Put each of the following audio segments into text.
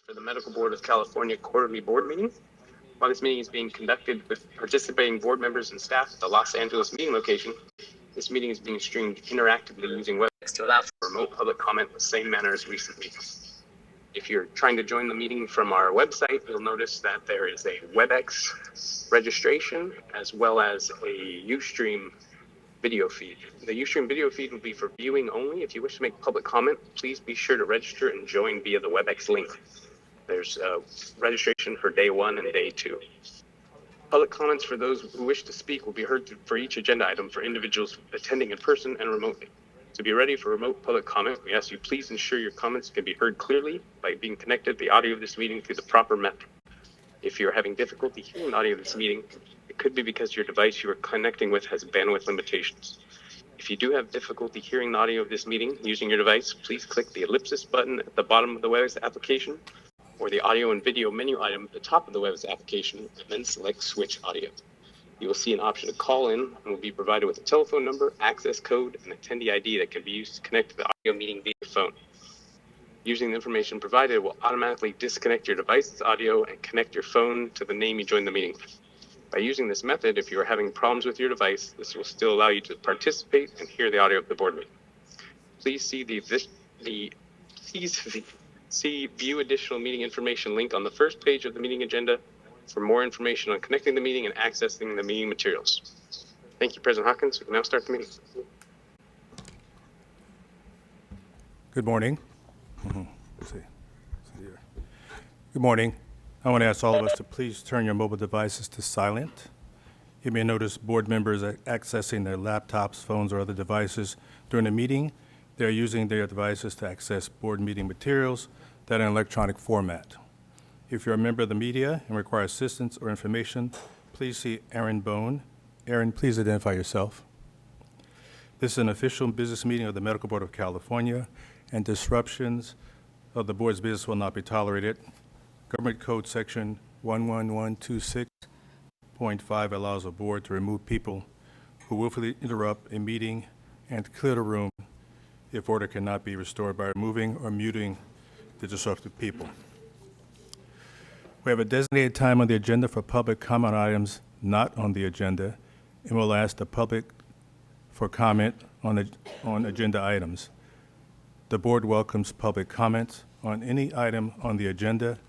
For the Medical Board of California quarterly board meeting. While this meeting is being conducted with participating board members and staff at the Los Angeles meeting location, this meeting is being streamed interactively using WebEx to allow for remote public comment the same manner as recent meetings. If you're trying to join the meeting from our website, you'll notice that there is a WebEx registration as well as a Ustream video feed. The Ustream video feed will be for viewing only. If you wish to make public comment, please be sure to register and join via the WebEx link. There's registration for day 1 and day 2. Public comments for those who wish to speak will be heard for each agenda item for individuals attending in person and remotely. To be ready for remote public comment, we ask you please ensure your comments can be heard clearly by being connected to the audio of this meeting through the proper method. If you're having difficulty hearing the audio of this meeting, it could be because your device you are connecting with has bandwidth limitations. If you do have difficulty hearing the audio of this meeting using your device, please click the ellipsis button at the bottom of the WebEx application or the audio and video menu item at the top of the WebEx application, and then select Switch Audio. You will see an option to call in and will be provided with a telephone number, access code, and attendee ID that can be used to connect to the audio meeting via phone. Using the information provided will automatically disconnect your device's audio and connect your phone to the name you joined the meeting with. By using this method, if you are having problems with your device, this will still allow you to participate and hear the audio of the board meeting. Please see see View Additional Meeting Information link on the first page of the meeting agenda for more information on connecting the meeting and accessing the meeting materials. Thank you, President Hawkins. We can now start the meeting. Good morning. Good morning. I want to ask all of us to please turn your mobile devices to silent. You may notice board members accessing their laptops, phones, or other devices during the meeting. They are using their devices to access board meeting materials that are in electronic format. If you're a member of the media and require assistance or information, please see Aaron Bone. Aaron, please identify yourself. This is an official business meeting of the Medical Board of California, and disruptions of the board's business will not be tolerated. Government Code Section 11126.5 allows the board to remove people who willfully interrupt a meeting and to clear the room if order cannot be restored by removing or muting the disruptive people. We have a designated time on the agenda for public comment on items not on the agenda, and we'll ask the public for comment on agenda items. The board welcomes public comments on any item on the agenda,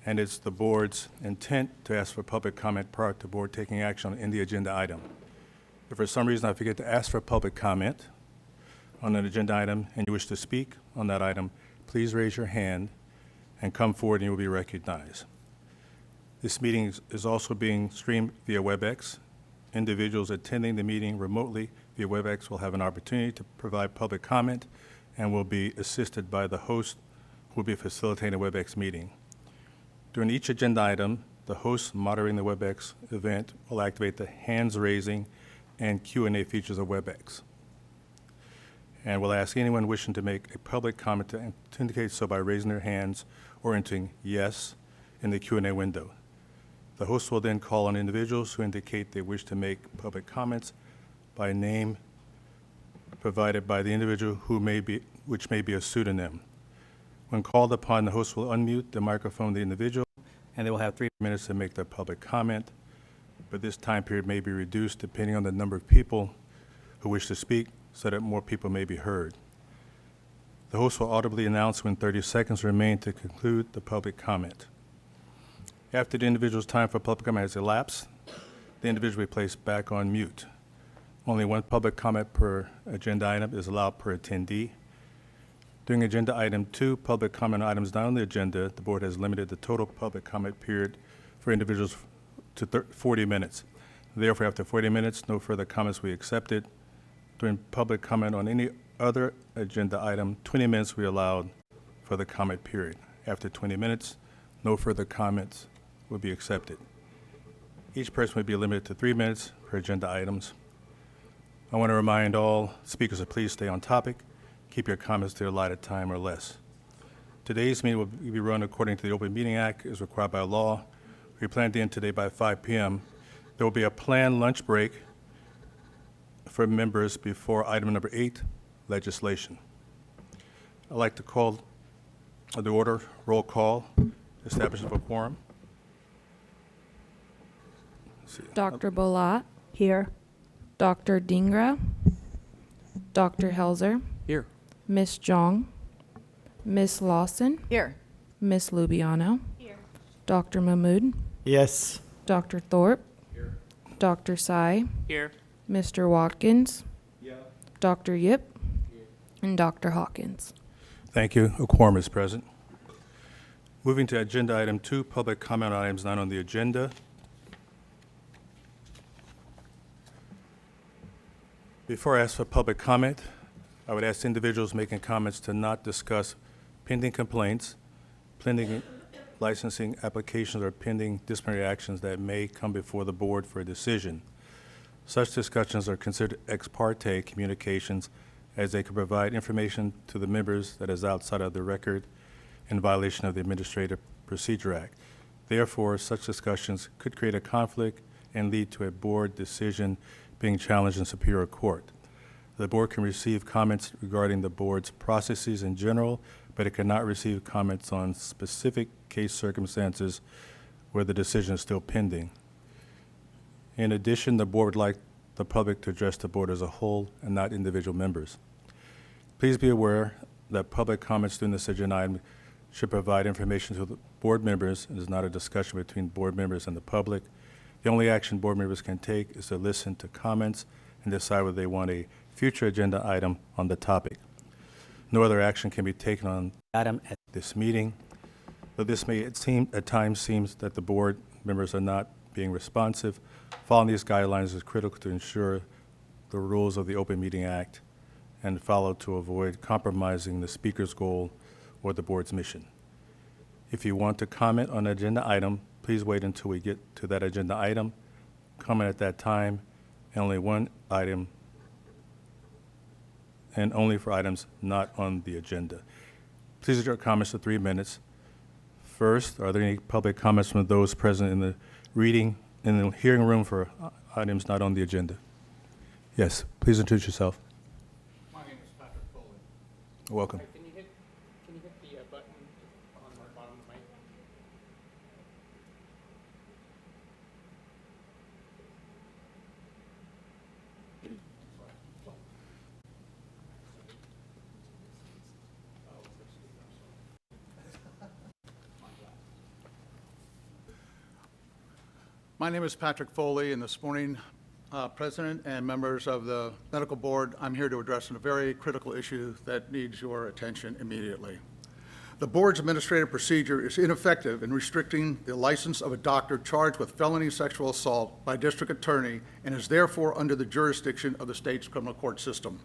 and it's the board's intent to ask for public comment prior to board taking action on the agenda item. If for some reason I forget to ask for public comment on an agenda item and you wish to speak on that item, please raise your hand and come forward and you will be recognized. This meeting is also being streamed via WebEx. Individuals attending the meeting remotely via WebEx will have an opportunity to provide public comment and will be assisted by the host who will be facilitating a WebEx meeting. During each agenda item, the host moderating the WebEx event will activate the hands raising and Q&A features of WebEx. And we'll ask anyone wishing to make a public comment to indicate so by raising their hands or entering yes in the Q&A window. The host will then call on individuals who indicate they wish to make public comments by name provided by the individual which may be a pseudonym. When called upon, the host will unmute the microphone of the individual, and they will have 3 minutes to make their public comment, but this time period may be reduced depending on the number of people who wish to speak so that more people may be heard. The host will audibly announce when 30 seconds remain to conclude the public comment. After the individual's time for public comment has elapsed, the individual will be placed back on mute. Only one public comment per agenda item is allowed per attendee. During agenda item 2, public comment on items not on the agenda, the board has limited the total public comment period for individuals to 40 minutes. Therefore, after 40 minutes, no further comments will be accepted. During public comment on any other agenda item, 20 minutes will be allowed for the comment period. After 20 minutes, no further comments will be accepted. Each person will be limited to 3 minutes per agenda items. I want to remind all speakers to please stay on topic. Keep your comments to the allotted time or less. Today's meeting will be run according to the Open Meeting Act as required by law. We plan to end today by 5 p.m. There will be a planned lunch break for members before item number 8, legislation. I'd like to call The order, roll call, establishment of a quorum. Dr. Bolat, Here. Dr. Dingra, Dr. Helzer, Here. Miss Jong, Miss Lawson, Here. Miss Lubiano, Dr. Mahmood, Yes. Dr. Thorpe, Dr. Sai, Here. Mr. Watkins, Dr. Yip, and Dr. Hawkins. Thank you. A quorum is present. Moving to agenda item 2, public comment on items not on the agenda. Before I ask for public comment, I would ask individuals making comments to not discuss pending complaints, pending licensing applications, or pending disciplinary actions that may come before the board for a decision. Such discussions are considered ex parte communications, as they could provide information to the members that is outside of the record in violation of the Administrative Procedure Act. Therefore, such discussions could create a conflict and lead to a board decision being challenged in Superior Court. The board can receive comments regarding the board's processes in general, but it cannot receive comments on specific case circumstances where the decision is still pending. In addition, the board would like the public to address the board as a whole and not individual members. Please be aware that public comments during this agenda item should provide information to the board members and is not a discussion between board members and the public. The only action board members can take is to listen to comments and decide whether they want a future agenda item on the topic. No other action can be taken on Item at this meeting. Though this may at times seems that the board members are not being responsive, following these guidelines is critical to ensure the rules of the Open Meeting Act and follow to avoid compromising the speaker's goal or the board's mission. If you want to comment on an agenda item, please wait until we get to that agenda item. Comment at that time, and only one item, and only for items not on the agenda. Please address your comments to 3 minutes. First, are there any public comments from those present in the hearing room for items not on the agenda? Yes, please introduce yourself. My name is Patrick Foley. Welcome. Can you hit the button on the bottom of the mic? My name is Patrick Foley, and this morning, President and members of the Medical Board, I'm here to address a very critical issue that needs your attention immediately. The Board's administrative procedure is ineffective in restricting the license of a doctor charged with felony sexual assault by a district attorney and is therefore under the jurisdiction of the state's criminal court system.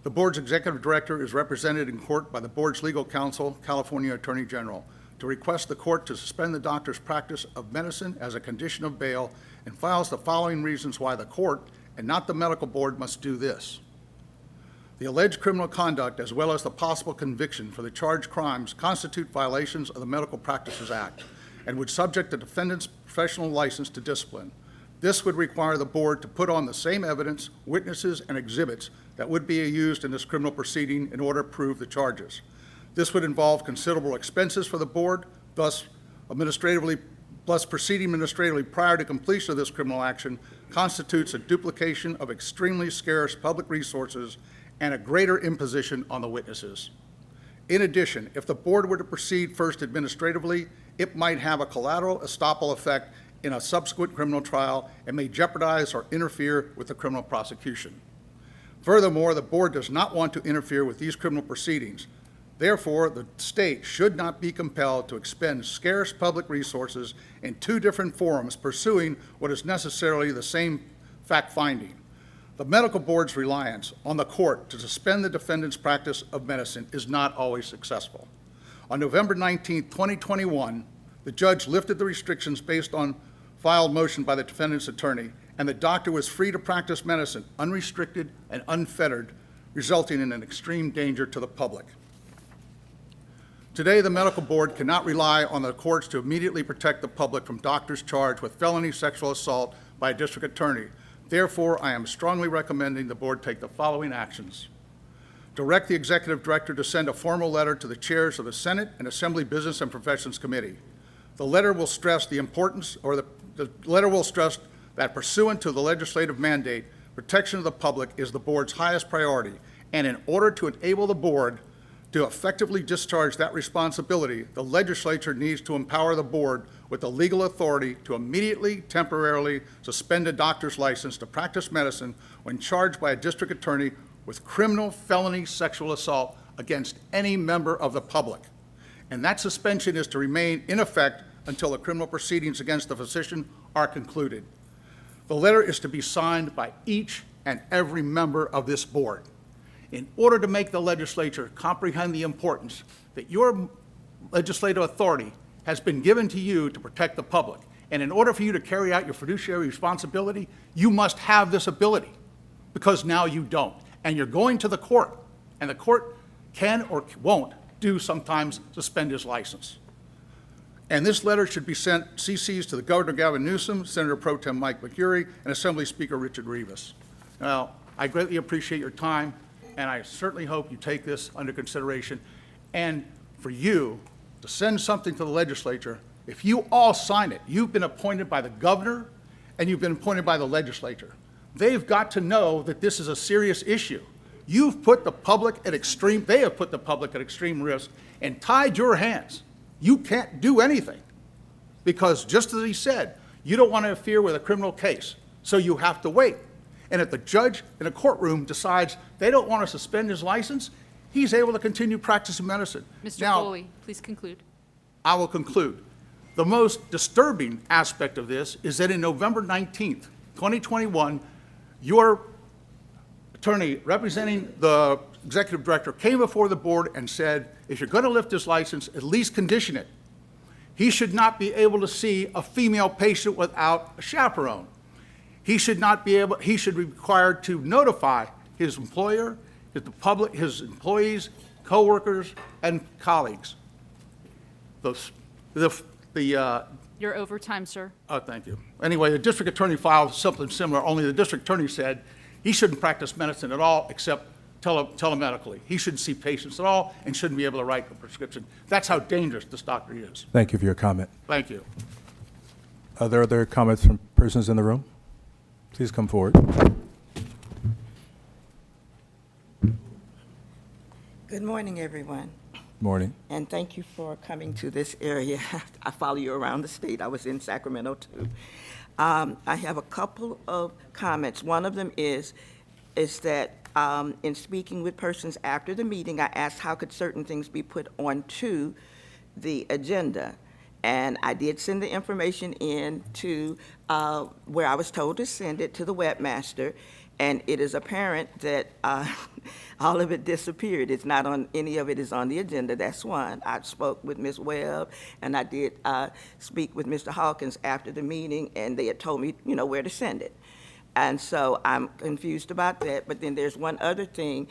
The Board's executive director is represented in court by the Board's legal counsel, California Attorney General, to request the court to suspend the doctor's practice of medicine as a condition of bail, and files the following reasons why the court, and not the medical board, must do this. The alleged criminal conduct, as well as the possible conviction for the charged crimes, constitute violations of the Medical Practices Act and would subject the defendant's professional license to discipline. This would require the board to put on the same evidence, witnesses, and exhibits that would be used in this criminal proceeding in order to prove the charges. This would involve considerable expenses for the board, thus proceeding administratively prior to completion of this criminal action constitutes a duplication of extremely scarce public resources and a greater imposition on the witnesses. In addition, if the board were to proceed first administratively, it might have a collateral estoppel effect in a subsequent criminal trial and may jeopardize or interfere with the criminal prosecution. Furthermore, the board does not want to interfere with these criminal proceedings. Therefore, the state should not be compelled to expend scarce public resources in two different forums pursuing what is necessarily the same fact-finding. The medical board's reliance on the court to suspend the defendant's practice of medicine is not always successful. On November 19, 2021, the judge lifted the restrictions based on filed motion by the defendant's attorney, and the doctor was free to practice medicine unrestricted and unfettered, resulting in an extreme danger to the public. Today, the medical board cannot rely on the courts to immediately protect the public from doctors charged with felony sexual assault by a district attorney. Therefore, I am strongly recommending the board take the following actions. Direct the executive director to send a formal letter to the chairs of the Senate and Assembly Business and Professions Committee. The letter will stress the importance, or the letter will stress that pursuant to the legislative mandate, protection of the public is the board's highest priority, and in order to enable the board to effectively discharge that responsibility, the legislature needs to empower the board with the legal authority to immediately, temporarily suspend a doctor's license to practice medicine when charged by a district attorney with criminal felony sexual assault against any member of the public. And that suspension is to remain in effect until the criminal proceedings against the physician are concluded. The letter is to be signed by each and every member of this board. In order to make the legislature comprehend the importance that your legislative authority has been given to you to protect the public, and in order for you to carry out your fiduciary responsibility, you must have this ability, because now you don't. And you're going to the court, and the court can or won't sometimes suspend his license. And this letter should be sent CCs to the Governor Gavin Newsom, Senator Pro Tem Mike McGurry, and Assembly Speaker Richard Rivas. Now, I greatly appreciate your time, and I certainly hope you take this under consideration. And for you to send something to the legislature, if you all sign it, you've been appointed by the governor and you've been appointed by the legislature. They've got to know that this is a serious issue. You've put the public at extreme, they have put the public at extreme risk and tied your hands. You can't do anything because, just as he said, you don't want to interfere with a criminal case, so you have to wait. And if the judge in a courtroom decides they don't want to suspend his license, he's able to continue practicing medicine. Mr. Now, Foley, please conclude. I will conclude. The most disturbing aspect of this is that in November 19th, 2021, your attorney representing the executive director came before the board and said, if you're going to lift his license, at least condition it. He should not be able to see a female patient without a chaperone. He should be required to notify his employer, the public, his employees, coworkers, and colleagues. You're over time, sir. Oh, thank you. Anyway, the district attorney filed something similar, only the district attorney said he shouldn't practice medicine at all except telemedically. He shouldn't see patients at all and shouldn't be able to write a prescription. That's how dangerous this doctor is. Thank you for your comment. Thank you. Are there other comments from persons in the room? Please come forward. Good morning, everyone, Morning. and thank you for coming to this area. I follow you around the state. I was in Sacramento, too. I have a couple of comments. One of them is that in speaking with persons after the meeting, I asked how could certain things be put onto the agenda. And I did send the information in to where I was told to send it to the webmaster, and it is apparent that all of it disappeared. It's not on, any of it is on the agenda. That's one. I spoke with Ms. Webb, and I did speak with Mr. Hawkins after the meeting, and they had told me, where to send it. And so I'm confused about that. But then there's one other thing,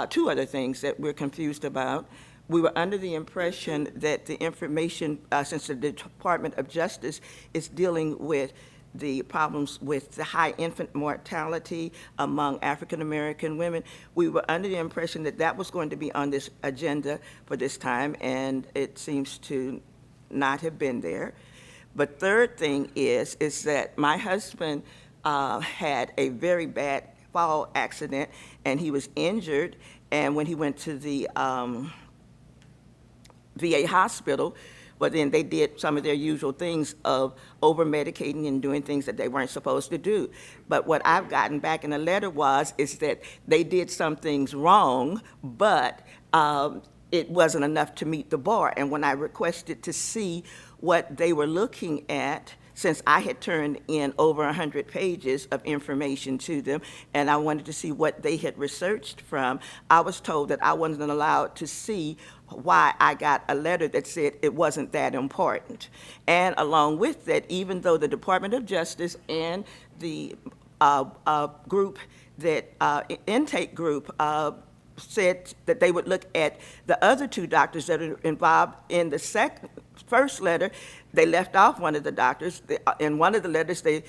two other things that we're confused about. We were under the impression that the information, since the Department of Justice is dealing with the problems with the high infant mortality among African-American women, we were under the impression that that was going to be on this agenda for this time, and it seems to not have been there. But third thing is that my husband had a very bad fall accident, and he was injured, and when he went to the VA hospital, but then they did some of their usual things of over-medicating and doing things that they weren't supposed to do. But what I've gotten back in the letter is that they did some things wrong, but it wasn't enough to meet the bar. And when I requested to see what they were looking at, since I had turned in over 100 pages of information to them, and I wanted to see what they had researched from, I was told that I wasn't allowed to see why I got a letter that said it wasn't that important. And along with that, even though the Department of Justice and the group that, intake group, said that they would look at the other two doctors that are involved in the first letter, they left off one of the doctors. In one of the letters, they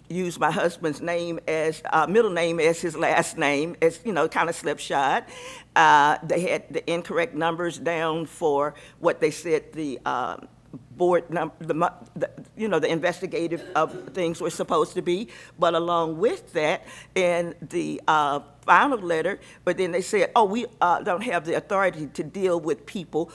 used my husband's name as, middle name as his last name, as, kind of slipshod. They had the incorrect numbers down for what they said the board, the investigative things were supposed to be. But along with that, in the final letter, but then they said, oh, we don't have the authority to deal with people,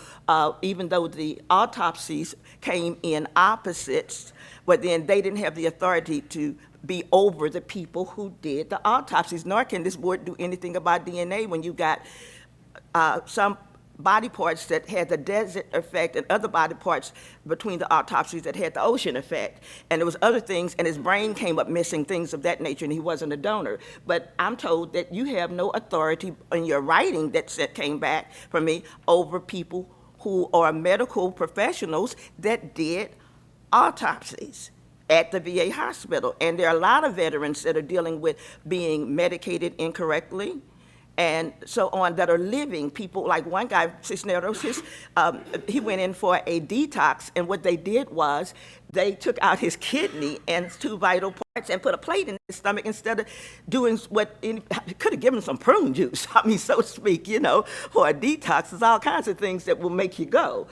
even though the autopsies came in opposites, but then they didn't have the authority to be over the people who did the autopsies, nor can this board do anything about DNA when you got some body parts that had the desert effect and other body parts between the autopsies that had the ocean effect. And there was other things, and his brain came up missing, things of that nature, and he wasn't a donor. But I'm told that you have no authority in your writing that came back from me over people who are medical professionals that did autopsies at the VA hospital. And there are a lot of veterans that are dealing with being medicated incorrectly, and so on, that are living. People, like one guy, Cisneros, he went in for a detox, and what they did was they took out his kidney and 2 vital parts and put a plate in his stomach instead of doing what, could have given him some prune juice, so to speak, for a detox. There's all kinds of things that will make you go.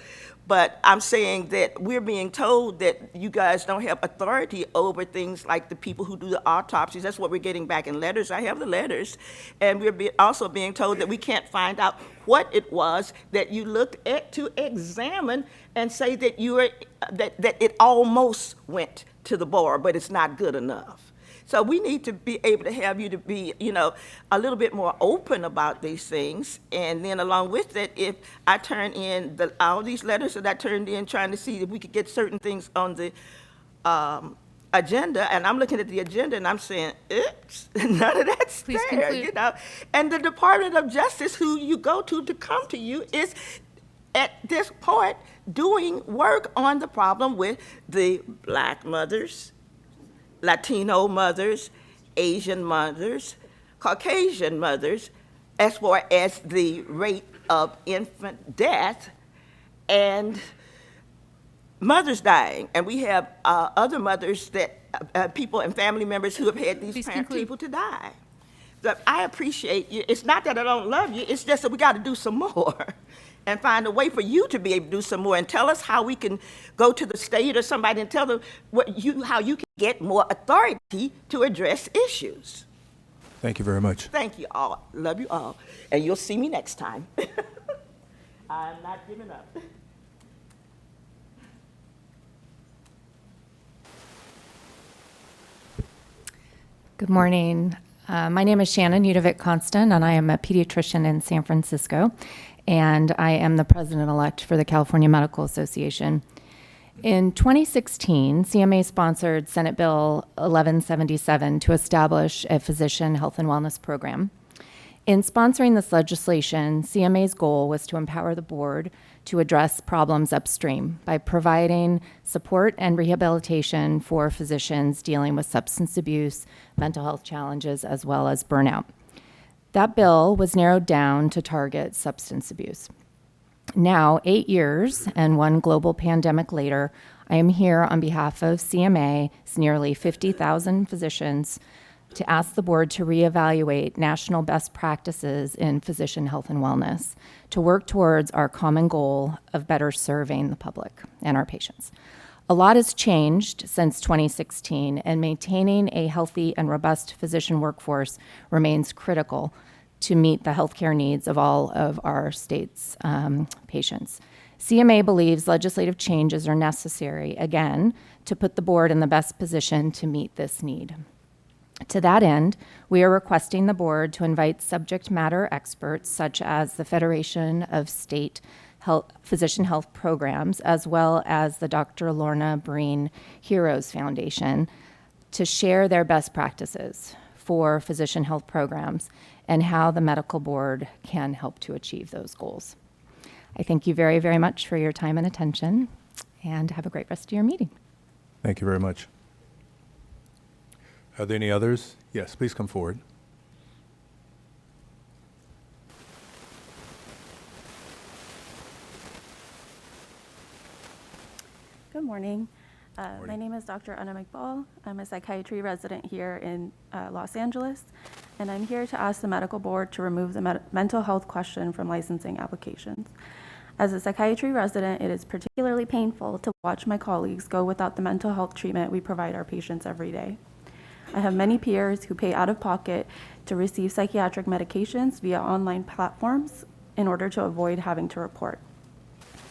But I'm saying that we're being told that you guys don't have authority over things like the people who do the autopsies. That's what we're getting back in letters. I have the letters. And we're also being told that we can't find out what it was that you looked at to examine and say that that it almost went to the board, but it's not good enough. So we need to be able to have you to be, a little bit more open about these things. And then along with that, if I turn in all these letters that I turned in trying to see if we could get certain things on the agenda, and I'm looking at the agenda and I'm saying, oops, none of that's Please there, conclude. And the Department of Justice, who you go to come to you, is at this point doing work on the problem with the Black mothers, Latino mothers, Asian mothers, Caucasian mothers, as far as the rate of infant death and mothers dying. And we have other mothers that, people and family members who have had these Please parent conclude. people to die. So I appreciate you. It's not that I don't love you, it's just that we got to do some more and find a way for you to be able to do some more, and tell us how we can go to the state or somebody and tell them how you can get more authority to address issues. Thank you very much. Thank you all. Love you all. And you'll see me next time. I'm not giving up. Good morning. My name is Shannon Udovic-Constant, and I am a pediatrician in San Francisco, and I am the president-elect for the California Medical Association. In 2016, CMA sponsored Senate Bill 1177 to establish a physician health and wellness program. In sponsoring this legislation, CMA's goal was to empower the board to address problems upstream by providing support and rehabilitation for physicians dealing with substance abuse, mental health challenges, as well as burnout. That bill was narrowed down to target substance abuse. Now, 8 years and one global pandemic later, I am here on behalf of CMA's nearly 50,000 physicians to ask the board to reevaluate national best practices in physician health and wellness to work towards our common goal of better serving the public and our patients. A lot has changed since 2016, and maintaining a healthy and robust physician workforce remains critical to meet the healthcare needs of all of our state's patients. CMA believes legislative changes are necessary, again, to put the board in the best position to meet this need. To that end, we are requesting the board to invite subject matter experts such as the Federation of State Physician Health Programs, as well as the Dr. Lorna Breen Heroes Foundation, to share their best practices for physician health programs and how the medical board can help to achieve those goals. I thank you very, very much for your time and attention, and have a great rest of your meeting. Thank you very much. Are there any others? Yes, please come forward. Good morning. My name is Dr. Anna McBall. I'm a psychiatry resident here in Los Angeles, and I'm here to ask the medical board to remove the mental health question from licensing applications. As a psychiatry resident, it is particularly painful to watch my colleagues go without the mental health treatment we provide our patients every day. I have many peers who pay out of pocket to receive psychiatric medications via online platforms in order to avoid having to report.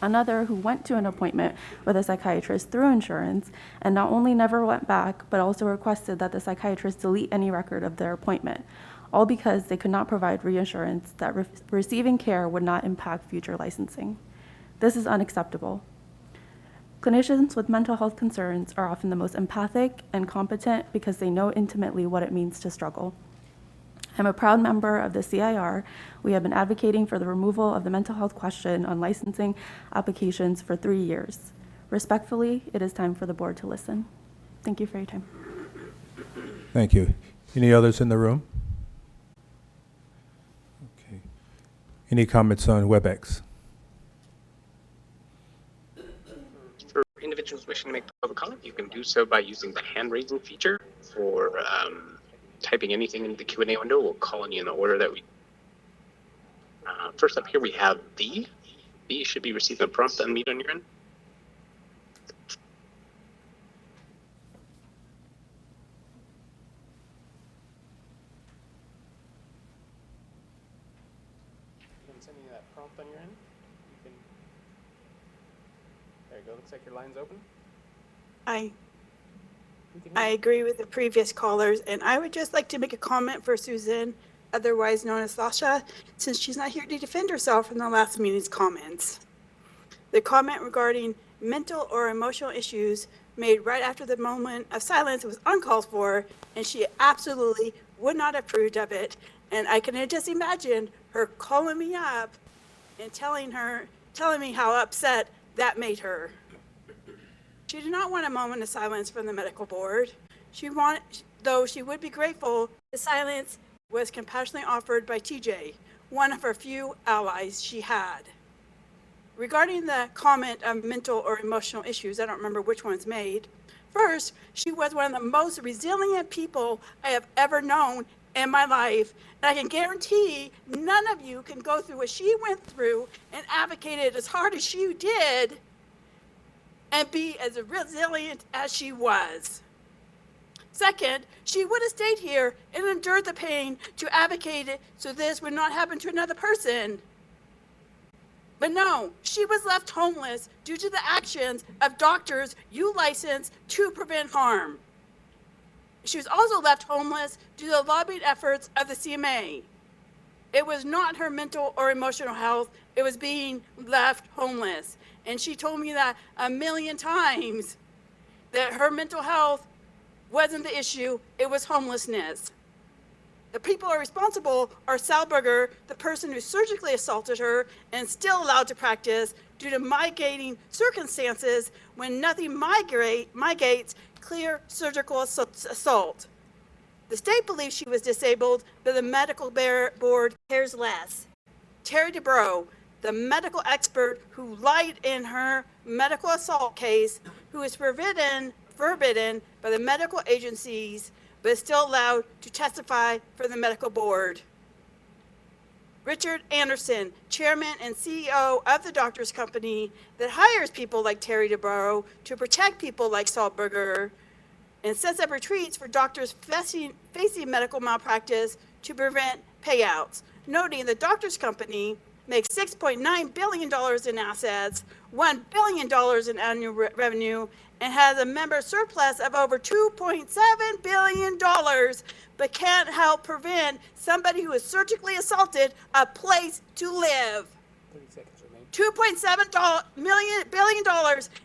Another who went to an appointment with a psychiatrist through insurance and not only never went back, but also requested that the psychiatrist delete any record of their appointment, all because they could not provide reassurance that receiving care would not impact future licensing. This is unacceptable. Clinicians with mental health concerns are often the most empathic and competent because they know intimately what it means to struggle. I'm a proud member of the CIR. We have been advocating for the removal of the mental health question on licensing applications for 3 years. Respectfully, it is time for the board to listen. Thank you for your time. Thank you. Any others in the room? Okay. Any comments on WebEx? For individuals wishing to make public comment, you can do so by using the hand raising feature or typing anything into the Q&A window. We'll call on you in the order that we. First up here we have B. B should be receiving a prompt to unmute on your end. I'm sending you that prompt on your end. You can. There you go. Looks like your line's open. I agree with the previous callers, and I would just like to make a comment for Susan, otherwise known as Sasha, since she's not here to defend herself from the last meeting's comments. The comment regarding mental or emotional issues made right after the moment of silence was uncalled for, and she absolutely would not have approved of it. And I can just imagine her calling me up and telling me how upset that made her. She did not want a moment of silence from the medical board. Though she would be grateful, the silence was compassionately offered by TJ, one of her few allies she had. Regarding the comment of mental or emotional issues, I don't remember which one's made. First, she was one of the most resilient people I have ever known in my life. And I can guarantee none of you can go through what she went through and advocated as hard as she did and be as resilient as she was. Second, she would have stayed here and endured the pain to advocate it so this would not happen to another person. But no, she was left homeless due to the actions of doctors you licensed to prevent harm. She was also left homeless due to the lobbying efforts of the CMA. It was not her mental or emotional health, it was being left homeless. And she told me that 1,000,000 times, that her mental health wasn't the issue, it was homelessness. The people are responsible are Salberger, the person who surgically assaulted her and still allowed to practice due to migrating circumstances when nothing migrates clear surgical assault. The state believes she was disabled, but the medical board cares less. Terry DeBro, the medical expert who lied in her medical assault case, who is forbidden by the medical agencies, but is still allowed to testify for the medical board. Richard Anderson, chairman and CEO of the Doctors Company that hires people like Terry DeBro to protect people like Saltberger and sets up retreats for doctors facing medical malpractice to prevent payouts, noting the Doctors Company makes $6.9 billion in assets, $1 billion in annual revenue, and has a member surplus of over $2.7 billion, but can't help prevent somebody who is surgically assaulted a place to live. 30 seconds remain. $2.7 billion,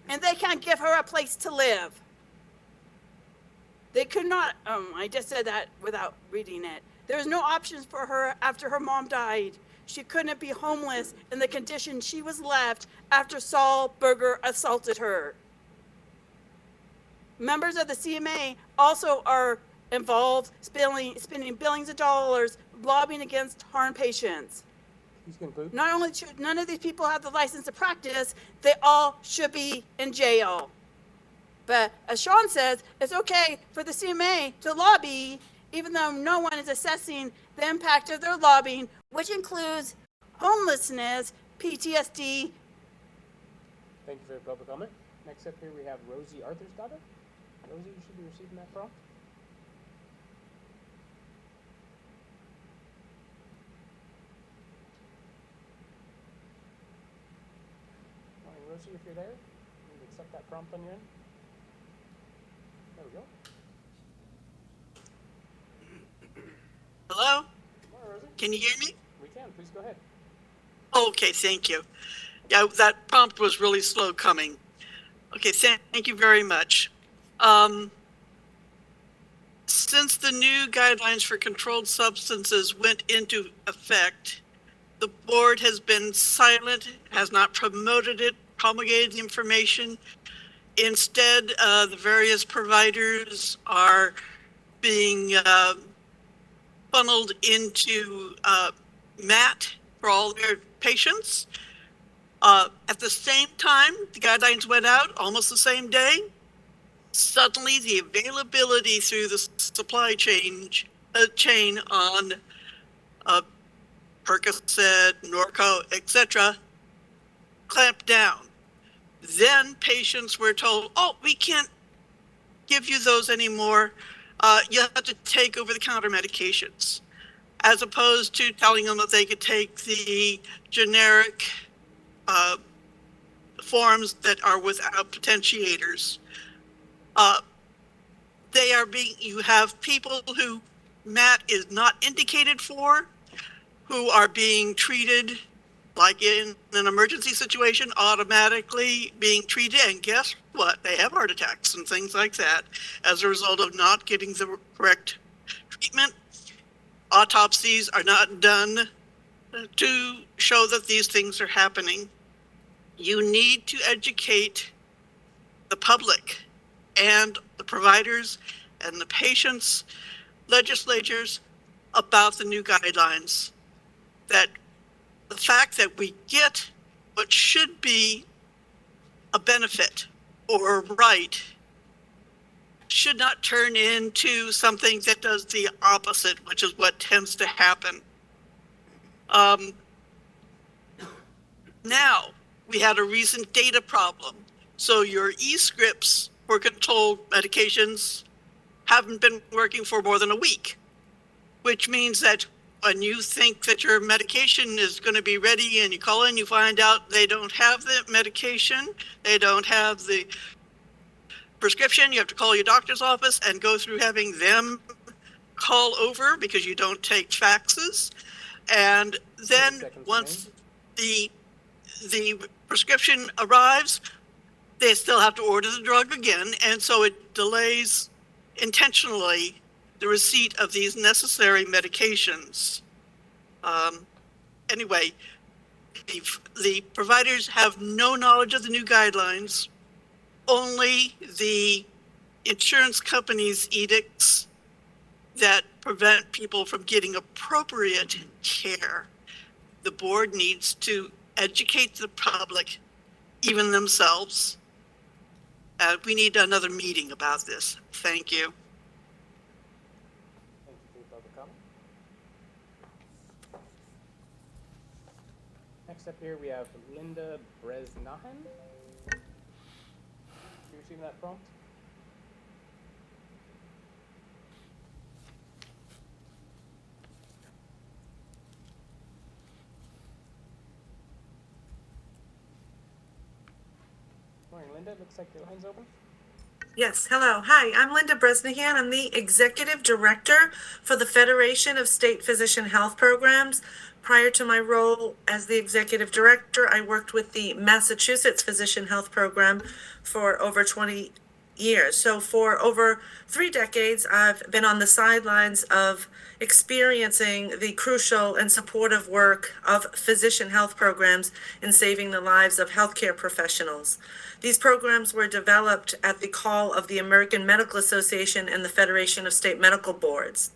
and they can't give her a place to live. They could not, I just said that without reading it. There's no options for her after her mom died. She couldn't be homeless in the condition she was left after Saul Berger assaulted her. Members of the CMA also are involved spending billions of dollars lobbying against harm patients. Not only should none of these people have the license to practice, they all should be in jail. But as Sean says, it's okay for the CMA to lobby, even though no one is assessing the impact of their lobbying, which includes homelessness, PTSD. Thank you for your public comment. Next up here, we have Rosie Arthur's daughter. Rosie, you should be receiving that prompt. Morning, Rosie, if you're there, you can accept that prompt on your end. There we go. Hello? Morning, Rosie. Can you hear me? We can. Please go ahead. Okay, thank you. Yeah, that prompt was really slow coming. Okay, thank you very much. Since the new guidelines for controlled substances went into effect, the board has been silent, has not promoted it, promulgated the information. Instead, the various providers are being funneled into MAT for all their patients. At the same time, the guidelines went out almost the same day. Suddenly, the availability through the supply chain on Percocet, Norco, etc., clamped down. Then patients were told, "Oh, we can't give you those anymore. You have to take over-the-counter medications," as opposed to telling them that they could take the generic forms that are without potentiators. You have people who MAT is not indicated for, who are being treated like in an emergency situation, automatically being treated, and guess what? They have heart attacks and things like that as a result of not getting the correct treatment. Autopsies are not done to show that these things are happening. You need to educate the public and the providers and the patients, legislators, about the new guidelines. That the fact that we get what should be a benefit or a right should not turn into something that does the opposite, which is what tends to happen. Now, we had a recent data problem. So your e-scripts for controlled medications haven't been working for more than a week, which means that when you think that your medication is going to be ready and you call in, you find out they don't have the medication, they don't have the prescription. You have to call your doctor's office and go through having them call over because you don't take faxes. And then once the prescription arrives, they still have to order the drug again, and so it delays intentionally the receipt of these necessary medications. Anyway, the providers have no knowledge of the new guidelines, only the insurance companies' edicts that prevent people from getting appropriate care. The board needs to educate the public, even themselves. We need another meeting about this. Thank you. Thank you for your public comment. Next up here, we have Linda Bresnahan. You receiving that prompt? Morning, Linda. Looks like your line's open. Yes, hello. Hi, I'm Linda Bresnahan. I'm the Executive Director for the Federation of State Physician Health Programs. Prior to my role as the Executive Director, I worked with the Massachusetts Physician Health Program for over 20 years. So for over 3 decades, I've been on the sidelines of experiencing the crucial and supportive work of physician health programs in saving the lives of healthcare professionals. These programs were developed at the call of the American Medical Association and the Federation of State Medical Boards.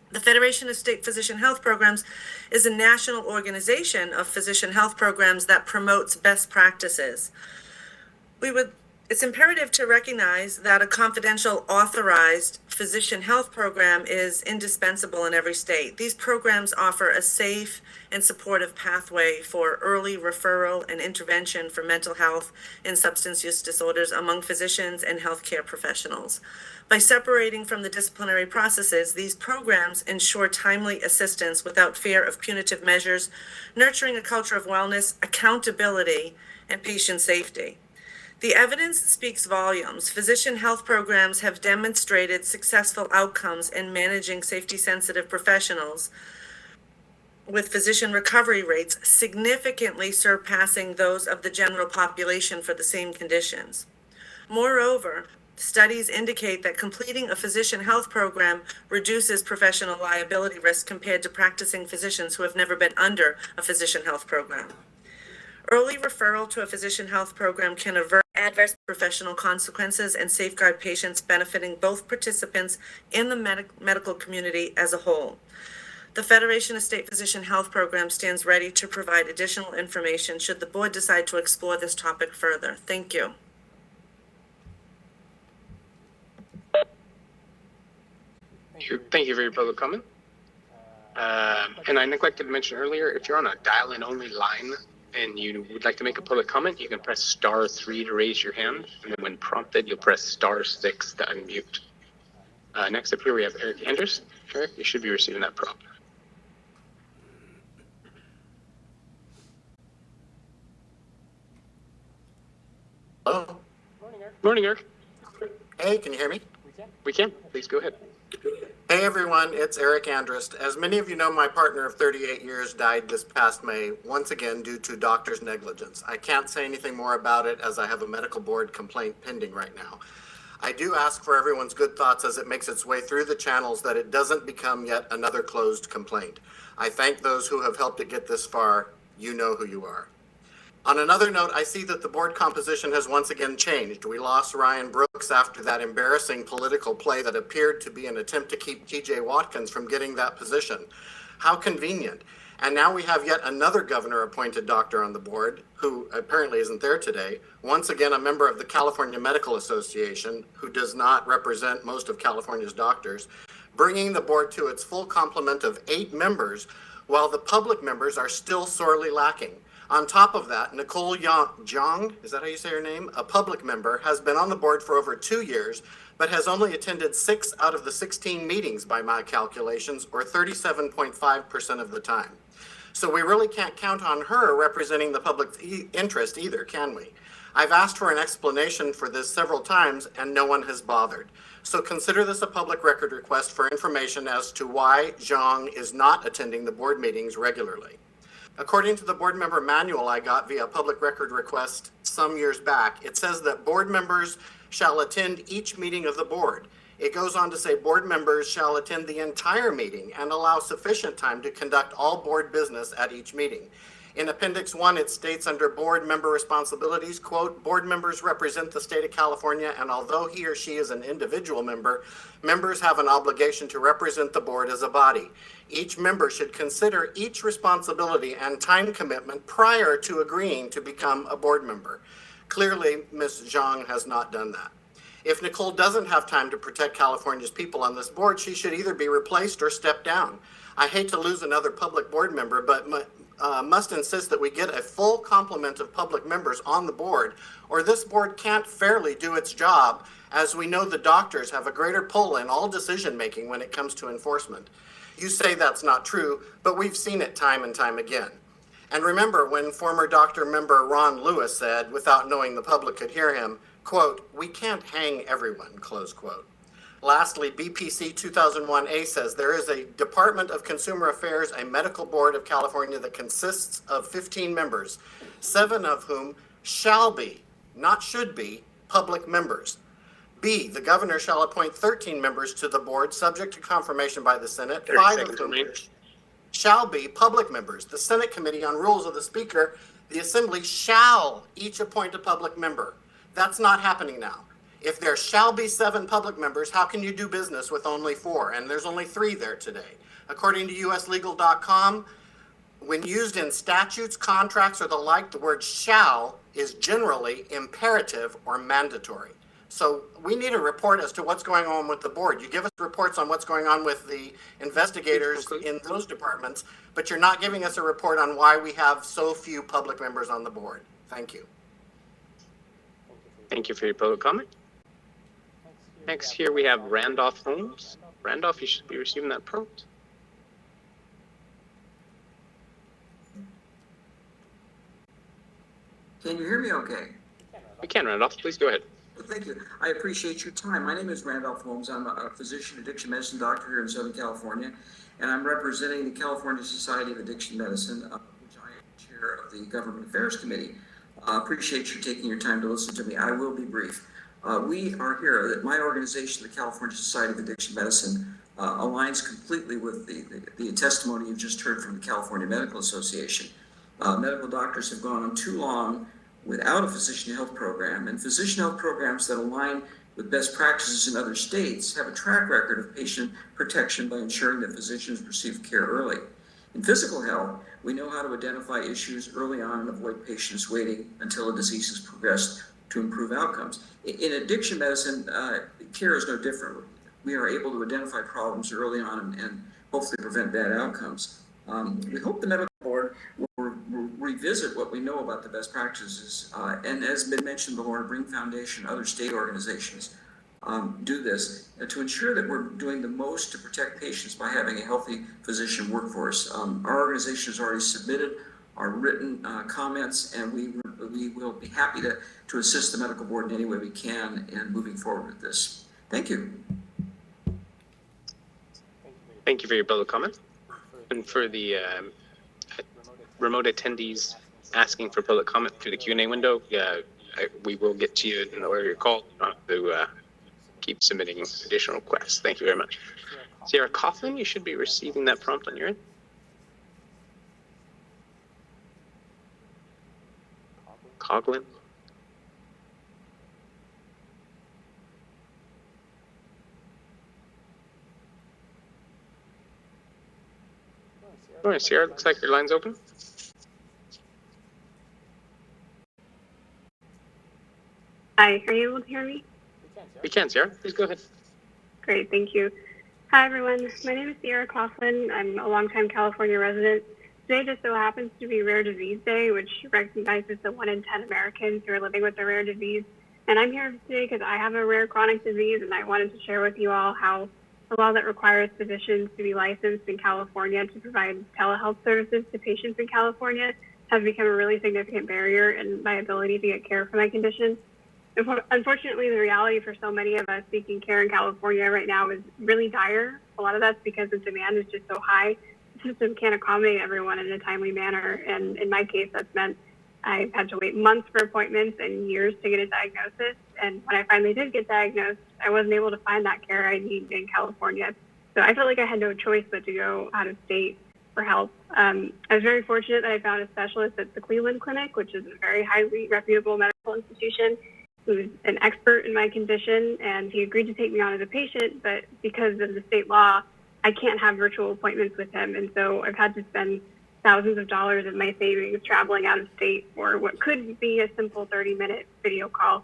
The Federation of State Physician Health Programs is a national organization of physician health programs that promotes best practices. We would It's imperative to recognize that a confidential authorized physician health program is indispensable in every state. These programs offer a safe and supportive pathway for early referral and intervention for mental health and substance use disorders among physicians and healthcare professionals. By separating from the disciplinary processes, these programs ensure timely assistance without fear of punitive measures, nurturing a culture of wellness, accountability, and patient safety. The evidence speaks volumes. Physician health programs have demonstrated successful outcomes in managing safety-sensitive professionals, with physician recovery rates significantly surpassing those of the general population for the same conditions. Moreover, studies indicate that completing a physician health program reduces professional liability risk compared to practicing physicians who have never been under a physician health program. Early referral to a physician health program can avert adverse professional consequences and safeguard patients, benefiting both participants in the medical community as a whole. The Federation of State Physician Health Programs stands ready to provide additional information should the board decide to explore this topic further. Thank you. Thank you for your public comment. And I neglected to mention earlier, if you're on a dial-in only line and you would like to make a public comment, you can press *3 to raise your hand, and then when prompted, you'll press *6 to unmute. Next up here, we have Eric Andrews. Eric, you should be receiving that prompt. Hello. Morning, Eric. Hey, can you hear me? We can. Please go ahead. Hey, everyone. It's Eric Andrist. As many of you know, my partner of 38 years died this past May, once again due to doctor's negligence. I can't say anything more about it as I have a medical board complaint pending right now. I do ask for everyone's good thoughts as it makes its way through the channels that it doesn't become yet another closed complaint. I thank those who have helped it get this far. You know who you are. On another note, I see that the board composition has once again changed. We lost Ryan Brooks after that embarrassing political play that appeared to be an attempt to keep TJ Watkins from getting that position. How convenient. And now we have yet another governor-appointed doctor on the board, who apparently isn't there today, once again a member of the California Medical Association, who does not represent most of California's doctors, bringing the board to its full complement of 8 members, while the public members are still sorely lacking. On top of that, Nicole Jong, is that how you say her name? A public member, has been on the board for over 2 years, but has only attended 6 out of the 16 meetings by my calculations, or 37.5% of the time. So we really can't count on her representing the public interest either, can we? I've asked for an explanation for this several times and no one has bothered. So consider this a public record request for information as to why Zhang is not attending the board meetings regularly. According to the board member manual I got via public record request some years back, it says that board members shall attend each meeting of the board. It goes on to say board members shall attend the entire meeting and allow sufficient time to conduct all board business at each meeting. In Appendix 1, it states under board member responsibilities, quote, board members represent the state of California, and although he or she is an individual member, members have an obligation to represent the board as a body. Each member should consider each responsibility and time commitment prior to agreeing to become a board member. Clearly, Ms. Zhang has not done that. If Nicole doesn't have time to protect California's people on this board, she should either be replaced or step down. I hate to lose another public board member, but must insist that we get a full complement of public members on the board, or this board can't fairly do its job, as we know the doctors have a greater pull in all decision-making when it comes to enforcement. You say that's not true, but we've seen it time and time again. And remember when former doctor member Ron Lewis said, without knowing the public could hear him, quote, we can't hang everyone, close quote. Lastly, BPC 2001A says there is a Department of Consumer Affairs, a medical board of California that consists of 15 members, 7 of whom shall be, not should be, public members. B, the governor shall appoint 13 members to the board subject to confirmation by the Senate, 5 of whom shall be public members. The Senate Committee on Rules of the Speaker, the Assembly shall each appoint a public member. That's not happening now. If there shall be 7 public members, how can you do business with only 4? And there's only 3 there today. According to uslegal.com, when used in statutes, contracts, or the like, the word shall is generally imperative or mandatory. So we need a report as to what's going on with the board. You give us reports on what's going on with the investigators in those departments, but you're not giving us a report on why we have so few public members on the board. Thank you. Thank you for your public comment. Next here we have Randolph Holmes. Randolph, you should be receiving that prompt. Can you hear me okay? We can, Randolph. Please go ahead. Well, thank you. I appreciate your time. My name is Randolph Holmes. I'm a physician, addiction medicine doctor here in Southern California, and I'm representing the California Society of Addiction Medicine, which I am chair of the Government Affairs Committee. I appreciate you taking your time to listen to me. I will be brief. We are here, that my organization, the California Society of Addiction Medicine, aligns completely with the testimony you've just heard from the California Medical Association. Medical doctors have gone on too long without a physician health program, and physician health programs that align with best practices in other states have a track record of patient protection by ensuring that physicians receive care early. In physical health, we know how to identify issues early on and avoid patients waiting until a disease has progressed to improve outcomes. In addiction medicine, care is no different. We are able to identify problems early on and hopefully prevent bad outcomes. We hope the medical board will revisit what we know about the best practices, and as been mentioned before, Bring Foundation, other state organizations do this to ensure that we're doing the most to protect patients by having a healthy physician workforce. Our organization has already submitted our written comments, and we will be happy to assist the medical board in any way we can in moving forward with this. Thank you. Thank you for your public comment. And for the remote attendees asking for public comment through the Q&A window, we will get to you in the order you're called, not to keep submitting additional requests. Thank you very much. Sierra Coughlin, you should be receiving that prompt on your end. Coughlin. All right, Sierra, looks like your line's open. Hi, are you able to hear me? We can, Sierra. Please go ahead. Great, thank you. Hi, everyone. My name is Sierra Coughlin. I'm a longtime California resident. Today just so happens to be Rare Disease Day, which recognizes the 1 in 10 Americans who are living with a rare disease. And I'm here today because I have a rare chronic disease, and I wanted to share with you all how the law that requires physicians to be licensed in California to provide telehealth services to patients in California has become a really significant barrier in my ability to get care for my condition. Unfortunately, the reality for so many of us seeking care in California right now is really dire. A lot of that's because the demand is just so high. The system can't accommodate everyone in a timely manner. And in my case, that's meant I've had to wait months for appointments and years to get a diagnosis. And when I finally did get diagnosed, I wasn't able to find that care I need in California. So I felt like I had no choice but to go out of state for help. I was very fortunate that I found a specialist at the Cleveland Clinic, which is a very highly reputable medical institution, who's an expert in my condition, and he agreed to take me on as a patient, but because of the state law, I can't have virtual appointments with him. And so I've had to spend thousands of dollars of my savings traveling out of state for what could be a simple 30-minute video call.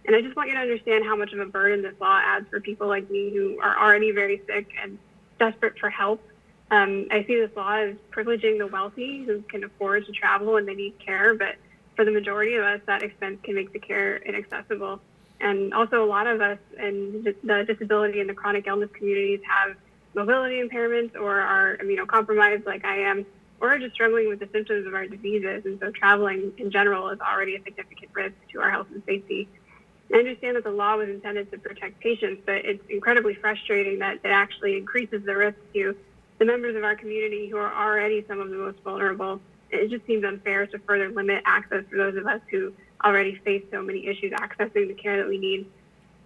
And I just want you to understand how much of a burden this law adds for people like me who are already very sick and desperate for help. I see this law as privileging the wealthy who can afford to travel when they need care, but for the majority of us, that expense can make the care inaccessible. And also a lot of us in the disability and the chronic illness communities have mobility impairments or are immunocompromised like I am, or are just struggling with the symptoms of our diseases. And so traveling in general is already a significant risk to our health and safety. I understand that the law was intended to protect patients, but it's incredibly frustrating that it actually increases the risk to the members of our community who are already some of the most vulnerable. It just seems unfair to further limit access for those of us who already face so many issues accessing the care that we need.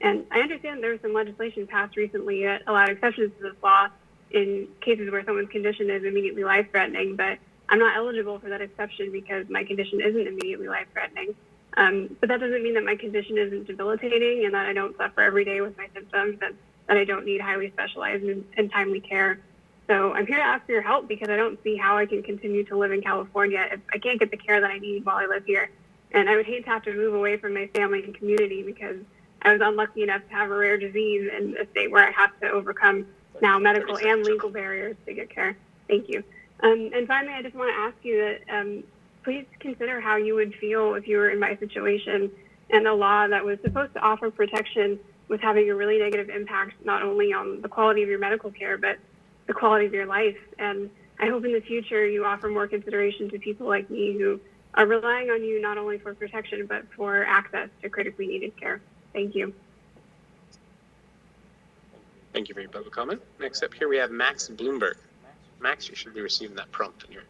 And I understand there was some legislation passed recently that allowed exceptions to this law in cases where someone's condition is immediately life-threatening, but I'm not eligible for that exception because my condition isn't immediately life-threatening. But that doesn't mean that my condition isn't debilitating and that I don't suffer every day with my symptoms and that I don't need highly specialized and timely care. So I'm here to ask for your help because I don't see how I can continue to live in California if I can't get the care that I need while I live here. And I would hate to have to move away from my family and community because I was unlucky enough to have a rare disease in a state where I have to overcome now medical and legal barriers to get care. Thank you. And finally, I just want to ask you that please consider how you would feel if you were in my situation and a law that was supposed to offer protection was having a really negative impact not only on the quality of your medical care, but the quality of your life. And I hope in the future you offer more consideration to people like me who are relying on you not only for protection, but for access to critically needed care. Thank you. Thank you for your public comment. Next up here, we have Max Bloomberg. Max, you should be receiving that prompt in your.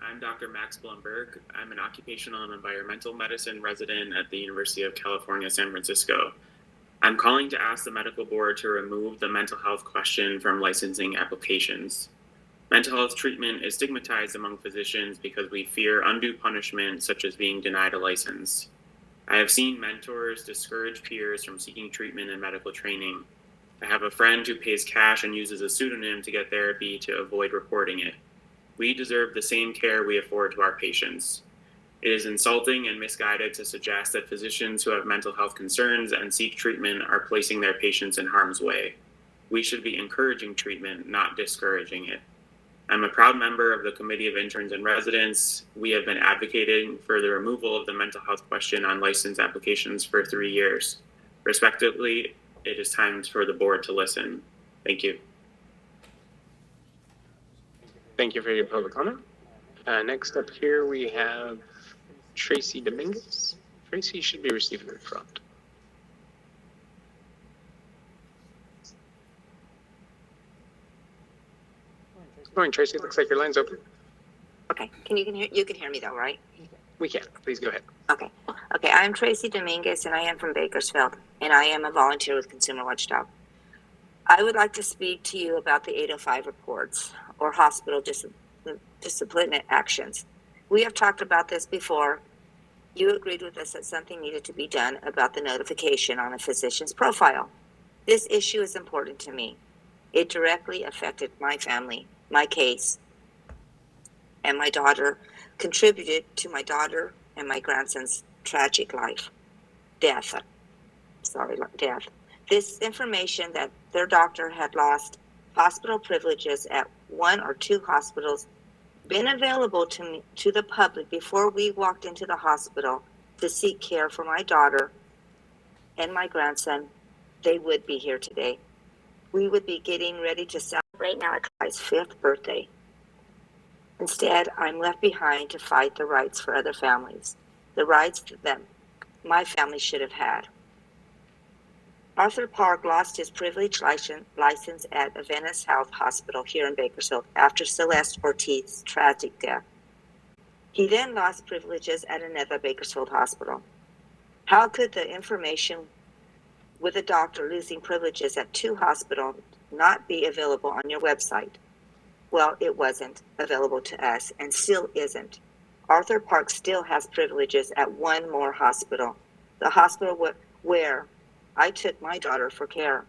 I'm Dr. Max Blumberg. I'm an occupational and environmental medicine resident at the University of California, San Francisco. I'm calling to ask the medical board to remove the mental health question from licensing applications. Mental health treatment is stigmatized among physicians because we fear undue punishment, such as being denied a license. I have seen mentors discourage peers from seeking treatment and medical training. I have a friend who pays cash and uses a pseudonym to get therapy to avoid reporting it. We deserve the same care we afford to our patients. It is insulting and misguided to suggest that physicians who have mental health concerns and seek treatment are placing their patients in harm's way. We should be encouraging treatment, not discouraging it. I'm a proud member of the Committee of Interns and Residents. We have been advocating for the removal of the mental health question on license applications for 3 years. Respectively, it is time for the board to listen. Thank you. Thank you for your public comment. Next up here, we have Tracy Dominguez. Tracy should be receiving the prompt. Good morning, Tracy. Looks like your line's open. Okay, you can hear me though, right? We can. Please go ahead. Okay, I'm Tracy Dominguez and I am from Bakersfield and I am a volunteer with Consumer Watchdog. I would like to speak to you about the 805 reports or hospital discipline actions. We have talked about this before. You agreed with us that something needed to be done about the notification on a physician's profile. This issue is important to me. It directly affected my family, my case, and my daughter, contributed to my daughter and my grandson's tragic death. This information that their doctor had lost hospital privileges at 1 or 2 hospitals been available to the public before we walked into the hospital to seek care for my daughter and my grandson, they would be here today. We would be getting ready to celebrate Malachi's 5th birthday. Instead, I'm left behind to fight the rights for other families, the rights that my family should have had. Arthur Park lost his privileged license at Aventis Health Hospital here in Bakersfield after Celeste Ortiz's tragic death. He then lost privileges at another Bakersfield hospital. How could the information with a doctor losing privileges at 2 hospitals not be available on your website? Well, it wasn't available to us and still isn't. Arthur Park still has privileges at 1 more hospital, the hospital where I took my daughter for care.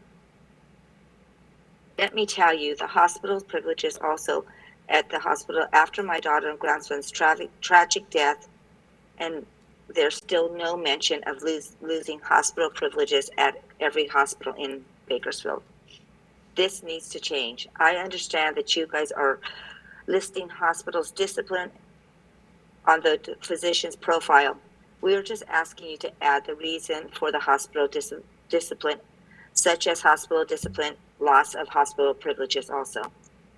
Let me tell you, the hospital's privileges also at the hospital after my daughter and grandson's tragic death, and there's still no mention of losing hospital privileges at every hospital in Bakersfield. This needs to change. I understand that you guys are listing hospitals' discipline on the physician's profile. We are just asking you to add the reason for the hospital discipline, such as hospital discipline, loss of hospital privileges also.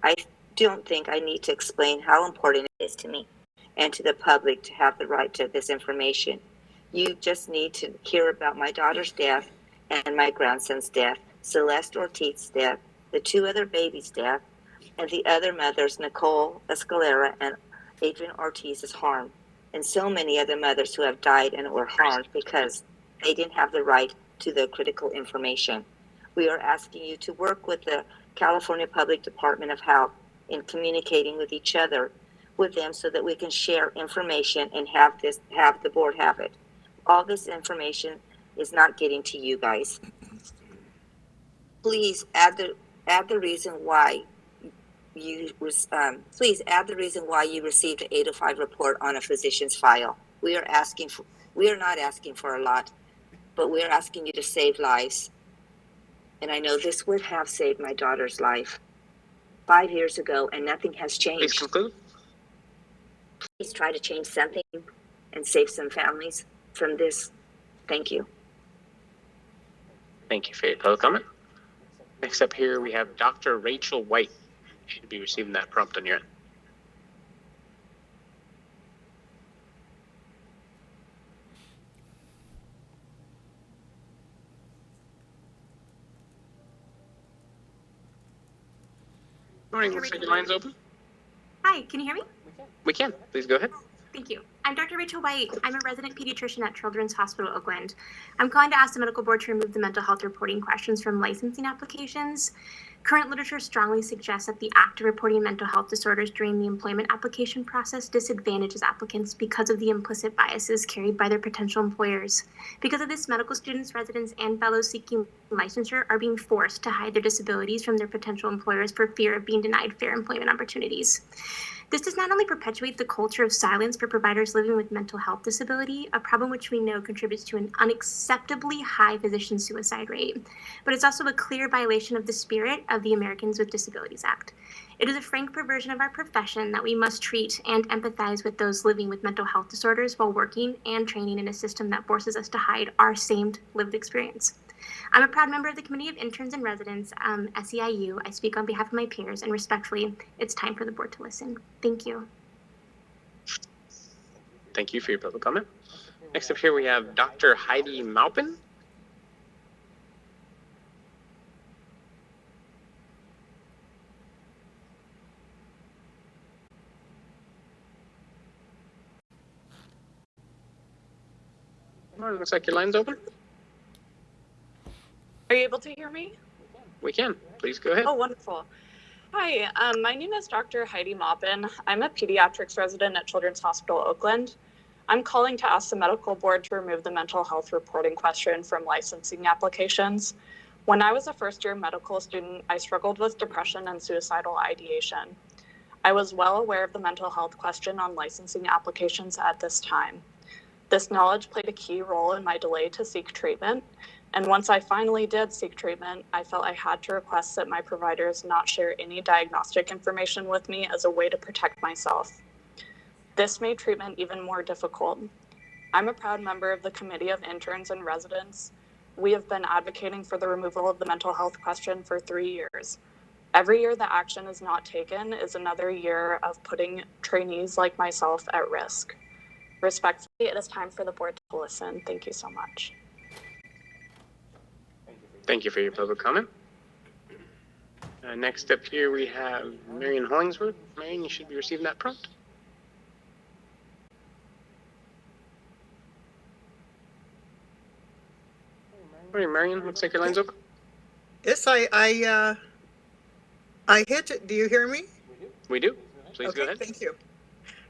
I don't think I need to explain how important it is to me and to the public to have the right to this information. You just need to hear about my daughter's death and my grandson's death, Celeste Ortiz's death, the 2 other babies' death, and the other mothers, Nicole Escalera and Adrian Ortiz's harm, and so many other mothers who have died and were harmed because they didn't have the right to the critical information. We are asking you to work with the California Public Department of Health in communicating with each other with them so that we can share information and have the board have it. All this information is not getting to you guys. Please add the reason why please add the reason why you received an 805 report on a physician's file. We are not asking for a lot, but we are asking you to save lives. And I know this would have saved my daughter's life 5 years ago, and nothing has changed. Please conclude. Please try to change something and save some families from this. Thank you. Thank you for your public comment. Next up here, we have Dr. Rachel White. You should be receiving that prompt on your end. Morning, looks like your line's open. Hi, can you hear me? We can. Please go ahead. Thank you. I'm Dr. Rachel White. I'm a resident pediatrician at Children's Hospital Oakland. I'm calling to ask the medical board to remove the mental health reporting questions from licensing applications. Current literature strongly suggests that the act of reporting mental health disorders during the employment application process disadvantages applicants because of the implicit biases carried by their potential employers. Because of this, medical students, residents, and fellows seeking licensure are being forced to hide their disabilities from their potential employers for fear of being denied fair employment opportunities. This does not only perpetuate the culture of silence for providers living with mental health disability, a problem which we know contributes to an unacceptably high physician suicide rate, but it's also a clear violation of the spirit of the Americans with Disabilities Act. It is a frank perversion of our profession that we must treat and empathize with those living with mental health disorders while working and training in a system that forces us to hide our same lived experience. I'm a proud member of the Committee of Interns and Residents, SEIU. I speak on behalf of my peers, and respectfully, it's time for the board to listen. Thank you. Thank you for your public comment. Next up here, we have Dr. Heidi Maupin. Looks like your line's open. Are you able to hear me? We can. Please go ahead. Oh, wonderful. Hi, my name is Dr. Heidi Maupin. I'm a pediatrics resident at Children's Hospital Oakland. I'm calling to ask the medical board to remove the mental health reporting question from licensing applications. When I was a first-year medical student, I struggled with depression and suicidal ideation. I was well aware of the mental health question on licensing applications at this time. This knowledge played a key role in my delay to seek treatment. And once I finally did seek treatment, I felt I had to request that my providers not share any diagnostic information with me as a way to protect myself. This made treatment even more difficult. I'm a proud member of the Committee of Interns and Residents. We have been advocating for the removal of the mental health question for 3 years. Every year that action is not taken is another year of putting trainees like myself at risk. Respectfully, it is time for the board to listen. Thank you so much. Thank you for your public comment. Next up here, we have Marion Hollingsworth. Marion, you should be receiving that prompt. Morning, Marion. Looks like your line's open. Yes, I hit it. Do you hear me? We do. Please go Okay, ahead. thank you.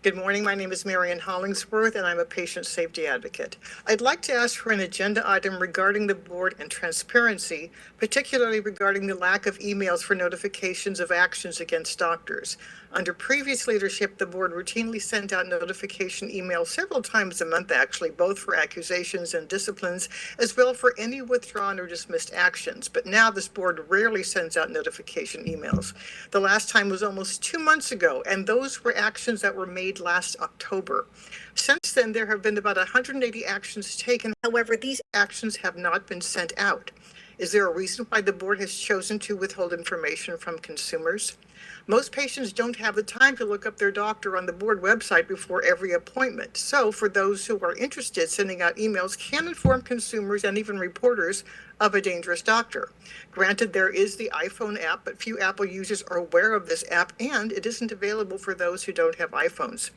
Good morning. My name is Marion Hollingsworth, and I'm a patient safety advocate. I'd like to ask for an agenda item regarding the board and transparency, particularly regarding the lack of emails for notifications of actions against doctors. Under previous leadership, the board routinely sent out notification emails several times a month, actually, both for accusations and disciplines, as well for any withdrawn or dismissed actions. But now this board rarely sends out notification emails. The last time was almost 2 months ago, and those were actions that were made last October. Since then, there have been about 180 actions taken. However, these actions have not been sent out. Is there a reason why the board has chosen to withhold information from consumers? Most patients don't have the time to look up their doctor on the board website before every appointment. So for those who are interested, sending out emails can inform consumers and even reporters of a dangerous doctor. Granted, there is the iPhone app, but few Apple users are aware of this app, and it isn't available for those who don't have iPhones.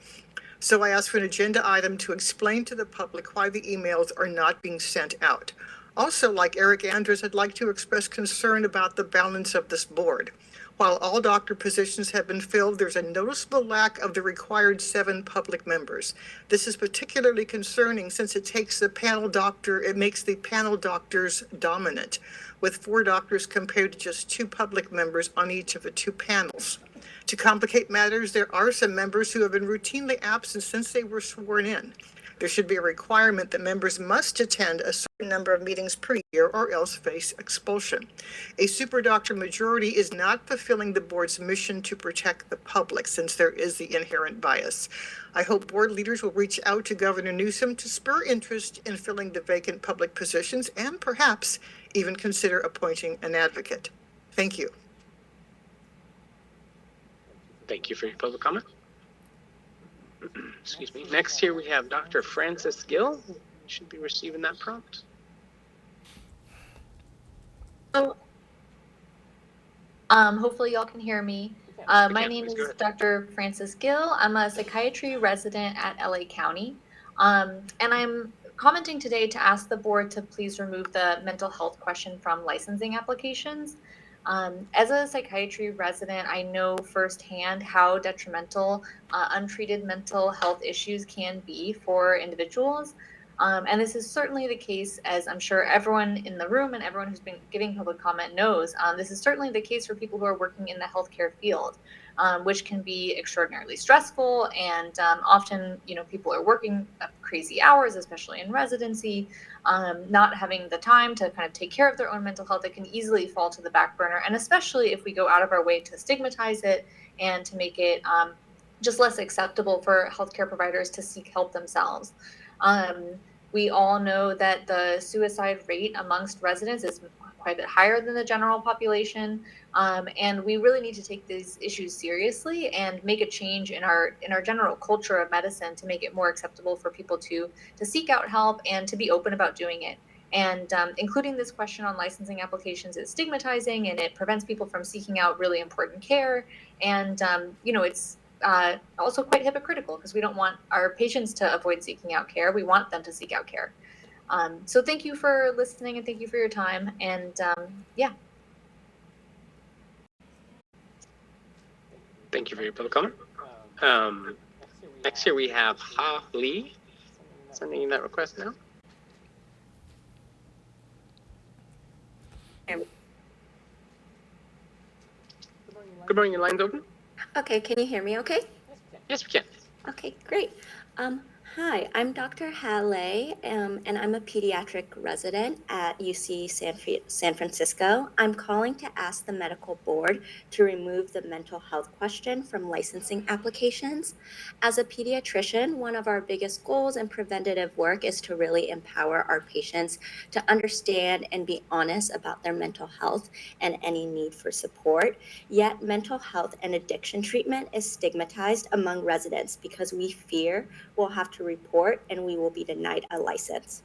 So I ask for an agenda item to explain to the public why the emails are not being sent out. Also, like Eric Andrews, I'd like to express concern about the balance of this board. While all doctor positions have been filled, there's a noticeable lack of the required 7 public members. This is particularly concerning since it makes the panel doctors dominant, with 4 doctors compared to just 2 public members on each of the 2 panels. To complicate matters, there are some members who have been routinely absent since they were sworn in. There should be a requirement that members must attend a certain number of meetings per year or else face expulsion. A superdoctor majority is not fulfilling the board's mission to protect the public since there is the inherent bias. I hope board leaders will reach out to Governor Newsom to spur interest in filling the vacant public positions and perhaps even consider appointing an advocate. Thank you. Thank you for your public comment. Excuse me. Next here we have Dr. Francis Gill. You should be receiving that prompt. Oh, hopefully y'all can hear me. My name is Dr. Francis Gill. I'm a psychiatry resident at LA County. And I'm commenting today to ask the board to please remove the mental health question from licensing applications. As a psychiatry resident, I know firsthand how detrimental untreated mental health issues can be for individuals. And this is certainly the case, as I'm sure everyone in the room and everyone who's been giving public comment knows, this is certainly the case for people who are working in the healthcare field, which can be extraordinarily stressful. And often, people are working crazy hours, especially in residency, not having the time to kind of take care of their own mental health. It can easily fall to the back burner. And especially if we go out of our way to stigmatize it and to make it just less acceptable for healthcare providers to seek help themselves. We all know that the suicide rate amongst residents is quite a bit higher than the general population, and we really need to take these issues seriously and make a change in our general culture of medicine to make it more acceptable for people to seek out help and to be open about doing it. And including this question on licensing applications is stigmatizing, and it prevents people from seeking out really important care. And it's also quite hypocritical because we don't want our patients to avoid seeking out care. We want them to seek out care. So thank you for listening and thank you for your time. And yeah. Thank you for your public comment. Next here we have Ha Lee sending in that request now. Good morning, your line's open. Okay, can you hear me okay? Yes, we can. Okay, great. Hi, I'm Dr. Halle, and I'm a pediatric resident at UC San Francisco. I'm calling to ask the medical board to remove the mental health question from licensing applications. As a pediatrician, one of our biggest goals in preventative work is to really empower our patients to understand and be honest about their mental health and any need for support. Yet mental health and addiction treatment is stigmatized among residents because we fear we'll have to report and we will be denied a license.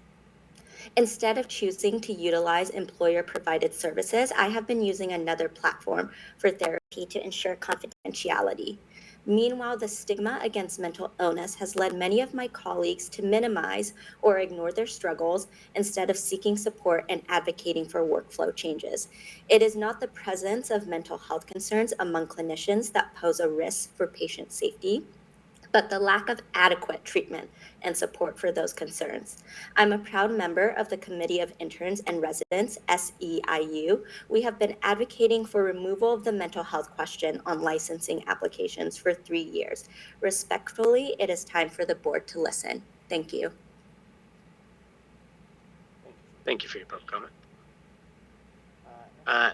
Instead of choosing to utilize employer-provided services, I have been using another platform for therapy to ensure confidentiality. Meanwhile, the stigma against mental illness has led many of my colleagues to minimize or ignore their struggles instead of seeking support and advocating for workflow changes. It is not the presence of mental health concerns among clinicians that pose a risk for patient safety, but the lack of adequate treatment and support for those concerns. I'm a proud member of the Committee of Interns and Residents, SEIU. We have been advocating for removal of the mental health question on licensing applications for 3 years. Respectfully, it is time for the board to listen. Thank you. Thank you for your public comment.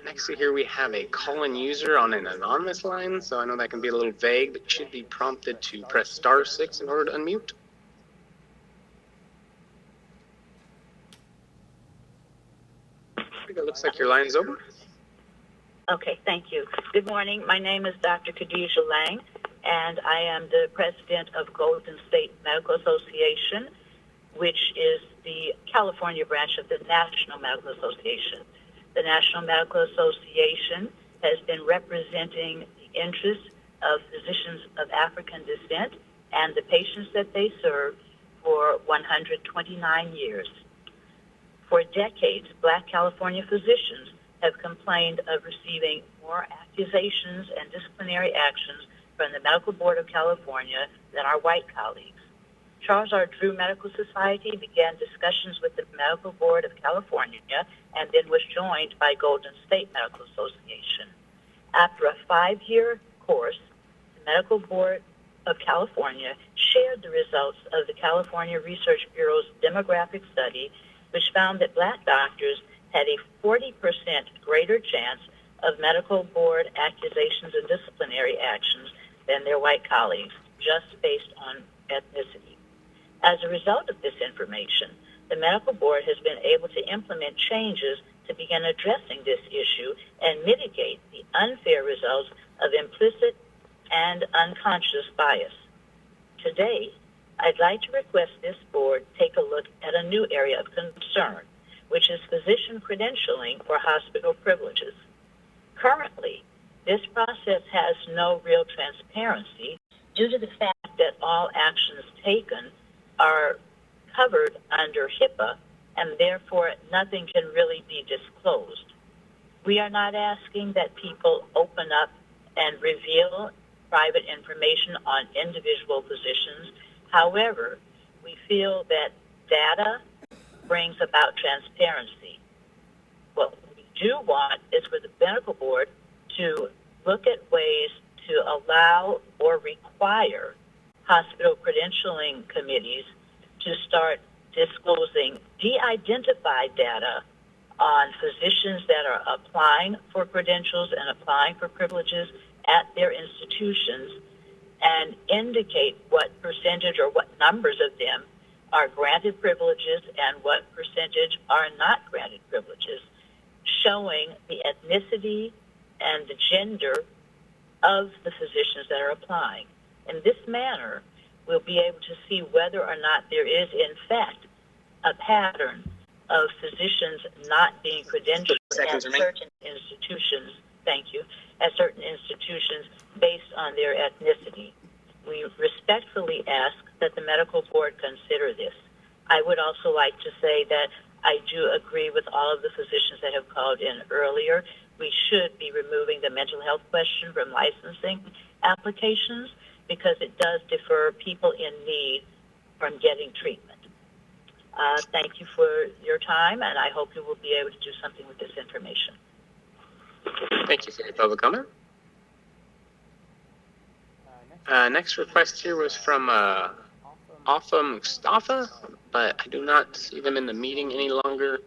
Next here we have a call-in user on an anonymous line, so I know that can be a little vague, but should be prompted to press *6 in order to unmute. It looks like your line is open. Okay, thank you. Good morning. My name is Dr. Khadijah Lang, and I am the president of Golden State Medical Association, which is the California branch of the National Medical Association. The National Medical Association has been representing the interests of physicians of African descent and the patients that they serve for 129 years. For decades, Black California physicians have complained of receiving more accusations and disciplinary actions from the Medical Board of California than our white colleagues. Charles R. Drew Medical Society began discussions with the Medical Board of California and then was joined by Golden State Medical Association. After a 5-year course, Medical Board of California shared the results of the California Research Bureau's demographic study, which found that Black doctors had a 40% greater chance of medical board accusations and disciplinary actions than their white colleagues, just based on ethnicity. As a result of this information, the medical board has been able to implement changes to begin addressing this issue and mitigate the unfair results of implicit and unconscious bias. Today, I'd like to request this board take a look at a new area of concern, which is physician credentialing for hospital privileges. Currently, this process has no real transparency due to the fact that all actions taken are covered under HIPAA, and therefore nothing can really be disclosed. We are not asking that people open up and reveal private information on individual physicians. However, we feel that data brings about transparency. What we do want is for the medical board to look at ways to allow or require hospital credentialing committees to start disclosing de-identified data on physicians that are applying for credentials and applying for privileges at their institutions, and indicate what percentage or what numbers of them are granted privileges and what percentage are not granted privileges, showing the ethnicity and the gender of the physicians that are applying. In this manner, we'll be able to see whether or not there is, in fact, a pattern of physicians not being credentialed at certain institutions, at certain institutions based on their ethnicity. We respectfully ask that the medical board consider this. I would also like to say that I do agree with all of the physicians that have called in earlier. We should be removing the mental health question from licensing applications because it does defer people in need from getting treatment. Thank you for your time, and I hope you will be able to do something with this information. Thank you for your public comment. Next request here was from Afa Mustafa, but I do not see them in the meeting any longer.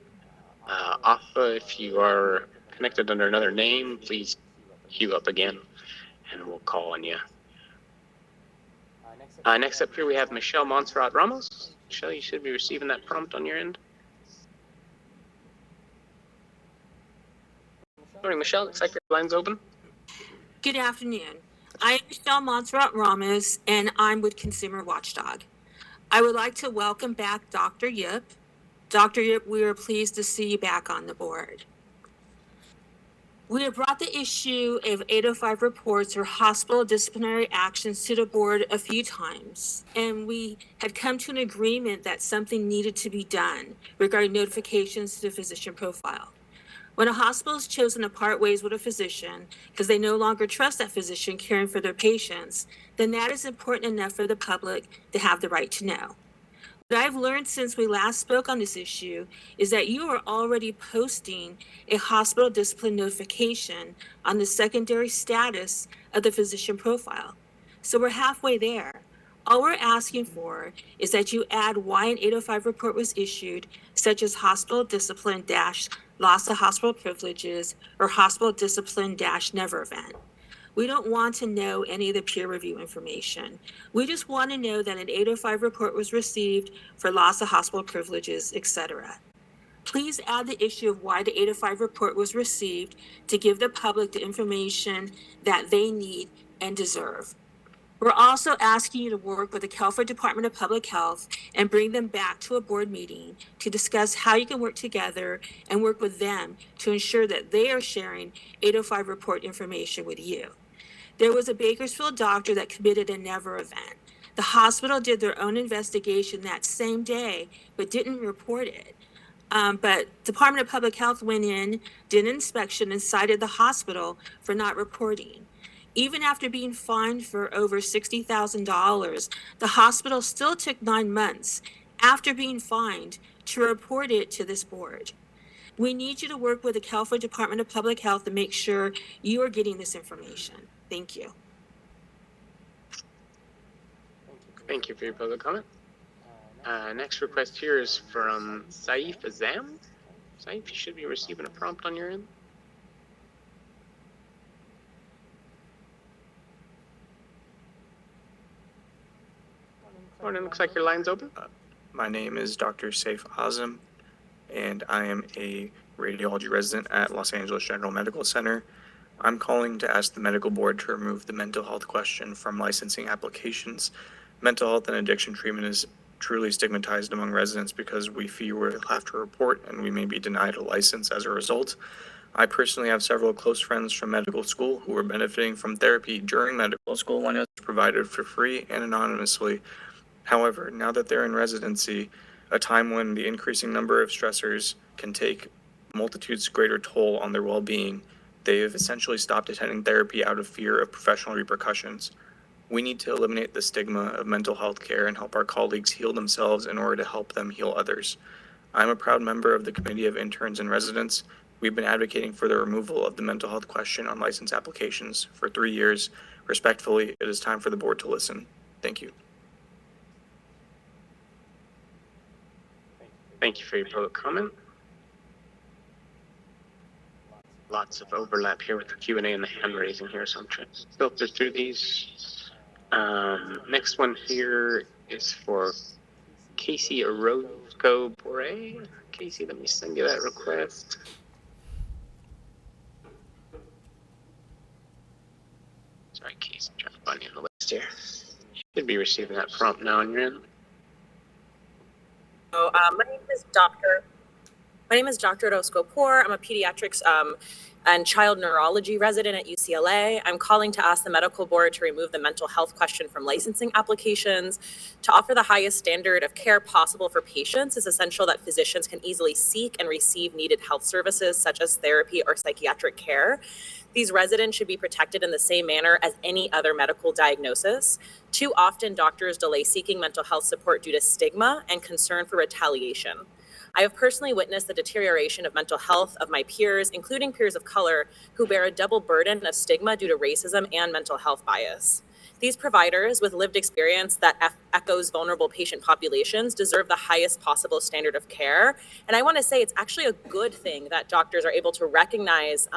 Afa, if you are connected under another name, please queue up again, and we'll call on you. Next up here, we have Michelle Montserrat Ramos. Michelle, you should be receiving that prompt on your end. Morning, Michelle. Looks like your line's open. Good afternoon. I am Michelle Montserrat Ramos, and I'm with Consumer Watchdog. I would like to welcome back Dr. Yip. Dr. Yip, we are pleased to see you back on the board. We have brought the issue of 805 reports or hospital disciplinary actions to the board a few times, and we had come to an agreement that something needed to be done regarding notifications to the physician profile. When a hospital has chosen to part ways with a physician because they no longer trust that physician caring for their patients, then that is important enough for the public to have the right to know. What I've learned since we last spoke on this issue is that you are already posting a hospital discipline notification on the secondary status of the physician profile. So we're halfway there. All we're asking for is that you add why an 805 report was issued, such as hospital discipline - loss of hospital privileges or hospital discipline - never event. We don't want to know any of the peer review information. We just want to know that an 805 report was received for loss of hospital privileges, etc. Please add the issue of why the 805 report was received to give the public the information that they need and deserve. We're also asking you to work with the California Department of Public Health and bring them back to a board meeting to discuss how you can work together and work with them to ensure that they are sharing 805 report information with you. There was a Bakersfield doctor that committed a never event. The hospital did their own investigation that same day, but didn't report it. But Department of Public Health went in, did an inspection, and cited the hospital for not reporting. Even after being fined for over $60,000, the hospital still took 9 months after being fined to report it to this board. We need you to work with the California Department of Public Health to make sure you are getting this information. Thank you. Thank you for your public comment. Next request here is from Saif Azam. Saif, you should be receiving a prompt on your end. Morning, looks like your line's open. My name is Dr. Saif Azam, and I am a radiology resident at Los Angeles General Medical Center. I'm calling to ask the medical board to remove the mental health question from licensing applications. Mental health and addiction treatment is truly stigmatized among residents because we fear we'll have to report and we may be denied a license as a result. I personally have several close friends from medical school who are benefiting from therapy during medical school when it's provided for free and anonymously. However, now that they're in residency, a time when the increasing number of stressors can take multitudes greater toll on their well-being, they have essentially stopped attending therapy out of fear of professional repercussions. We need to eliminate the stigma of mental health care and help our colleagues heal themselves in order to help them heal others. I'm a proud member of the Committee of Interns and Residents. We've been advocating for the removal of the mental health question on license applications for 3 years. Respectfully, it is time for the board to listen. Thank you. Thank you for your public comment. Lots of overlap here with the Q&A and the hand raising here, so I'm trying to filter through these. Next one here is for Casey Orozco-Bore. Casey, let me send you that request. Sorry, Casey, I'm trying to find you on the list here. You should be receiving that prompt now on your end. So, my name is Dr. Orozco-Bore. I'm a pediatrics and child neurology resident at UCLA. I'm calling to ask the medical board to remove the mental health question from licensing applications. To offer the highest standard of care possible for patients, it's essential that physicians can easily seek and receive needed health services such as therapy or psychiatric care. These residents should be protected in the same manner as any other medical diagnosis. Too often, doctors delay seeking mental health support due to stigma and concern for retaliation. I have personally witnessed the deterioration of mental health of my peers, including peers of color, who bear a double burden of stigma due to racism and mental health bias. These providers with lived experience that echoes vulnerable patient populations deserve the highest possible standard of care. And I want to say it's actually a good thing that doctors are able to recognize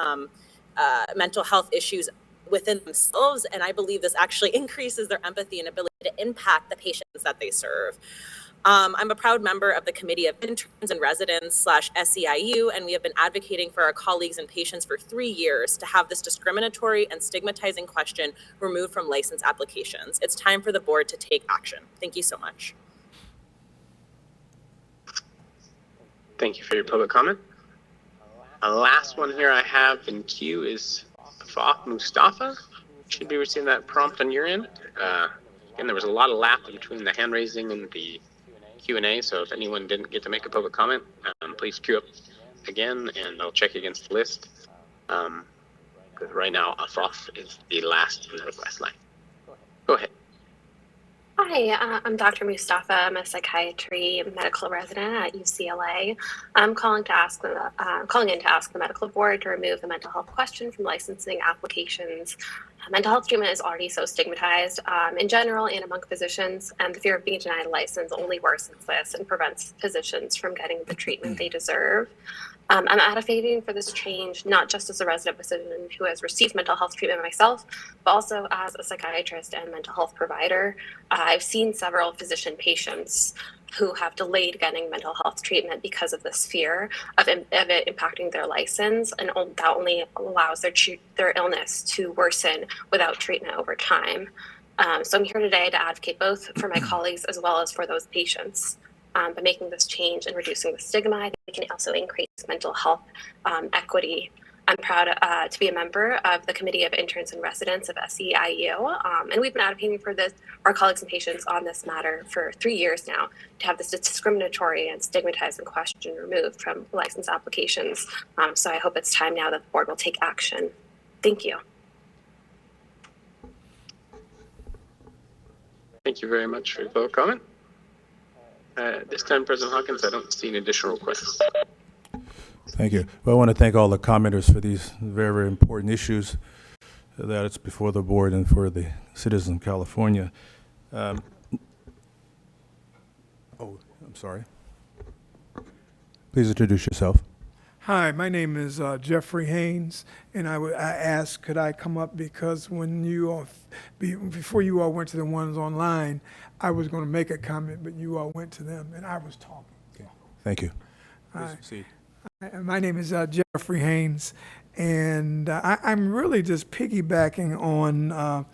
mental health issues within themselves, and I believe this actually increases their empathy and ability to impact the patients that they serve. I'm a proud member of the Committee of Interns and Residents /SEIU, and we have been advocating for our colleagues and patients for 3 years to have this discriminatory and stigmatizing question removed from license applications. It's time for the board to take action. Thank you so much. Thank you for your public comment. The last one here I have in queue is Faf Mustafa. Should be receiving that prompt on your end. Again, there was a lot of laughter between the hand raising and the Q&A, so if anyone didn't get to make a public comment, please queue up again and I'll check against the list. Because right now, Faf is the last in the request line. Go ahead. Hi, I'm Dr. Mustafa. I'm a psychiatry medical resident at UCLA. I'm calling in to ask the medical board to remove the mental health question from licensing applications. Mental health treatment is already so stigmatized in general and among physicians, and the fear of being denied a license only worsens this and prevents physicians from getting the treatment they deserve. I'm advocating for this change, not just as a resident physician who has received mental health treatment myself, but also as a psychiatrist and mental health provider. I've seen several physician patients who have delayed getting mental health treatment because of this fear of it impacting their license, and that only allows their illness to worsen without treatment over time. So I'm here today to advocate both for my colleagues as well as for those patients. By making this change and reducing the stigma, I think we can also increase mental health equity. I'm proud to be a member of the Committee of Interns and Residents of SEIU, and we've been advocating for our colleagues and patients on this matter for 3 years now to have this discriminatory and stigmatizing question removed from license applications. So I hope it's time now that the board will take action. Thank you. Thank you very much for your public comment. This time, President Hawkins, I don't see an additional requests. Thank you. Well, I want to thank all the commenters for these very, very important issues that it's before the board and for the citizens of California. Oh, I'm sorry. Please introduce yourself. Hi, my name is Jeffrey Haynes, and I asked could I come up because when you all, before you all went to the ones online, I was going to make a comment, but you all went to them, and I was talking. Okay. Thank you. Please Hi. proceed. My name is Jeffrey Haynes, and I'm really just piggybacking on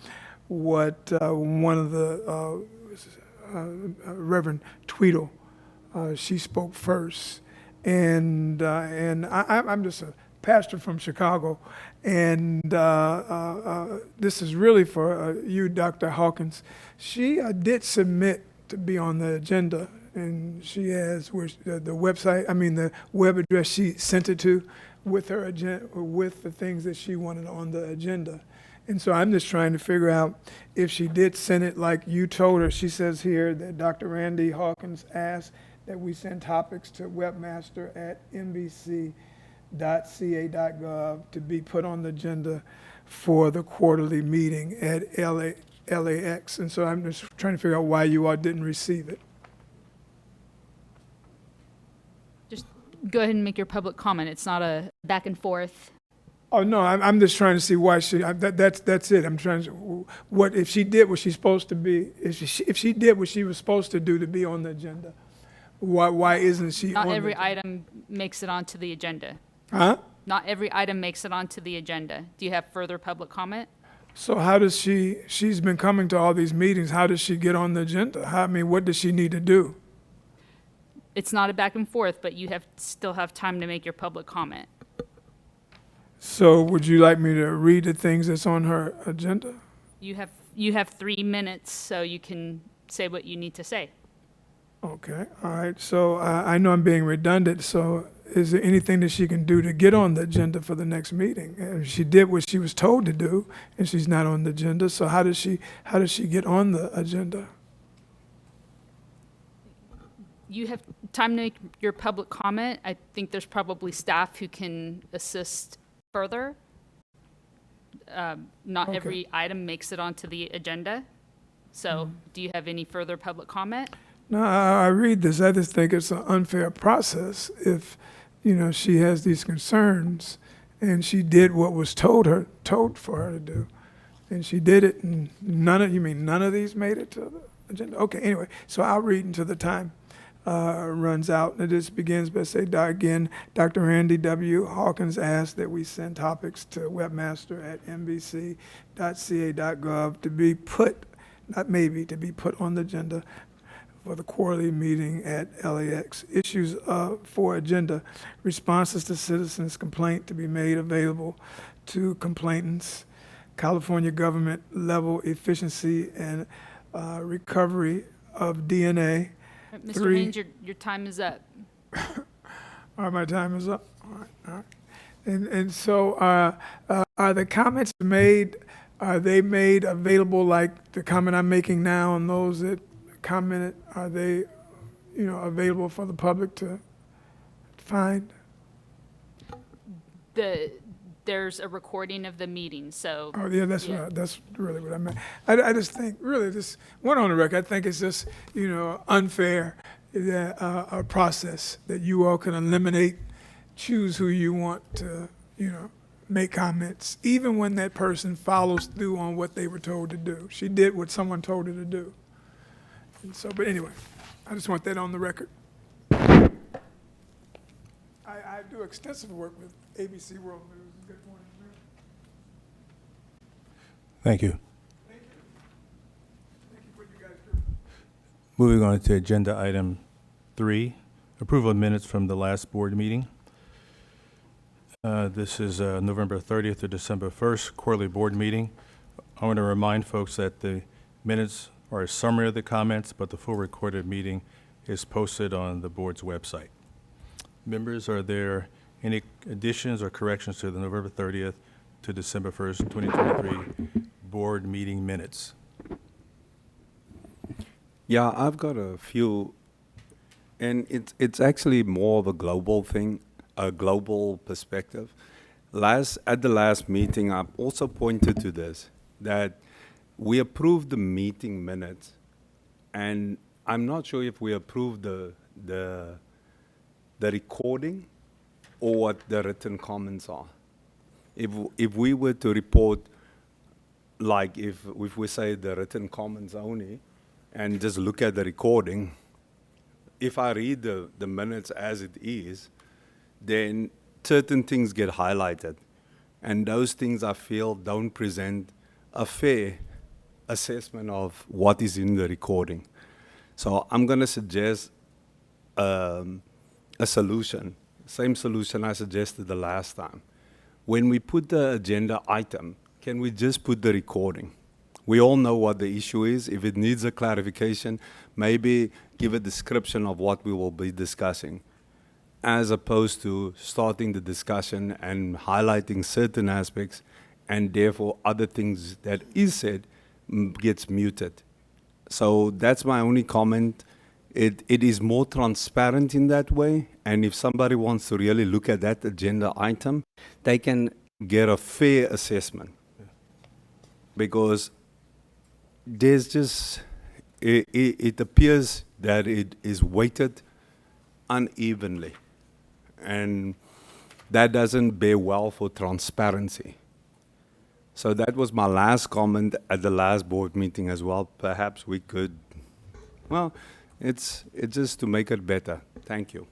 what one of the Reverend Tweedle, she spoke first. And I'm just a pastor from Chicago, and this is really for you, Dr. Hawkins. She did submit to be on the agenda, and she has the website, the web address she sent it to with her agenda, with the things that she wanted on the agenda. And so I'm just trying to figure out if she did send it like you told her. She says here that Dr. Randy Hawkins asked that we send topics to webmaster@nbc.ca.gov to be put on the agenda for the quarterly meeting at LAX. And so I'm just trying to figure out why you all didn't receive it. Just go ahead and make your public comment. It's not a back and forth. Oh, no, I'm just trying to see why that's it. I'm trying to, what, if she did what she's supposed to be, if she did what she was supposed to do to be on the agenda, why isn't she Not on every the, item makes it onto the agenda. huh? Not every item makes it onto the agenda. Do you have further public comment? So how does she's been coming to all these meetings, how does she get on the agenda? What does she need to do? It's not a back and forth, but you still have time to make your public comment. So would you like me to read the things that's on her agenda? You have 3 minutes, so you can say what you need to say. Okay, all right. So I know I'm being redundant, so is there anything that she can do to get on the agenda for the next meeting? And she did what she was told to do, and she's not on the agenda, so how does she get on the agenda? You have time to make your public comment. I think there's probably staff who can assist further. Not Okay. every item makes it onto the agenda. So do you have any further public comment? No, I read this. I just think it's an unfair process if, she has these concerns and she did what was told for her to do. And she did it, and none of these made it to the agenda? Okay, anyway, so I'll read until the time runs out. And this begins by saying, again, Dr. Randy W. Hawkins asked that we send topics to webmaster@nbc.ca.gov to be put, not maybe, to be put on the agenda for the quarterly meeting at LAX. Issues for agenda, responses to citizens' complaint to be made available to complainants, California government level efficiency and recovery of DNA. Mr. 3, Haynes, your time is up. all right, my time is up. All right. And so are the comments made, are they made available like the comment I'm making now, and those that commented, are they, available for the public to find? There's a recording of the meeting, so. Oh, yeah, that's really what I meant. I just think, really, this one on the record, I think it's just, unfair, a process that you all can eliminate, choose who you want to, make comments, even when that person follows through on what they were told to do. She did what someone told her to do. And so, but anyway, I just want that on the record. I do extensive work with ABC World News. Good morning, Mayor. Thank you. Thank you. Thank you for what you guys do. Moving on to agenda item 3, approval of minutes from the last board meeting. This is November 30th to December 1st, quarterly board meeting. I want to remind folks that the minutes are a summary of the comments, but the full recorded meeting is posted on the board's website. Members, are there any additions or corrections to the November 30th to December 1st, 2023 board meeting minutes? Yeah, I've got a few, and it's actually more of a global thing, a global perspective. At the last meeting, I also pointed to this, that we approved the meeting minutes, and I'm not sure if we approve the recording or what the written comments are. If we were to report, like if we say the written comments only, and just look at the recording, if I read the minutes as it is, then certain things get highlighted. And those things I feel don't present a fair assessment of what is in the recording. So I'm going to suggest a solution, same solution I suggested the last time. When we put the agenda item, can we just put the recording? We all know what the issue is. If it needs a clarification, maybe give a description of what we will be discussing, as opposed to starting the discussion and highlighting certain aspects, and therefore other things that is said gets muted. So that's my only comment. It is more transparent in that way, and if somebody wants to really look at that agenda item, they can get a fair assessment. Because there's just, it appears that it is weighted unevenly, and that doesn't bear well for transparency. So that was my last comment at the last board meeting as well. Perhaps we could, well, it's just to make it better. Thank you.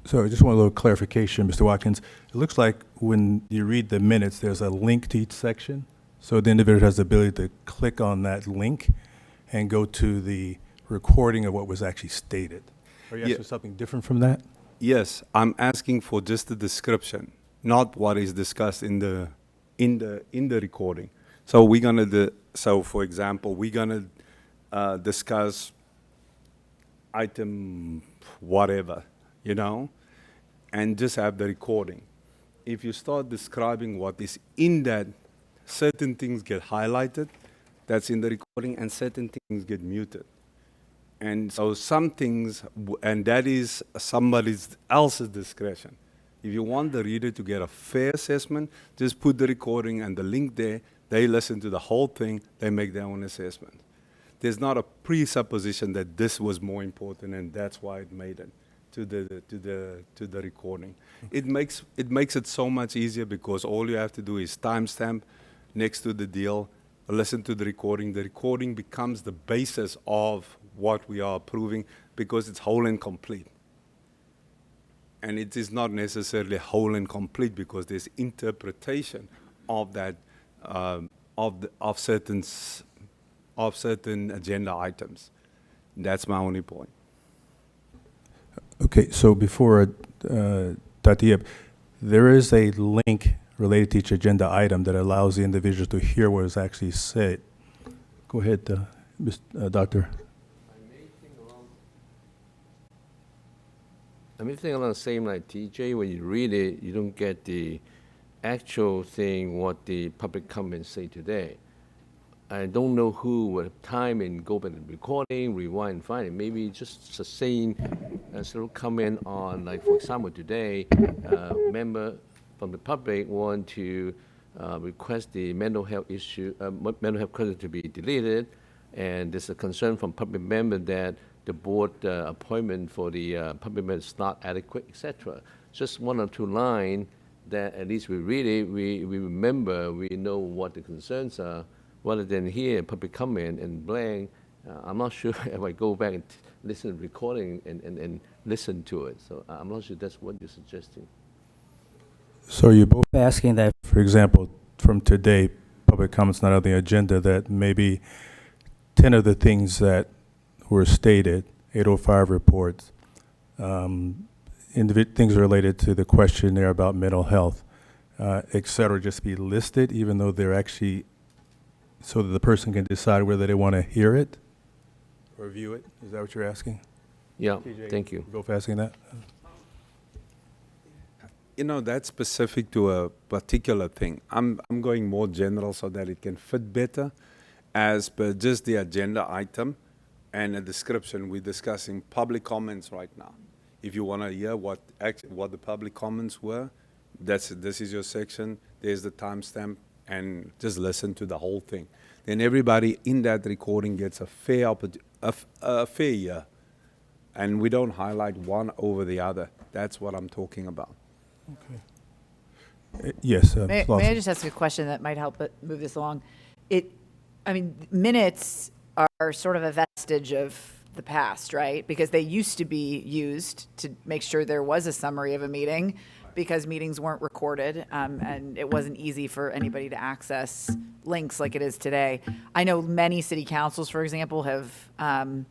So I just want a little clarification, Mr. Watkins. It looks like when you read the minutes, there's a link to each section. So the individual has the ability to click on that link and go to the recording of what was actually stated. Are you asking for something different from that? Yes, I'm asking for just the description, not what is discussed in the recording. So we're gonna so for example, we're gonna discuss item whatever, you know, and just have the recording. If you start describing what is in that, certain things get highlighted, that's in the recording, and certain things get muted. And so some things, and that is somebody else's discretion. If you want the reader to get a fair assessment, just put the recording and the link there. They listen to the whole thing. They make their own assessment. There's not a presupposition that this was more important and that's why it made it to the recording. It makes it so much easier because all you have to do is timestamp next to the deal, listen to the recording. The recording becomes the basis of what we are approving because it's whole and complete. And it is not necessarily whole and complete because there's interpretation of that, of certain agenda items. That's my only point. Okay, so before Dr. Yip, there is a link related to each agenda item that allows the individual to hear what is actually said. Go ahead, Doctor. I mean, think along the same like TJ, when you read it, you don't get the actual thing, what the public comments say today. I don't know who would have time and go back to the recording, rewind, and find it. Maybe just sustain a sort of comment on, like, for example, today, member from the public want to request the mental health question to be deleted, and there's a concern from public member that the board appointment for the public member is not adequate, etc. Just one or two lines that at least we read it, we remember, we know what the concerns are, rather than hear public comment and blank. I'm not sure if I go back and listen to the recording and listen to it. So I'm not sure that's what you're suggesting. So you're both asking that, for example, from today, public comments not on the agenda, that maybe 10 of the things that were stated, 805 reports, things related to the questionnaire about mental health, et cetera, just be listed, even though they're actually, so that the person can decide whether they want to hear it or view it? Is that what you're asking? Yeah, TJ, thank you. Both asking that? You know, that's specific to a particular thing. I'm going more general so that it can fit better as per just the agenda item and a description. We're discussing public comments right now. If you want to hear what the public comments were, this is your section. There's the timestamp, and just listen to the whole thing. Then everybody in that recording gets a fair a fair year, and we don't highlight one over the other. That's what I'm talking about. Yes, May Ms. Lawson. I just ask a question that might help it move this along? Minutes are sort of a vestige of the past, right? Because they used to be used to make sure there was a summary of a meeting because meetings weren't recorded, and it wasn't easy for anybody to access links like it is today. I know many city councils, for example, have gone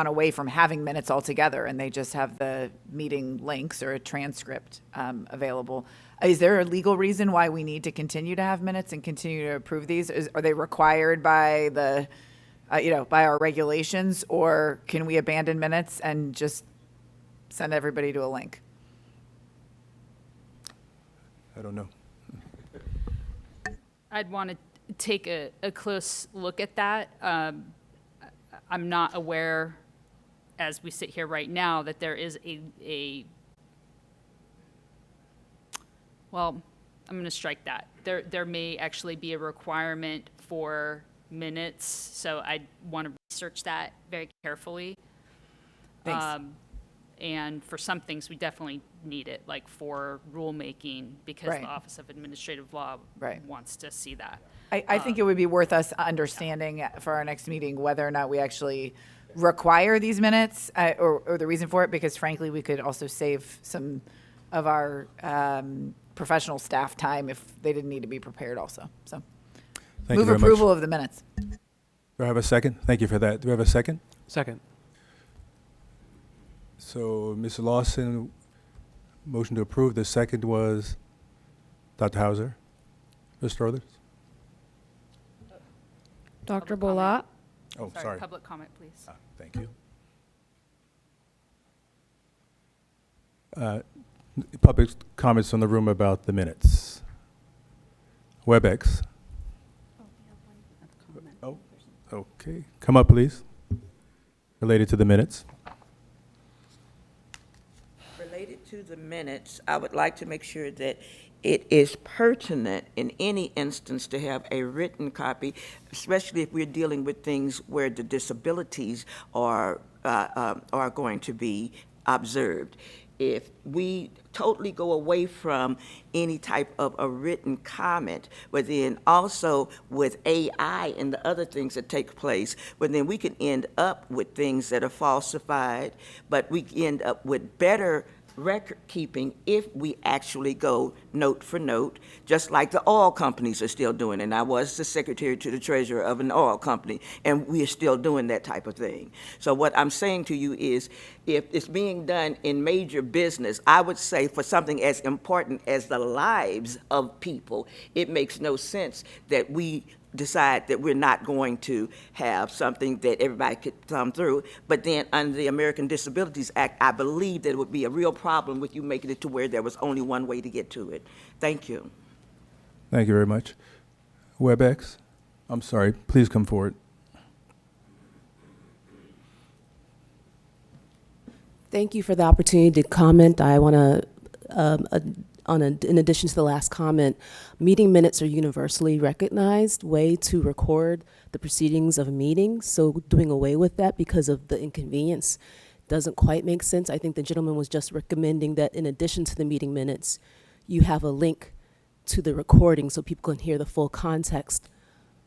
away from having minutes altogether, and they just have the meeting links or a transcript available. Is there a legal reason why we need to continue to have minutes and continue to approve these? Are they required by the, by our regulations, or can we abandon minutes and just send everybody to a link? I don't know. I'd want to take a close look at that. I'm not aware, as we sit here right now, that there is well, I'm going to strike that. There may actually be a requirement for minutes, so I want to research that very carefully. Thanks. And for some things, we definitely need it, like for rulemaking, because Right. the Office of Administrative Law Right. wants to see that. I think it would be worth us understanding for our next meeting whether or not we actually require these minutes or the reason for it, because frankly, we could also save some of our professional staff time if they didn't need to be prepared also. So Thank you move very much. approval of the minutes. Do I have a second? Thank you for that. Do we have a second? Second. So, Ms. Lawson, motion to approve. The second was Dr. Hauser. Mr. Others? Dr. Bolat? Oh, sorry. Public comment, please. Thank you. Public comments from the room about the minutes. WebEx. Oh, okay. Come up, please. Related to the minutes. Related to the minutes, I would like to make sure that it is pertinent in any instance to have a written copy, especially if we're dealing with things where the disabilities are going to be observed. If we totally go away from any type of a written comment, but then also with AI and the other things that take place, but then we can end up with things that are falsified, but we end up with better record keeping if we actually go note for note, just like the oil companies are still doing. And I was the secretary to the treasurer of an oil company, and we are still doing that type of thing. So what I'm saying to you is, if it's being done in major business, I would say for something as important as the lives of people, it makes no sense that we decide that we're not going to have something that everybody could come through. But then under the American Disabilities Act, I believe that it would be a real problem with you making it to where there was only one way to get to it. Thank you. Thank you very much. WebEx, I'm sorry, please come forward. Thank you for the opportunity to comment. I want to, in addition to the last comment, meeting minutes are universally recognized way to record the proceedings of a meeting. So doing away with that because of the inconvenience doesn't quite make sense. I think the gentleman was just recommending that in addition to the meeting minutes, you have a link to the recording so people can hear the full context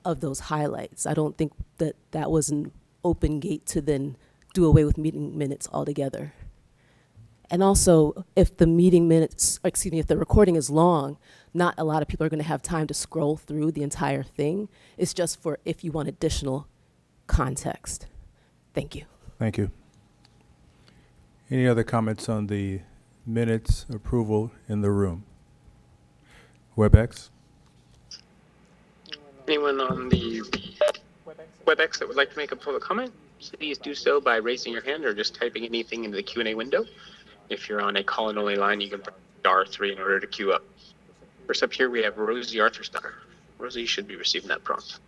of those highlights. I don't think that that was an open gate to then do away with meeting minutes altogether. And also, if the meeting minutes, if the recording is long, not a lot of people are going to have time to scroll through the entire thing. It's just for if you want additional context. Thank you. Thank you. Any other comments on the minutes approval in the room? WebEx? Anyone on the WebEx that would like to make a public comment, please do so by raising your hand or just typing anything into the Q&A window. If you're on a call-in-only line, you can press *3 in order to queue up. First up here, we have Rosie Arthurstock. Rosie, you should be receiving that prompt.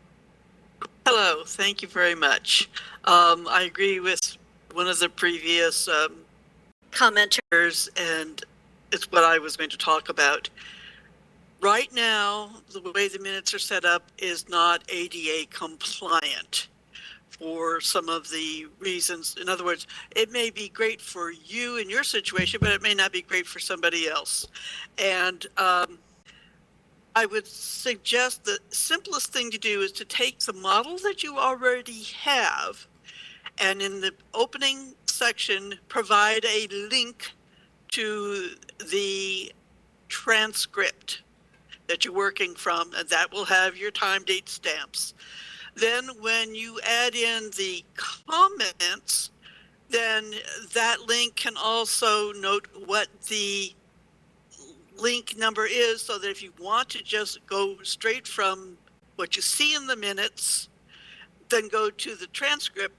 Hello, thank you very much. I agree with one of the previous commenters, and it's what I was going to talk about. Right now, the way the minutes are set up is not ADA compliant. for some of the reasons. In other words, it may be great for you in your situation, but it may not be great for somebody else. And I would suggest the simplest thing to do is to take the model that you already have, and in the opening section, provide a link to the transcript that you're working from, and that will have your time, date, stamps. Then when you add in the comments, then that link can also note what the link number is, so that if you want to just go straight from what you see in the minutes, then go to the transcript,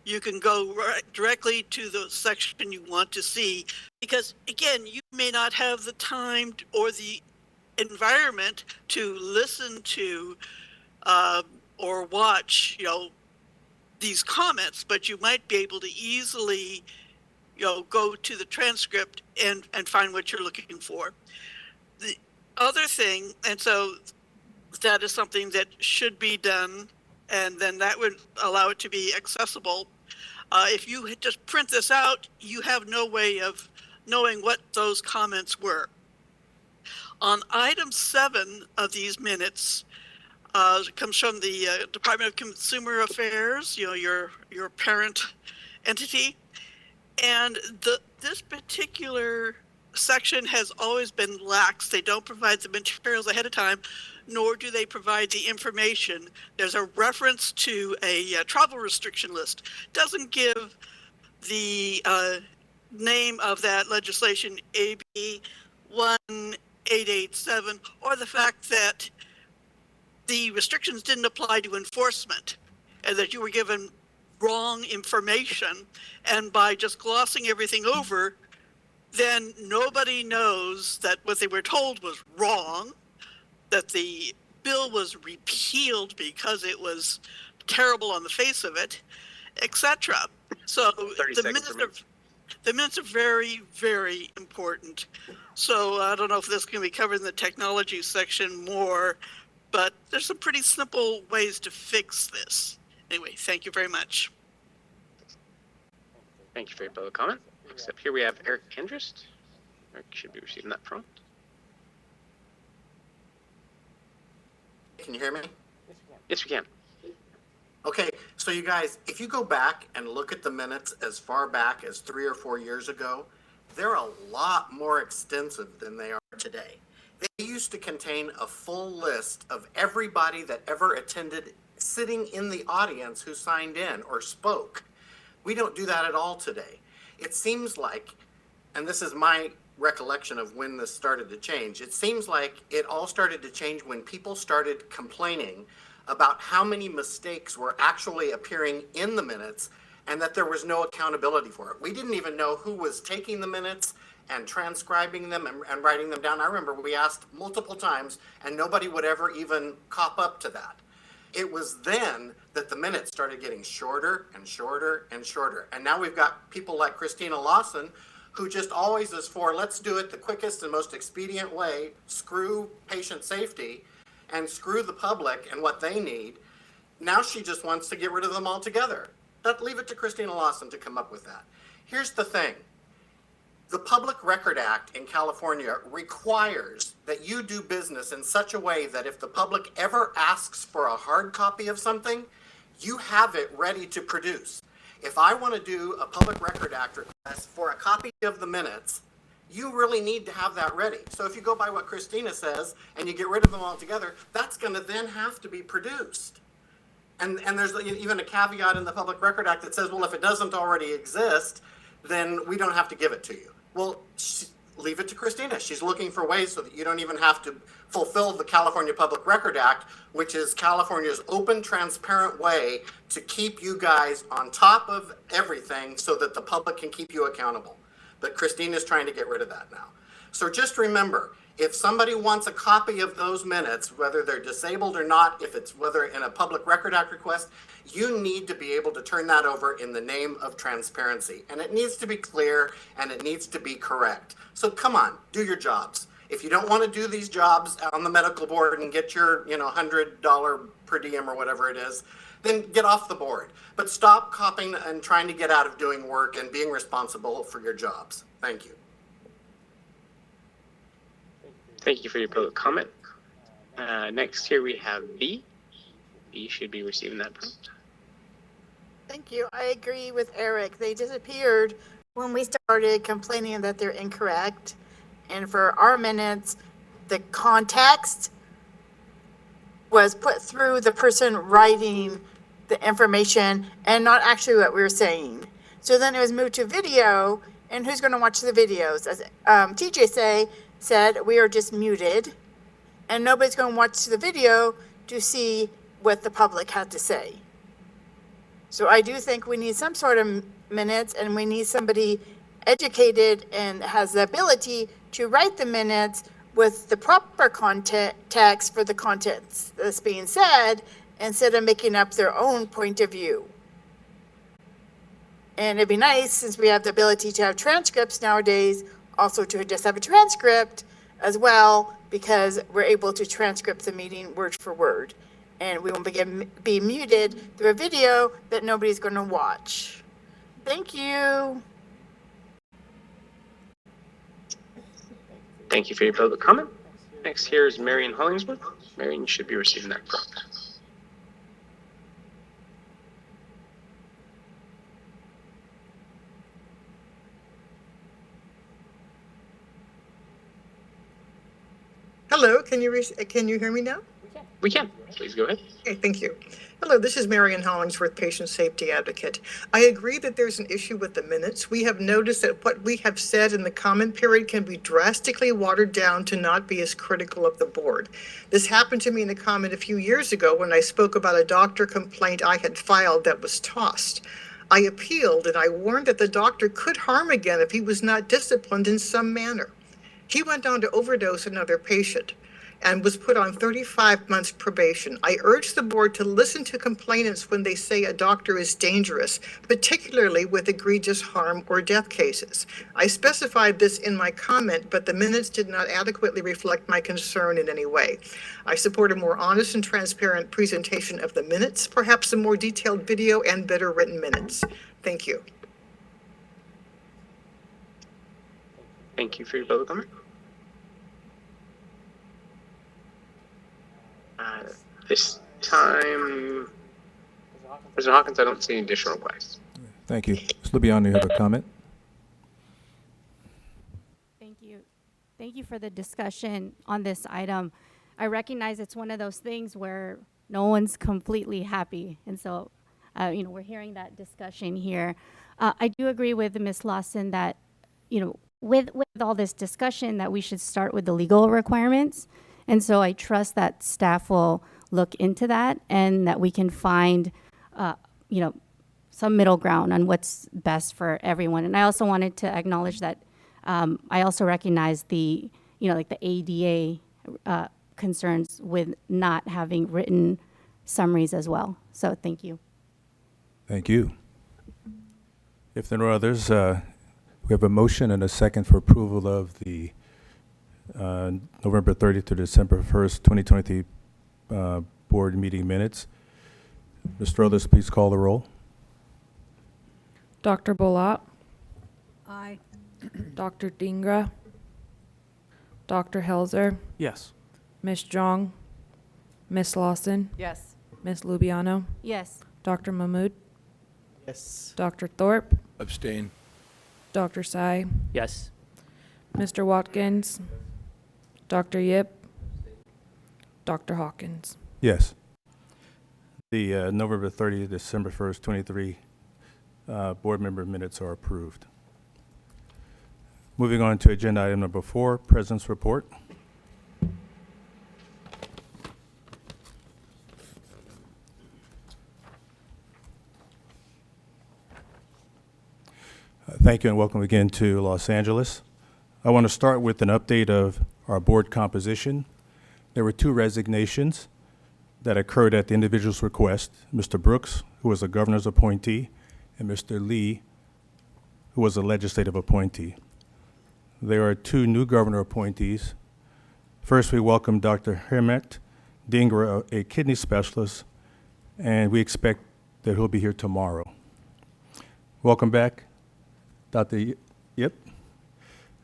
you can go directly to the section you want to see. Because again, you may not have the time or the environment to listen to or watch, these comments, but you might be able to easily, go to the transcript and find what you're looking for. The other thing, and so that is something that should be done, and then that would allow it to be accessible. If you just print this out, you have no way of knowing what those comments were. On item 7 of these minutes, it comes from the Department of Consumer Affairs, your parent entity, and this particular section has always been lax. They don't provide the materials ahead of time, nor do they provide the information. There's a reference to a travel restriction list. Doesn't give the name of that legislation, AB 1887, or the fact that the restrictions didn't apply to enforcement, and that you were given wrong information, and by just glossing everything over, then nobody knows that what they were told was wrong, that the bill was repealed because it was terrible on the face of it, etc. So the minutes are very, very important. So I don't know if this can be covered in the technology section more, but there's some pretty simple ways to fix this. Anyway, thank you very much. Thank you for your public comment. Next up here we have Eric Andrist. Eric should be receiving that prompt. Can you hear me? Yes, we can. Okay, so you guys, if you go back and look at the minutes as far back as 3 or 4 years ago, they're a lot more extensive than they are today. They used to contain a full list of everybody that ever attended sitting in the audience who signed in or spoke. We don't do that at all today. It seems like, and this is my recollection of when this started to change, it seems like it all started to change when people started complaining about how many mistakes were actually appearing in the minutes and that there was no accountability for it. We didn't even know who was taking the minutes and transcribing them and writing them down. I remember we asked multiple times and nobody would ever even cop up to that. It was then that the minutes started getting shorter and shorter and shorter. And now we've got people like Christina Lawson, who just always is for, let's do it the quickest and most expedient way, screw patient safety and screw the public and what they need. Now she just wants to get rid of them altogether. Leave it to Christina Lawson to come up with that. Here's the thing. The Public Record Act in California requires that you do business in such a way that if the public ever asks for a hard copy of something, you have it ready to produce. If I want to do a Public Record Act request for a copy of the minutes, you really need to have that ready. So if you go by what Christina says and you get rid of them altogether, that's going to then have to be produced. And there's even a caveat in the Public Record Act that says, well, if it doesn't already exist, then we don't have to give it to you. Well, leave it to Christina. She's looking for ways so that you don't even have to fulfill the California Public Record Act, which is California's open, transparent way to keep you guys on top of everything so that the public can keep you accountable. But Christina's trying to get rid of that now. So just remember, if somebody wants a copy of those minutes, whether they're disabled or not, if it's whether in a Public Record Act request, you need to be able to turn that over in the name of transparency. And it needs to be clear and it needs to be correct. So come on, do your jobs. If you don't want to do these jobs on the medical board and get your $100 per diem or whatever it is, then get off the board. But stop copying and trying to get out of doing work and being responsible for your jobs. Thank you. Thank you for your public comment. Next here we have B. B should be receiving that prompt. Thank you. I agree with Eric. They disappeared when we started complaining that they're incorrect. And for our minutes, the context was put through the person writing the information and not actually what we were saying. So then it was moved to video, and who's going to watch the videos? As TJ said, we are just muted, and nobody's going to watch the video to see what the public had to say. So I do think we need some sort of minutes, and we need somebody educated and has the ability to write the minutes with the proper text for the contents that's being said, instead of making up their own point of view. And it'd be nice, since we have the ability to have transcripts nowadays, also to just have a transcript as well, because we're able to transcript the meeting word for word. And we won't be muted through a video that nobody's going to watch. Thank you. Thank you for your public comment. Next here is Marion Hollingsworth. Marion, you should be receiving that prompt. Hello, can you hear me now? We can. Please go ahead. Okay, thank you. Hello, this is Marion Hollingsworth, patient safety advocate. I agree that there's an issue with the minutes. We have noticed that what we have said in the comment period can be drastically watered down to not be as critical of the board. This happened to me in a comment a few years ago when I spoke about a doctor complaint I had filed that was tossed. I appealed, and I warned that the doctor could harm again if he was not disciplined in some manner. He went on to overdose another patient and was put on 35 months probation. I urge the board to listen to complainants when they say a doctor is dangerous, particularly with egregious harm or death cases. I specified this in my comment, but the minutes did not adequately reflect my concern in any way. I support a more honest and transparent presentation of the minutes, perhaps a more detailed video and better written minutes. Thank you. Thank you for your public comment. This time, President Hawkins, I don't see any additional requests. Thank you. Ms. Lubiano, you have a comment? Thank you. Thank you for the discussion on this item. I recognize it's one of those things where no one's completely happy. And so, we're hearing that discussion here. I do agree with Ms. Lawson that, with all this discussion, that we should start with the legal requirements. And so I trust that staff will look into that and that we can find, some middle ground on what's best for everyone. And I also wanted to acknowledge that I also recognize the, the ADA concerns with not having written summaries as well. So thank you. Thank you. If there are no others, we have a motion and a second for approval of the November 30th to December 1st, 2020 board meeting minutes. Mr. Others, please call the roll. Dr. Bolat. Aye. Dr. Dingra. Dr. Helzer. Yes. Ms. Jong. Ms. Lawson. Yes. Ms. Lubiano. Yes. Dr. Mahmood. Yes. Dr. Thorpe. Abstain. Dr. Sai. Yes. Mr. Watkins. Dr. Yip. Dr. Hawkins. Yes. The November 30th, December 1st, 23 board member minutes are approved. Moving on to agenda item number 4, President's Report. Thank you and welcome again to Los Angeles. I want to start with an update of our board composition. There were 2 resignations that occurred at the individual's request, Mr. Brooks, who was a governor's appointee, and Mr. Lee, who was a legislative appointee. There are 2 new governor appointees. First, we welcome Dr. Hermet Dingra, a kidney specialist, and we expect that he'll be here tomorrow. Welcome back, Dr. Yip,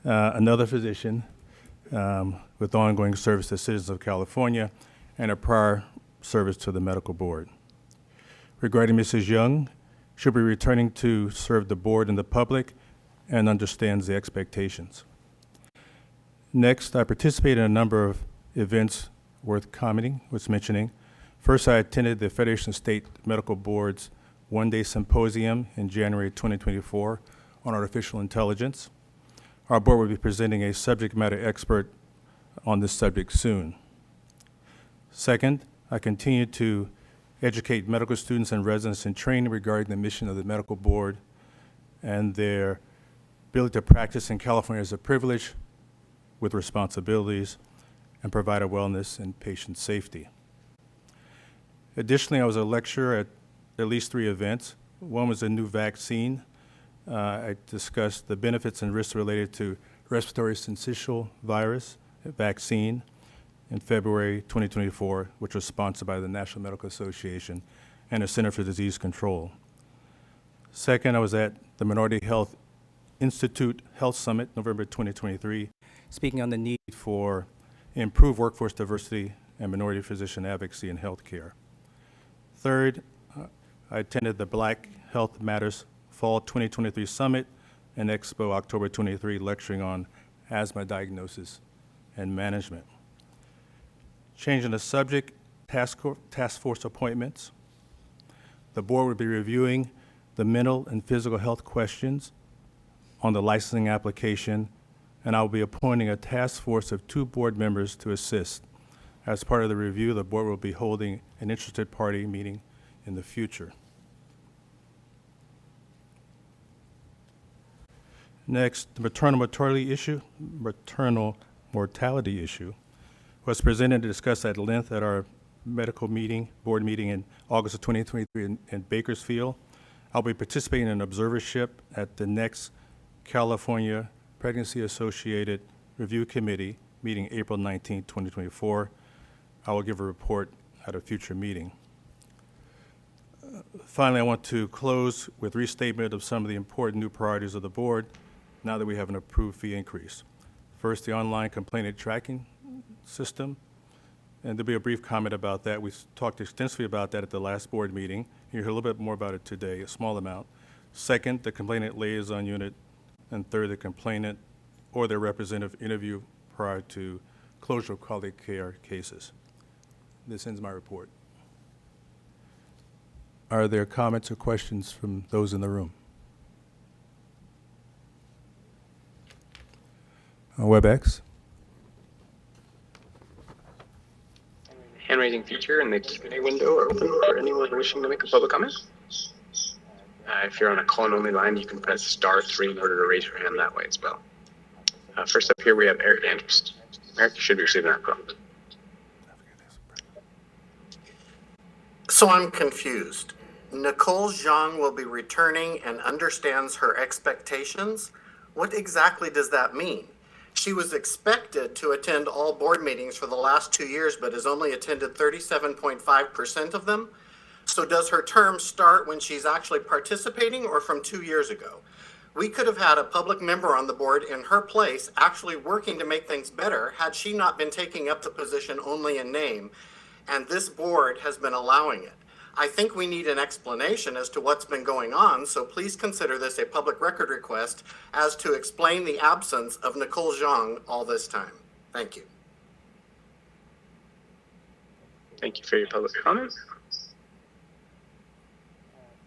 another physician with ongoing service to citizens of California and a prior service to the medical board. Regarding Mrs. Young, she'll be returning to serve the board and the public and understands the expectations. Next, I participated in a number of events worth mentioning. First, I attended the Federation of State Medical Board's one-day symposium in January 2024 on artificial intelligence. Our board will be presenting a subject matter expert on this subject soon. Second, I continue to educate medical students and residents in training regarding the mission of the medical board and their ability to practice in California as a privilege with responsibilities and provide a wellness and patient safety. Additionally, I was a lecturer at least 3 events. One was a new vaccine. I discussed the benefits and risks related to respiratory syncytial virus vaccine in February 2024, which was sponsored by the National Medical Association and the Center for Disease Control. Second, I was at the Minority Health Institute Health Summit, November 2023, speaking on the need for improved workforce diversity and minority physician advocacy in healthcare. Third, I attended the Black Health Matters Fall 2023 Summit and Expo October 23, lecturing on asthma diagnosis and management. Changing the subject, task force appointments. The board will be reviewing the mental and physical health questions on the licensing application, and I will be appointing a task force of 2 board members to assist. As part of the review, the board will be holding an interested party meeting in the future. Next, the maternal mortality issue was presented and discussed at length at our medical board meeting in August of 2023 in Bakersfield. I'll be participating in an observership at the next California Pregnancy Associated Review Committee meeting April 19, 2024. I will give a report at a future meeting. Finally, I want to close with restatement of some of the important new priorities of the board now that we have an approved fee increase. First, the online complainant tracking system, and there'll be a brief comment about that. We talked extensively about that at the last board meeting. You'll hear a little bit more about it today, a small amount. Second, the complainant liaison unit, and third, the complainant or their representative interview prior to closure of quality care cases. This ends my report. Are there comments or questions from those in the room? On WebEx? Hand-raising feature in the Q&A window are open for anyone wishing to make a public comment. If you're on a call-only line, you can press *3 in order to raise your hand that way as well. First up here, we have Eric Andrews. Eric, you should be receiving that prompt. So I'm confused. Nicole Zhang will be returning and understands her expectations. What exactly does that mean? She was expected to attend all board meetings for the last 2 years, but has only attended 37.5% of them. So does her term start when she's actually participating or from 2 years ago? We could have had a public member on the board in her place actually working to make things better had she not been taking up the position only in name, and this board has been allowing it. I think we need an explanation as to what's been going on, so please consider this a public record request as to explain the absence of Nicole Zhang all this time. Thank you. Thank you for your public comment.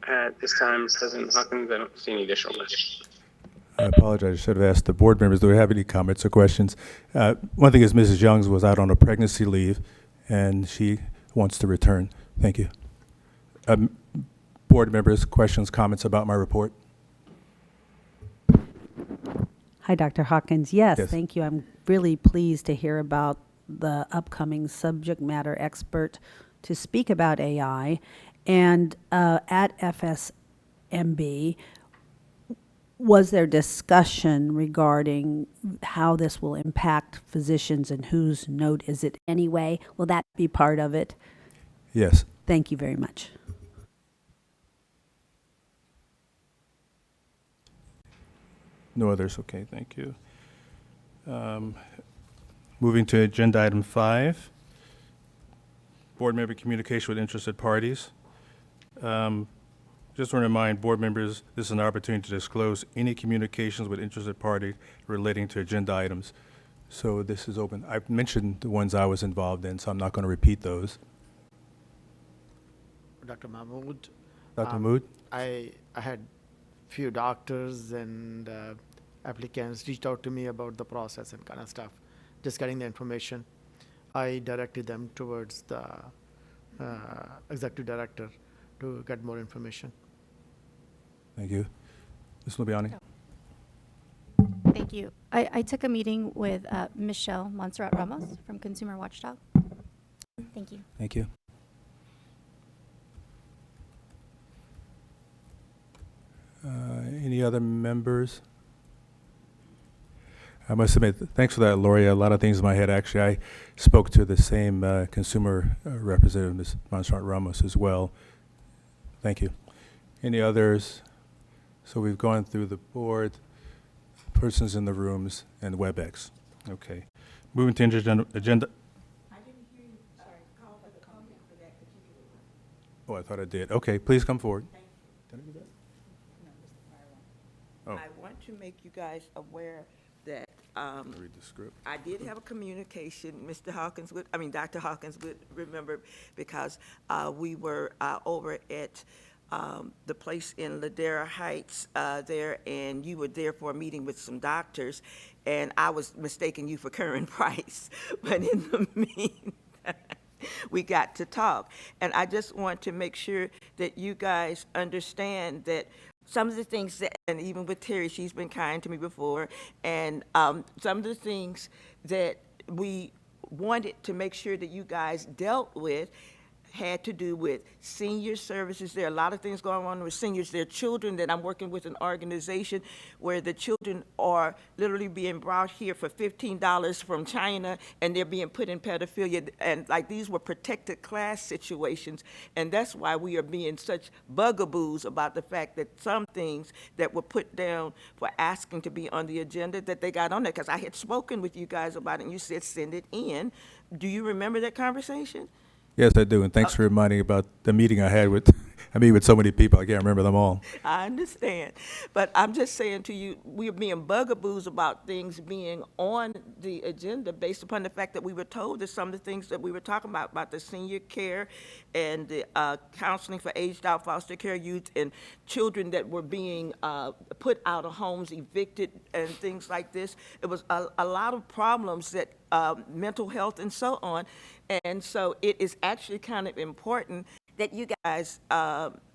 At this time, President Hawkins, I don't see any additional questions. I apologize. I should have asked the board members, do we have any comments or questions? One thing is Mrs. Young was out on a pregnancy leave, and she wants to return. Thank you. Board members, questions, comments about my report? Hi, Dr. Hawkins. Yes, Yes. thank you. I'm really pleased to hear about the upcoming subject matter expert to speak about AI. And at FSMB, was there discussion regarding how this will impact physicians and whose note is it anyway? Will that be part of it? Yes. Thank you very much. No others, okay, thank you. Moving to agenda item 5, board member communication with interested parties. Just want to remind board members, this is an opportunity to disclose any communications with interested party relating to agenda items. So this is open. I've mentioned the ones I was involved in, so I'm not going to repeat those. Dr. Mahmood. Dr. Mahmood? I had few doctors and applicants reached out to me about the process and kind of stuff, just getting the information. I directed them towards the executive director to get more information. Thank you. Ms. Lubiani? Thank you. I took a meeting with Michelle Montserrat Ramos from Consumer Watchdog. Thank you. Thank you. Any other members? I must admit, thanks for that, Lori. A lot of things in my head. Actually, I spoke to the same consumer representative, Ms. Montserrat Ramos, as well. Thank you. Any others? So we've gone through the board, persons in the rooms, and WebEx. Okay. Moving to agenda. I didn't hear you. Sorry. Call for the comment for that particular one. Oh, I thought I did. Okay, please come forward. Did I do that? Oh. I want to make you guys aware that Read the script. I did have a communication, Dr. Hawkins would remember, because we were over at the place in Ladera Heights there, and you were there for a meeting with some doctors, and I was mistaking you for Curran Price. But in the meantime, we got to talk. And I just want to make sure that you guys understand that some of the things that, and even with Terry, she's been kind to me before, and some of the things that we wanted to make sure that you guys dealt with had to do with senior services. There are a lot of things going on with seniors. There are children that I'm working with an organization where the children are literally being brought here for $15 from China, and they're being put in pedophilia, and like these were protected class situations, and that's why we are being such bugaboos about the fact that some things that were put down for asking to be on the agenda, that they got on there, because I had spoken with you guys about it, and you said send it in. Do you remember that conversation? Yes, I do, and thanks for reminding about the meeting I had with, I meet with so many people, I can't remember them all. I understand, but I'm just saying to you, we're being bugaboos about things being on the agenda based upon the fact that we were told that some of the things that we were talking about the senior care and the counseling for aged out foster care youth and children that were being put out of homes, evicted, and things like this. It was a lot of problems that mental health and so on. And so it is actually kind of important that you guys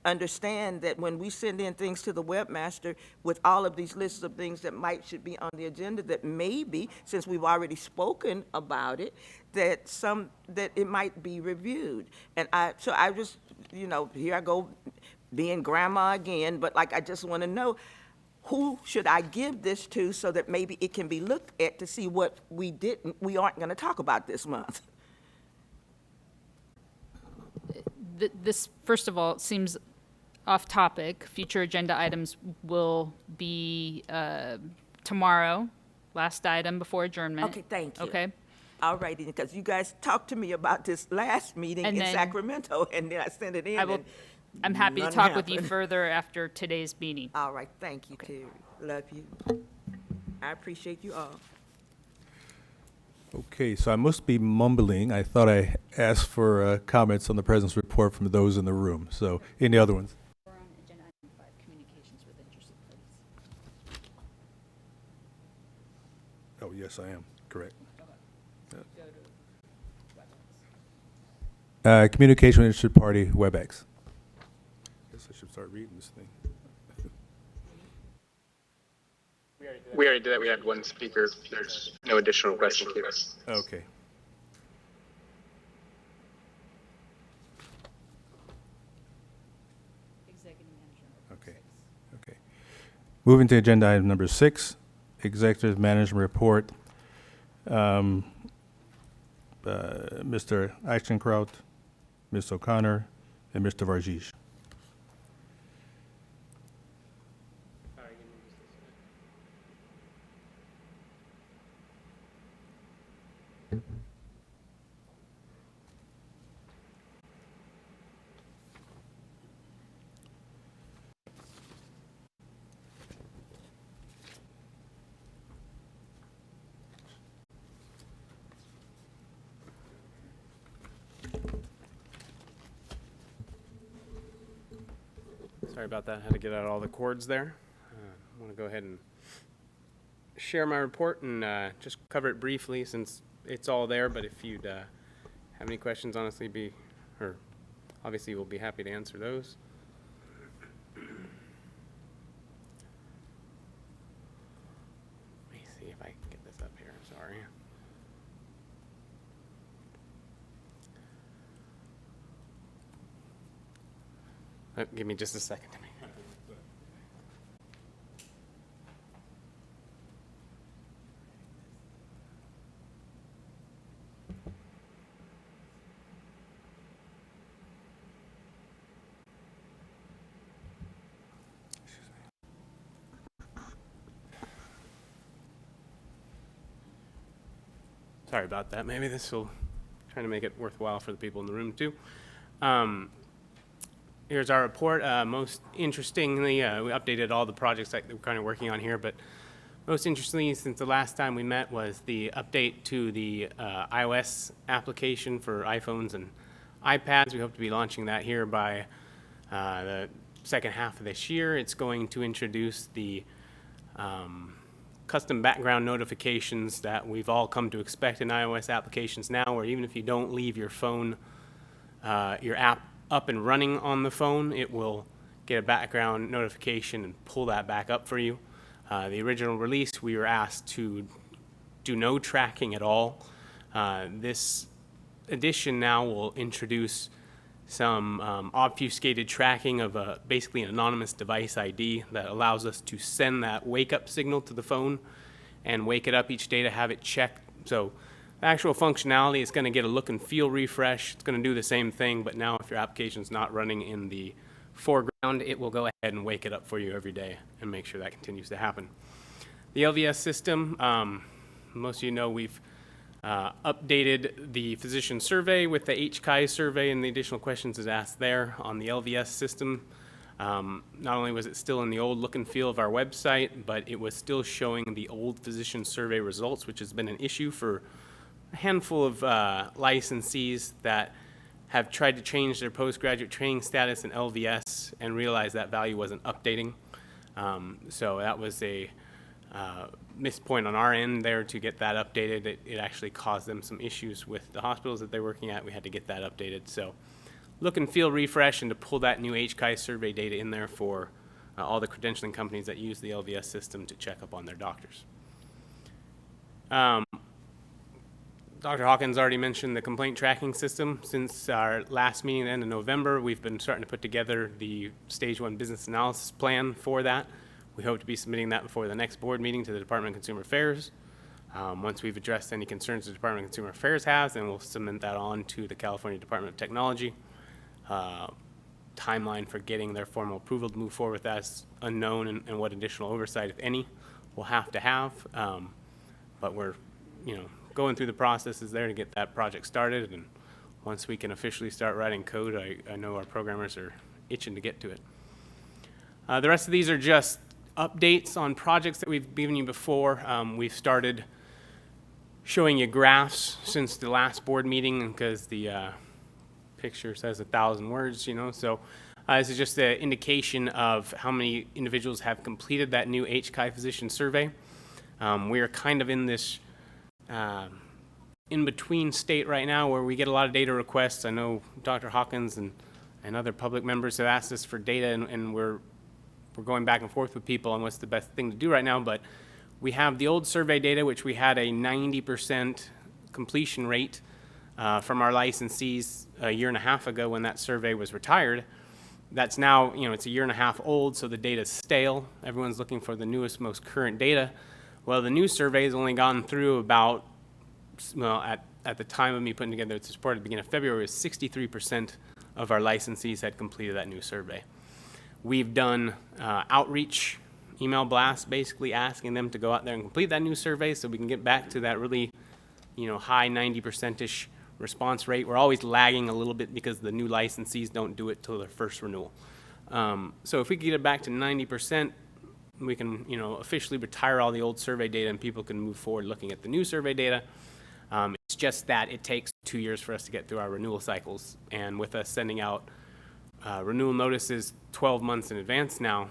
understand that when we send in things to the webmaster with all of these lists of things that should be on the agenda, that maybe, since we've already spoken about it, that it might be reviewed. And so I just, here I go being grandma again, but like I just want to know, who should I give this to so that maybe it can be looked at to see what we aren't going to talk about this month? This, first of all, seems off topic. Future agenda items will be tomorrow, last item before adjournment. Okay, thank you. Okay. All righty, because you guys talked to me about this last meeting in Sacramento, and then I sent it in. I'm happy to talk with you further after today's meeting. All right, thank you, Terry. Love you. I appreciate you all. Okay, so I must be mumbling. I thought I asked for comments on the president's report from those in the room. So, any other ones? We're on agenda item 5, communications with interested parties. Oh, yes, I am. Correct. Communication with interested party, WebEx. Guess I should start reading this thing. We already did that. We had one speaker. There's no additional question queues. Okay. Okay. Okay. Moving to agenda item number 6, executive management report. Mr. Eichenkraut, Ms. O'Connor, and Mr. Varghese. Sorry about that. Had to get out all the cords there. I want to go ahead and share my report and just cover it briefly since it's all there. But if you'd have any questions, obviously we'll be happy to answer those. Let me see if I can get this up here. Sorry. Give me just a second. Sorry about that. Maybe this will try to make it worthwhile for the people in the room too. Here's our report. Most interestingly, we updated all the projects that we're kind of working on here, but most interestingly, since the last time we met was the update to the iOS application for iPhones and iPads. We hope to be launching that here by the second half of this year. It's going to introduce the custom background notifications that we've all come to expect in iOS applications now, where even if you don't leave your phone, your app up and running on the phone, it will get a background notification and pull that back up for you. The original release, we were asked to do no tracking at all. This edition now will introduce some obfuscated tracking of basically an anonymous device ID that allows us to send that wake-up signal to the phone and wake it up each day to have it checked. So the actual functionality is going to get a look and feel refresh. It's going to do the same thing, but now if your application's not running in the foreground, it will go ahead and wake it up for you every day and make sure that continues to happen. The LVS system, most of you know we've updated the physician survey with the HCI survey and the additional questions is asked there on the LVS system. Not only was it still in the old look and feel of our website, but it was still showing the old physician survey results, which has been an issue for a handful of licensees that have tried to change their postgraduate training status in LVS and realized that value wasn't updating. So that was a missed point on our end there to get that updated. It actually caused them some issues with the hospitals that they're working at. We had to get that updated. So look and feel refresh and to pull that new HCI survey data in there for all the credentialing companies that use the LVS system to check up on their doctors. Dr. Hawkins already mentioned the complaint tracking system. Since our last meeting at the end of November, we've been starting to put together the Stage 1 business analysis plan for that. We hope to be submitting that before the next board meeting to the Department of Consumer Affairs. Once we've addressed any concerns the Department of Consumer Affairs has, then we'll submit that on to the California Department of Technology. Timeline for getting their formal approval to move forward with that is unknown, and what additional oversight, if any, we'll have to have. But we're, going through the processes there to get that project started, and once we can officially start writing code, I know our programmers are itching to get to it. The rest of these are just updates on projects that we've given you before. We've started showing you graphs since the last board meeting because the picture says 1,000 words, so this is just an indication of how many individuals have completed that new HCI physician survey. We are kind of in this in-between state right now where we get a lot of data requests. I know Dr. Hawkins and other public members have asked us for data, and we're going back and forth with people on what's the best thing to do right now. But we have the old survey data, which we had a 90% completion rate from our licensees a year and a half ago when that survey was retired. That's now, it's a year and a half old, so the data's stale. Everyone's looking for the newest, most current data. Well, the new survey has only gone through about, at the time of me putting together this report at the beginning of February, was 63% of our licensees had completed that new survey. We've done outreach email blasts, basically asking them to go out there and complete that new survey so we can get back to that really, high 90%-ish response rate. We're always lagging a little bit because the new licensees don't do it till their first renewal. So if we get it back to 90%, we can, officially retire all the old survey data and people can move forward looking at the new survey data. It's just that it takes 2 years for us to get through our renewal cycles. And with us sending out renewal notices 12 months in advance now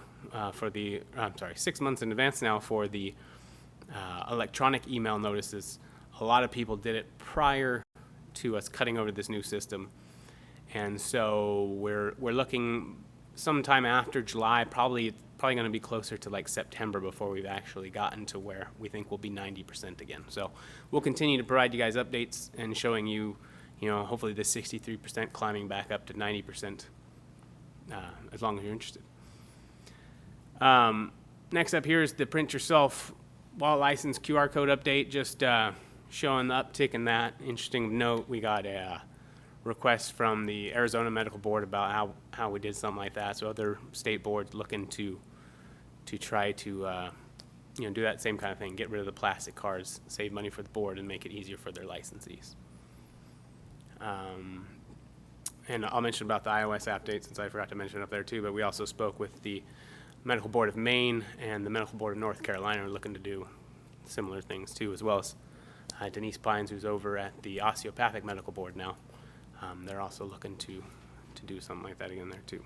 6 months in advance now for the electronic email notices, a lot of people did it prior to us cutting over to this new system. And so we're looking sometime after July, probably going to be closer to like September before we've actually gotten to where we think we'll be 90% again. So we'll continue to provide you guys updates and showing you, hopefully this 63% climbing back up to 90%, as long as you're interested. Next up here is the print yourself wallet license QR code update, just showing the uptick in that. Interesting to note, we got a request from the Arizona Medical Board about how we did something like that. So other state boards looking to try to do that same kind of thing, get rid of the plastic cards, save money for the board, and make it easier for their licensees. And I'll mention about the iOS update since I forgot to mention it up there too, but we also spoke with the Medical Board of Maine and the Medical Board of North Carolina are looking to do similar things too, as well as Denise Pines, who's over at the Osteopathic Medical Board now. They're also looking to do something like that again there too.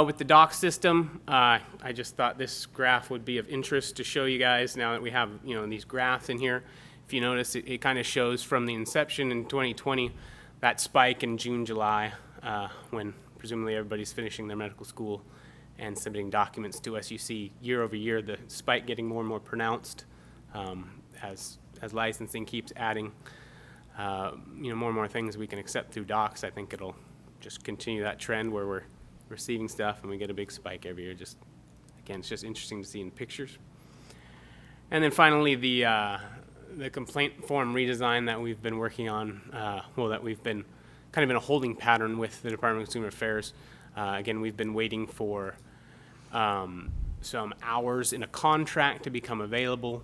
With the doc system, I just thought this graph would be of interest to show you guys now that we have these graphs in here. If you notice, it kind of shows from the inception in 2020, that spike in June, July, when presumably everybody's finishing their medical school and submitting documents to us. You see year over year the spike getting more and more pronounced as licensing keeps adding more and more things we can accept through docs. I think it'll just continue that trend where we're receiving stuff and we get a big spike every year. Just again, it's just interesting to see in pictures. And then finally, the complaint form redesign that we've been working on, that we've been kind of in a holding pattern with the Department of Consumer Affairs. Again, we've been waiting for some hours in a contract to become available.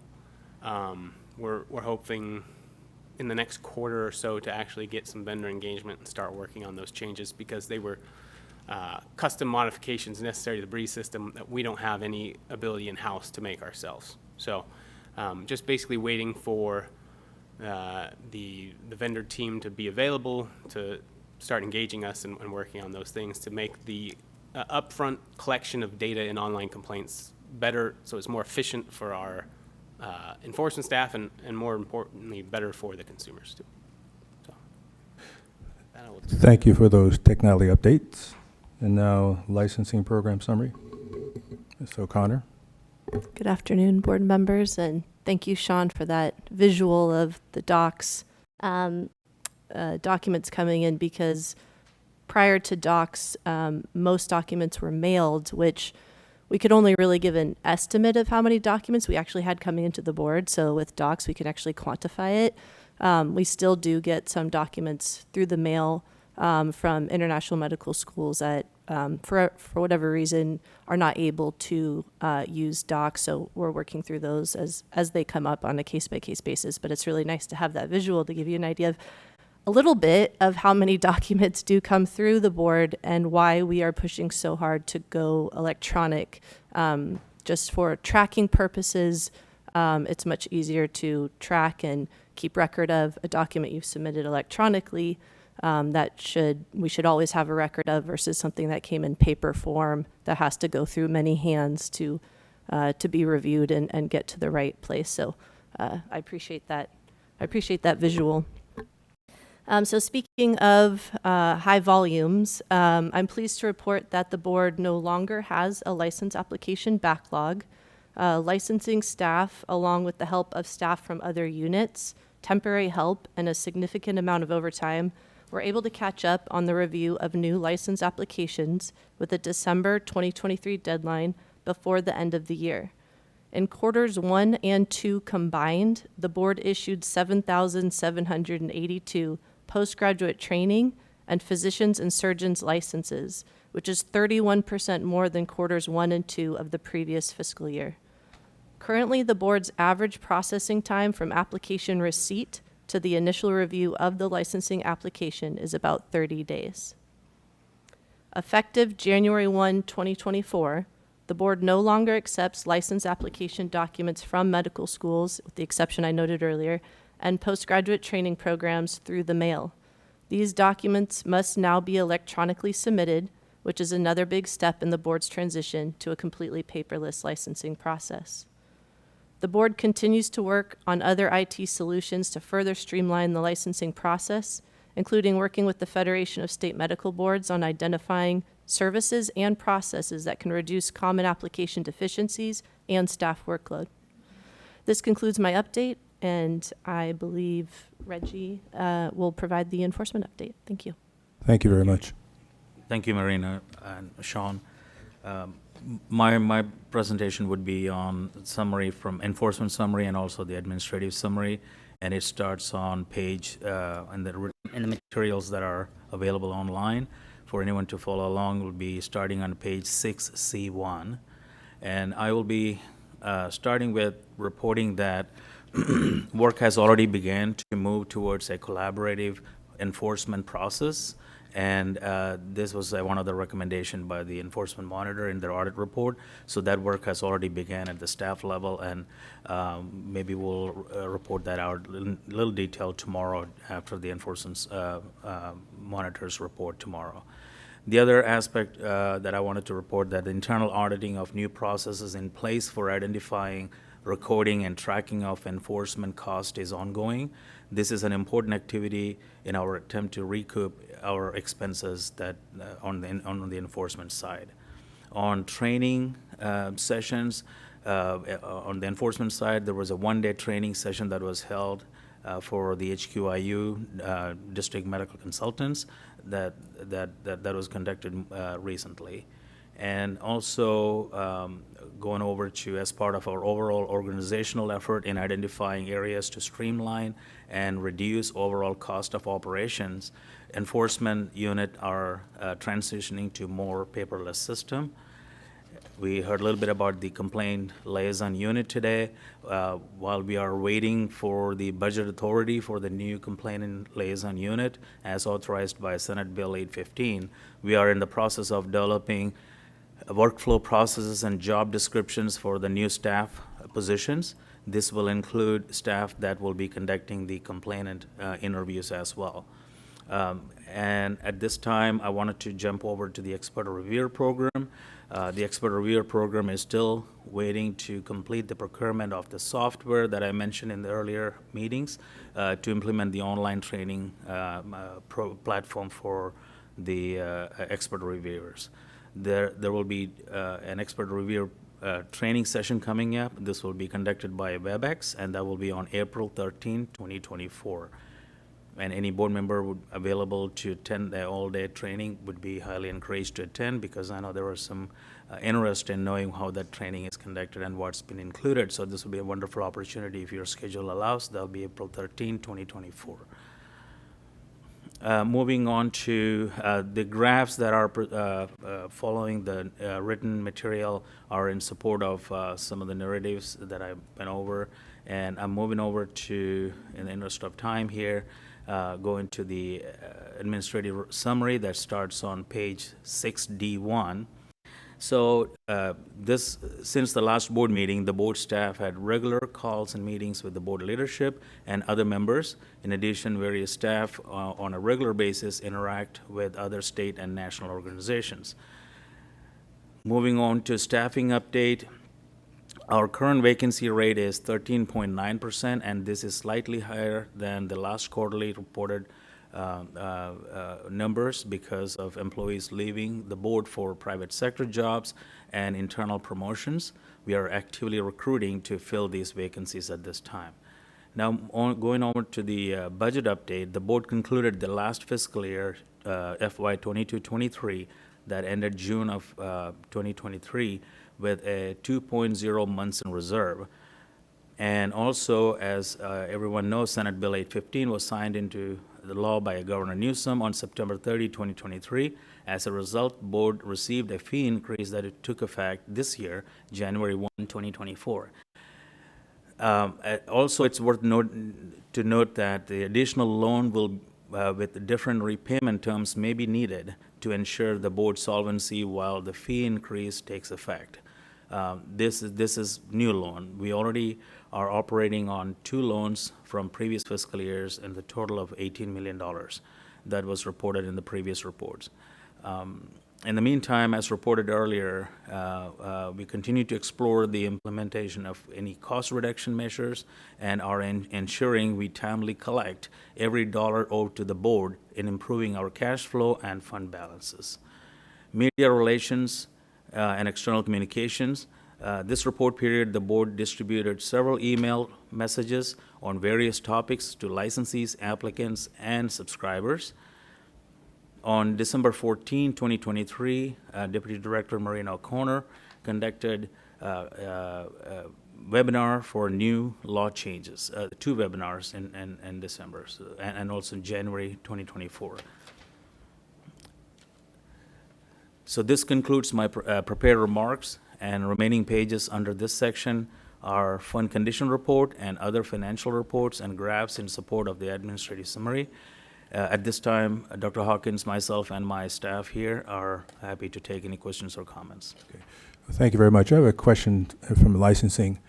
We're hoping in the next quarter or so to actually get some vendor engagement and start working on those changes, because they were custom modifications necessary to the Breeze system that we don't have any ability in-house to make ourselves. So just basically waiting for the vendor team to be available to start engaging us and working on those things to make the upfront collection of data in online complaints better, so it's more efficient for our enforcement staff and more importantly, better for the consumers too. So, thank you for those technology updates. And now licensing program summary. Ms. O'Connor. Good afternoon, board members, and thank you, Sean, for that visual of the docs documents coming in, because prior to docs, most documents were mailed, which we could only really give an estimate of how many documents we actually had coming into the board. So with docs, we could actually quantify it. We still do get some documents through the mail from international medical schools that, for whatever reason, are not able to use docs. So we're working through those as they come up on a case-by-case basis. But it's really nice to have that visual to give you an idea of a little bit of how many documents do come through the board and why we are pushing so hard to go electronic. Just for tracking purposes, it's much easier to track and keep record of a document you've submitted electronically. We should always have a record of, versus something that came in paper form that has to go through many hands to be reviewed and get to the right place. So I appreciate that. I appreciate that visual. So speaking of high volumes, I'm pleased to report that the board no longer has a license application backlog. Licensing staff, along with the help of staff from other units, temporary help, and a significant amount of overtime, were able to catch up on the review of new license applications with a December 2023 deadline before the end of the year. In quarters 1 and 2 combined, the board issued 7,782 postgraduate training and physicians and surgeons licenses, which is 31% more than quarters 1 and 2 of the previous fiscal year. Currently, the board's average processing time from application receipt to the initial review of the licensing application is about 30 days. Effective January 1, 2024, the board no longer accepts license application documents from medical schools, with the exception I noted earlier, and postgraduate training programs through the mail. These documents must now be electronically submitted, which is another big step in the board's transition to a completely paperless licensing process. The board continues to work on other IT solutions to further streamline the licensing process, including working with the Federation of State Medical Boards on identifying services and processes that can reduce common application deficiencies and staff workload. This concludes my update, and I believe Reggie will provide the enforcement update. Thank you. Thank you very much. Thank you, Marina and Sean. My presentation would be on summary from enforcement summary and also the administrative summary, and it starts on page in the materials that are available online for anyone to follow along. Will be starting on page 6C1, and I will be starting with reporting that work has already begun to move towards a collaborative enforcement process. And this was one of the recommendations by the enforcement monitor in their audit report. So that work has already begun at the staff level, and maybe we'll report that out in little detail tomorrow after the enforcement monitor's report tomorrow. The other aspect that I wanted to report, that the internal auditing of new processes in place for identifying, recording, and tracking of enforcement cost is ongoing. This is an important activity in our attempt to recoup our expenses that on the enforcement side. On training sessions, on the enforcement side, there was a one-day training session that was held for the HQIU district medical consultants that was conducted recently. And also going over to, as part of our overall organizational effort in identifying areas to streamline and reduce overall cost of operations, enforcement unit are transitioning to more paperless system. We heard a little bit about the complaint liaison unit today. While we are waiting for the budget authority for the new complaint liaison unit, as authorized by Senate Bill 815, we are in the process of developing workflow processes and job descriptions for the new staff positions. This will include staff that will be conducting the complainant interviews as well. And at this time, I wanted to jump over to the expert reviewer program. The expert reviewer program is still waiting to complete the procurement of the software that I mentioned in the earlier meetings to implement the online training platform for the expert reviewers. There will be an expert reviewer training session coming up. This will be conducted by WebEx, and that will be on April 13, 2024. And any board member available to attend the all-day training would be highly encouraged to attend, because I know there was some interest in knowing how that training is conducted and what's been included. So this will be a wonderful opportunity if your schedule allows. That'll be April 13, 2024. Moving on to the graphs that are following the written material are in support of some of the narratives that I've been over. And I'm moving over to, in the interest of time here, going to the administrative summary that starts on page 6D1. So since the last board meeting, the board staff had regular calls and meetings with the board leadership and other members. In addition, various staff on a regular basis interact with other state and national organizations. Moving on to staffing update. Our current vacancy rate is 13.9%, and this is slightly higher than the last quarterly reported numbers because of employees leaving the board for private sector jobs and internal promotions. We are actively recruiting to fill these vacancies at this time. Now, going over to the budget update, the board concluded the last fiscal year, FY 22-23, that ended June of 2023, with a 2.0 months in reserve. And also, as everyone knows, Senate Bill 815 was signed into the law by Governor Newsom on September 30, 2023. As a result, board received a fee increase that it took effect this year, January 1, 2024. Also, it's worth to note that the additional loan will, with different repayment terms, may be needed to ensure the board's solvency while the fee increase takes effect. This is new loan. We already are operating on 2 loans from previous fiscal years and the total of $18 million that was reported in the previous reports. In the meantime, as reported earlier, we continue to explore the implementation of any cost reduction measures and are ensuring we timely collect every dollar owed to the board in improving our cash flow and fund balances. Media relations and external communications. This report period, the board distributed several email messages on various topics to licensees, applicants, and subscribers. On December 14, 2023, Deputy Director Marina O'Connor conducted a webinar for new law changes, 2 webinars in December, and also in January 2024. So this concludes my prepared remarks, and remaining pages under this section are fund condition report and other financial reports and graphs in support of the administrative summary. At this time, Dr. Hawkins, myself, and my staff here are happy to take any questions or comments. Okay. Well, thank you very much. I have a question from licensing.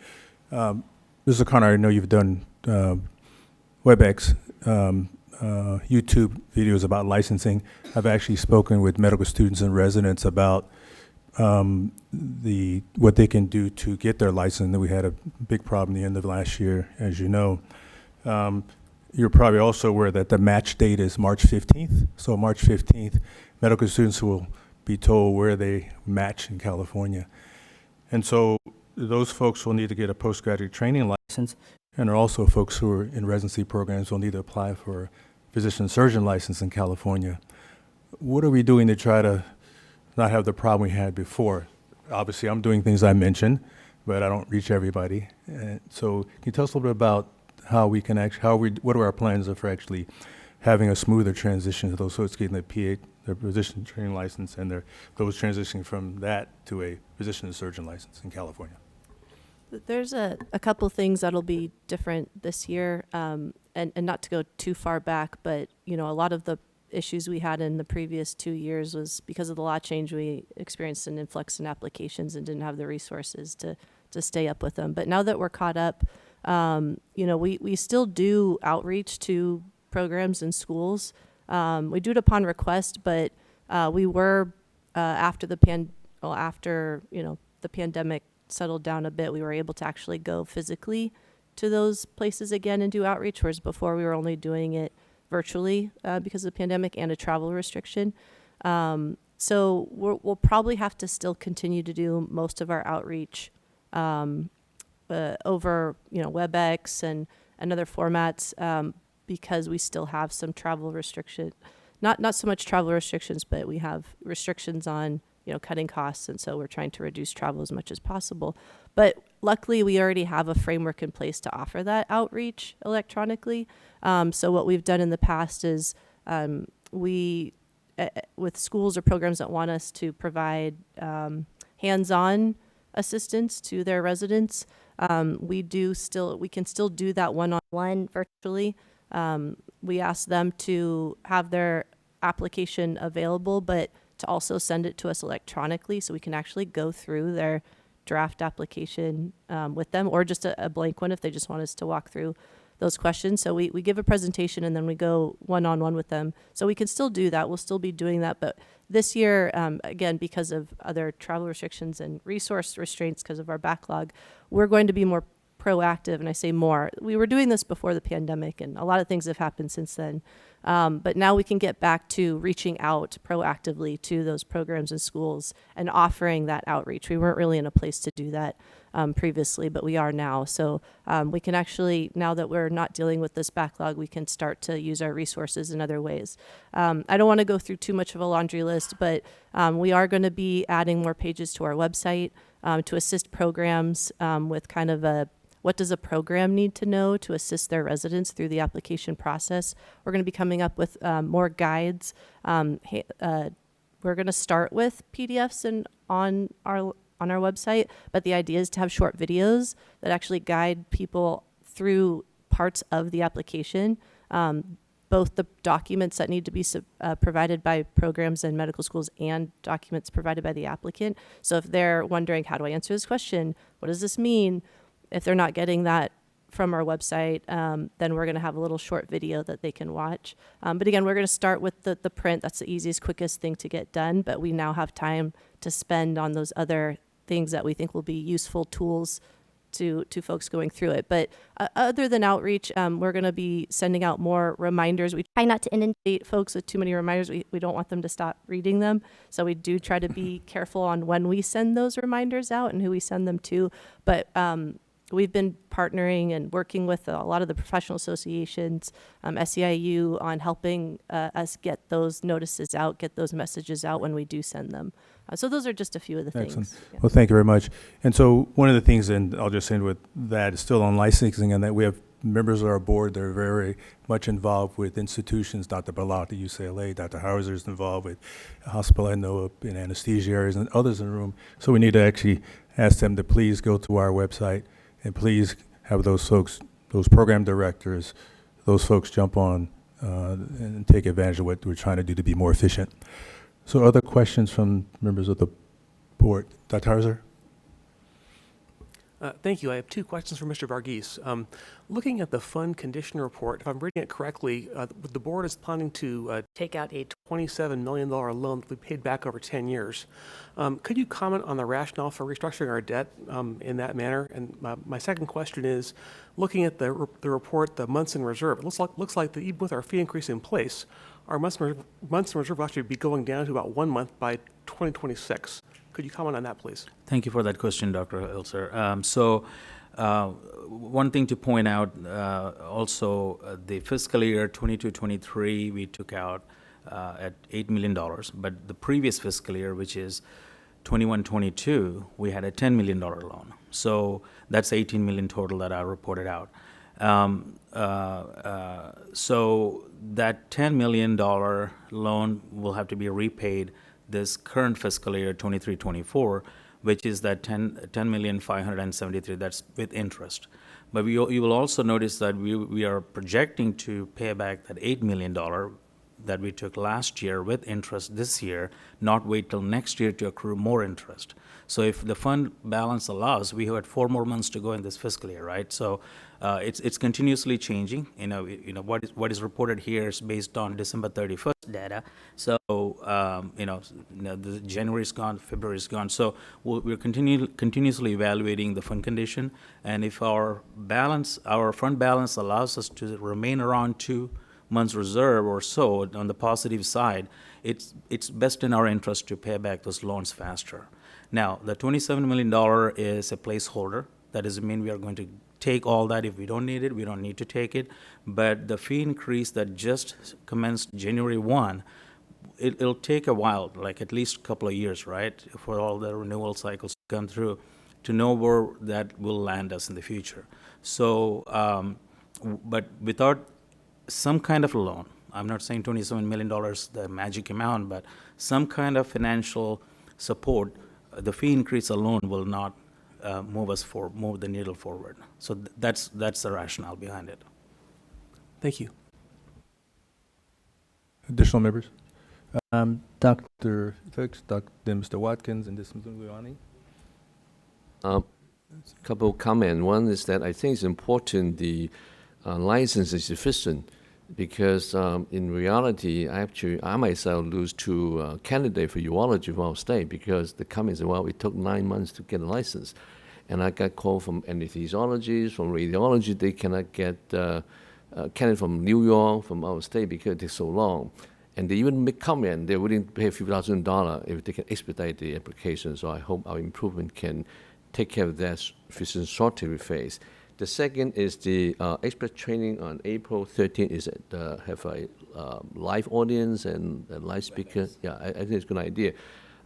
Mr. O'Connor, I know you've done WebEx, YouTube videos about licensing. I've actually spoken with medical students and residents about what they can do to get their license. We had a big problem at the end of last year, as you know. You're probably also aware that the match date is March 15th. So March 15th, medical students will be told where they match in California. And so those folks will need to get a postgraduate training license. And there are also folks who are in residency programs will need to apply for a physician surgeon license in California. What are we doing to try to not have the problem we had before? Obviously, I'm doing things I mentioned, but I don't reach everybody. So can you tell us a little bit about how we can actually, what are our plans for actually having a smoother transition to those folks getting their physician training license and those transitioning from that to a physician surgeon license in California? There's a couple things that'll be different this year, and not to go too far back, but a lot of the issues we had in the previous 2 years was because of the law change. We experienced an influx in applications and didn't have the resources to stay up with them. But now that we're caught up, we still do outreach to programs and schools. We do it upon request, but we were after the pandemic settled down a bit, we were able to actually go physically to those places again and do outreach, whereas before we were only doing it virtually because of the pandemic and a travel restriction. So we'll probably have to still continue to do most of our outreach over WebEx and other formats because we still have some travel restriction, not so much travel restrictions, but we have restrictions on cutting costs, and so we're trying to reduce travel as much as possible. But luckily, we already have a framework in place to offer that outreach electronically. So what we've done in the past is with schools or programs that want us to provide hands-on assistance to their residents, we can still do that one-on-one virtually. We ask them to have their application available, but to also send it to us electronically so we can actually go through their draft application with them, or just a blank one if they just want us to walk through those questions. So we give a presentation and then we go one-on-one with them. So we can still do that. We'll still be doing that. But this year, again, because of other travel restrictions and resource restraints because of our backlog, we're going to be more proactive. And I say more. We were doing this before the pandemic, and a lot of things have happened since then. But now we can get back to reaching out proactively to those programs and schools and offering that outreach. We weren't really in a place to do that previously, but we are now. So we can actually, now that we're not dealing with this backlog, we can start to use our resources in other ways. I don't want to go through too much of a laundry list, but we are going to be adding more pages to our website to assist programs with kind of a what does a program need to know to assist their residents through the application process. We're going to be coming up with more guides. We're going to start with PDFs and on our website, but the idea is to have short videos that actually guide people through parts of the application, both the documents that need to be provided by programs and medical schools and documents provided by the applicant. So if they're wondering, how do I answer this question? What does this mean? If they're not getting that from our website, then we're going to have a little short video that they can watch. But again, we're going to start with the print. That's the easiest, quickest thing to get done. But we now have time to spend on those other things that we think will be useful tools to folks going through it. But other than outreach, we're going to be sending out more reminders. We try not to inundate folks with too many reminders. We don't want them to stop reading them. So we do try to be careful on when we send those reminders out and who we send them to. But we've been partnering and working with a lot of the professional associations, SEIU, on helping us get those notices out, get those messages out when we do send them. So those are just a few of the Excellent. things. Yeah. Well, thank you very much. And so one of the things, and I'll just end with that, is still on licensing, and that we have members of our board that are very much involved with institutions. Dr. Balak at UCLA, Dr. Hauser is involved with a hospital I know up in anesthesia areas, and others in the room. So we need to actually ask them to please go to our website and please have those folks, those program directors, those folks jump on and take advantage of what we're trying to do to be more efficient. So other questions from members of the board? Dr. Hauser? Thank you. I have two questions for Mr. Varghese. Looking at the fund condition report, if I'm reading it correctly, the board is planning to take out a $27 million loan that we paid back over 10 years. Could you comment on the rationale for restructuring our debt in that manner? And my second question is, looking at the report, the months in reserve, it looks like that even with our fee increase in place, our months in reserve will actually be going down to about 1 month by 2026. Could you comment on that, please? Thank you for that question, Dr. Ilser. One thing to point out, the fiscal year 22-23, we took out at $8 million, but the previous fiscal year, which is 21-22, we had a $10 million loan. So that's 18 million total that I reported out. So that $10 million loan will have to be repaid this current fiscal year 23-24, which is that 10,573,000. That's with interest. But you will also notice that we are projecting to pay back that $8 million that we took last year with interest this year, not wait till next year to accrue more interest. So if the fund balance allows, we have 4 more months to go in this fiscal year, right? So it's continuously changing. What is reported here is based on December 31st data. So the January is gone, February is gone. So we're continuously evaluating the fund condition, and if our fund balance allows us to remain around 2 months reserve or so on the positive side, it's best in our interest to pay back those loans faster. Now, the $27 million is a placeholder. That doesn't mean we are going to take all that. If we don't need it, we don't need to take it. But the fee increase that just commenced January 1, it'll take a while, like at least a couple of years, right, for all the renewal cycles to come through to know where that will land us in the future. So, but without some kind of loan, I'm not saying $27 million, the magic amount, but some kind of financial support, the fee increase alone will not move the needle forward. So that's the rationale behind it. Thank you. Additional members? Dr. Fuchs, then Mr. Watkins, and this Mr. Luani. Couple of comments. One is that I think it's important the license is efficient, because in reality, I myself lose to candidate for urology from our state, because the company said, well, it took 9 months to get a license. And I got called from anesthesiologists, from radiology. They cannot get candidate from New York, from our state, because it takes so long. And they even make comment, they're willing to pay a few $1,000 if they can expedite the application. So I hope our improvement can take care of that efficient shortage phase. The second is the expert training on April 13th is have a live audience and a live speaker. Yeah, I think it's a good idea.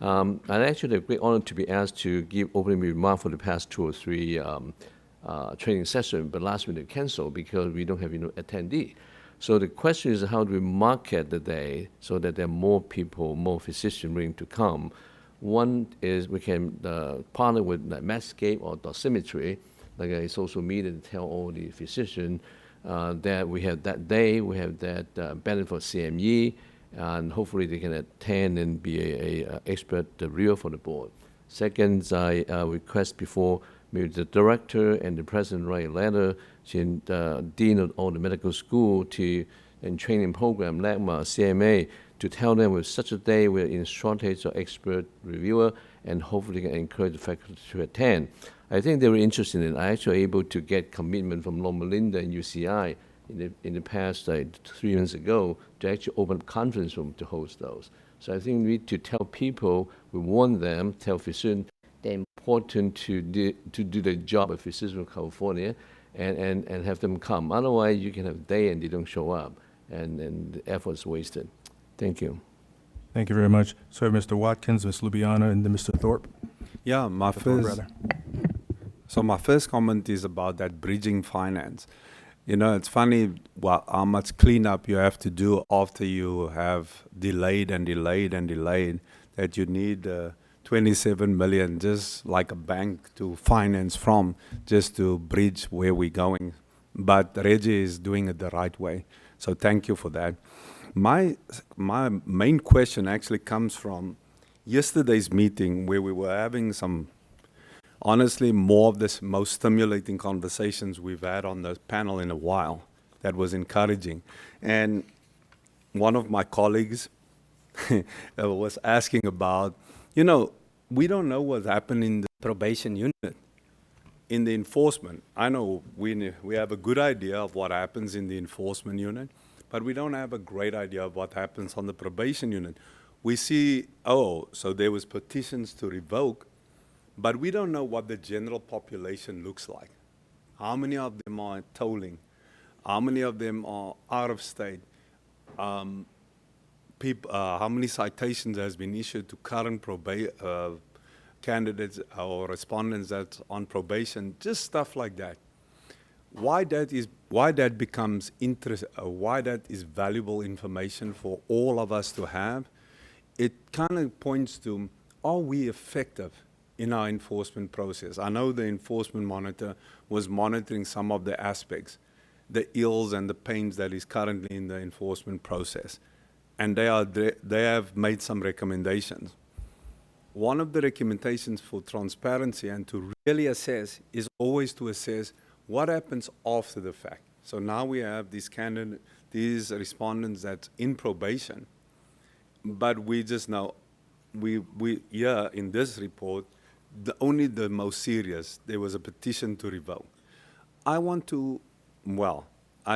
I actually have a great honor to be asked to give opening remarks for the past 2 or 3 training session, but last minute cancel because we don't have attendee. So the question is, how do we market the day so that there are more people, more physicians willing to come? One is we can partner with like Medscape or Dosimetry, like a social media, to tell all the physicians that we have that day, we have that benefit for CME, and hopefully they can attend and be a expert reviewer for the board. Second, I request before maybe the director and the president write a letter to dean of all the medical school and training program, LACMA, CMA, to tell them with such a day we're in shortage of expert reviewer, and hopefully can encourage the faculty to attend. I think they were interested in it. I actually able to get commitment from Loma Linda and UCI in the past 3 months ago to actually open a conference room to host those. So I think we need to tell people, we warn them, tell physicians, they're important to do the job of physician in California and have them come. Otherwise, you can have a day and they don't show up, and the effort's wasted. Thank you. Thank you very much. So Mr. Watkins, Ms. Lubiana, and then Mr. Thorpe. Yeah, my first comment is about that bridging finance. You know, it's funny how much cleanup you have to do after you have delayed and delayed and delayed, that you need 27 million just like a bank to finance from, just to bridge where we're going. But Reggie is doing it the right way. So thank you for that. My main question actually comes from yesterday's meeting, where we were having some, honestly, more of the most stimulating conversations we've had on the panel in a while. That was encouraging. And one of my colleagues was asking about, you know, we don't know what happened in the probation unit, in the enforcement. I know we have a good idea of what happens in the enforcement unit, but we don't have a great idea of what happens on the probation unit. We see, oh, so there was petitions to revoke, but we don't know what the general population looks like. How many of them are tolling? How many of them are out of state? How many citations has been issued to current candidates or respondents that's on probation? Just stuff like that. Why that becomes why that is valuable information for all of us to have, it kind of points to, are we effective in our enforcement process? I know the enforcement monitor was monitoring some of the aspects, the ills and the pains that is currently in the enforcement process. And they have made some recommendations. One of the recommendations for transparency and to really assess is always to assess what happens after the fact. So now we have these respondents that's in probation, but we just know, yeah, in this report, only the most serious, there was a petition to revoke. I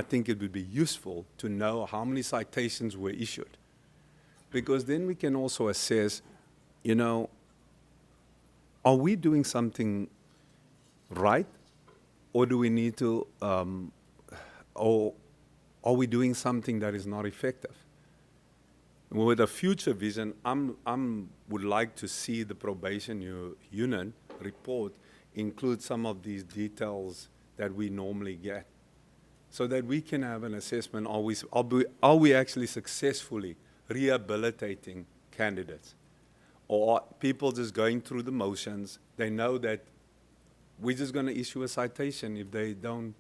think it would be useful to know how many citations were issued, because then we can also assess, you know, are we doing something right, or do we need to, or are we doing something that is not effective? With a future vision, would like to see the probation unit report include some of these details that we normally get, so that we can have an assessment, are we actually successfully rehabilitating candidates? Or are people just going through the motions? They know that we're just going to issue a citation if they don't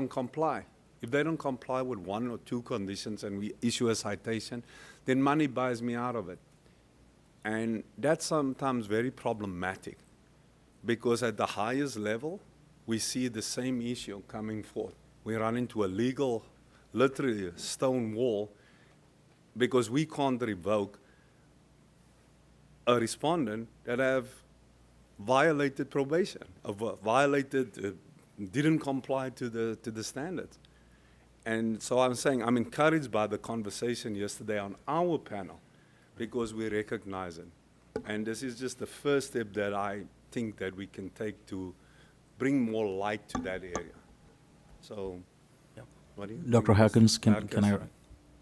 comply. If they don't comply with 1 or 2 conditions and we issue a citation, then money buys me out of it. And that's sometimes very problematic, because at the highest level, we see the same issue coming forth. We run into a legal, literally a stone wall, because we can't revoke a respondent that have violated probation, didn't comply to the standards. And so I'm saying I'm encouraged by the conversation yesterday on our panel, because we recognize it. And this is just the first step that I think that we can take to bring more light to that area. So, what do you think? Dr. Hawkins, can I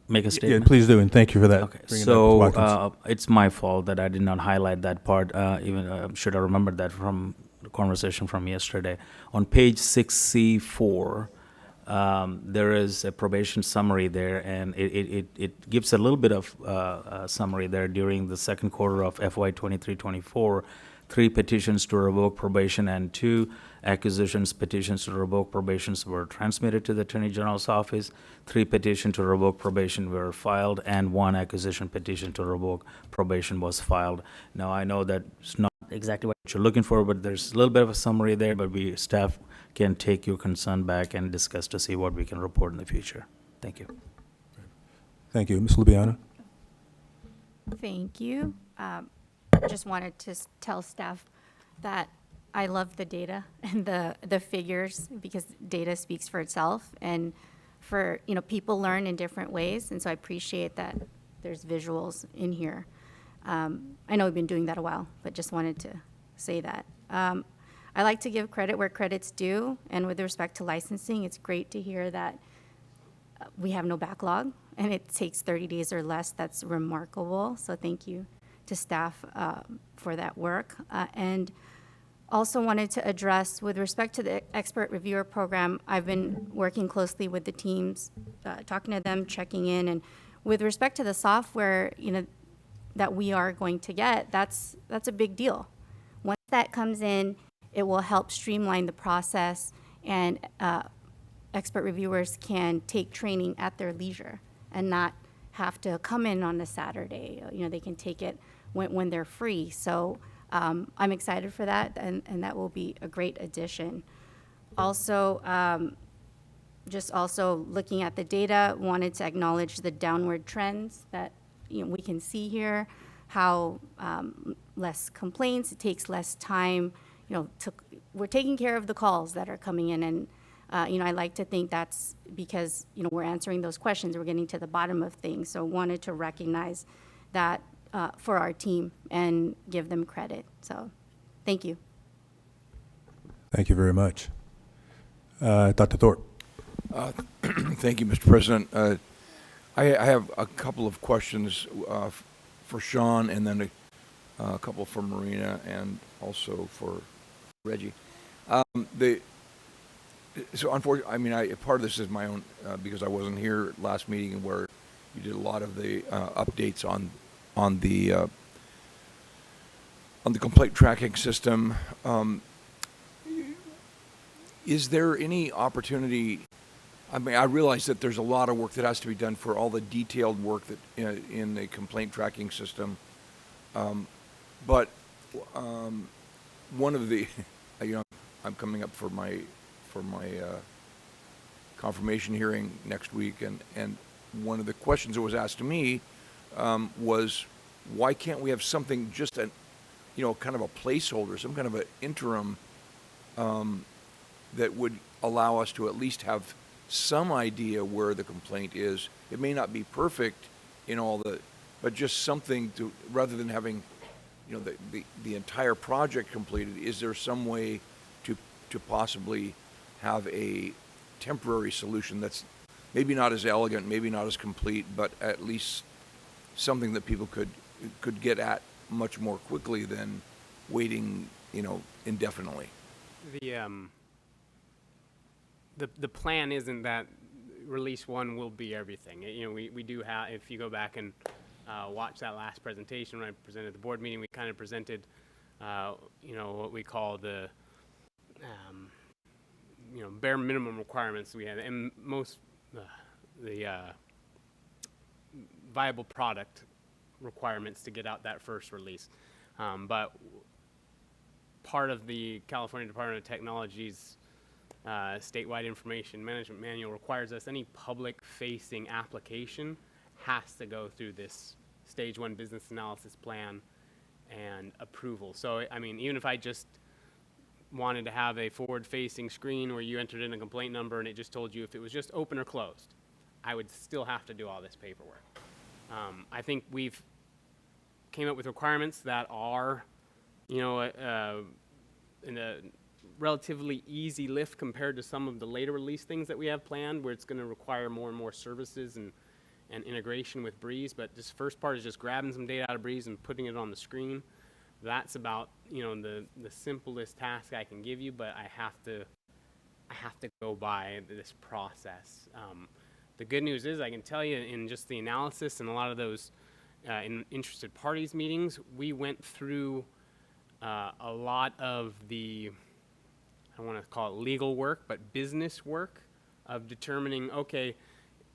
make a statement? Yeah, please do, and thank you for that. Okay, so it's my fault that I did not highlight that part. Even should have remembered that from conversation from yesterday. On page 6C4, there is a probation summary there, and it gives a little bit of summary there. During the second quarter of FY 23-24, 3 petitions to revoke probation and 2 acquisitions petitions to revoke probations were transmitted to the Attorney General's office. 3 petitions to revoke probation were filed, and 1 acquisition petition to revoke probation was filed. Now, I know that it's not exactly what you're looking for, but there's a little bit of a summary there, but staff can take your concern back and discuss to see what we can report in the future. Thank you. Thank you. Ms. Lubiana? Thank you. Just wanted to tell staff that I love the data and the figures, because data speaks for itself, and for, people learn in different ways, and so I appreciate that there's visuals in here. I know we've been doing that a while, but just wanted to say that. I like to give credit where credit's due, and with respect to licensing, it's great to hear that we have no backlog, and it takes 30 days or less. That's remarkable, so thank you to staff for that work. And also wanted to address, with respect to the expert reviewer program, I've been working closely with the teams, talking to them, checking in, and with respect to the software, that we are going to get, that's a big deal. Once that comes in, it will help streamline the process, and expert reviewers can take training at their leisure and not have to come in on a Saturday. They can take it when they're free. So I'm excited for that, and that will be a great addition. Also, just also looking at the data, wanted to acknowledge the downward trends that we can see here, how less complaints, it takes less time, we're taking care of the calls that are coming in, and I like to think that's because we're answering those questions, we're getting to the bottom of things. So wanted to recognize that for our team and give them credit. So thank you. Thank you very much. Dr. Thorpe. Thank you, Mr. President. I have a couple of questions for Sean, and then a couple for Marina, and also for Reggie. So unfortunately, part of this is my own, because I wasn't here last meeting where you did a lot of the updates on the complaint tracking system. Is there any opportunity? I realize that there's a lot of work that has to be done for all the detailed work that in the complaint tracking system. But one of the, I'm coming up for my confirmation hearing next week, and one of the questions that was asked to me was, why can't we have something, just kind of a placeholder, some kind of an interim that would allow us to at least have some idea where the complaint is. It may not be perfect in all but just something to, rather than having, the entire project completed. Is there some way to possibly have a temporary solution that's maybe not as elegant, maybe not as complete, but at least something that people could get at much more quickly than waiting, indefinitely? The plan isn't that release 1 will be everything. We do have, if you go back and watch that last presentation when I presented at the board meeting, we kind of presented, what we call the, bare minimum requirements we had, and most, the viable product requirements to get out that first release. But part of the California Department of Technology's statewide information management manual requires us, any public-facing application has to go through this stage 1 business analysis plan and approval. So, even if I just wanted to have a forward-facing screen where you entered in a complaint number and it just told you if it was just open or closed, I would still have to do all this paperwork. I think we've came up with requirements that are, in a relatively easy lift compared to some of the later release things that we have planned, where it's going to require more and more services and integration with Breeze. But this first part is just grabbing some data out of Breeze and putting it on the screen. That's about, the simplest task I can give you, but I have to go by this process. The good news is I can tell you in just the analysis and a lot of those in interested parties meetings, we went through a lot of the, I don't want to call it legal work, but business work of determining, okay,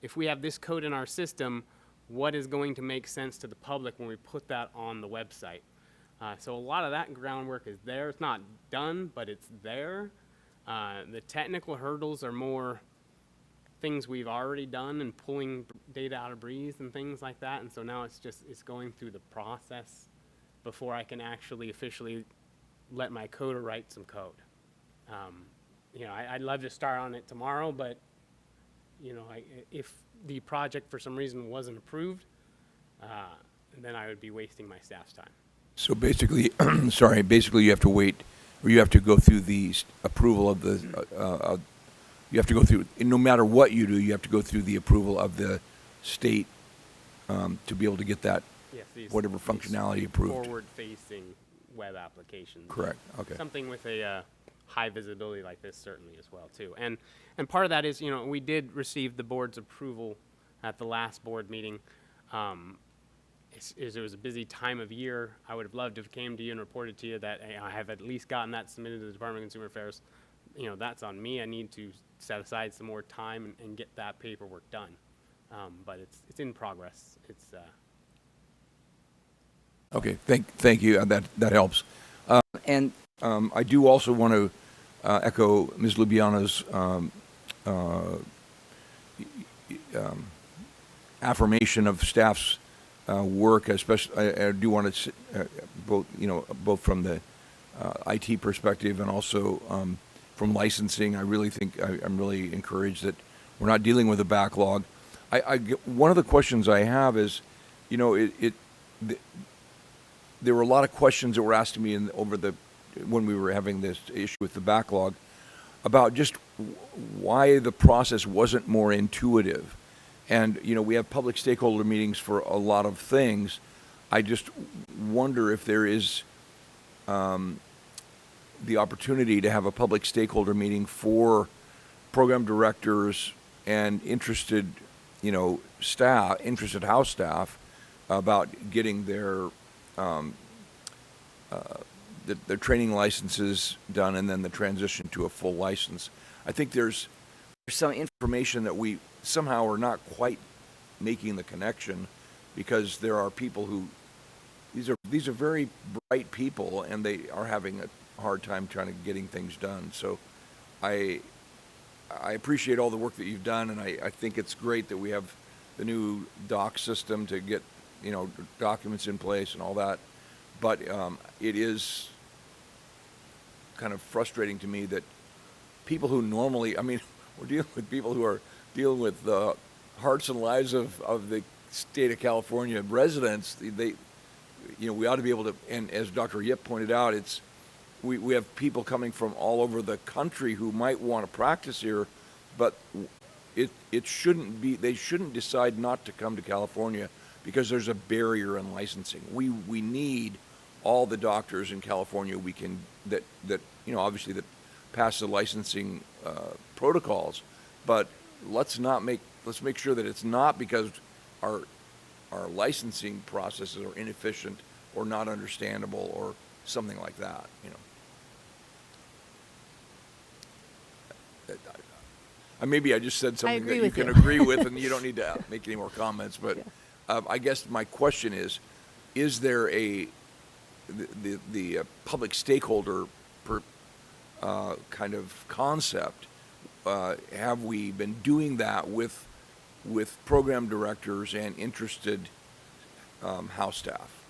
if we have this code in our system, what is going to make sense to the public when we put that on the website? So a lot of that groundwork is there. It's not done, but it's there. The technical hurdles are more things we've already done and pulling data out of Breeze and things like that. And so now it's going through the process before I can actually officially let my coder write some code. I'd love to start on it tomorrow, but if the project for some reason wasn't approved, then I would be wasting my staff's time. So basically, basically you have to wait, or you have to go through the approval of the, you have to go through, no matter what you do, you have to go through the approval of the state to be able to get that, Yes, whatever functionality approved. Forward-facing web applications. Correct, okay. Something with a high visibility like this certainly as well, too. And part of that is, we did receive the board's approval at the last board meeting. It was a busy time of year. I would have loved to have came to you and reported to you that I have at least gotten that submitted to the Department of Consumer Affairs. That's on me. I need to set aside some more time and get that paperwork done. But it's in progress. It's Okay, thank you. That helps. And I do also want to echo Ms. Lubiana's affirmation of staff's work, especially. I do want to both from the IT perspective and also from licensing. I really think I'm really encouraged that we're not dealing with a backlog. One of the questions I have is, there were a lot of questions that were asked to me when we were having this issue with the backlog about just why the process wasn't more intuitive. And, we have public stakeholder meetings for a lot of things. I just wonder if there is the opportunity to have a public stakeholder meeting for program directors and interested house staff about getting their training licenses done and then the transition to a full license. I think there's some information that we somehow are not quite making the connection, because there are people who, these are very bright people, and they are having a hard time trying to getting things done. So I appreciate all the work that you've done, and I think it's great that we have the new doc system to get documents in place and all that. But it is kind of frustrating to me that people who normally, we're dealing with people who are dealing with the hearts and lives of the state of California residents. We ought to be able to, and as Dr. Yip pointed out, we have people coming from all over the country who might want to practice here, but it shouldn't be, they shouldn't decide not to come to California because there's a barrier in licensing. We need all the doctors in California we can, that obviously that pass the licensing protocols, but let's make sure that it's not because our licensing processes are inefficient or not understandable or something like that. Maybe I just said something that you can agree with, and you don't need to make any more comments. But I guess my question is there the public stakeholder kind of concept? Have we been doing that with program directors and interested house staff?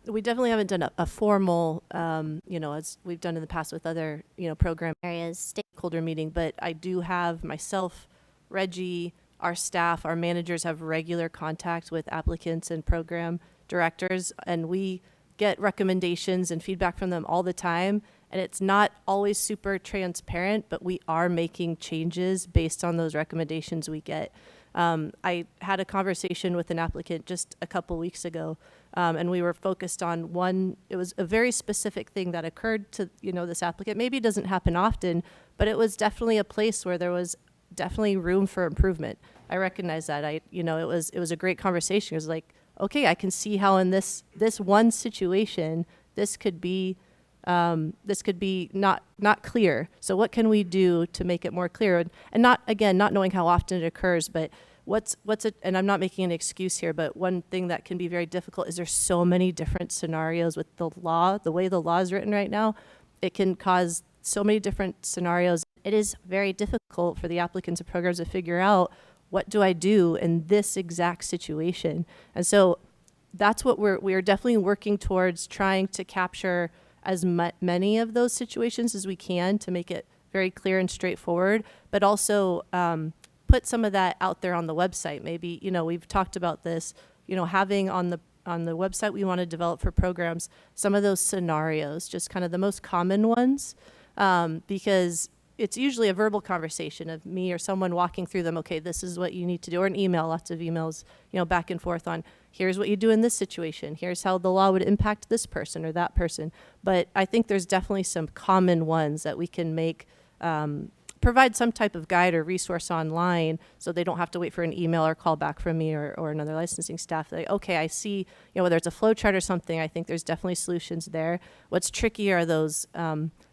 We definitely haven't done a formal, as we've done in the past with other, program areas, stakeholder meeting, but I do have myself, Reggie, our staff, our managers have regular contact with applicants and program directors, and we get recommendations and feedback from them all the time. And it's not always super transparent, but we are making changes based on those recommendations we get. I had a conversation with an applicant just a couple weeks ago, and we were focused on one. It was a very specific thing that occurred to this applicant. Maybe it doesn't happen often, but it was definitely a place where there was definitely room for improvement. I recognize that. It was a great conversation. It was like, okay, I can see how in this one situation this could be not clear. So what can we do to make it more clear? And not knowing how often it occurs, but and I'm not making an excuse here, but one thing that can be very difficult is there's so many different scenarios with the law, the way the law is written right now. It can cause so many different scenarios. It is very difficult for the applicants of programs to figure out, what do I do in this exact situation? And so that's what we're definitely working towards, trying to capture as many of those situations as we can to make it very clear and straightforward, but also put some of that out there on the website. Maybe, we've talked about this, having on the website we want to develop for programs, some of those scenarios, just kind of the most common ones, because it's usually a verbal conversation of me or someone walking through them. Okay, this is what you need to do, or an email, lots of emails, back and forth on, here's what you do in this situation. Here's how the law would impact this person or that person. But I think there's definitely some common ones that we can make, provide some type of guide or resource online so they don't have to wait for an email or call back from me or another licensing staff. Like, okay, I see, whether it's a flow chart or something, I think there's definitely solutions there. What's tricky are those,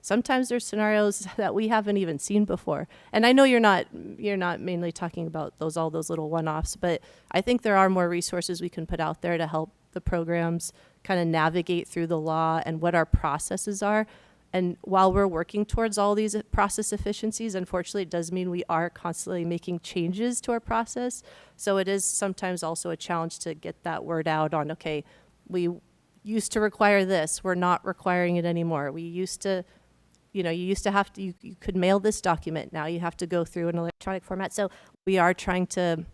sometimes there's scenarios that we haven't even seen before. And I know you're not mainly talking about all those little one-offs, but I think there are more resources we can put out there to help the programs kind of navigate through the law and what our processes are. And while we're working towards all these process efficiencies, unfortunately, it does mean we are constantly making changes to our process. So it is sometimes also a challenge to get that word out on, okay, we used to require this, we're not requiring it anymore. We used to, you could mail this document, now you have to go through an electronic format. So we are trying to,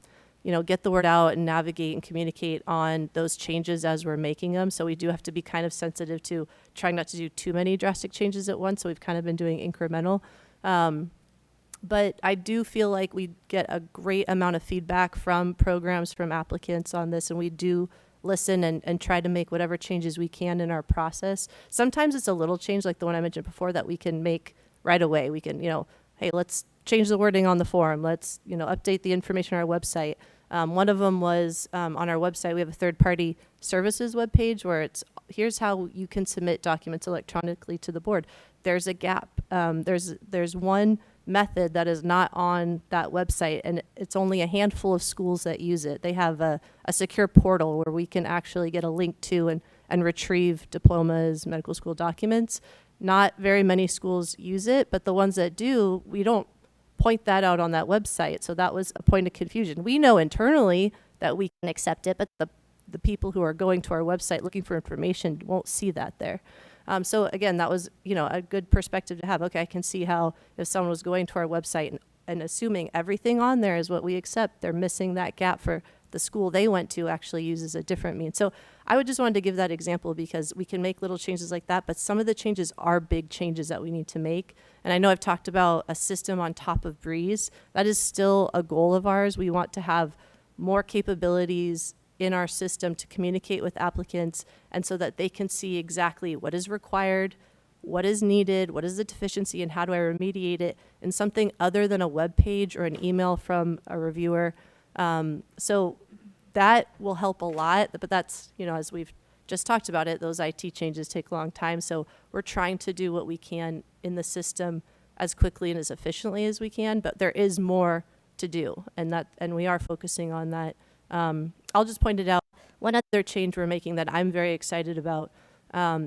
get the word out and navigate and communicate on those changes as we're making them. So we do have to be kind of sensitive to trying not to do too many drastic changes at once. So we've kind of been doing incremental. But I do feel like we get a great amount of feedback from programs, from applicants on this, and we do listen and try to make whatever changes we can in our process. Sometimes it's a little change like the one I mentioned before that we can make right away. We can, hey, let's change the wording on the form. Let's, update the information on our website. One of them was on our website, we have a third-party services webpage where here's how you can submit documents electronically to the board. There's a gap. There's one method that is not on that website, and it's only a handful of schools that use it. They have a secure portal where we can actually get a link to and retrieve diplomas, medical school documents. Not very many schools use it, but the ones that do, we don't point that out on that website. So that was a point of confusion. We know internally that we can accept it, but the people who are going to our website looking for information won't see that there. So again, that was, a good perspective to have. Okay, I can see how if someone was going to our website and assuming everything on there is what we accept, they're missing that gap for the school they went to actually uses a different means. So I would just wanted to give that example because we can make little changes like that, but some of the changes are big changes that we need to make. And I know I've talked about a system on top of Breeze. That is still a goal of ours. We want to have more capabilities in our system to communicate with applicants and so that they can see exactly what is required, what is needed, what is the deficiency, and how do I remediate it in something other than a web page or an email from a reviewer. So that will help a lot, but that's, as we've just talked about it, those IT changes take a long time. So we're trying to do what we can in the system as quickly and as efficiently as we can, but there is more to do, and we are focusing on that. I'll just point it out. One other change we're making that I'm very excited about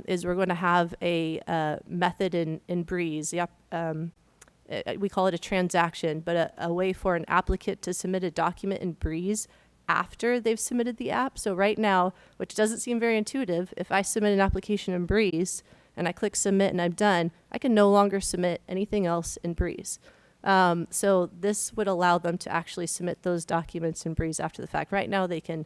is we're going to have a method in Breeze. We call it a transaction, but a way for an applicant to submit a document in Breeze after they've submitted the app. So right now, which doesn't seem very intuitive, if I submit an application in Breeze and I click submit and I'm done, I can no longer submit anything else in Breeze. So this would allow them to actually submit those documents in Breeze after the fact. Right now they can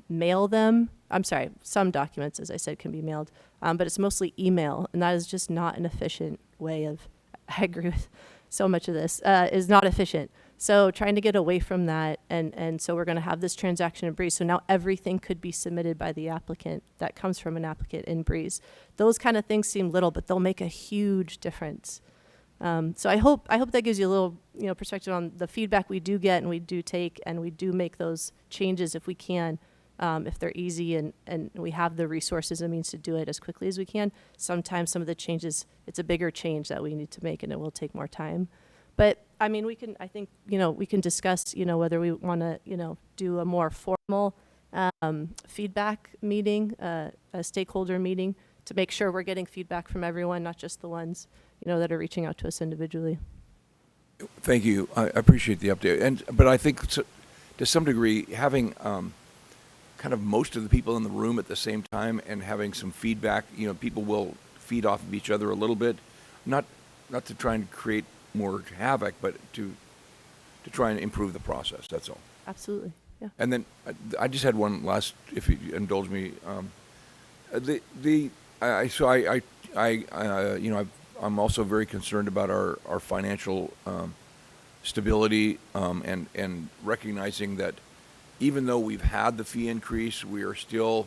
mail them. I'm sorry, some documents, as I said, can be mailed, but it's mostly email, and that is just not an efficient way of, I agree with so much of this, is not efficient. So trying to get away from that, and so we're going to have this transaction in Breeze. So now everything could be submitted by the applicant that comes from an applicant in Breeze. Those kind of things seem little, but they'll make a huge difference. So I hope that gives you a little, perspective on the feedback we do get and we do take, and we do make those changes if we can, if they're easy and we have the resources and means to do it as quickly as we can. Sometimes some of the changes, it's a bigger change that we need to make and it will take more time. But I mean, we can discuss, whether we want to, do a more formal feedback meeting, a stakeholder meeting, to make sure we're getting feedback from everyone, not just the ones, that are reaching out to us individually. Thank you. I appreciate the update. But I think to some degree, having kind of most of the people in the room at the same time and having some feedback, people will feed off of each other a little bit, not to try and create more havoc, but to try and improve the process. That's all. Absolutely. Yeah. And then I just had one last, if you indulge me. I'm also very concerned about our financial stability and recognizing that even though we've had the fee increase, we are still,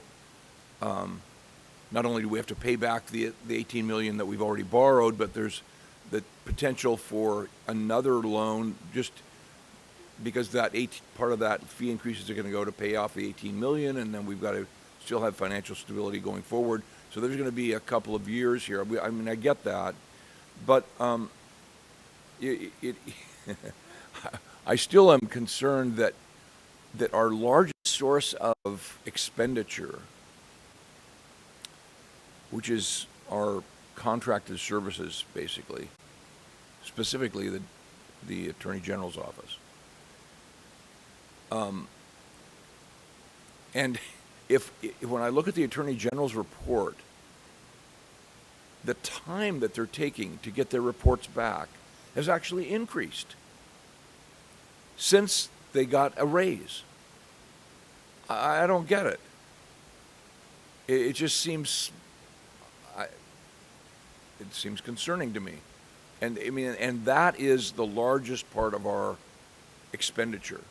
not only do we have to pay back the $18 million that we've already borrowed, but there's the potential for another loan just because part of that fee increases are going to go to pay off the $18 million, and then we've got to still have financial stability going forward. So there's going to be a couple of years here. I mean, I get that, but I still am concerned that our largest source of expenditure, which is our contracted services, basically, specifically the Attorney General's office. And if when I look at the Attorney General's report, the time that they're taking to get their reports back has actually increased since they got a raise. I don't get it. It just seems, it seems concerning to me. And I mean, and that is the largest part of our expenditure.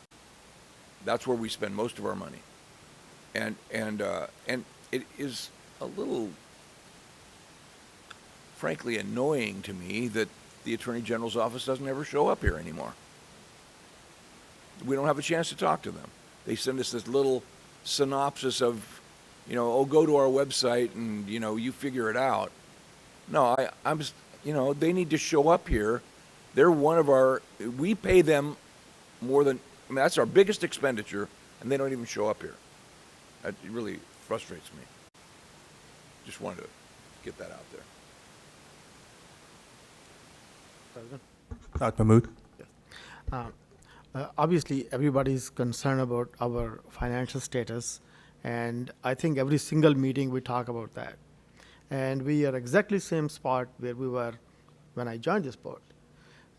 That's where we spend most of our money. And it is a little, frankly, annoying to me that the Attorney General's office doesn't ever show up here anymore. We don't have a chance to talk to them. They send us this little synopsis of, go to our website and, you figure it out. No, I'm just, they need to show up here. They're we pay them more than, that's our biggest expenditure, and they don't even show up here. It really frustrates me. Just wanted to get that out there. Dr. Mahmood? Obviously, everybody's concerned about our financial status, and I think every single meeting we talk about that. And we are exactly same spot where we were when I joined this board.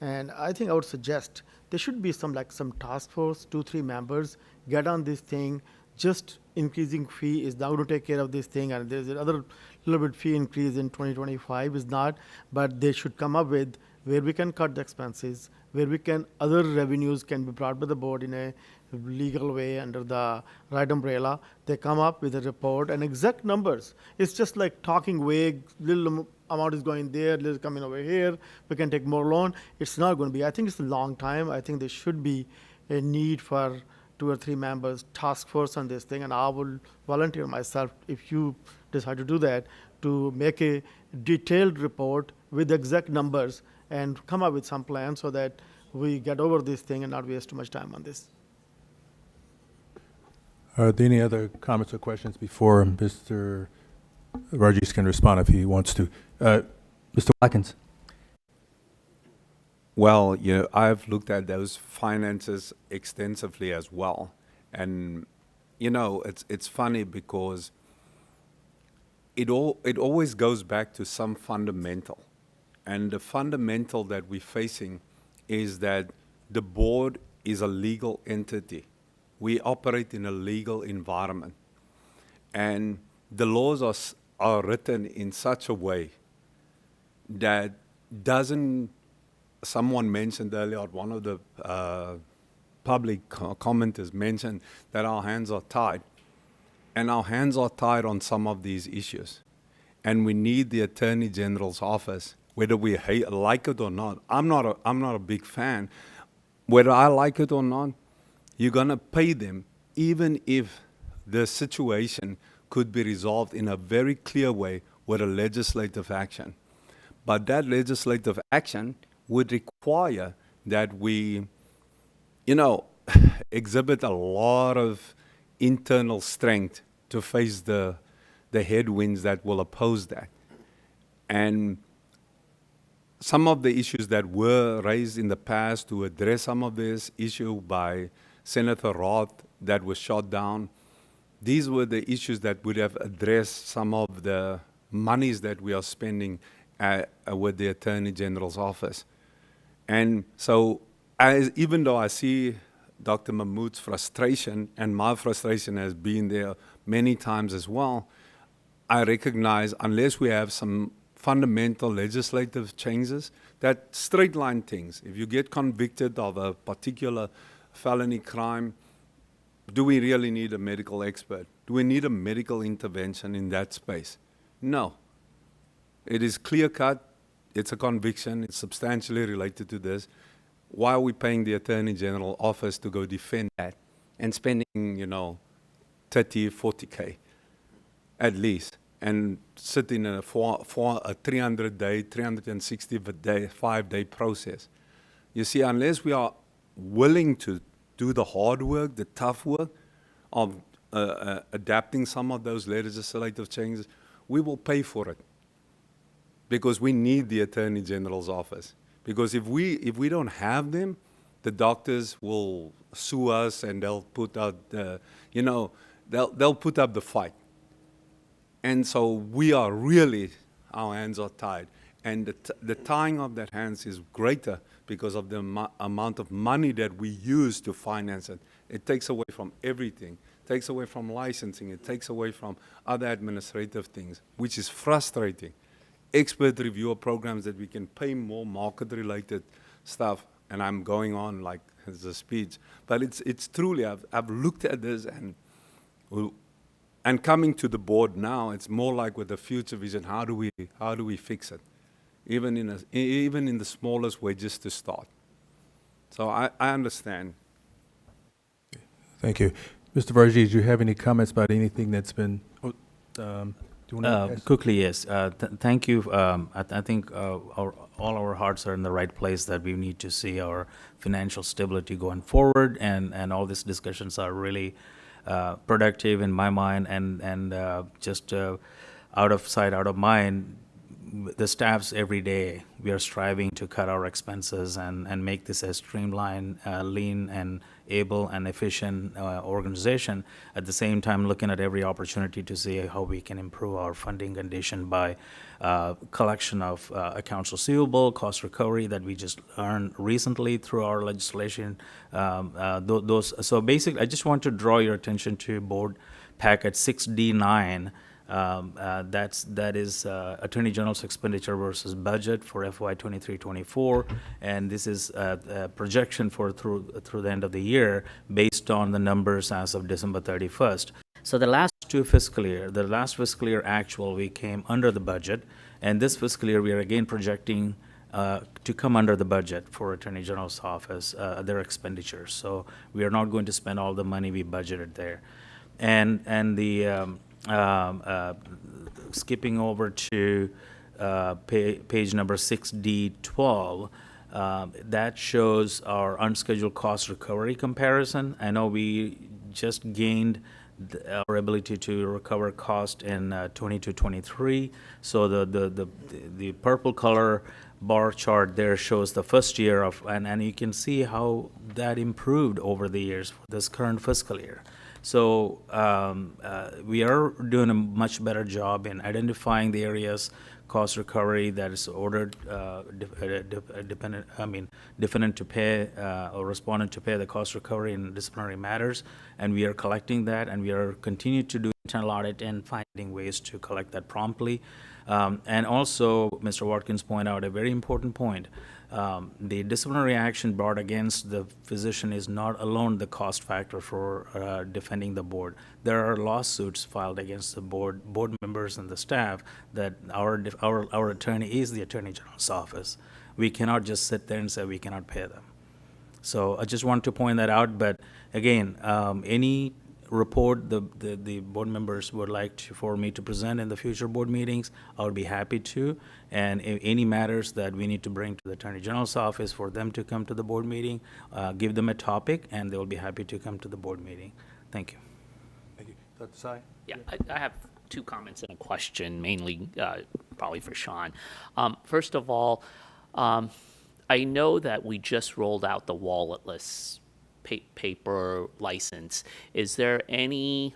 And I think I would suggest there should be some task force, 2-3 members, get on this thing. Just increasing fee is not going to take care of this thing, and there's another little bit fee increase in 2025 is not, but they should come up with where we can cut the expenses, where other revenues can be brought by the board in a legal way under the right umbrella. They come up with a report and exact numbers. It's just like talking vague, little amount is going there, little coming over here, we can take more loan. It's not going to be. I think it's a long time. I think there should be a need for 2 or 3 members task force on this thing, and I will volunteer myself, if you decide to do that, to make a detailed report with exact numbers and come up with some plan so that we get over this thing and not waste too much time on this. Are there any other comments or questions before Mr. Varghese can respond if he wants to? Mr. Watkins? Well, I've looked at those finances extensively as well. And, it's funny because it always goes back to some fundamental. And the fundamental that we're facing is that the board is a legal entity. We operate in a legal environment. And the laws are written in such a way that doesn't someone mentioned earlier, one of the public commenters mentioned that our hands are tied. And our hands are tied on some of these issues. And we need the Attorney General's office, whether we like it or not. I'm not a big fan. Whether I like it or not, you're going to pay them, even if the situation could be resolved in a very clear way with a legislative action. But that legislative action would require that we, exhibit a lot of internal strength to face the headwinds that will oppose that. And some of the issues that were raised in the past to address some of this issue by Senator Roth that was shot down, these were the issues that would have addressed some of the monies that we are spending with the Attorney General's office. And so even though I see Dr. Mahmood's frustration, and my frustration has been there many times as well, I recognize unless we have some fundamental legislative changes that straight line things. If you get convicted of a particular felony crime, do we really need a medical expert? Do we need a medical intervention in that space? No. It is clear cut. It's a conviction. It's substantially related to this. Why are we paying the Attorney General office to go defend that and spending, 30, 40K at least, and sitting in for a 300-day, 365-day process? You see, unless we are willing to do the hard work, the tough work of adapting some of those legislative changes, we will pay for it because we need the Attorney General's office. Because if we don't have them, the doctors will sue us and they'll put out they'll put up the fight. And so we are really, our hands are tied. And the tying of that hands is greater because of the amount of money that we use to finance it. It takes away from everything. It takes away from licensing. It takes away from other administrative things, which is frustrating. Expert reviewer programs that we can pay more market-related stuff, and I'm going on like as a speech. But it's truly, I've looked at this and coming to the board now, it's more like with the future vision, how do we fix it? Even in the smallest way, just to start. So I understand. Thank you. Mr. Varghese, do you have any comments about anything that's been, do you want to quickly, yes. Thank you. I think all our hearts are in the right place that we need to see our financial stability going forward, and all these discussions are really productive in my mind, and just out of sight, out of mind. The staffs every day, we are striving to cut our expenses and make this a streamlined, lean, and able and efficient organization. At the same time, looking at every opportunity to see how we can improve our funding condition by collection of accounts receivable, cost recovery that we just learned recently through our legislation. So basically, I just want to draw your attention to board packet 6D9. That is Attorney General's expenditure versus budget for FY 23-24, and this is a projection for through the end of the year based on the numbers as of December 31st. So the last fiscal year actual, we came under the budget, and this fiscal year we are again projecting to come under the budget for Attorney General's office, their expenditures. So we are not going to spend all the money we budgeted there, and the skipping over to page number 6D12, that shows our unscheduled cost recovery comparison. I know we just gained our ability to recover cost in 22-23. So the purple color bar chart there shows the first year of, and you can see how that improved over the years for this current fiscal year. So we are doing a much better job in identifying the areas cost recovery that is ordered defendant to pay or respondent to pay the cost recovery in disciplinary matters, and we are collecting that, and we are continuing to do internal audit and finding ways to collect that promptly. And also, Mr. Watkins pointed out a very important point. The disciplinary action brought against the physician is not alone the cost factor for defending the board. There are lawsuits filed against the board members and the staff that our attorney is the Attorney General's office. We cannot just sit there and say we cannot pay them. So I just want to point that out. But again, any report the board members would like for me to present in the future board meetings, I would be happy to. And any matters that we need to bring to the Attorney General's office for them to come to the board meeting, give them a topic, and they will be happy to come to the board meeting. Thank you. Thank you. Dr. Sai? Yeah, I have two comments and a question, mainly probably for Sean. First of all, I know that we just rolled out the walletless paper license. Is there any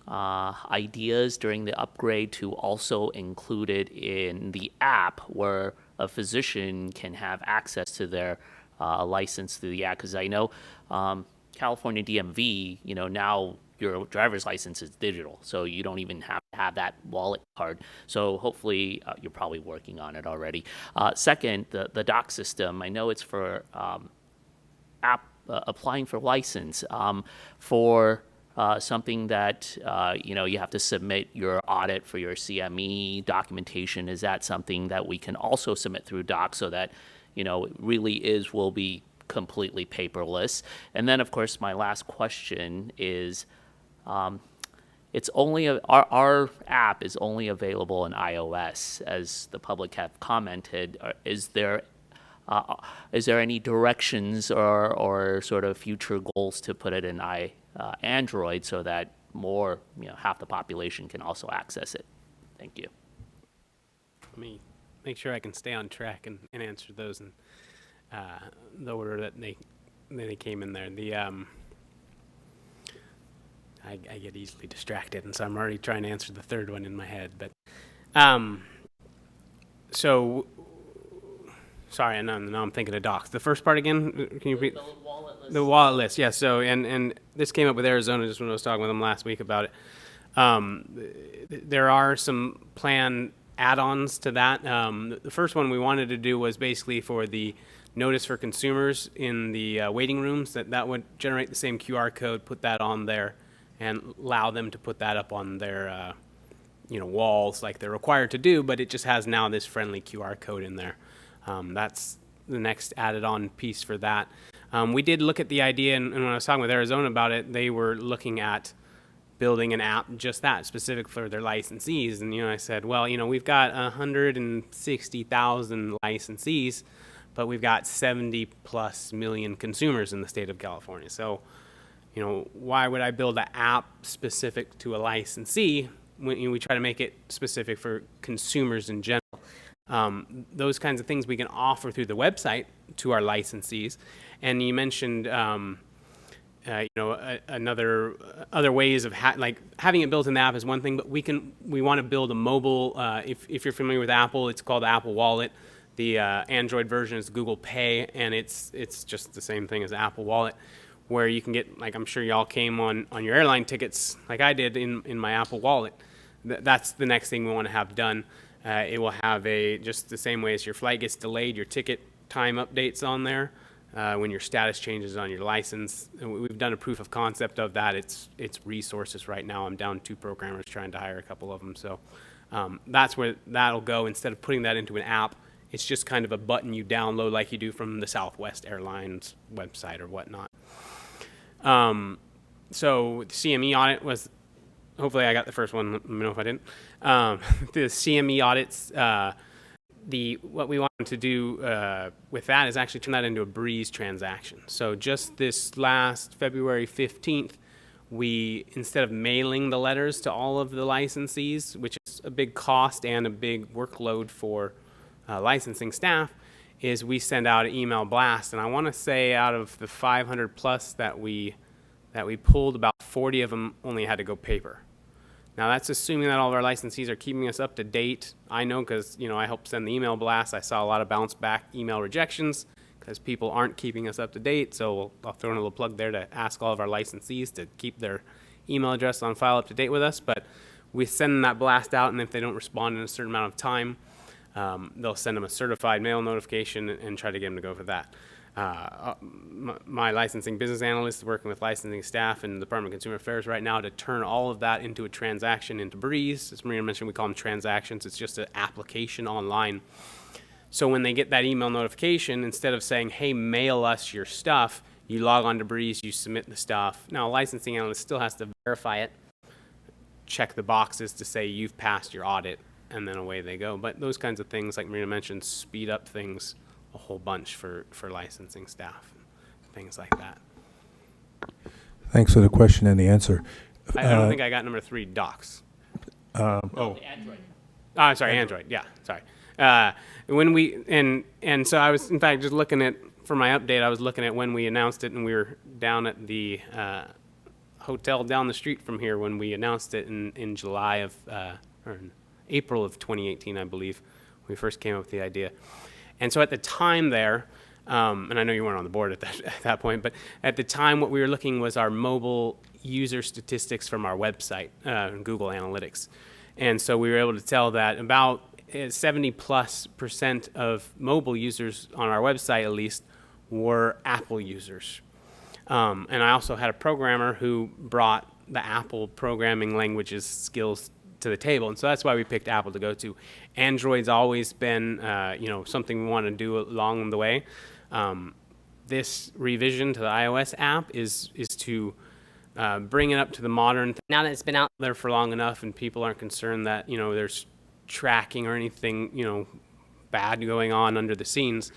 ideas during the upgrade to also include it in the app where a physician can have access to their license through the app? Because I know California DMV, now your driver's license is digital, so you don't even have to have that wallet card. So hopefully you're probably working on it already. Second, the doc system. I know it's for applying for license for something that you have to submit your audit for your CME documentation. Is that something that we can also submit through doc so that it really will be completely paperless? And then of course my last question is, it's only our app is only available in iOS, as the public have commented. Is there any directions or sort of future goals to put it in Android so that more, half the population can also access it? Thank you. Let me make sure I can stay on track and answer those in the order that they came in there. I get easily distracted, and so I'm already trying to answer the third one in my head. But sorry, now I'm thinking of docs. The first part again, can you repeat? The wallet list. The wallet list, yes. Yeah, so and this came up with Arizona just when I was talking with them last week about it. There are some planned add-ons to that. The first one we wanted to do was basically for the notice for consumers in the waiting rooms, that would generate the same QR code, put that on there, and allow them to put that up on their walls like they're required to do, but it just has now this friendly QR code in there. That's the next added on piece for that. We did look at the idea, and when I was talking with Arizona about it, they were looking at building an app just that, specific for their licensees. And I said, well, we've got 160,000 licensees, but we've got 70 plus million consumers in the state of California. So why would I build an app specific to a licensee when we try to make it specific for consumers in general? Those kinds of things we can offer through the website to our licensees. And you mentioned, other ways of having it built in the app is one thing, but we want to build a mobile. If you're familiar with Apple, it's called the Apple Wallet. The Android version is Google Pay, and it's just the same thing as Apple Wallet, where you can get, I'm sure y'all came on your airline tickets like I did in my Apple Wallet. That's the next thing we want to have done. It will have just the same way as your flight gets delayed, your ticket time updates on there when your status changes on your license. And we've done a proof of concept of that. It's resources right now. I'm down 2 programmers trying to hire a couple of them. So that's where that'll go. Instead of putting that into an app, it's just kind of a button you download like you do from the Southwest Airlines website or whatnot. So the CME audit was, hopefully I got the first one, let me know if I didn't. The CME audits, what we wanted to do with that is actually turn that into a Breeze transaction. So just this last February 15th, we, instead of mailing the letters to all of the licensees, which is a big cost and a big workload for licensing staff, is we send out an email blast. And I want to say out of the 500 plus that we pulled, about 40 of them only had to go paper. Now that's assuming that all of our licensees are keeping us up to date. I know because I helped send the email blast. I saw a lot of bounce back email rejections because people aren't keeping us up to date. So I'll throw in a little plug there to ask all of our licensees to keep their email address on file up to date with us. But we send that blast out, and if they don't respond in a certain amount of time, they'll send them a certified mail notification and try to get them to go for that. My licensing business analyst is working with licensing staff in the Department of Consumer Affairs right now to turn all of that into a transaction into Breeze. As Maria mentioned, we call them transactions. It's just an application online. So when they get that email notification, instead of saying, hey, mail us your stuff, you log on to Breeze, you submit the stuff. Now, a licensing analyst still has to verify it, check the boxes to say you've passed your audit, and then away they go. But those kinds of things, like Marina mentioned, speed up things a whole bunch for licensing staff, and things like that. Thanks for the question and the answer. I don't think I got number 3, docs. Android. Sorry, Android. Yeah, sorry. When we and so I was in fact just looking at, for my update, I was looking at when we announced it, and we were down at the hotel down the street from here when we announced it in July of or in April of 2018, I believe. We first came up with the idea. And so at the time there, and I know you weren't on the board at that point, but at the time what we were looking was our mobile user statistics from our website, Google Analytics. And so we were able to tell that about 70+% of mobile users on our website, at least, were Apple users. And I also had a programmer who brought the Apple programming languages skills to the table, and so that's why we picked Apple to go to. Android's always been, something we want to do along the way. This revision to the iOS app is to bring it up to the modern. Now that it's been out there for long enough, and people aren't concerned that there's tracking or anything bad going on under the scenes,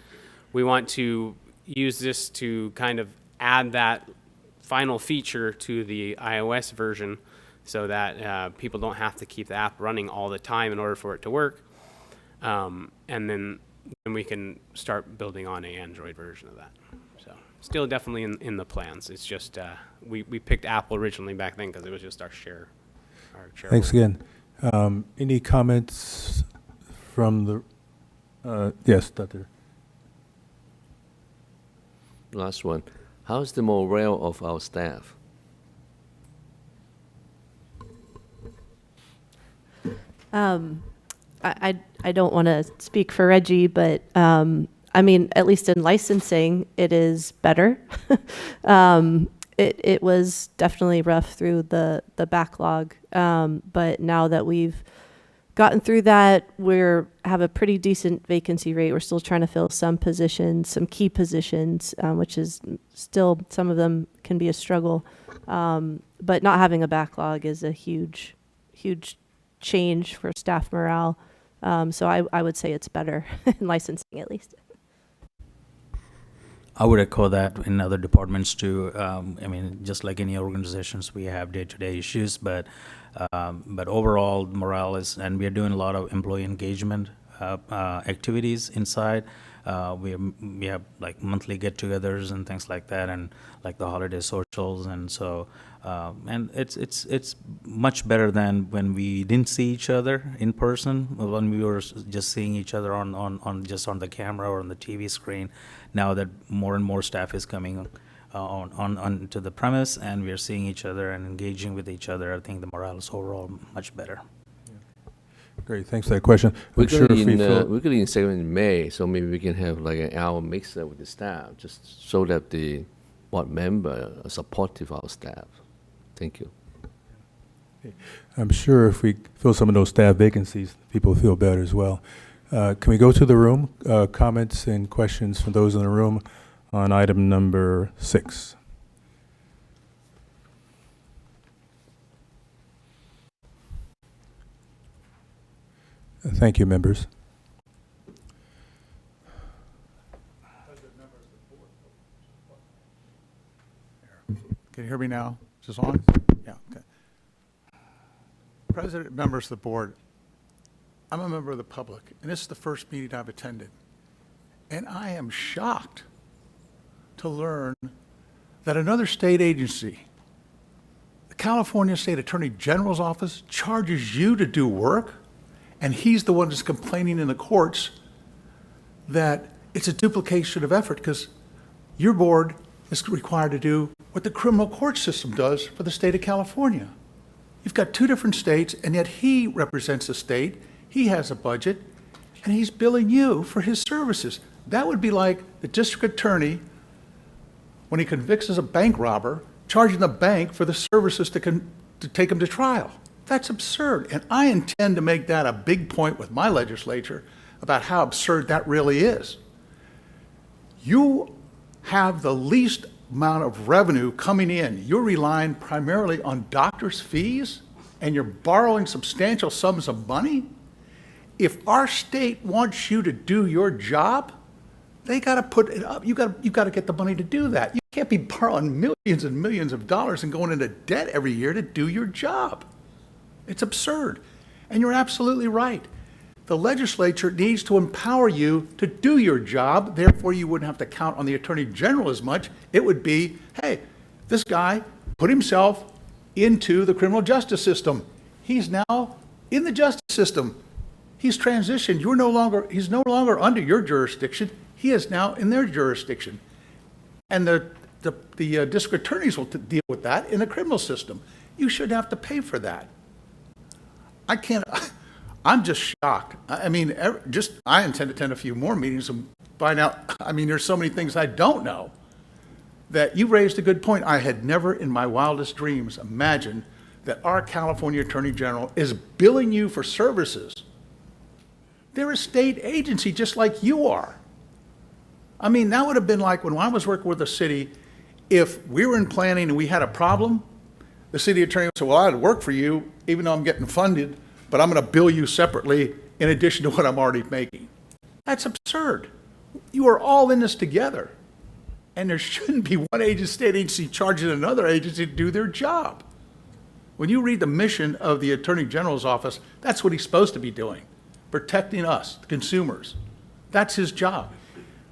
we want to use this to kind of add that final feature to the iOS version, so that people don't have to keep the app running all the time in order for it to work. And then we can start building on an Android version of that. So still definitely in the plans. It's just we picked Apple originally back then because it was just our share. Thanks again. Any comments from the, yes, Dr. Last one. How's the morale of our staff? I don't want to speak for Reggie, but I mean, at least in licensing, it is better. It was definitely rough through the backlog, but now that we've gotten through that, have a pretty decent vacancy rate. We're still trying to fill some positions, some key positions, which is still, some of them can be a struggle. But not having a backlog is a huge change for staff morale. So I would say it's better in licensing, at least. I would echo that in other departments too. I mean, just like any organizations, we have day-to-day issues, but overall morale is, and we are doing a lot of employee engagement activities inside. We have like monthly get-togethers and things like that, and like the holiday socials, and so and it's much better than when we didn't see each other in person, when we were just seeing each other on just on the camera or on the TV screen. Now that more and more staff is coming on to the premise, and we are seeing each other and engaging with each other, I think the morale is overall much better. Great, thanks for that question. We're going in segment in May, so maybe we can have like an hour mixer with the staff, just so that the board member are supportive of our staff. Thank you. I'm sure if we fill some of those staff vacancies, people feel better as well. Can we go to the room? Comments and questions from those in the room on item number 6. Thank you, members. Can you hear me now? Is this on? Yeah, okay. President, members of the board, I'm a member of the public, and this is the first meeting I've attended. And I am shocked to learn that another state agency, the California State Attorney General's office, charges you to do work, and he's the one that's complaining in the courts that it's a duplication of effort because your board is required to do what the criminal court system does for the state of California. You've got 2 different states, and yet he represents the state. He has a budget. and he's billing you for his services. That would be like the district attorney, when he convicts as a bank robber, charging the bank for the services to take him to trial. That's absurd. And I intend to make that a big point with my legislature about how absurd that really is. You have the least amount of revenue coming in. You're relying primarily on doctors' fees, and you're borrowing substantial sums of money. If our state wants you to do your job, they got to put it up. You got to get the money to do that. You can't be borrowing millions and millions of dollars and going into debt every year to do your job. It's absurd. And you're absolutely right. The legislature needs to empower you to do your job. Therefore, you wouldn't have to count on the Attorney General as much. It would be, hey, this guy put himself into the criminal justice system. He's now in the justice system. He's transitioned. He's no longer under your jurisdiction. He is now in their jurisdiction. And the district attorneys will deal with that in the criminal system. You shouldn't have to pay for that. I'm just shocked. I mean, I intend to attend a few more meetings and find out. I mean, there's so many things I don't know. That you raised a good point. I had never in my wildest dreams imagined that our California Attorney General is billing you for services. They're a state agency just like you are. I mean, that would have been like when I was working with the city, if we were in planning and we had a problem, the city attorney would say, well, I'd work for you even though I'm getting funded, but I'm going to bill you separately in addition to what I'm already making. That's absurd. You are all in this together. And there shouldn't be one state agency charging another agency to do their job. When you read the mission of the Attorney General's office, that's what he's supposed to be doing, protecting us, the consumers. That's his job.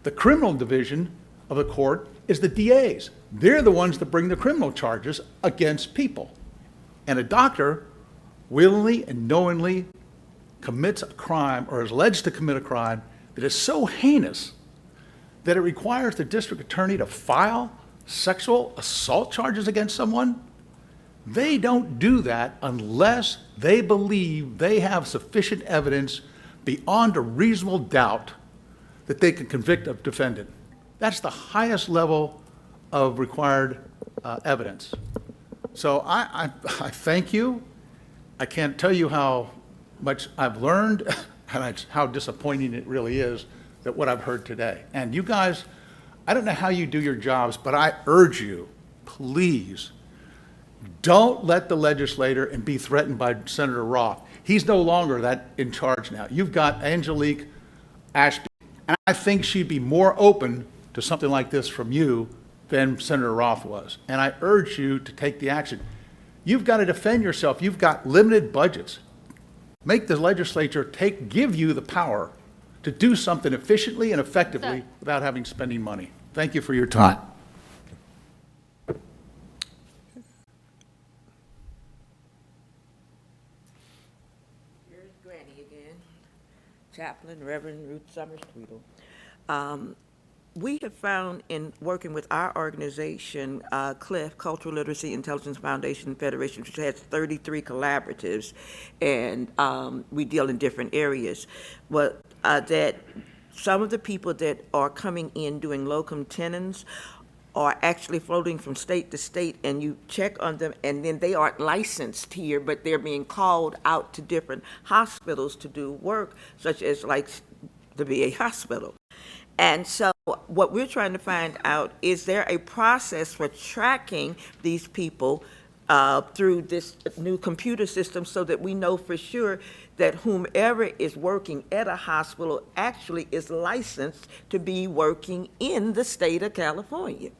The criminal division of the court is the DAs. They're the ones that bring the criminal charges against people. And a doctor willingly and knowingly commits a crime or is alleged to commit a crime that is so heinous that it requires the district attorney to file sexual assault charges against someone. They don't do that unless they believe they have sufficient evidence beyond a reasonable doubt that they can convict a defendant. That's the highest level of required evidence. So I thank you. I can't tell you how much I've learned and how disappointing it really is that what I've heard today. And you guys, I don't know how you do your jobs, but I urge you, please, don't let the legislator and be threatened by Senator Roth. He's no longer that in charge now. You've got Angelique Ashby, and I think she'd be more open to something like this from you than Senator Roth was. And I urge you to take the action. You've got to defend yourself. You've got limited budgets. Make the legislature give you the power to do something efficiently and effectively without having spending money. Thank you for your time. Here's Granny again. Chaplain Reverend Ruth Summers Tweedle. We have found in working with our organization, CLIF, Cultural Literacy Intelligence Foundation Federation, which has 33 collaboratives, and we deal in different areas, but that some of the people that are coming in doing locum tenens are actually floating from state to state, and you check on them, and then they aren't licensed here, but they're being called out to different hospitals to do work, such as like the VA hospital. And so what we're trying to find out, is there a process for tracking these people through this new computer system so that we know for sure that whomever is working at a hospital actually is licensed to be working in the state of California?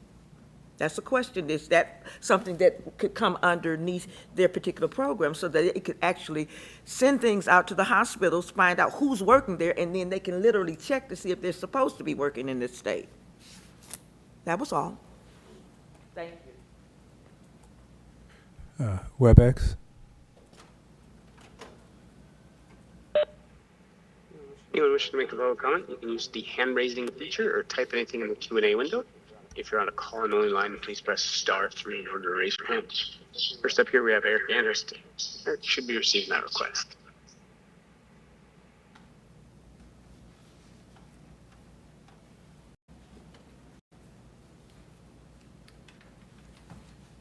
That's the question. Is that something that could come underneath their particular program so that it could actually send things out to the hospitals, find out who's working there, and then they can literally check to see if they're supposed to be working in this state? That was all. Thank you. WebEx. Anyone wishing to make a public comment, you can use the hand raising feature or type anything in the Q&A window. If you're on a call-in-only line, please press *3 in order to raise your hand. First up here, we have Eric Anderson. Eric should be receiving that request.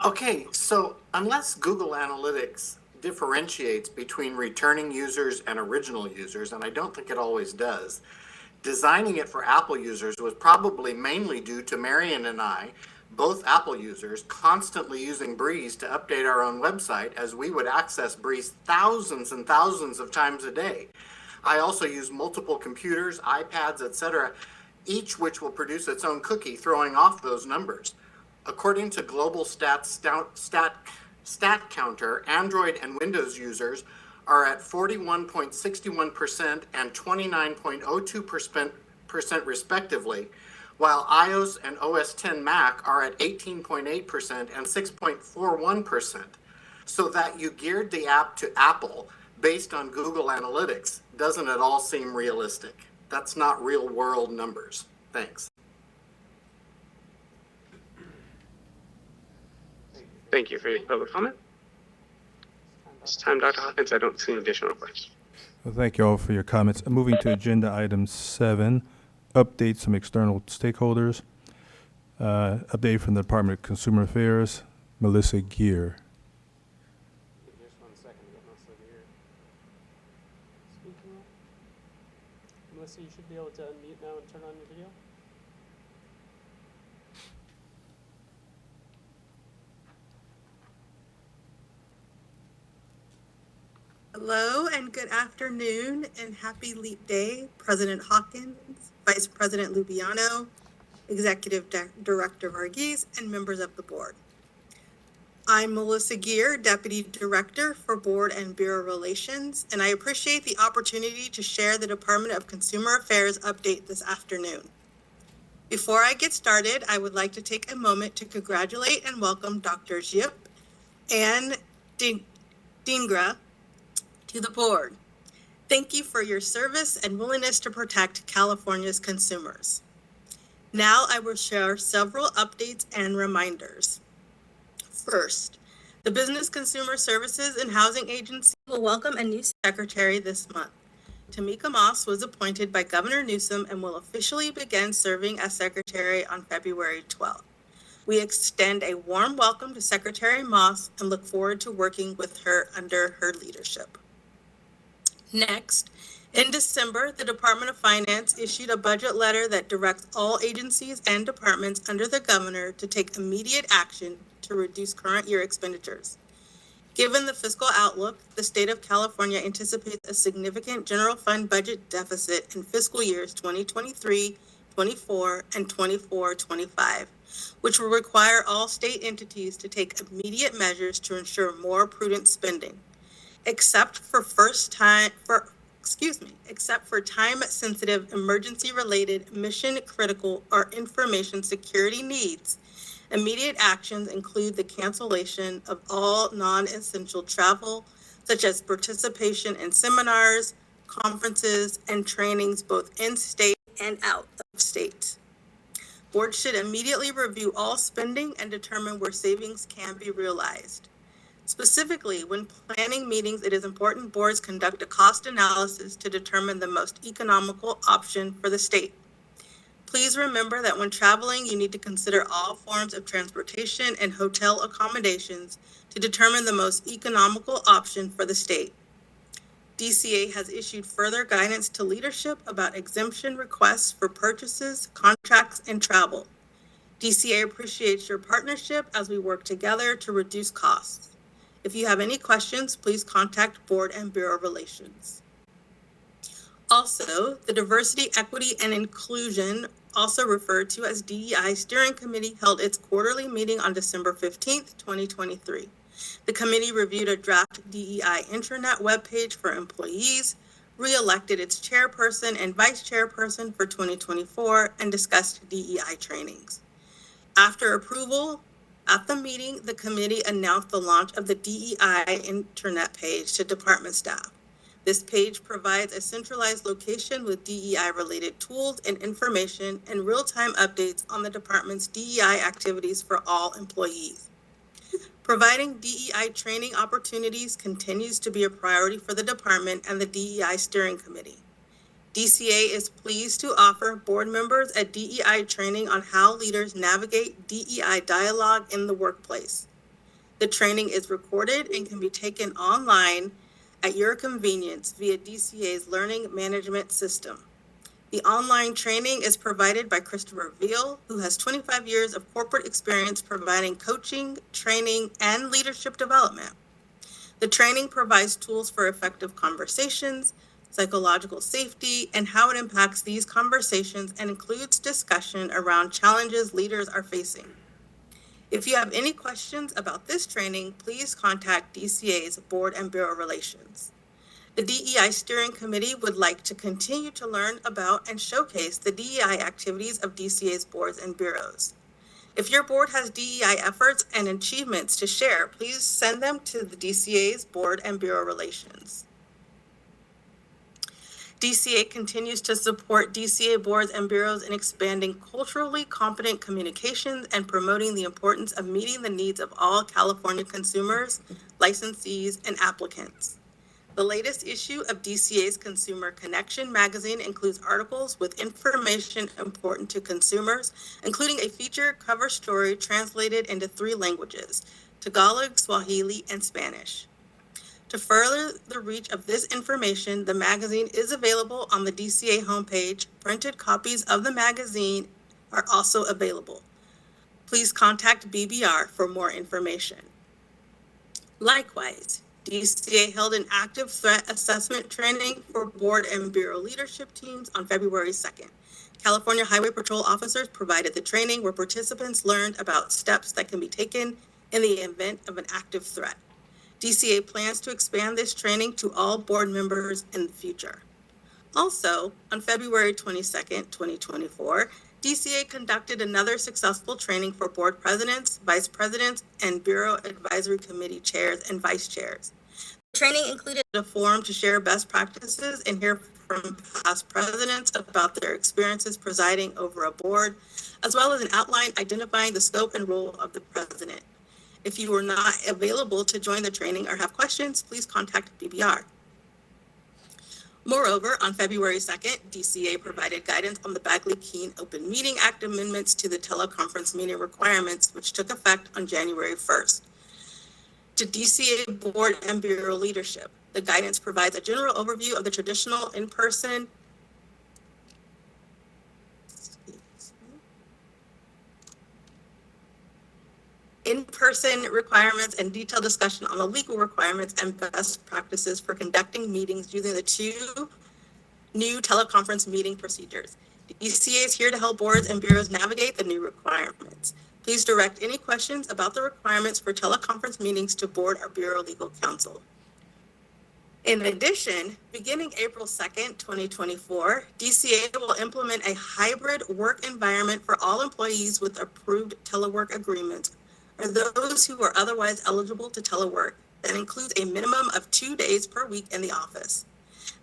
Okay, so unless Google Analytics differentiates between returning users and original users, and I don't think it always does, designing it for Apple users was probably mainly due to Marion and I, both Apple users, constantly using Breeze to update our own website, as we would access Breeze thousands and thousands of times a day. I also use multiple computers, iPads, etc., each which will produce its own cookie throwing off those numbers. According to Global Stat Counter, Android and Windows users are at 41.61% and 29.02% respectively, while iOS and OS X Mac are at 18.8% and 6.41%. So that you geared the app to Apple based on Google Analytics doesn't at all seem realistic. That's not real world numbers. Thanks. Thank you for your public comment. This time, Dr. Hawkins, I don't see any additional questions. Well, thank you all for your comments. Moving to agenda item 7, updates from external stakeholders. Update from the Department of Consumer Affairs, Melissa Gear. Just 1 second, get Melissa here. Speaking. Melissa, you should be able to unmute now and turn on your video. Hello and good afternoon and happy Leap Day, President Hawkins, Vice President Lubiano, Executive Director Varghese, and members of the board. I'm Melissa Gear, Deputy Director for Board and Bureau Relations, and I appreciate the opportunity to share the Department of Consumer Affairs update this afternoon. Before I get started, I would like to take a moment to congratulate and welcome Drs. Yip and Dhingra to the board. Thank you for your service and willingness to protect California's consumers. Now I will share several updates and reminders. First, the Business Consumer Services and Housing Agency will welcome a new secretary this month. Tamika Moss was appointed by Governor Newsom and will officially begin serving as secretary on February 12th. We extend a warm welcome to Secretary Moss and look forward to working with her under her leadership. Next, in December, the Department of Finance issued a budget letter that directs all agencies and departments under the governor to take immediate action to reduce current year expenditures. Given the fiscal outlook, the state of California anticipates a significant general fund budget deficit in fiscal years 2023, 24, and 24-25, which will require all state entities to take immediate measures to ensure more prudent spending. Except for time-sensitive, emergency-related, mission-critical, or information security needs, immediate actions include the cancellation of all non-essential travel, such as participation in seminars, conferences, and trainings both in-state and out of state. Board should immediately review all spending and determine where savings can be realized. Specifically, when planning meetings, it is important boards conduct a cost analysis to determine the most economical option for the state. Please remember that when traveling, you need to consider all forms of transportation and hotel accommodations to determine the most economical option for the state. DCA has issued further guidance to leadership about exemption requests for purchases, contracts, and travel. DCA appreciates your partnership as we work together to reduce costs. If you have any questions, please contact Board and Bureau Relations. Also, the Diversity, Equity, and Inclusion, also referred to as DEI Steering Committee, held its quarterly meeting on December 15th, 2023. The committee reviewed a draft DEI intranet webpage for employees, re-elected its chairperson and vice chairperson for 2024, and discussed DEI trainings. After approval, at the meeting, the committee announced the launch of the DEI Internet page to department staff. This page provides a centralized location with DEI-related tools and information and real-time updates on the department's DEI activities for all employees. Providing DEI training opportunities continues to be a priority for the department and the DEI Steering Committee. DCA is pleased to offer board members a DEI training on how leaders navigate DEI dialogue in the workplace. The training is recorded and can be taken online at your convenience via DCA's learning management system. The online training is provided by Christopher Veal, who has 25 years of corporate experience providing coaching, training, and leadership development. The training provides tools for effective conversations, psychological safety, and how it impacts these conversations, and includes discussion around challenges leaders are facing. If you have any questions about this training, please contact DCA's Board and Bureau Relations. The DEI Steering Committee would like to continue to learn about and showcase the DEI activities of DCA's boards and bureaus. If your board has DEI efforts and achievements to share, please send them to the DCA's Board and Bureau Relations. DCA continues to support DCA boards and bureaus in expanding culturally competent communications and promoting the importance of meeting the needs of all California consumers, licensees, and applicants. The latest issue of DCA's Consumer Connection magazine includes articles with information important to consumers, including a feature cover story translated into 3 languages, Tagalog, Swahili, and Spanish. To further the reach of this information, the magazine is available on the DCA homepage. Printed copies of the magazine are also available. Please contact BBR for more information. Likewise, DCA held an active threat assessment training for board and bureau leadership teams on February 2nd. California Highway Patrol officers provided the training where participants learned about steps that can be taken in the event of an active threat. DCA plans to expand this training to all board members in the future. Also, on February 22nd, 2024, DCA conducted another successful training for board presidents, vice presidents, and Bureau Advisory Committee chairs and vice chairs. The training included a forum to share best practices and hear from past presidents about their experiences presiding over a board, as well as an outline identifying the scope and role of the president. If you are not available to join the training or have questions, please contact BBR. Moreover, on February 2nd, DCA provided guidance on the Bagley-Keene Open Meeting Act amendments to the teleconference meeting requirements, which took effect on January 1st. To DCA Board and Bureau leadership, the guidance provides a general overview of the traditional in-person requirements and detailed discussion on the legal requirements and best practices for conducting meetings using the 2 new teleconference meeting procedures. DCA is here to help boards and bureaus navigate the new requirements. Please direct any questions about the requirements for teleconference meetings to board or bureau legal counsel. In addition, beginning April 2nd, 2024, DCA will implement a hybrid work environment for all employees with approved telework agreements, or those who are otherwise eligible to telework. That includes a minimum of 2 days per week in the office.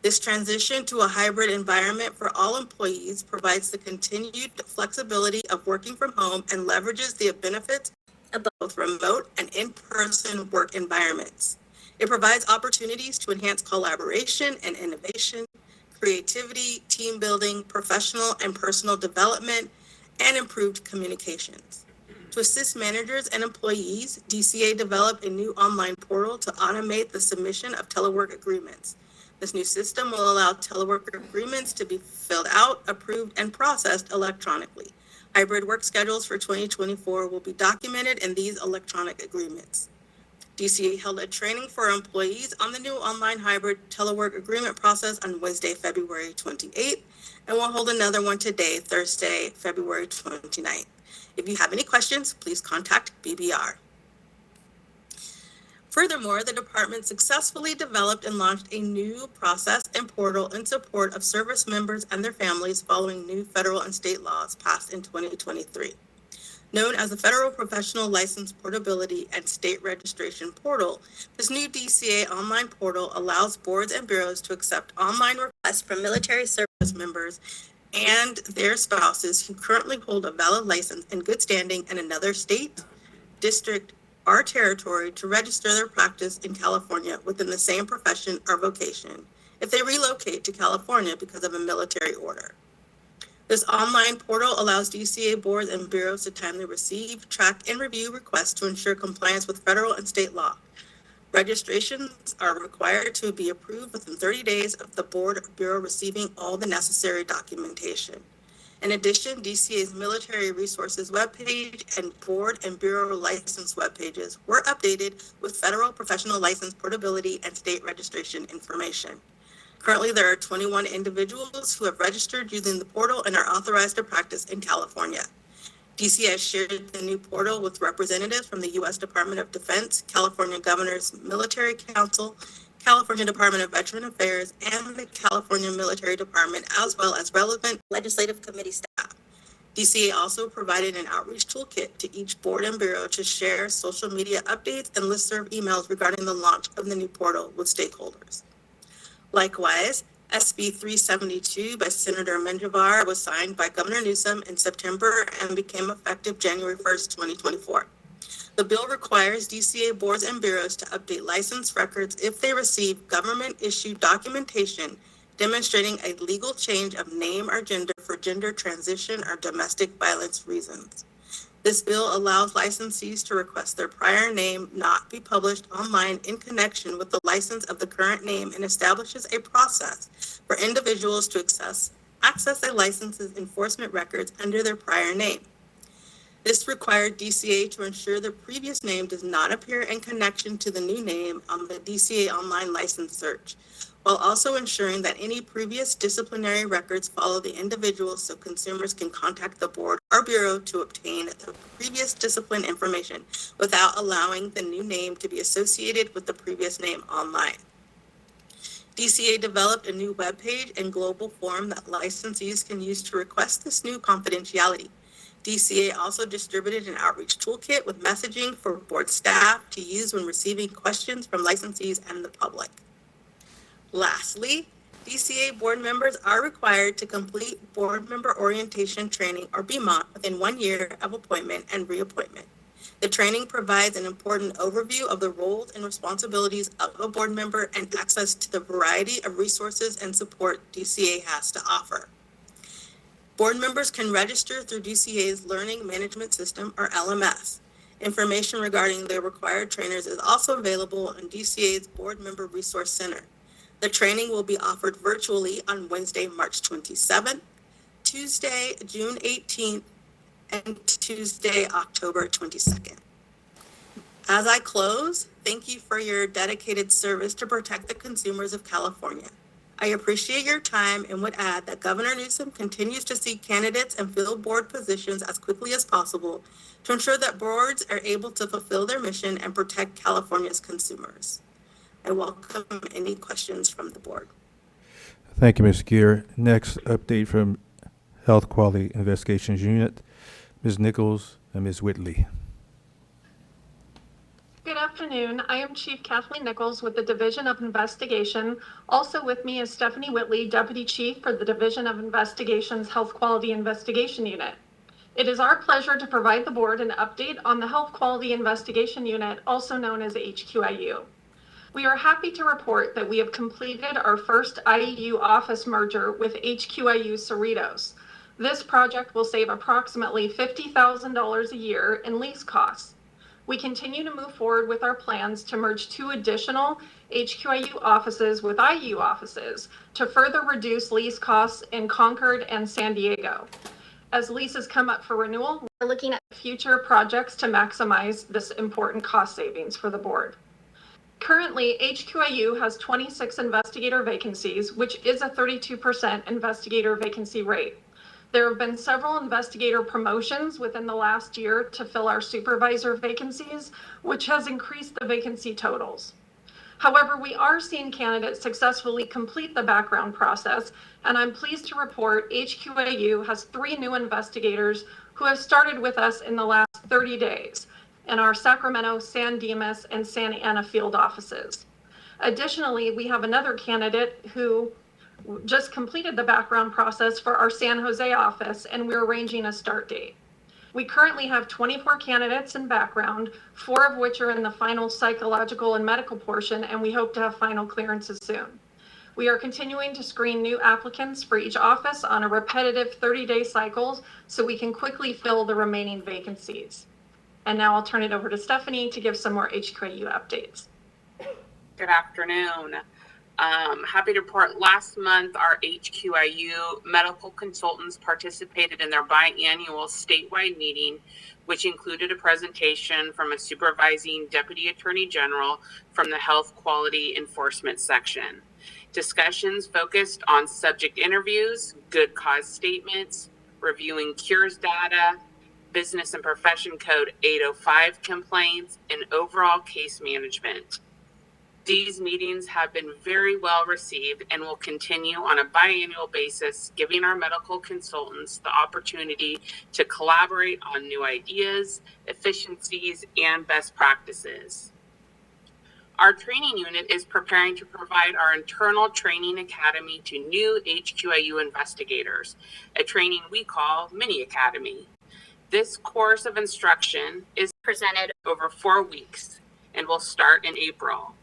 This transition to a hybrid environment for all employees provides the continued flexibility of working from home and leverages the benefits of both remote and in-person work environments. It provides opportunities to enhance collaboration and innovation, creativity, team building, professional and personal development, and improved communications. To assist managers and employees, DCA developed a new online portal to automate the submission of telework agreements. This new system will allow telework agreements to be filled out, approved, and processed electronically. Hybrid work schedules for 2024 will be documented in these electronic agreements. DCA held a training for employees on the new online hybrid telework agreement process on Wednesday, February 28th, and we'll hold another one today, Thursday, February 29th. If you have any questions, please contact BBR. Furthermore, the department successfully developed and launched a new process and portal in support of service members and their families following new federal and state laws passed in 2023. Known as the Federal Professional License Portability and State Registration Portal, this new DCA online portal allows boards and bureaus to accept online requests from military service members and their spouses who currently hold a valid license in good standing in another state, district, or territory to register their practice in California within the same profession or vocation if they relocate to California because of a military order. This online portal allows DCA boards and bureaus to timely receive, track, and review requests to ensure compliance with federal and state law. Registrations are required to be approved within 30 days of the board or bureau receiving all the necessary documentation. In addition, DCA's military resources webpage and board and bureau license webpages were updated with federal professional license portability and state registration information. Currently, there are 21 individuals who have registered using the portal and are authorized to practice in California. DCA has shared the new portal with representatives from the U.S. Department of Defense, California Governor's Military Council, California Department of Veteran Affairs, and the California Military Department, as well as relevant legislative committee staff. DCA also provided an outreach toolkit to each board and bureau to share social media updates and listserv emails regarding the launch of the new portal with stakeholders. Likewise, SB 372 by Senator Menjivar was signed by Governor Newsom in September and became effective January 1st, 2024. The bill requires DCA boards and bureaus to update license records if they receive government-issued documentation demonstrating a legal change of name or gender for gender transition or domestic violence reasons. This bill allows licensees to request their prior name not be published online in connection with the license of the current name and establishes a process for individuals to access a license's enforcement records under their prior name. This required DCA to ensure the previous name does not appear in connection to the new name on the DCA online license search, while also ensuring that any previous disciplinary records follow the individual so consumers can contact the board or bureau to obtain the previous discipline information without allowing the new name to be associated with the previous name online. DCA developed a new webpage and global form that licensees can use to request this new confidentiality. DCA also distributed an outreach toolkit with messaging for board staff to use when receiving questions from licensees and the public. Lastly, DCA board members are required to complete board member orientation training or BMOT within 1 year of appointment and reappointment. The training provides an important overview of the roles and responsibilities of a board member and access to the variety of resources and support DCA has to offer. Board members can register through DCA's Learning Management System, or LMS. Information regarding the required trainers is also available on DCA's Board Member Resource Center. The training will be offered virtually on Wednesday, March 27th, Tuesday, June 18th, and Tuesday, October 22nd. As I close, thank you for your dedicated service to protect the consumers of California. I appreciate your time and would add that Governor Newsom continues to seek candidates and fill board positions as quickly as possible to ensure that boards are able to fulfill their mission and protect California's consumers. I welcome any questions from the board. Thank you, Ms. Gear. Next, update from Health Quality Investigations Unit, Ms. Nichols and Ms. Whitley. Good afternoon. I am Chief Kathleen Nichols with the Division of Investigation. Also with me is Stephanie Whitley, Deputy Chief for the Division of Investigation's Health Quality Investigation Unit. It is our pleasure to provide the board an update on the Health Quality Investigation Unit, also known as HQIU. We are happy to report that we have completed our first IEU office merger with HQIU Cerritos. This project will save approximately $50,000 a year in lease costs. We continue to move forward with our plans to merge 2 additional HQIU offices with IU offices to further reduce lease costs in Concord and San Diego. As leases come up for renewal, we're looking at future projects to maximize this important cost savings for the board. Currently, HQIU has 26 investigator vacancies, which is a 32% investigator vacancy rate. There have been several investigator promotions within the last year to fill our supervisor vacancies, which has increased the vacancy totals. However, we are seeing candidates successfully complete the background process, and I'm pleased to report HQIU has 3 new investigators who have started with us in the last 30 days in our Sacramento, San Dimas, and Santa Ana field offices. Additionally, we have another candidate who just completed the background process for our San Jose office, and we're arranging a start date. We currently have 24 candidates in background, 4 of which are in the final psychological and medical portion, and we hope to have final clearances soon. We are continuing to screen new applicants for each office on a repetitive 30-day cycle so we can quickly fill the remaining vacancies. And now I'll turn it over to Stephanie to give some more HQIU updates. Good afternoon. Happy to report last month our HQIU medical consultants participated in their biannual statewide meeting, which included a presentation from a supervising deputy attorney general from the health quality enforcement section. Discussions focused on subject interviews, good cause statements, reviewing cures data, business and profession code 805 complaints, and overall case management. These meetings have been very well received and will continue on a biannual basis, giving our medical consultants the opportunity to collaborate on new ideas, efficiencies, and best practices. Our training unit is preparing to provide our internal training academy to new HQIU investigators, a training we call Mini Academy. This course of instruction is presented over 4 weeks and will start in April.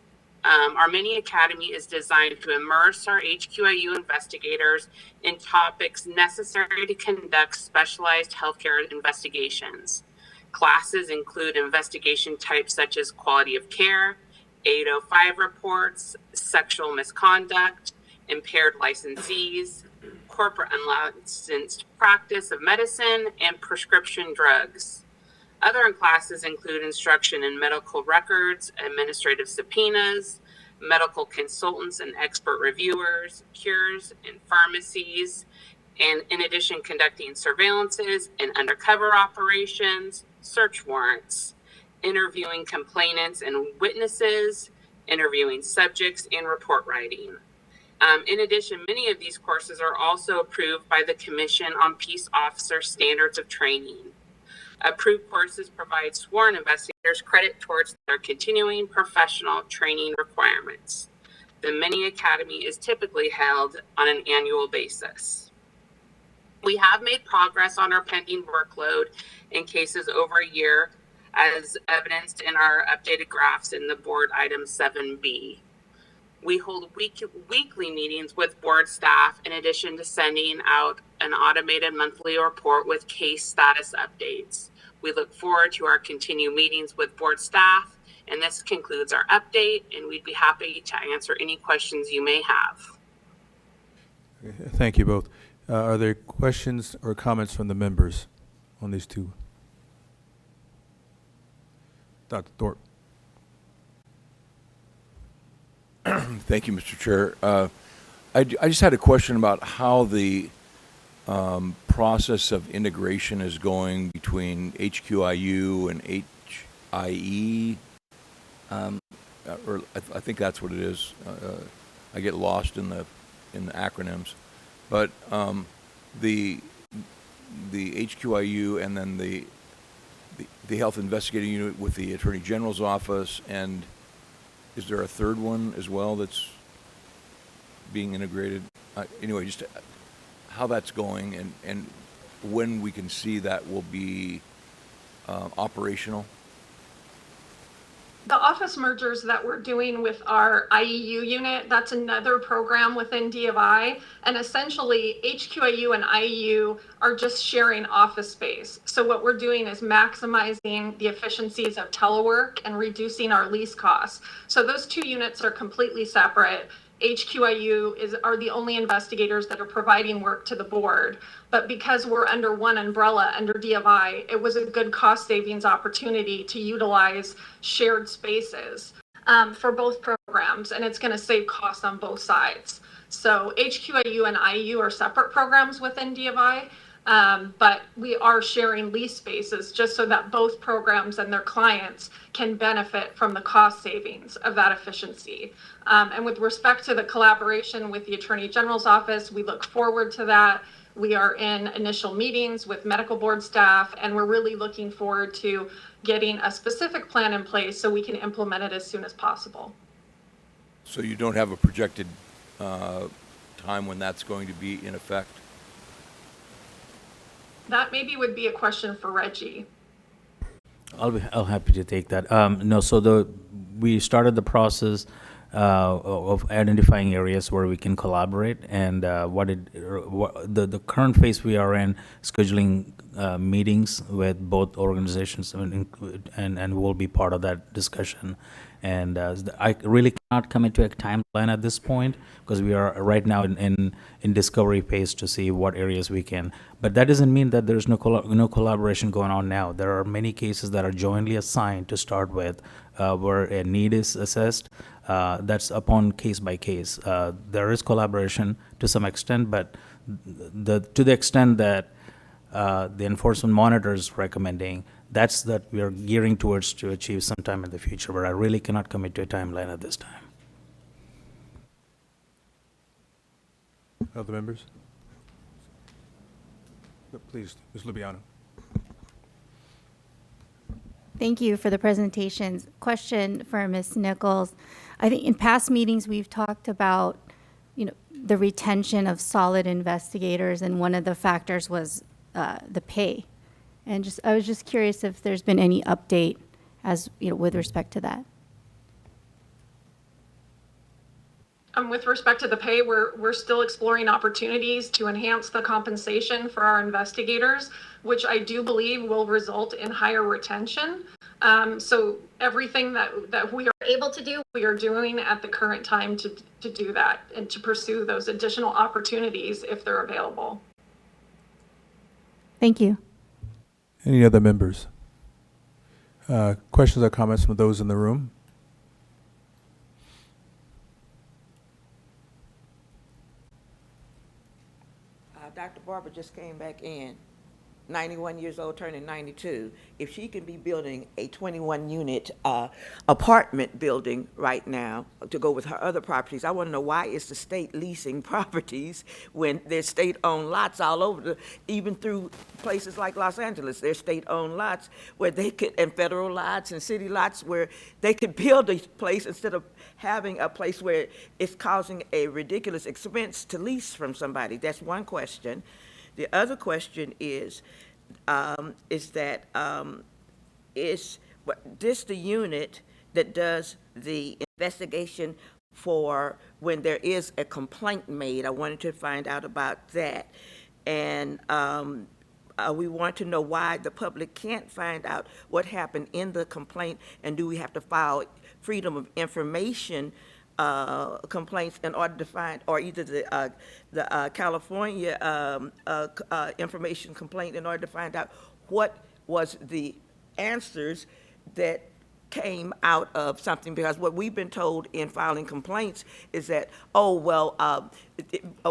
Our Mini Academy is designed to immerse our HQIU investigators in topics necessary to conduct specialized healthcare investigations. Classes include investigation types such as quality of care, 805 reports, sexual misconduct, impaired licensees, corporate unlicensed practice of medicine, and prescription drugs. Other classes include instruction in medical records, administrative subpoenas, medical consultants and expert reviewers, cures and pharmacies, and in addition, conducting surveillances and undercover operations, search warrants, interviewing complainants and witnesses, interviewing subjects, and report writing. In addition, many of these courses are also approved by the Commission on Peace Officer Standards of Training. Approved courses provide sworn investigators credit towards their continuing professional training requirements. The Mini Academy is typically held on an annual basis. We have made progress on our pending workload in cases over a year, as evidenced in our updated graphs in the board item 7B. We hold weekly meetings with board staff in addition to sending out an automated monthly report with case status updates. We look forward to our continued meetings with board staff, and this concludes our update, and we'd be happy to answer any questions you may have. Thank you both. Are there questions or comments from the members on these two? Dr. Thorpe. Thank you, Mr. Chair. I just had a question about how the process of integration is going between HQIU and HIE. Or I think that's what it is. I get lost in the acronyms, but the HQIU and then the health investigating unit with the Attorney General's office, and is there a third one as well that's being integrated? Anyway, just how that's going and when we can see that will be operational. The office mergers that we're doing with our IEU unit, that's another program within D of I. And essentially, HQIU and IEU are just sharing office space. So what we're doing is maximizing the efficiencies of telework and reducing our lease costs. So those two units are completely separate. HQIU are the only investigators that are providing work to the board. But because we're under one umbrella under D of I, it was a good cost savings opportunity to utilize shared spaces for both programs, and it's going to save costs on both sides. So HQIU and IEU are separate programs within D of I, but we are sharing lease spaces just so that both programs and their clients can benefit from the cost savings of that efficiency. And with respect to the collaboration with the Attorney General's office, we look forward to that. We are in initial meetings with medical board staff, and we're really looking forward to getting a specific plan in place so we can implement it as soon as possible. So you don't have a projected time when that's going to be in effect? That maybe would be a question for Reggie. I'll happy to take that. No, so we started the process. of identifying areas where we can collaborate, and the current phase we are in, scheduling meetings with both organizations, and we'll be part of that discussion. And I really cannot commit to a timeline at this point because we are right now in discovery phase to see what areas we can. But that doesn't mean that there's no collaboration going on now. There are many cases that are jointly assigned to start with, where a need is assessed. That's upon case by case. There is collaboration to some extent, but to the extent that the enforcement monitor is recommending, that's that we are gearing towards to achieve sometime in the future, but I really cannot commit to a timeline at this time. Other members? No, please, Ms. Lubiano. Thank you for the presentations. Question for Ms. Nichols. I think in past meetings, we've talked about, the retention of solid investigators, and one of the factors was the pay. And I was just curious if there's been any update with respect to that. With respect to the pay, we're still exploring opportunities to enhance the compensation for our investigators, which I do believe will result in higher retention. So everything that we are able to do, we are doing at the current time to do that and to pursue those additional opportunities if they're available. Thank you. Any other members? Questions or comments from those in the room? Dr. Barber just came back in, 91 years old, turning 92. If she can be building a 21-unit apartment building right now to go with her other properties, I want to know why is the state leasing properties when there's state-owned lots all over, even through places like Los Angeles. There's state-owned lots where they could, and federal lots and city lots where they could build a place instead of having a place where it's causing a ridiculous expense to lease from somebody. That's one question. The other question is this the unit that does the investigation for when there is a complaint made? I wanted to find out about that. And we want to know why the public can't find out what happened in the complaint, and do we have to file Freedom of Information complaints in order to find, or either the California information complaint in order to find out what was the answers that came out of something. Because what we've been told in filing complaints is that,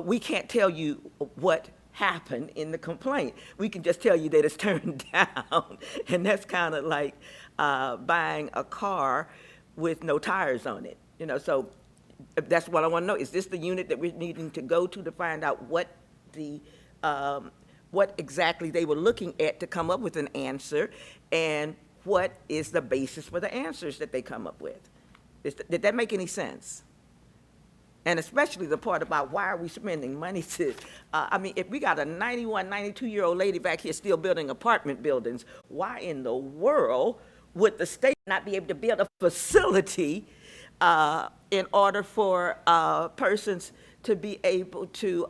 we can't tell you what happened in the complaint. We can just tell you that it's turned down. And that's kind of like buying a car with no tires on it. So that's what I want to know. Is this the unit that we're needing to go to find out what exactly they were looking at to come up with an answer, and what is the basis for the answers that they come up with? Did that make any sense? And especially the part about why are we spending money to, if we got a 91, 92-year-old lady back here still building apartment buildings, why in the world would the state not be able to build a facility in order for persons to be able to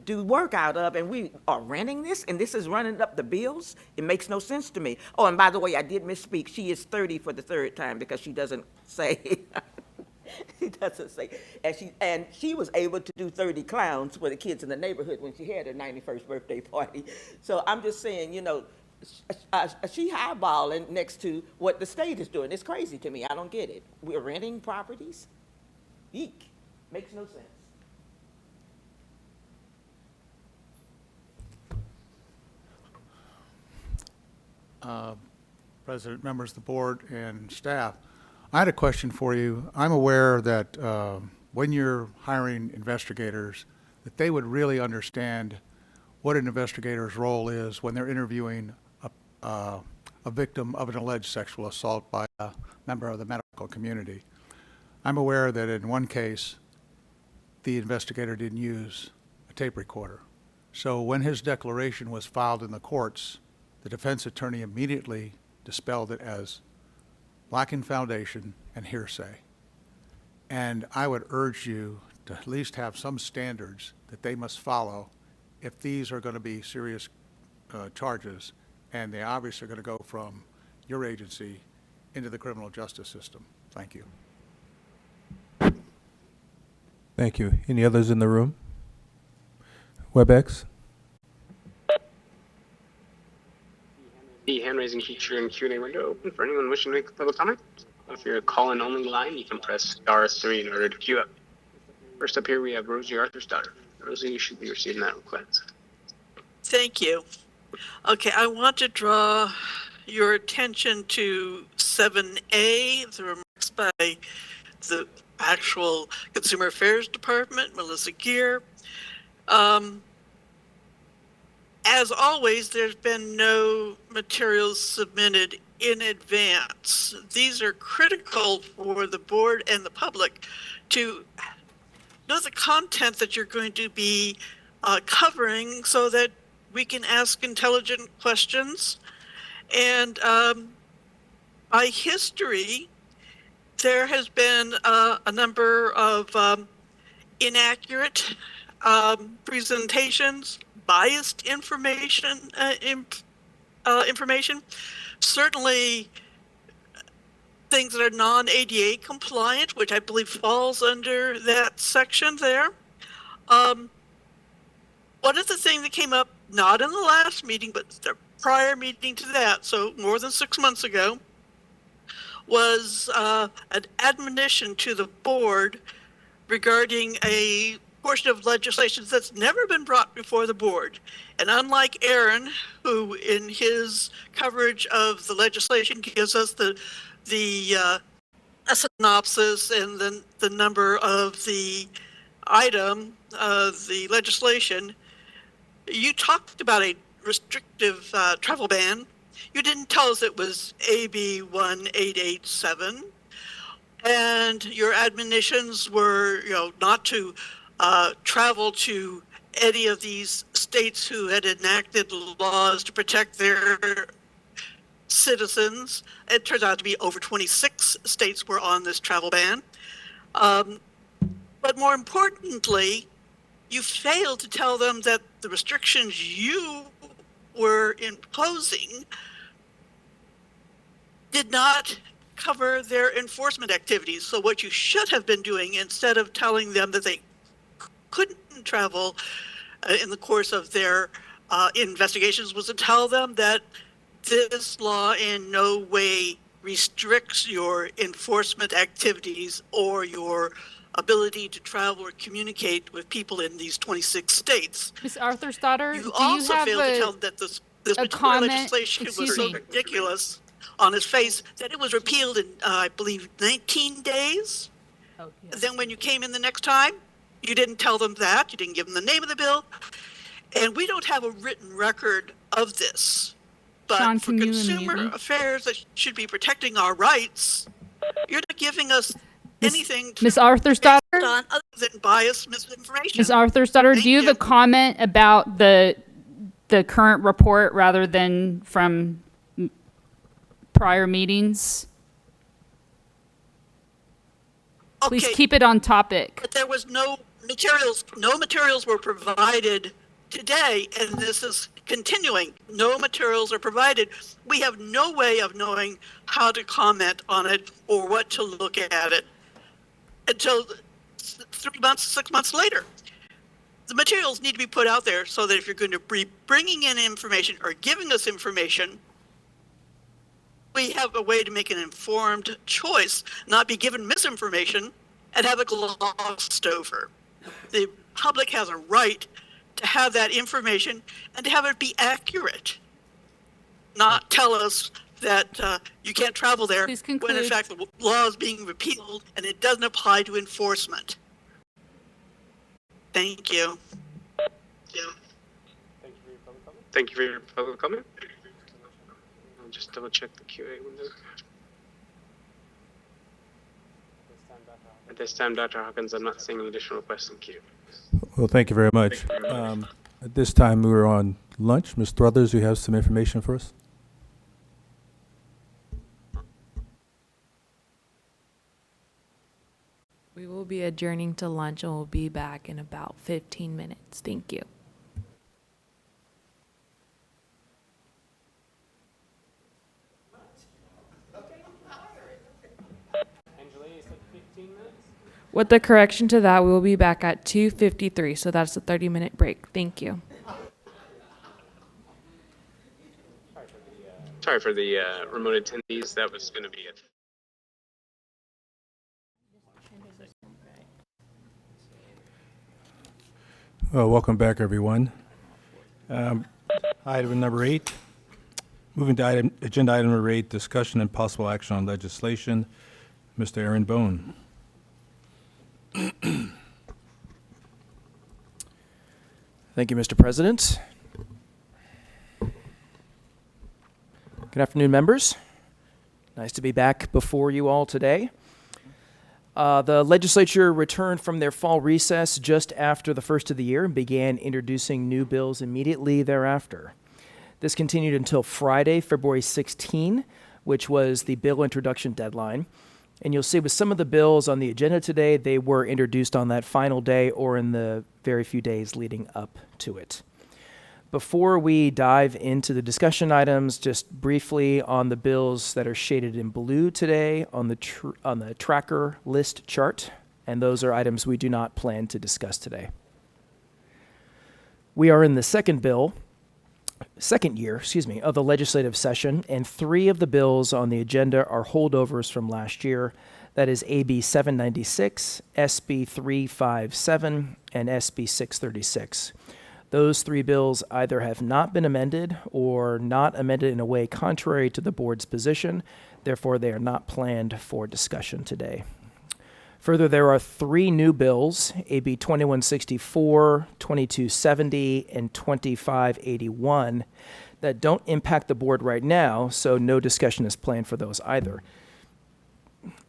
do work out of, and we are renting this, and this is running up the bills? It makes no sense to me. Oh, and by the way, I did misspeak. She is 30 for the third time because she doesn't say. She doesn't say. And she was able to do 30 clowns for the kids in the neighborhood when she had her 91st birthday party. So I'm just saying, she highballing next to what the state is doing. It's crazy to me. I don't get it. We're renting properties? Eek. Makes no sense. President, members of the board, and staff, I had a question for you. I'm aware that when you're hiring investigators, that they would really understand what an investigator's role is when they're interviewing a victim of an alleged sexual assault by a member of the medical community. I'm aware that in one case, the investigator didn't use a tape recorder. So when his declaration was filed in the courts, the defense attorney immediately dispelled it as lacking foundation and hearsay. And I would urge you to at least have some standards that they must follow if these are going to be serious charges, and they obviously are going to go from your agency into the criminal justice system. Thank you. Thank you. Any others in the room? WebEx? The hand-raising feature and Q&A window open for anyone wishing to make a public comment. If you're a call-in-only line, you can press *3 in order to queue up. First up here, we have Rosie Arthur's daughter. Rosie, you should be receiving that request. Thank you. Okay, I want to draw your attention to 7A, the remarks by the actual Consumer Affairs Department, Melissa Gear. As always, there's been no materials submitted in advance. These are critical for the board and the public to know the content that you're going to be covering so that we can ask intelligent questions. And by history, there has been a number of inaccurate presentations, biased information, certainly things that are non-ADA compliant, which I believe falls under that section there. One of the things that came up, not in the last meeting, but the prior meeting to that, so more than 6 months ago, was an admonition to the board regarding a portion of legislation that's never been brought before the board. And unlike Aaron, who in his coverage of the legislation gives us the synopsis and then the number of the item, the legislation, you talked about a restrictive travel ban. You didn't tell us it was AB 1887. And your admonitions were, not to travel to any of these states who had enacted laws to protect their citizens. It turns out to be over 26 states were on this travel ban. But more importantly, you failed to tell them that the restrictions you were imposing did not cover their enforcement activities. So what you should have been doing, instead of telling them that they couldn't travel in the course of their investigations, was to tell them that this law in no way restricts your enforcement activities or your ability to travel or communicate with people in these 26 states. Ms. Arthur's daughter, You do also you have failed to tell them that this particular comment? legislation was so ridiculous on its face that it was repealed in, I believe, 19 days. Oh, yes. Then when you came in the next time, you didn't tell them that. You didn't give them the name of the bill. And we don't have a written record of this. But Sean, for can you consumer unmute me? affairs that should be protecting our rights, you're not giving us anything to Ms. Arthur's daughter? on other than biased misinformation. Ms. Arthur's daughter, Thank do you have a comment about the current report rather than from prior meetings? Please Okay. keep it on topic. But there was no materials were provided today, and this is continuing. No materials are provided. We have no way of knowing how to comment on it or what to look at it until 3 months, 6 months later. The materials need to be put out there so that if you're going to be bringing in information or giving us information, we have a way to make an informed choice, not be given misinformation and have it glossed over. The public has a right to have that information and to have it be accurate, not tell us that you can't travel there when in fact the law is being repealed and it doesn't apply to enforcement. Thank you. Thank you for your public comment. I'll just double check the QA window. At this time, Dr. Hawkins, I'm not seeing any additional requests in queue. Well, thank you very much. At this time, we were on lunch. Ms. Struthers, you have some information for us? We be adjourning to lunch and we'll be back in about 15 minutes. Thank you. With the correction to that, we will be back at 2:53, so that's a 30-minute break. Thank you. Sorry for the remote attendees. That was going to be it. Welcome back, everyone. Item number 8. Moving to agenda item number 8, discussion and possible action on legislation. Mr. Aaron Bone. Thank you, Mr. President. Good afternoon, members. Nice to be back before you all today. The legislature returned from their fall recess just after the first of the year and began introducing new bills immediately thereafter. This continued until Friday, February 16, which was the bill introduction deadline. And you'll see with some of the bills on the agenda today, they were introduced on that final day or in the very few days leading up to it. Before we dive into the discussion items, just briefly on the bills that are shaded in blue today on the tracker list chart, and those are items we do not plan to discuss today. We are in the second year of the legislative session, and 3 of the bills on the agenda are holdovers from last year. That is AB 796, SB 357, and SB 636. Those 3 bills either have not been amended or not amended in a way contrary to the board's position. Therefore, they are not planned for discussion today. Further, there are 3 new bills, AB 2164, 2270, and 2581, that don't impact the board right now, so no discussion is planned for those either.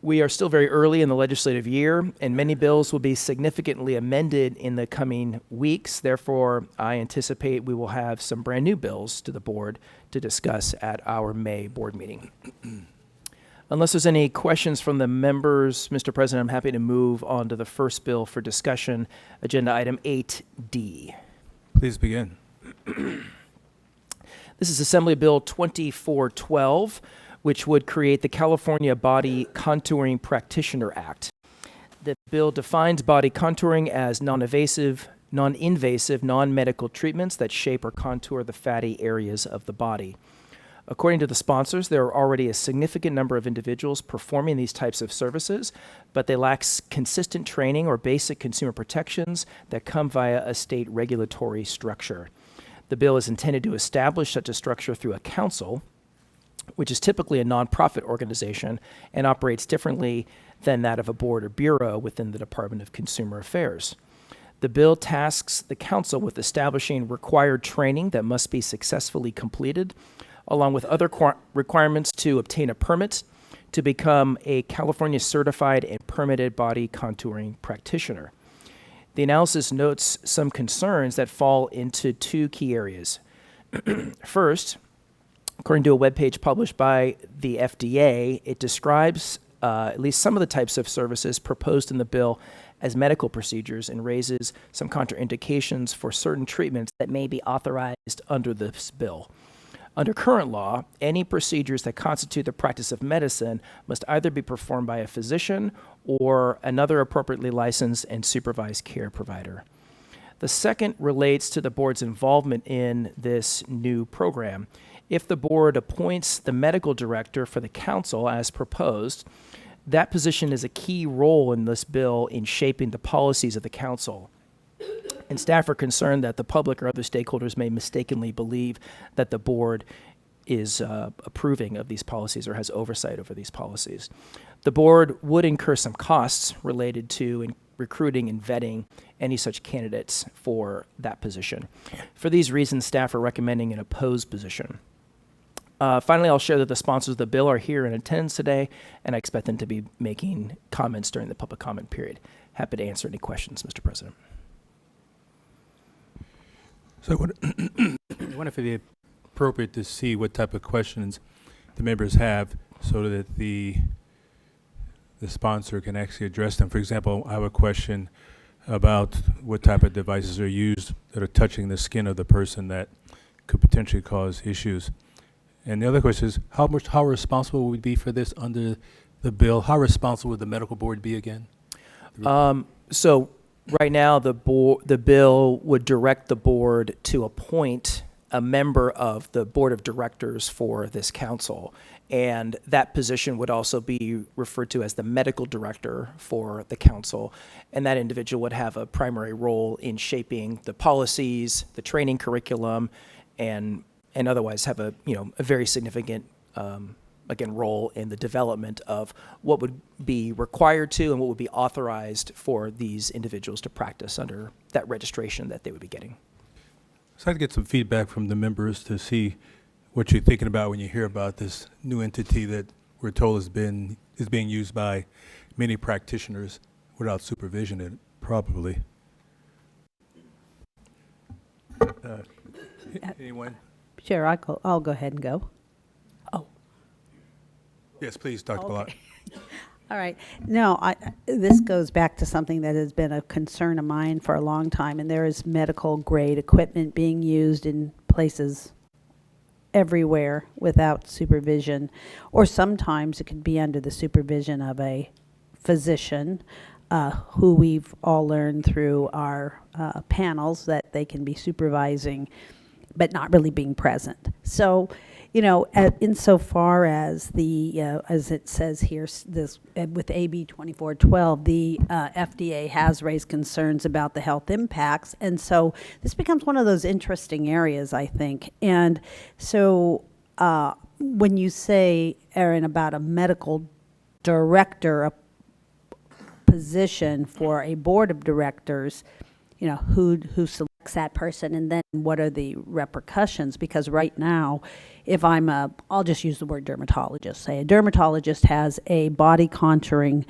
We are still very early in the legislative year, and many bills will be significantly amended in the coming weeks. Therefore, I anticipate we will have some brand new bills to the board to discuss at our May board meeting. Unless there's any questions from the members, Mr. President, I'm happy to move on to the first bill for discussion, agenda item 8D. Please begin. This is Assembly Bill 2412, which would create the California Body Contouring Practitioner Act. The bill defines body contouring as non-invasive, non-medical treatments that shape or contour the fatty areas of the body. According to the sponsors, there are already a significant number of individuals performing these types of services, but they lack consistent training or basic consumer protections that come via a state regulatory structure. The bill is intended to establish such a structure through a council, which is typically a nonprofit organization and operates differently than that of a board or bureau within the Department of Consumer Affairs. The bill tasks the council with establishing required training that must be successfully completed, along with other requirements to obtain a permit to become a California certified and permitted body contouring practitioner. The analysis notes some concerns that fall into 2 key areas. First, according to a webpage published by the FDA, it describes at least some of the types of services proposed in the bill as medical procedures and raises some contraindications for certain treatments that may be authorized under this bill. Under current law, any procedures that constitute the practice of medicine must either be performed by a physician or another appropriately licensed and supervised care provider. The second relates to the board's involvement in this new program. If the board appoints the medical director for the council as proposed, that position is a key role in this bill in shaping the policies of the council. And staff are concerned that the public or other stakeholders may mistakenly believe that the board is approving of these policies or has oversight over these policies. The board would incur some costs related to recruiting and vetting any such candidates for that position. For these reasons, staff are recommending an opposed position. Finally, I'll share that the sponsors of the bill are here in attendance today, and I expect them to be making comments during the public comment period. Happy to answer any questions, Mr. President. So I wonder if it'd be appropriate to see what type of questions the members have so that the the sponsor can actually address them. For example, I have a question about what type of devices are used that are touching the skin of the person that could potentially cause issues. And the other question is, how responsible would we be for this under the bill? How responsible would the medical board be again? So right now, the bill would direct the board to appoint a member of the board of directors for this council. And that position would also be referred to as the medical director for the council. And that individual would have a primary role in shaping the policies, the training curriculum, and otherwise have a very significant, again, role in the development of what would be required to and what would be authorized for these individuals to practice under that registration that they would be getting. So I'd get some feedback from the members to see what you're thinking about when you hear about this new entity that we're told is being used by many practitioners without supervision, probably. Anyone? Sure, I'll go ahead and go. Yes, please, Dr. Ballot. All right. No, this goes back to something that has been a concern of mine for a long time, and there is medical grade equipment being used in places everywhere without supervision, or sometimes it could be under the supervision of a physician who we've all learned through our panels that they can be supervising but not really being present. So, insofar as as it says here, this with AB 2412, the FDA has raised concerns about the health impacts, and so this becomes one of those interesting areas, I think. And so, when you say, Erin, about a medical director, a position for a board of directors, who selects that person, and then what are the repercussions? Because right now, if I'll just use the word dermatologist, say a dermatologist has a body contouring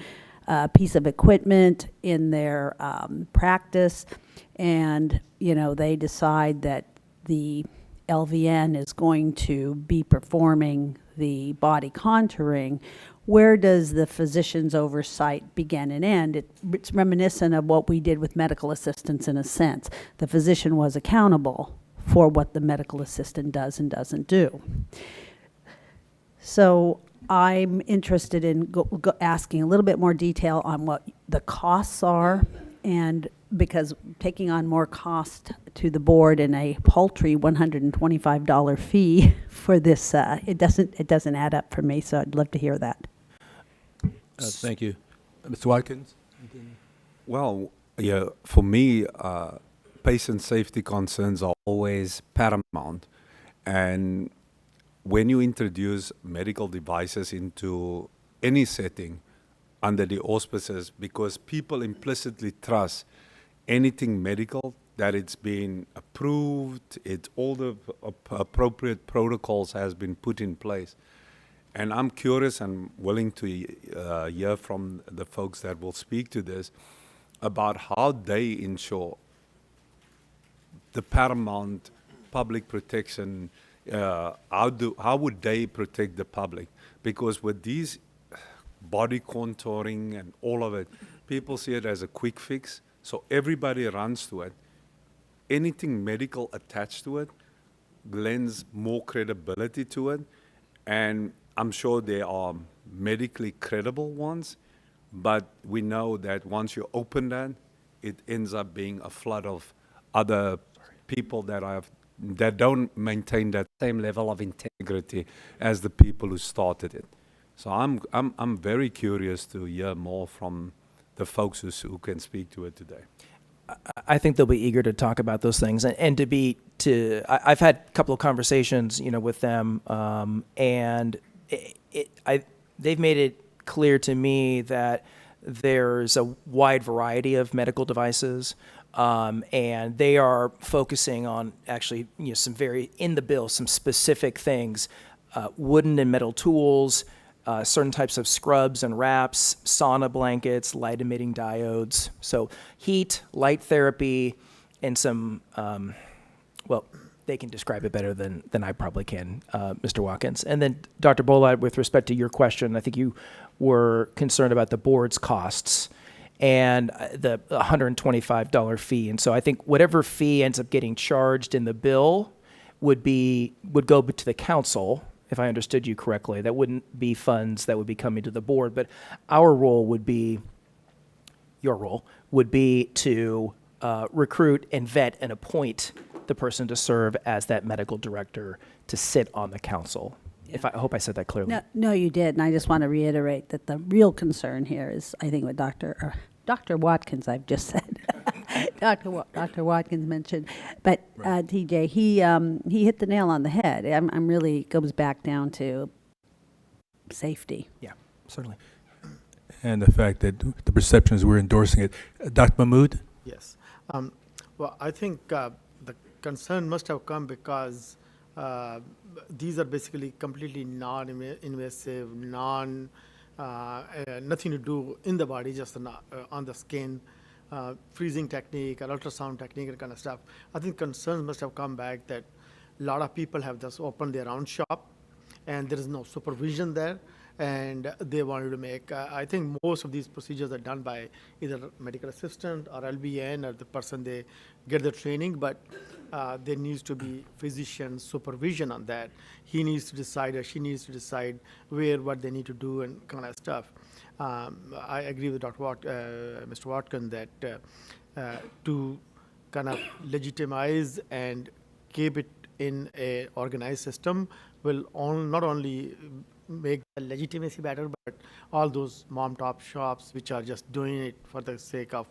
piece of equipment in their practice, and, they decide that the LVN is going to be performing the body contouring. Where does the physician's oversight begin and end? It's reminiscent of what we did with medical assistants in a sense. The physician was accountable for what the medical assistant does and doesn't do. So I'm interested in asking a little bit more detail on what the costs are, and because taking on more cost to the board and a paltry $125 fee for this, it doesn't add up for me, so I'd love to hear that. Thank you. Mr. Watkins? Well, yeah, for me, patient safety concerns are always paramount. And when you introduce medical devices into any setting under the auspices, because people implicitly trust anything medical, that it's been approved, all the appropriate protocols has been put in place. And I'm curious and willing to hear from the folks that will speak to this about how they ensure the paramount public protection. How would they protect the public? Because with these body contouring and all of it, people see it as a quick fix, so everybody runs to it. Anything medical attached to it lends more credibility to it, and I'm sure there are medically credible ones, but we know that once you open that, it ends up being a flood of other people that don't maintain that same level of integrity as the people who started it. So I'm very curious to hear more from the folks who can speak to it today. I think they'll be eager to talk about those things, and I've had a couple of conversations, with them, and they've made it clear to me that there's a wide variety of medical devices, and they are focusing on actually, some very in the bill, some specific things, wooden and metal tools, certain types of scrubs and wraps, sauna blankets, light emitting diodes. So heat, light therapy, and some, they can describe it better than I probably can, Mr. Watkins. And then, Dr. Bolad, with respect to your question, I think you were concerned about the board's costs and the $125 fee. And so I think whatever fee ends up getting charged in the bill would go to the council, if I understood you correctly. That wouldn't be funds that would be coming to the board, but our role would be, your role would be to recruit and vet and appoint the person to serve as that medical director to sit on the council. I hope I said that clearly. No, you did, and I just want to reiterate that the real concern here is, I think, what Dr. Watkins, I've just said, Dr. Watkins mentioned, but TJ, he hit the nail on the head. I'm really goes back down to safety. Yeah, certainly. And the fact that the perception is we're endorsing it. Dr. Mahmood? Yes. Well, I think the concern must have come because these are basically completely non-invasive, nothing to do in the body, just on the skin, freezing technique, or ultrasound technique, and kind of stuff. I think concerns must have come back that a lot of people have just opened their own shop, and there is no supervision there, and they wanted to make, I think most of these procedures are done by either medical assistant or LBN or the person they get the training, but there needs to be physician supervision on that. He needs to decide, or she needs to decide what they need to do and kind of stuff. I agree with Mr. Watkins that to kind of legitimize and keep it in a organized system will not only make the legitimacy better, but all those mom-top shops which are just doing it for the sake of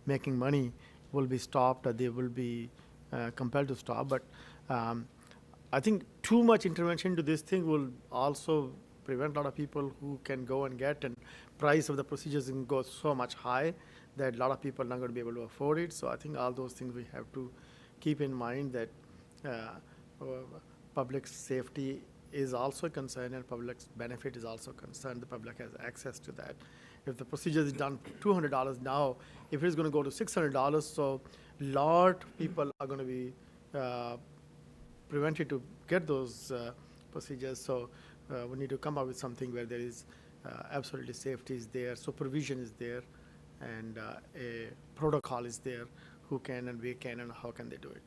making money will be stopped, or they will be compelled to stop. But I think too much intervention to this thing will also prevent a lot of people who can go and get, and price of the procedures can go so much high that a lot of people are not going to be able to afford it. So I think all those things we have to keep in mind, that public safety is also a concern, and public benefit is also a concern. The public has access to that. If the procedure is done $200 now, if it's going to go to $600, so a lot of people are going to be prevented to get those procedures. So we need to come up with something where there is absolutely safety is there, supervision is there, and a protocol is there, who can and we can and how can they do it.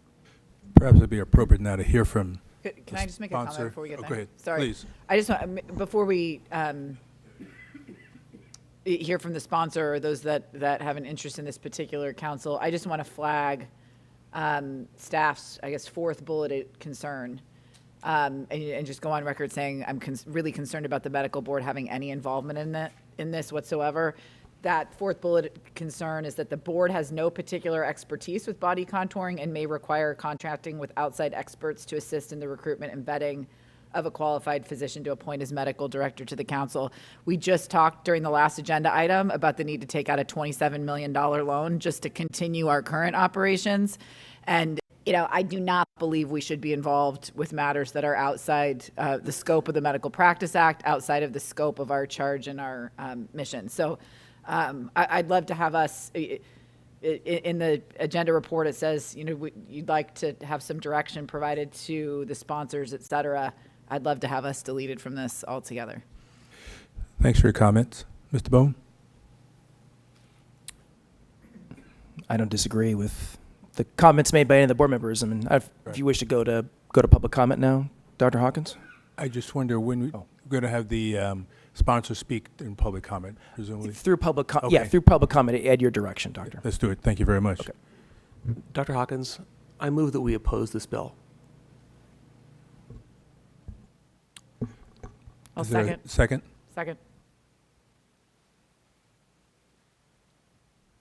Perhaps it'd be appropriate now to hear from Can I just make a comment before we get there? Go ahead. Sorry. Please. I just want, before we hear from the sponsor or those that have an interest in this particular council, I just want to flag staff's, I guess, fourth bulleted concern, and just go on record saying I'm really concerned about the medical board having any involvement in this whatsoever. That fourth bullet concern is that the board has no particular expertise with body contouring and may require contracting with outside experts to assist in the recruitment and vetting of a qualified physician to appoint as medical director to the council. We just talked during the last agenda item about the need to take out a $27 million loan just to continue our current operations. And I do not believe we should be involved with matters that are outside the scope of the Medical Practice Act, outside of the scope of our charge and our mission. So I'd love to have us, in the agenda report, it says, you'd like to have some direction provided to the sponsors, et cetera. I'd love to have us deleted from this altogether. Thanks for your comments. Mr. Bone? I don't disagree with the comments made by any of the board members. I mean, if you wish to go to public comment now, Dr. Hawkins? I just wonder when we're going to have the sponsor speak in public comment, presumably? Through public comment, yeah, through public comment at your direction, Doctor. Let's do it. Thank you very much. Okay. Dr. Hawkins, I move that we oppose this bill. I'll second. Second? Second.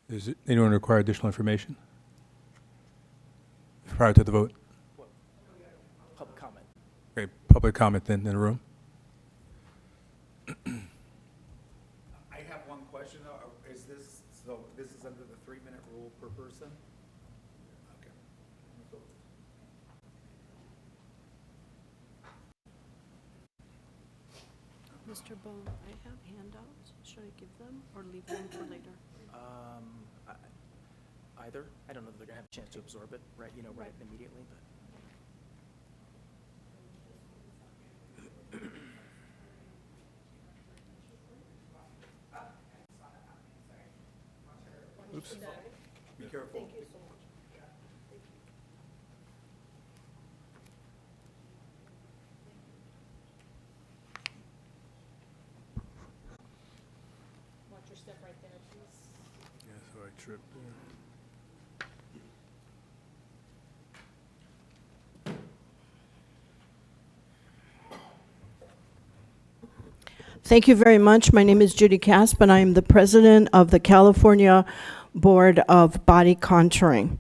Does anyone require additional information prior to the vote? Public comment. Okay, public comment then in the room. I have one question. Is this, so this is under the 3-minute rule per person? Okay. Mr. Bone, I have handouts. Should I give them or leave them for later? either. I don't know that they're gonna have a chance to absorb it, right, right immediately, but. Oops. Be careful. Watch your step right there, please. Yeah, so I tripped there. Thank you very much. My name is Judy Casp, and I am the president of the California Board of Body Contouring.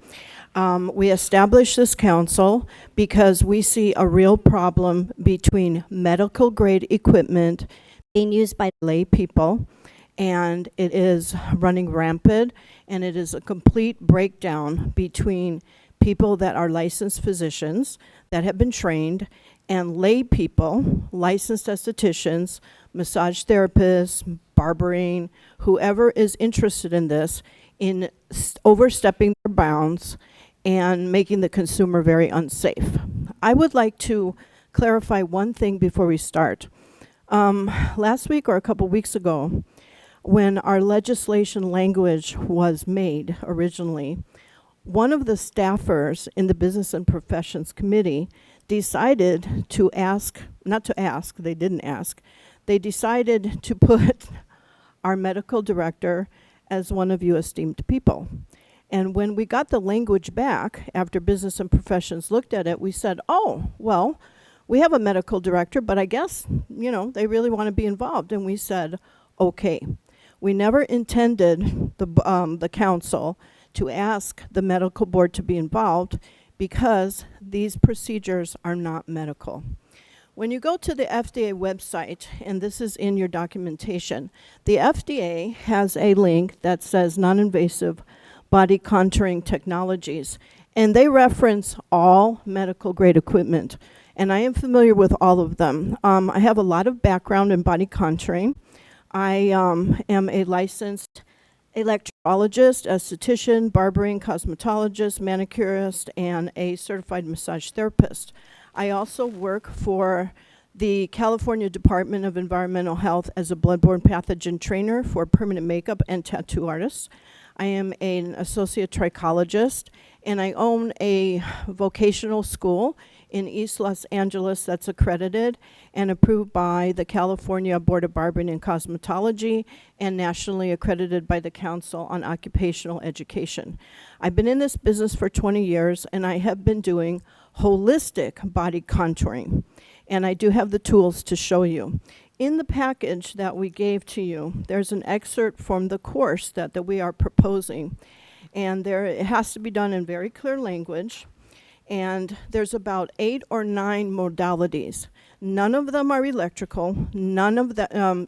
We established this council because we see a real problem between medical grade equipment being used by lay people, and it is running rampant, and it is a complete breakdown between people that are licensed physicians that have been trained and lay people, licensed estheticians, massage therapists, barbering, whoever is interested in this, in overstepping their bounds and making the consumer very unsafe. I would like to clarify one thing before we start. Last week or a couple weeks ago, when our legislation language was made originally, one of the staffers in the Business and Professions Committee decided to ask, not to ask, they didn't ask, they decided to put our medical director as one of you esteemed people. And when we got the language back, after Business and Professions looked at it, we said, oh, well, we have a medical director, but I guess, they really want to be involved. And we said, okay. We never intended the council to ask the medical board to be involved because these procedures are not medical. When you go to the FDA website, and this is in your documentation, the FDA has a link that says non-invasive body contouring technologies, and they reference all medical grade equipment, and I am familiar with all of them. I have a lot of background in body contouring. I am a licensed electrologist, esthetician, barbering, cosmetologist, manicurist, and a certified massage therapist. I also work for the California Department of Environmental Health as a bloodborne pathogen trainer for permanent makeup and tattoo artists. I am an associate trichologist, and I own a vocational school in East Los Angeles that's accredited and approved by the California Board of Barbering and Cosmetology and nationally accredited by the Council on Occupational Education. I've been in this business for 20 years, and I have been doing holistic body contouring, and I do have the tools to show you. In the package that we gave to you, there's an excerpt from the course that we are proposing, and it has to be done in very clear language, and there's about 8 or 9 modalities. None of them are electrical, none of them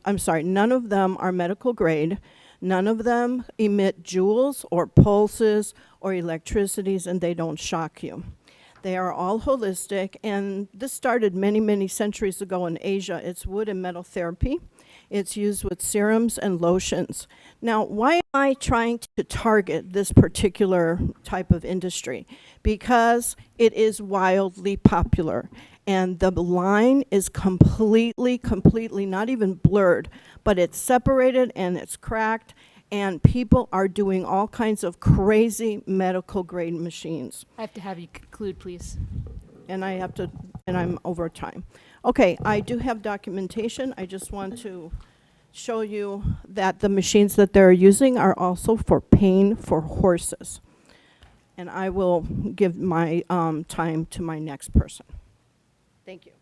are medical grade, none of them emit joules or pulses or electricities, and they don't shock you. They are all holistic, and this started many, many centuries ago in Asia. It's wood and metal therapy. It's used with serums and lotions. Now, why am I trying to target this particular type of industry? Because it is wildly popular, and the line is completely, not even blurred, but it's separated and it's cracked, and people are doing all kinds of crazy medical grade machines. I have to have you conclude, please. And I'm over time. Okay, I do have documentation. I just want to show you that the machines that they're using are also for pain for horses. And I will give my time to my next person. Thank you.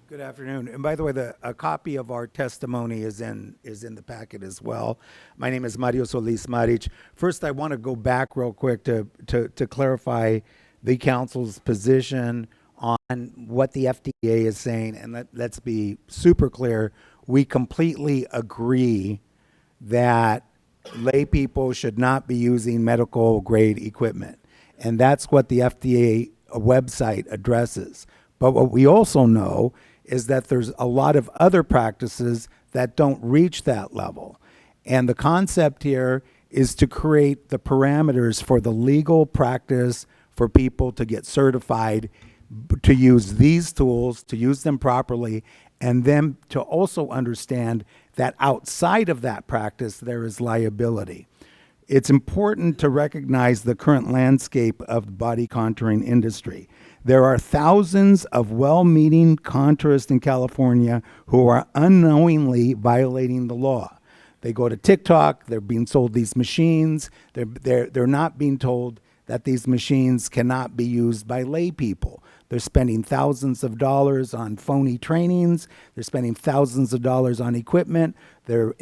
Good afternoon. And by the way, a copy of our testimony is in the packet as well. My name is Mario Solis Maric. First, I want to go back real quick to clarify the council's position on what the FDA is saying. And let's be super clear. We completely agree that lay people should not be using medical grade equipment. And that's what the FDA website addresses. But what we also know is that there's a lot of other practices that don't reach that level. And the concept here is to create the parameters for the legal practice for people to get certified to use these tools, to use them properly, and then to also understand that outside of that practice, there is liability. It's important to recognize the current landscape of the body contouring industry. There are thousands of well-meaning contourists in California who are unknowingly violating the law. They go to TikTok, they're being sold these machines, they're not being told that these machines cannot be used by lay people. They're spending thousands of dollars on phony trainings. They're spending thousands of dollars on equipment. They're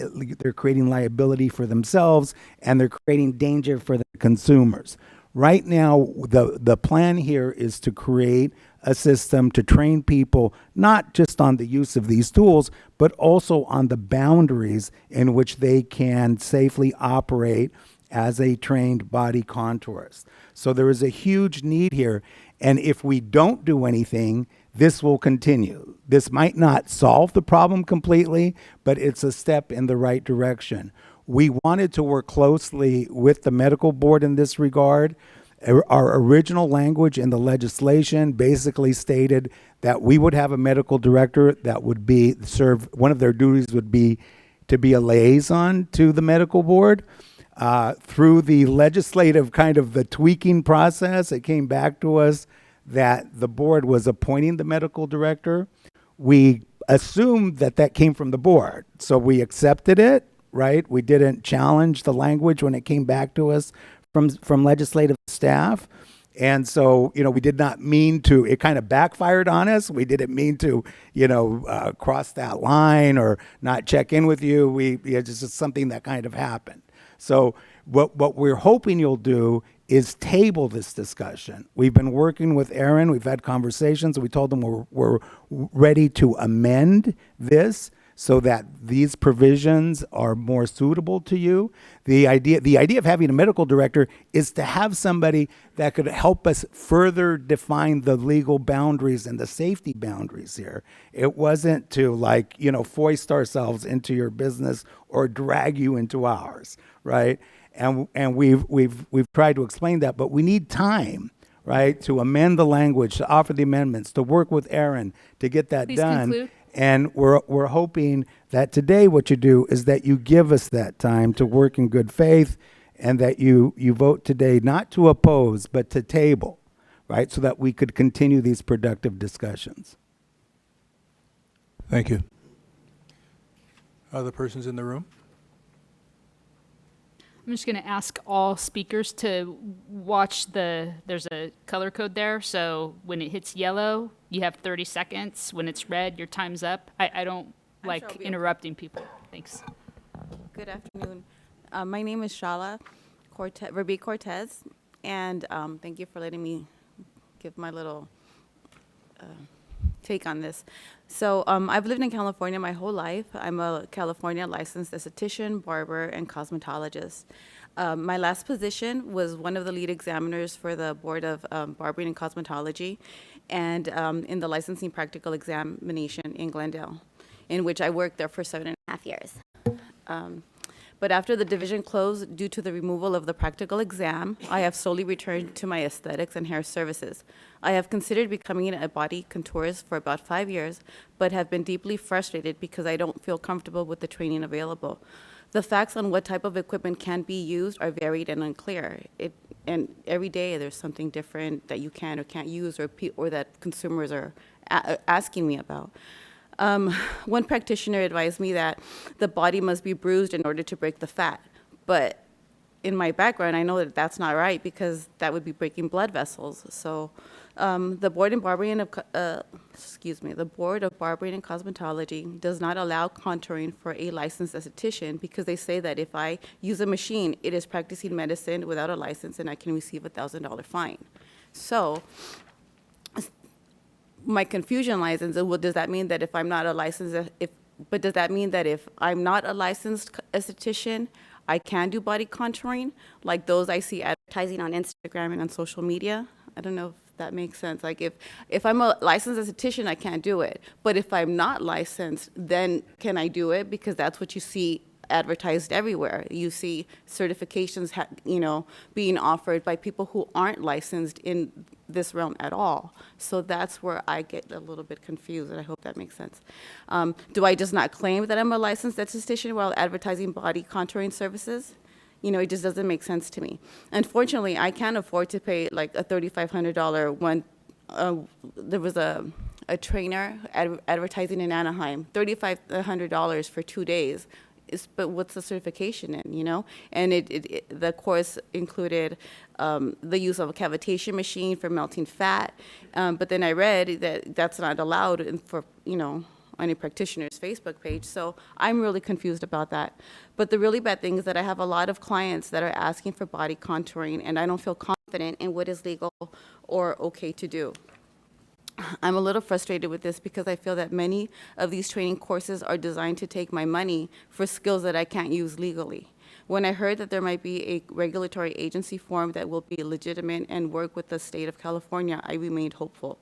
creating liability for themselves, and they're creating danger for the consumers. Right now, the plan here is to create a system to train people not just on the use of these tools, but also on the boundaries in which they can safely operate as a trained body contourist. So there is a huge need here. And if we don't do anything, this will continue. This might not solve the problem completely, but it's a step in the right direction. We wanted to work closely with the medical board in this regard. Our original language in the legislation basically stated that we would have a medical director that would serve, one of their duties would be to be a liaison to the medical board. Through the legislative kind of the tweaking process, it came back to us that the board was appointing the medical director. We assumed that that came from the board, so we accepted it, right? We didn't challenge the language when it came back to us from legislative staff. And so, we did not mean to, it kind of backfired on us. We didn't mean to, cross that line or not check in with you. It's just something that kind of happened. So what we're hoping you'll do is table this discussion. We've been working with Aaron. We've had conversations. We told them we're ready to amend this so that these provisions are more suitable to you. The idea of having a medical director is to have somebody that could help us further define the legal boundaries and the safety boundaries here. It wasn't to foist ourselves into your business or drag you into ours, right? And we've tried to explain that, but we need time, right, to amend the language, to offer the amendments, to work with Aaron to get that Please done. conclude. And we're hoping that today what you do is that you give us that time to work in good faith, and that you vote today not to oppose but to table, right, so that we could continue these productive discussions. Thank you. Other persons in the room? I'm just going to ask all speakers to watch there's a color code there. So when it hits yellow, you have 30 seconds. When it's red, your time's up. I don't like interrupting people. Thanks. Good afternoon. My name is Shala Verbi Cortez, and thank you for letting me give my little take on this. So I've lived in California my whole life. I'm a California licensed esthetician, barber, and cosmetologist. My last position was one of the lead examiners for the Board of Barbering and Cosmetology, and in the licensing practical examination in Glendale, in which I worked there for 7.5 years. But after the division closed due to the removal of the practical exam, I have slowly returned to my aesthetics and hair services. I have considered becoming a body contourist for about 5 years, but have been deeply frustrated because I don't feel comfortable with the training available. The facts on what type of equipment can be used are varied and unclear. And every day there's something different that you can or can't use, or that consumers are asking me about. One practitioner advised me that the body must be bruised in order to break the fat. But in my background, I know that that's not right, because that would be breaking blood vessels. So the Board of Barbering and Cosmetology does not allow contouring for a licensed esthetician, because they say that if I use a machine, it is practicing medicine without a license, and I can receive a $1,000 fine. So my confusion lies in, well, does that mean that if I'm not a licensed, does that mean that if I'm not a licensed esthetician, I can do body contouring, like those I see advertising on Instagram and on social media? I don't know if That makes sense. Like if I'm a licensed esthetician, I can't do it. But if I'm not licensed, then can I do it? Because that's what you see advertised everywhere. You see certifications, being offered by people who aren't licensed in this realm at all. So that's where I get a little bit confused, and I hope that makes sense. Do I just not claim that I'm a licensed esthetician while advertising body contouring services? It just doesn't make sense to me. Unfortunately, I can't afford to pay like a $3,500 one. There was a trainer advertising in Anaheim, $3,500 for 2 days. But what's the certification in, And the course included the use of a cavitation machine for melting fat. But then I read that that's not allowed for, any practitioner's Facebook page. So I'm really confused about that. But the really bad thing is that I have a lot of clients that are asking for body contouring, and I don't feel confident in what is legal or okay to do. I'm a little frustrated with this because I feel that many of these training courses are designed to take my money for skills that I can't use legally. When I heard that there might be a regulatory agency formed that will be legitimate and work with the state of California, I remained hopeful.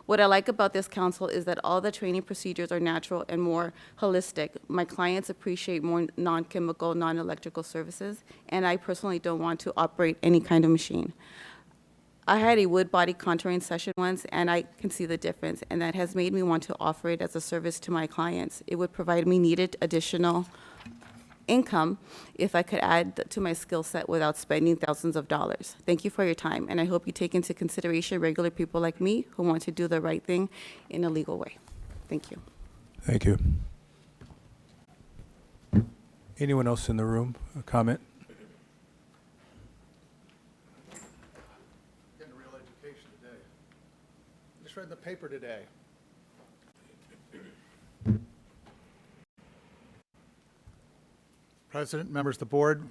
What I like about this council is that all the training procedures are natural and more holistic. My clients appreciate more non-chemical, non-electrical services, and I personally don't want to operate any kind of machine. I had a wood body contouring session once, and I can see the difference, and that has made me want to offer it as a service to my clients. It would provide me needed additional income if I could add to my skill set without spending thousands of dollars. Thank you for your time, and I hope you take into consideration regular people like me who want to do the right thing in a legal way. Thank you. Thank you. Anyone else in the room? A comment? Getting real education today. Just read in the paper today. President, members of the board,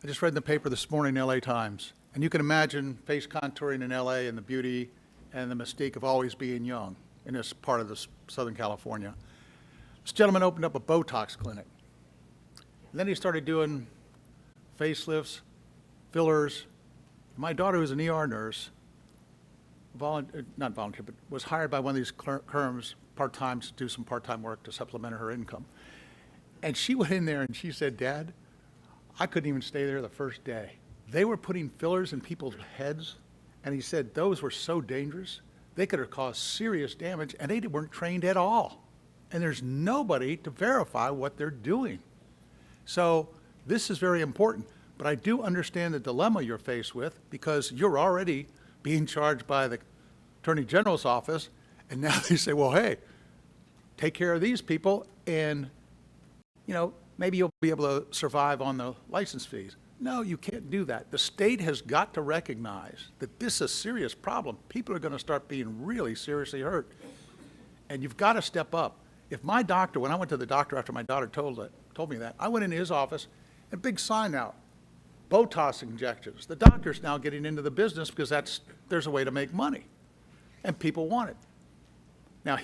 I just read in the paper this morning, LA Times, and you can imagine face contouring in LA and the beauty and the mystique of always being young in this part of this Southern California. This gentleman opened up a Botox clinic. And then he started doing facelifts, fillers. My daughter, who's an ER nurse, not volunteer, but was hired by one of these firms part-time to do some part-time work to supplement her income. And she went in there and she said, Dad, I couldn't even stay there the first day. They were putting fillers in people's heads, and he said those were so dangerous, they could have caused serious damage, and they weren't trained at all. And there's nobody to verify what they're doing. So this is very important, but I do understand the dilemma you're faced with because you're already being charged by the Attorney General's office, and now they say, well, hey, take care of these people, and maybe you'll be able to survive on the license fees. No, you can't do that. The state has got to recognize that this is a serious problem. People are going to start being really seriously hurt, and you've got to step up. If my doctor, when I went to the doctor after my daughter told me that, I went into his office, and a big sign out, Botox injections. The doctor's now getting into the business because there's a way to make money, and people want it. Now,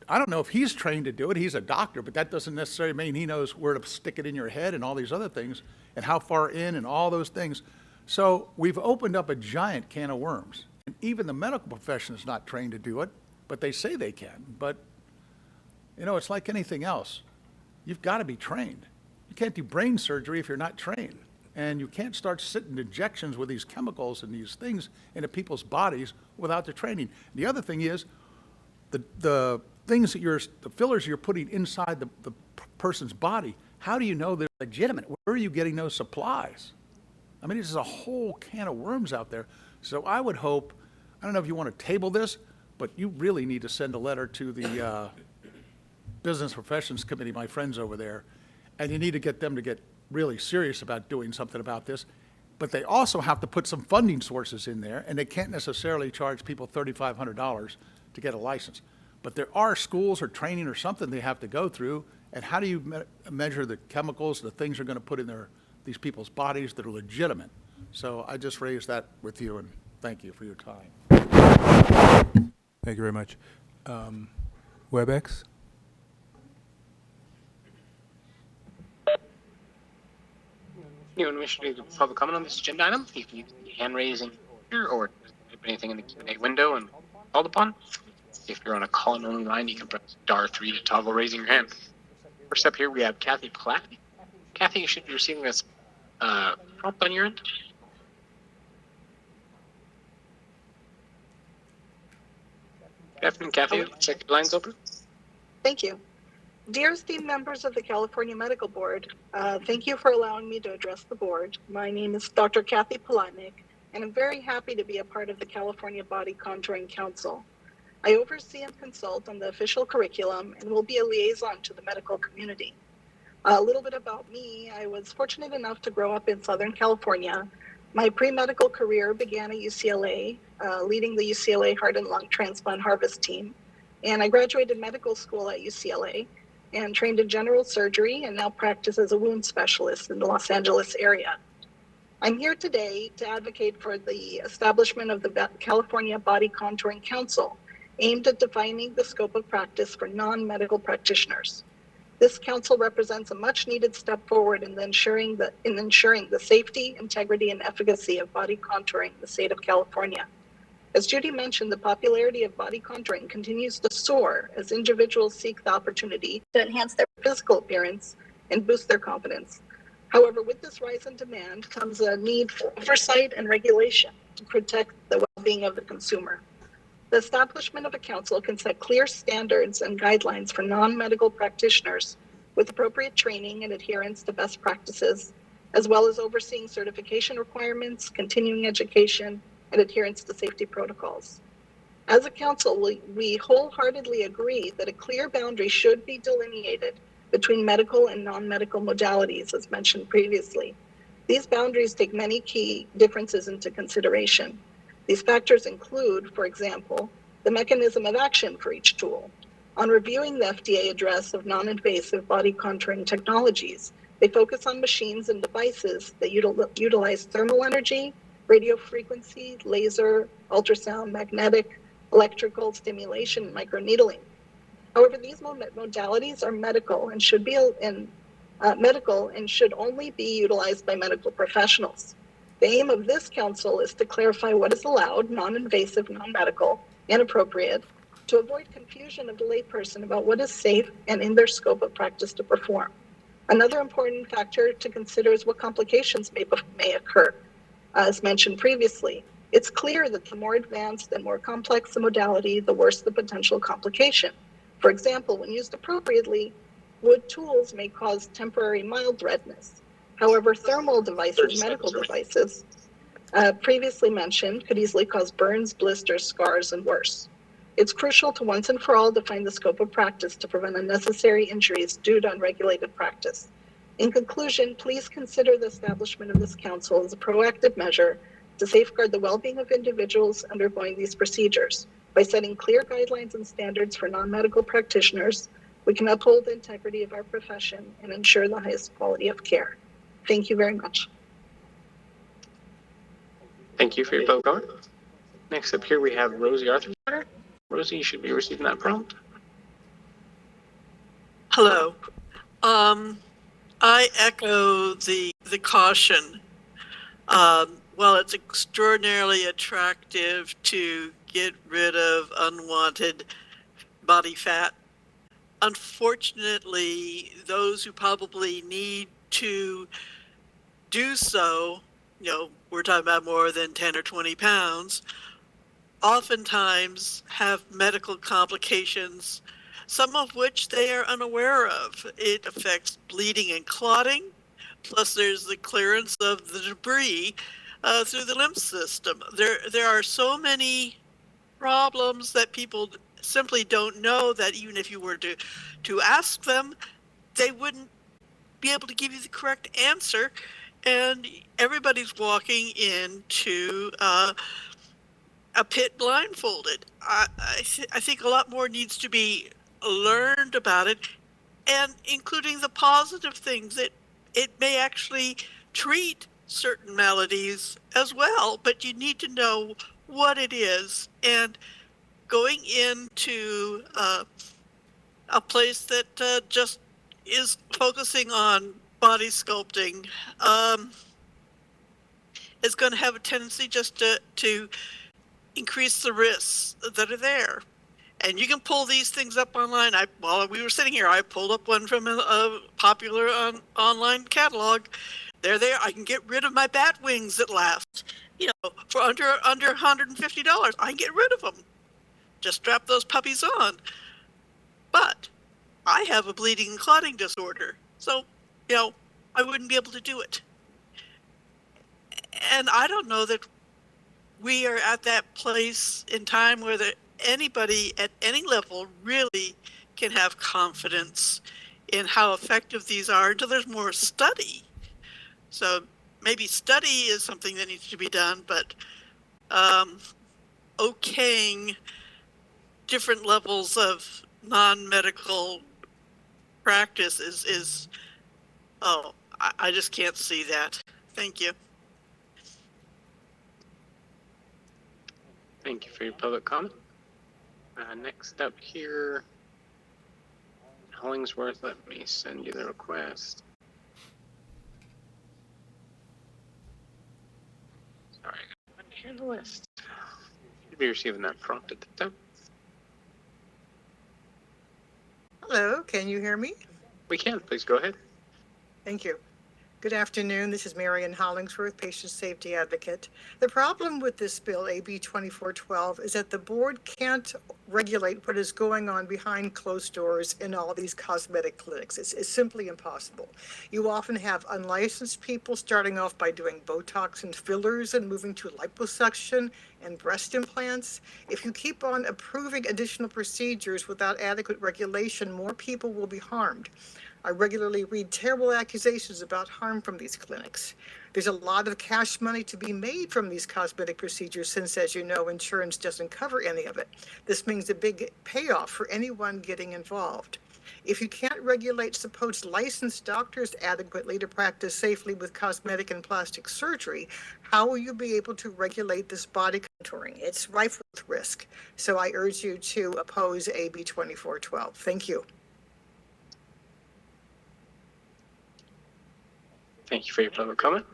I don't know if he's trained to do it. He's a doctor, but that doesn't necessarily mean he knows where to stick it in your head and all these other things and how far in and all those things. So we've opened up a giant can of worms. And even the medical profession is not trained to do it, but they say they can. But, it's like anything else. You've got to be trained. You can't do brain surgery if you're not trained. And you can't start sitting injections with these chemicals and these things into people's bodies without the training. The other thing is, the things that the fillers you're putting inside the person's body, how do you know they're legitimate? Where are you getting those supplies? I mean, there's a whole can of worms out there. So I would hope, I don't know if you want to table this, but you really need to send a letter to the Business Professions Committee, my friends over there, and you need to get them to get really serious about doing something about this. But they also have to put some funding sources in there, and they can't necessarily charge people $3,500 to get a license. But there are schools or training or something they have to go through, and how do you measure the chemicals, the things they're going to put in these people's bodies that are legitimate? So I just raised that with you, and thank you for your time. Thank you very much. WebEx? Anyone wish to do public comment on this agenda item? You can use the hand raising here or type anything in the Q&A window and called upon. If you're on a call-in only line, you can press *3 to toggle raising your hand. First up here, we have Kathy Platt. Kathy, you should be receiving this prompt on your end. Good afternoon, Kathy. Looks like your line's open. Thank you. Dear esteemed members of the California Medical Board, thank you for allowing me to address the board. My name is Dr. Kathy Palatnik, and I'm very happy to be a part of the California Body Contouring Council. I oversee and consult on the official curriculum and will be a liaison to the medical community. A little bit about me, I was fortunate enough to grow up in Southern California. My pre-medical career began at UCLA, leading the UCLA Heart and Lung Transplant Harvest Team. And I graduated medical school at UCLA and trained in general surgery and now practice as a wound specialist in the Los Angeles area. I'm here today to advocate for the establishment of the California Body Contouring Council, aimed at defining the scope of practice for non-medical practitioners. This council represents a much-needed step forward in ensuring the safety, integrity, and efficacy of body contouring in the state of California. As Judy mentioned, the popularity of body contouring continues to soar as individuals seek the opportunity to enhance their physical appearance and boost their confidence. However, with this rise in demand comes a need for oversight and regulation to protect the well-being of the consumer. The establishment of a council can set clear standards and guidelines for non-medical practitioners with appropriate training and adherence to best practices, as well as overseeing certification requirements, continuing education, and adherence to safety protocols. As a council, we wholeheartedly agree that a clear boundary should be delineated between medical and non-medical modalities, as mentioned previously. These boundaries take many key differences into consideration. These factors include, for example, the mechanism of action for each tool. On reviewing the FDA address of non-invasive body contouring technologies, they focus on machines and devices that utilize thermal energy, radio frequency, laser, ultrasound, magnetic, electrical stimulation, and microneedling. However, these modalities are medical and should only be utilized by medical professionals. The aim of this council is to clarify what is allowed, non-invasive, non-medical, and appropriate, to avoid confusion of the layperson about what is safe and in their scope of practice to perform. Another important factor to consider is what complications may occur. As mentioned previously, it's clear that the more advanced and more complex the modality, the worse the potential complication. For example, when used appropriately, wood tools may cause temporary mild redness. However, thermal devices, medical devices, previously mentioned, could easily cause burns, blisters, scars, and worse. It's crucial to once and for all define the scope of practice to prevent unnecessary injuries due to unregulated practice. In conclusion, please consider the establishment of this council as a proactive measure to safeguard the well-being of individuals undergoing these procedures. By setting clear guidelines and standards for non-medical practitioners, we can uphold the integrity of our profession and ensure the highest quality of care. Thank you very much. Thank you for your vote, Gar. Next up here, we have Rosie Arthur. Rosie, you should be receiving that prompt. Hello. I echo the caution. While it's extraordinarily attractive to get rid of unwanted body fat, unfortunately, those who probably need to do so, we're talking about more than 10 or 20 pounds, oftentimes have medical complications, some of which they are unaware of. It affects bleeding and clotting, plus there's the clearance of the debris through the lymph system. There are so many problems that people simply don't know that even if you were to ask them, they wouldn't be able to give you the correct answer. And everybody's walking into a pit blindfolded. I think a lot more needs to be learned about it, and including the positive things that it may actually treat certain maladies as well, but you need to know what it is. And going into a place that just is focusing on body sculpting is going to have a tendency just to increase the risks that are there. And you can pull these things up online. While we were sitting here, I pulled up one from a popular online catalog. They're there. I can get rid of my bat wings that last, for under $150. I can get rid of them. Just strap those puppies on. But I have a bleeding and clotting disorder, so I wouldn't be able to do it. And I don't know that we are at that place in time where anybody at any level really can have confidence in how effective these are until there's more study. So maybe study is something that needs to be done, but okaying different levels of non-medical practice I just can't see that. Thank you. Thank you for your public comment. Next up here, Hollingsworth, let me send you the request. Sorry, I got here on the list. You'll be receiving that prompt at the top. Hello, can you hear me? We can, please go ahead. Thank you. Good afternoon. This is Marion Hollingsworth, Patient Safety Advocate. The problem with this bill, AB 2412, is that the board can't regulate what is going on behind closed doors in all these cosmetic clinics. It's simply impossible. You often have unlicensed people starting off by doing Botox and fillers and moving to liposuction and breast implants. If you keep on approving additional procedures without adequate regulation, more people will be harmed. I regularly read terrible accusations about harm from these clinics. There's a lot of cash money to be made from these cosmetic procedures since, as you know, insurance doesn't cover any of it. This means a big payoff for anyone getting involved. If you can't regulate supposed licensed doctors adequately to practice safely with cosmetic and plastic surgery, how will you be able to regulate this body contouring? It's rife with risk. So I urge you to oppose AB 2412. Thank you. Thank you for your public comment.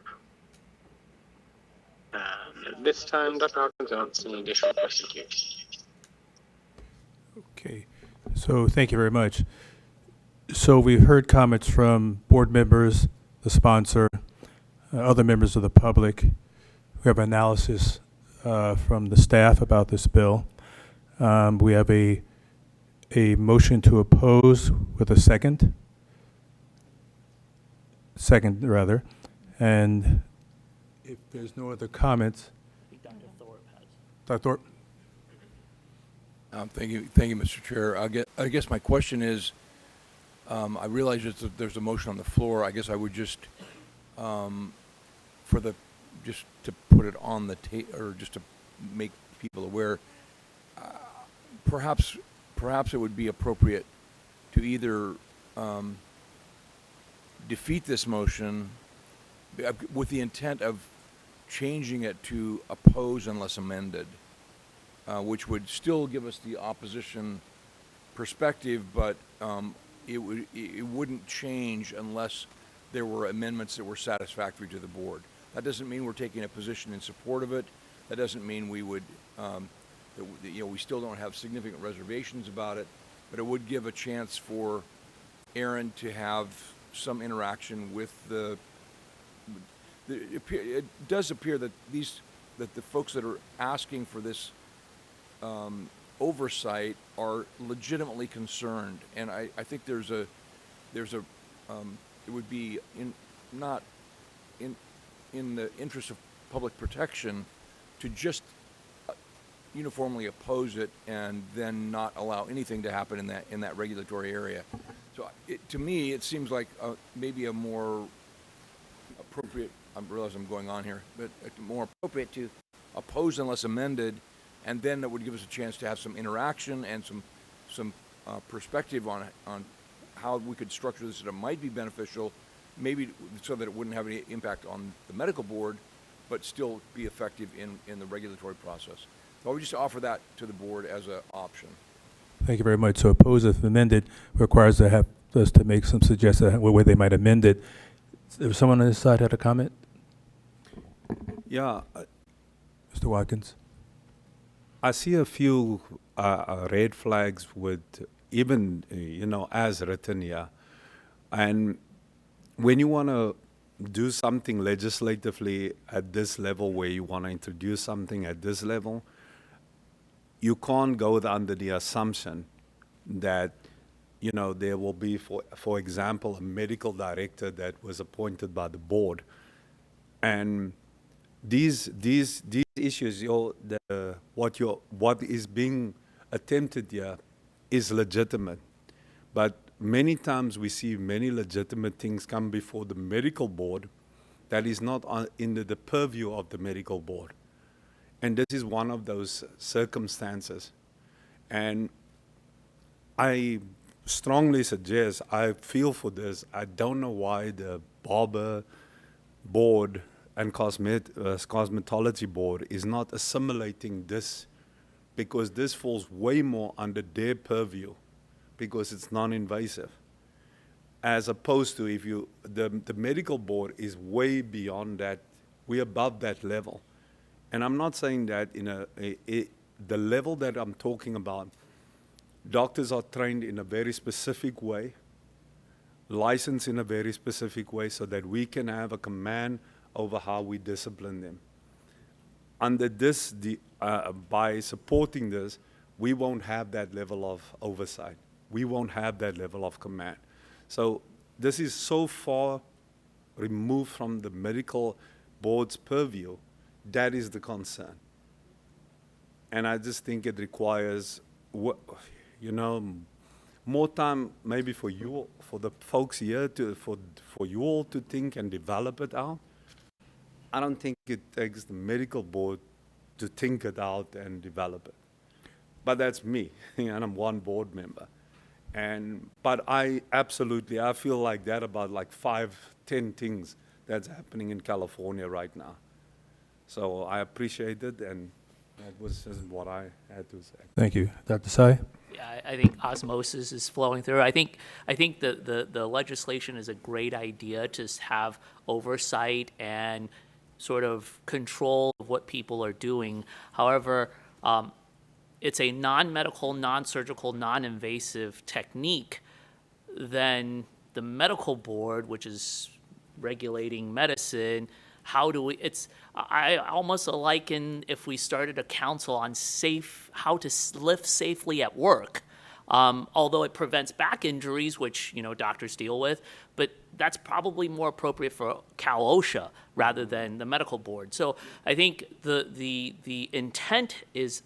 At this time, Dr. Hawkins, I don't see any additional questions here. Okay, so thank you very much. So we've heard comments from board members, the sponsor, other members of the public. We have analysis from the staff about this bill. We have a motion to oppose with a second. And if there's no other comments, Dr. Thorpe. Thank you, Mr. Chair. I guess my question is, I realize there's a motion on the floor. I guess I would just, just to put it on the table, or just to make people aware, perhaps it would be appropriate to either defeat this motion with the intent of changing it to oppose unless amended, which would still give us the opposition perspective, but it wouldn't change unless there were amendments that were satisfactory to the board. That doesn't mean we're taking a position in support of it. That doesn't mean we would, we still don't have significant reservations about it, but it would give a chance for Aaron to have some interaction with it does appear that the folks that are asking for this oversight are legitimately concerned, and I think it would be not in the interest of public protection to just uniformly oppose it and then not allow anything to happen in that regulatory area. So to me, it seems like maybe a more appropriate, I realize I'm going on here, but more appropriate to oppose unless amended, and then that would give us a chance to have some interaction and some perspective on how we could structure this that it might be beneficial, maybe so that it wouldn't have any impact on the medical board, but still be effective in the regulatory process. So I would just offer that to the board as an option. Thank you very much. So oppose if amended requires us to make some suggestions where they might amend it. There was someone on this side had a comment? Yeah. Mr. Watkins. I see a few red flags with even, as written here. And when you want to do something legislatively at this level, where you want to introduce something at this level, you can't go under the assumption that, there will be, for example, a medical director that was appointed by the board. And these issues, what is being attempted here is legitimate. But many times we see many legitimate things come before the medical board that is not in the purview of the medical board. And this is one of those circumstances. And I strongly suggest, I feel for this, I don't know why the barber board and cosmetology board is not assimilating this, because this falls way more under their purview, because it's non-invasive, as opposed to the medical board is way beyond that, we're above that level. And I'm not saying that the level that I'm talking about, doctors are trained in a very specific way, licensed in a very specific way, so that we can have a command over how we discipline them. Under this, by supporting this, we won't have that level of oversight. We won't have that level of command. So this is so far removed from the medical board's purview. That is the concern. And I just think it requires, more time maybe for you, for the folks here, for you all to think and develop it out. I don't think it takes the medical board to think it out and develop it. But that's me, and I'm one board member. But I feel like that about 5-10 things that's happening in California right now. So I appreciate it, and that was just what I had to say. Thank you. Dr. Sai? Yeah, I think osmosis is flowing through. I think the legislation is a great idea to have oversight and sort of control of what people are doing. However, it's a non-medical, non-surgical, non-invasive technique. Then the medical board, which is regulating medicine, I almost liken if we started a council on how to lift safely at work. Although it prevents back injuries, which doctors deal with, but that's probably more appropriate for Cal OSHA rather than the medical board. So I think the intent is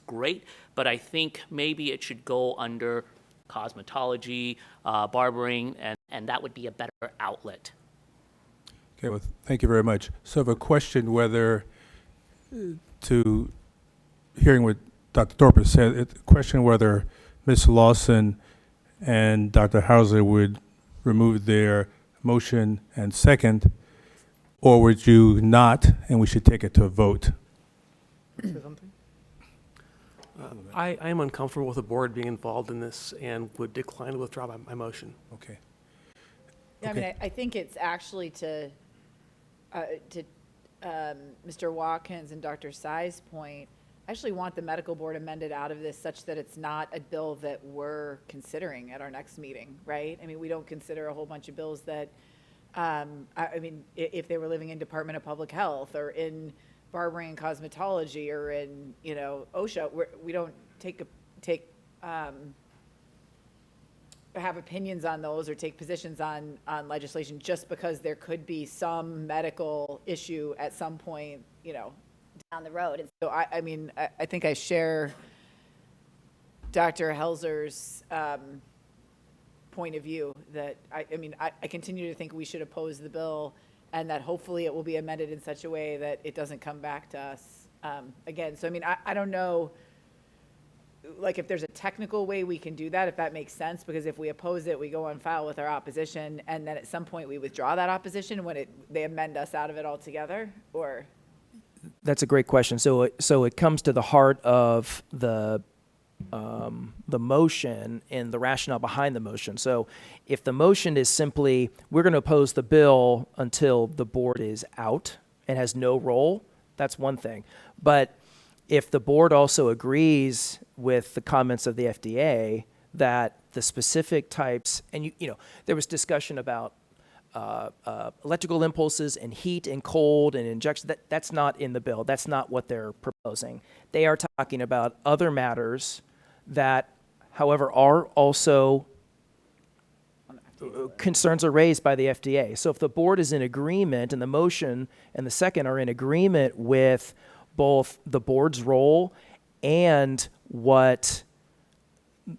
great, but I think maybe it should go under cosmetology, barbering, and that would be a better outlet. Okay, well, thank you very much. So I have a question whether, to hearing what Dr. Thorpe said, a question whether Ms. Lawson and Dr. Hauser would remove their motion and second, or would you not, and we should take it to a vote? Say something? I am uncomfortable with the board being involved in this and would decline to withdraw my motion. Okay. Yeah, I mean, I think it's actually to Mr. Watkins and Dr. Sai's point, I actually want the medical board amended out of this such that it's not a bill that we're considering at our next meeting, right? I mean, we don't consider a whole bunch of bills that, if they were living in Department of Public Health or in barbering and cosmetology or in, OSHA, we don't have opinions on those or take positions on legislation just because there could be some medical issue at some point, down the road. And so I think I share Dr. Helzer's point of view that I continue to think we should oppose the bill and that hopefully it will be amended in such a way that it doesn't come back to us again. So I don't know, if there's a technical way we can do that, if that makes sense, because if we oppose it, we go on file with our opposition, and then at some point we withdraw that opposition when they amend us out of it altogether, or? That's a great question. So it comes to the heart of the motion and the rationale behind the motion. So if the motion is simply, we're going to oppose the bill until the board is out and has no role, that's one thing. But if the board also agrees with the comments of the FDA that the specific types, and there was discussion about electrical impulses and heat and cold and injection. That's not in the bill. That's not what they're proposing. They are talking about other matters that, however, are also concerns are raised by the FDA. So if the board is in agreement, and the motion and the second are in agreement with both the board's role and what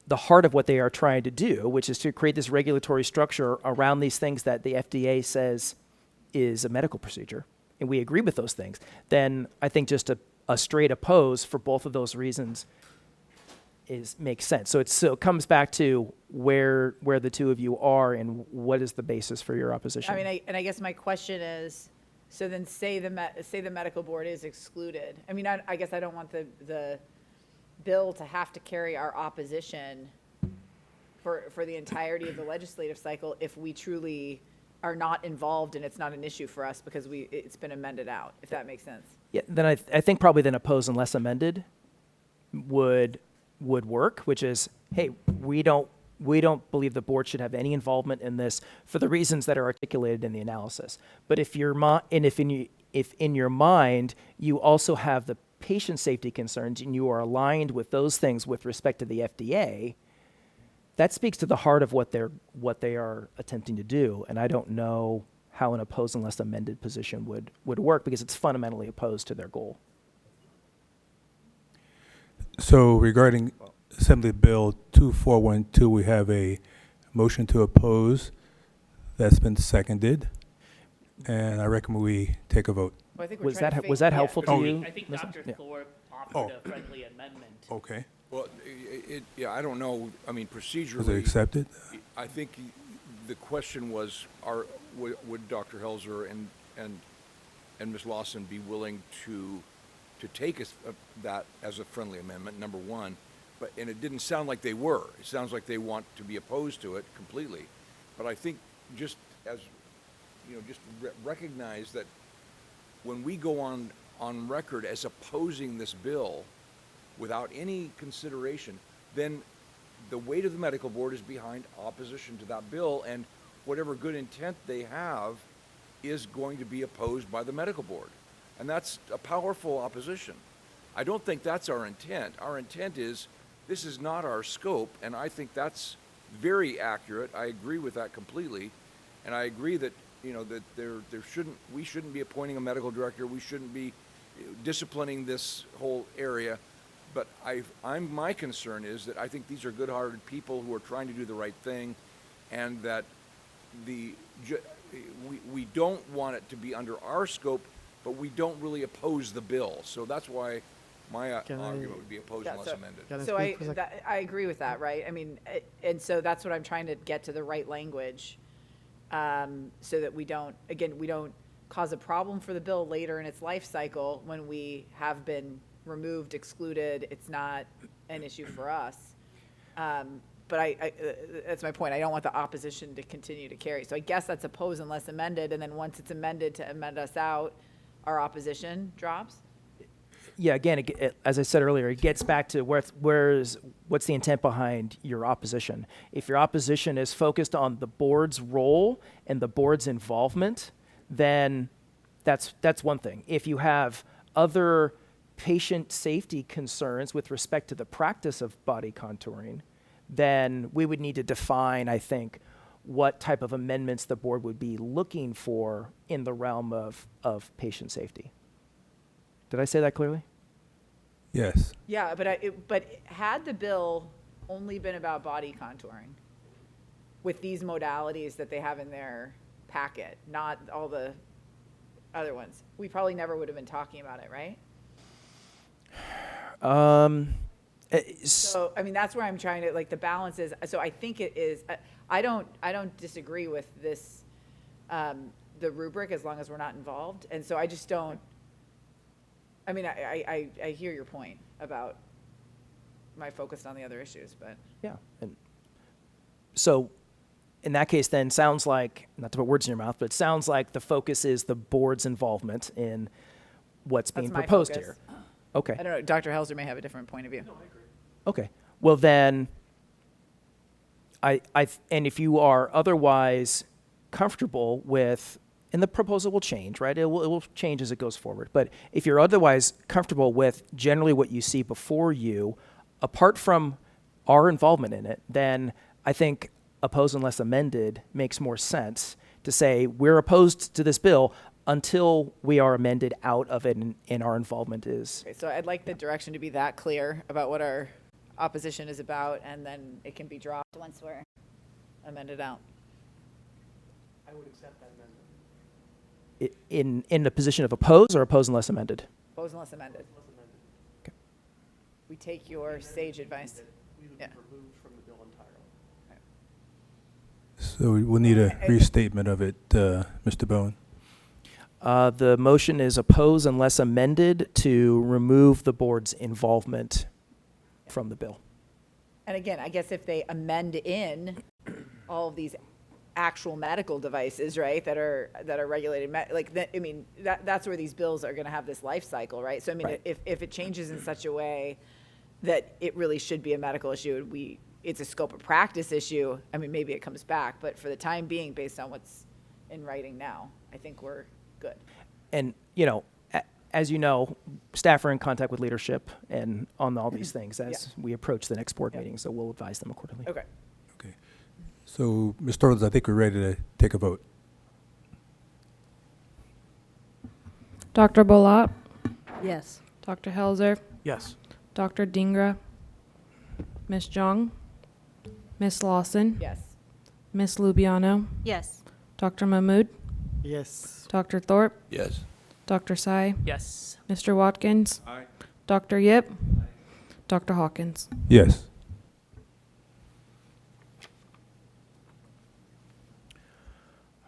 the heart of what they are trying to do, which is to create this regulatory structure around these things that the FDA says is a medical procedure, and we agree with those things, then I think just a straight oppose for both of those reasons makes sense. So it comes back to where the two of you are and what is the basis for your opposition. I mean, I guess my question is, so then say the medical board is excluded. I mean, I guess I don't want the bill to have to carry our opposition for the entirety of the legislative cycle if we truly are not involved and it's not an issue for us because it's been amended out, if that makes sense. Yeah, then I think probably then oppose unless amended would work, which is, hey, we don't believe the board should have any involvement in this for the reasons that are articulated in the analysis. But if in your mind you also have the patient safety concerns and you are aligned with those things with respect to the FDA, that speaks to the heart of what they are attempting to do. And I don't know how an oppose unless amended position would work because it's fundamentally opposed to their goal. So regarding Assembly Bill 2412, we have a motion to oppose that's been seconded, and I recommend we take a vote. Well, I think Was that helpful to you? I think Ms. Dr. Yeah. Thorpe offered a friendly amendment. Okay. Well, I don't know. I mean, procedurally. Was it accepted? I think the question was, would Dr. Helzer and Ms. Lawson be willing to take that as a friendly amendment, number one, and it didn't sound like they were. It sounds like they want to be opposed to it completely. But I think just as, recognize that when we go on record as opposing this bill without any consideration, then the weight of the medical board is behind opposition to that bill, and whatever good intent they have is going to be opposed by the medical board. And that's a powerful opposition. I don't think that's our intent. Our intent is, this is not our scope, and I think that's very accurate. I agree with that completely. And I agree that, that we shouldn't be appointing a medical director. We shouldn't be disciplining this whole area. But my concern is that I think these are good-hearted people who are trying to do the right thing, and that we don't want it to be under our scope, but we don't really oppose the bill. So that's why my argument would be opposed unless amended. So I agree with that, right? I mean, and so that's what I'm trying to get to the right language, so that we don't cause a problem for the bill later in its life cycle when we have been removed, excluded. It's not an issue for us. But that's my point. I don't want the opposition to continue to carry. So I guess that's oppose unless amended, and then once it's amended to amend us out, our opposition drops? Yeah, again, as I said earlier, it gets back to what's the intent behind your opposition. If your opposition is focused on the board's role and the board's involvement, then that's one thing. If you have other patient safety concerns with respect to the practice of body contouring, then we would need to define, I think, what type of amendments the board would be looking for in the realm of patient safety. Did I say that clearly? Yes. Yeah, but had the bill only been about body contouring with these modalities that they have in their packet, not all the other ones, we probably never would have been talking about it, right? So, I mean, that's where I'm trying to, the balance is, so I think it is, I don't disagree with this, the rubric, as long as we're not involved. And so I just don't, I mean, I hear your point about my focus on the other issues, but. Yeah. And so in that case, then, sounds like, not to put words in your mouth, but it sounds like the focus is the board's involvement in what's being proposed here. Okay. I don't know, Dr. Helzer may have a different point of view. Okay. Well, then, and if you are otherwise comfortable with, and the proposal will change, right? It will change as it goes forward. But if you're otherwise comfortable with generally what you see before you, apart from our involvement in it, then I think oppose unless amended makes more sense to say we're opposed to this bill until we are amended out of it and our involvement is. Okay, so I'd like the direction to be that clear about what our opposition is about, and then it can be dropped once we're amended out. I would accept that amendment. In the position of oppose or oppose unless amended? Oppose unless amended. Okay. We take your sage advice. We would Yeah. be removed from the bill entirely. So we'll need a restatement of it, Mr. Bowen. The motion is oppose unless amended to remove the board's involvement from the bill. And again, I guess if they amend in all of these actual medical devices, right, that are regulated, that's where these bills are going to have this life cycle, right? So I mean, Right. if it changes in such a way that it really should be a medical issue, it's a scope of practice issue. I mean, maybe it comes back, but for the time being, based on what's in writing now, I think we're good. And, as you know, staff are in contact with leadership and on all these things as we approach the next board meeting, so we'll advise them accordingly. Okay. Okay. So, Ms. Torres, I think we're ready to take a vote. Dr. Bolat, Yes. Dr. Helzer, Yes. Dr. Dingra, Ms. Jong, Ms. Lawson, Yes. Ms. Lubiano, Yes. Dr. Mahmood, Yes. Dr. Thorpe, Yes. Dr. Sai, Yes. Mr. Watkins, Aye. Dr. Yip, Dr. Hawkins. Yes.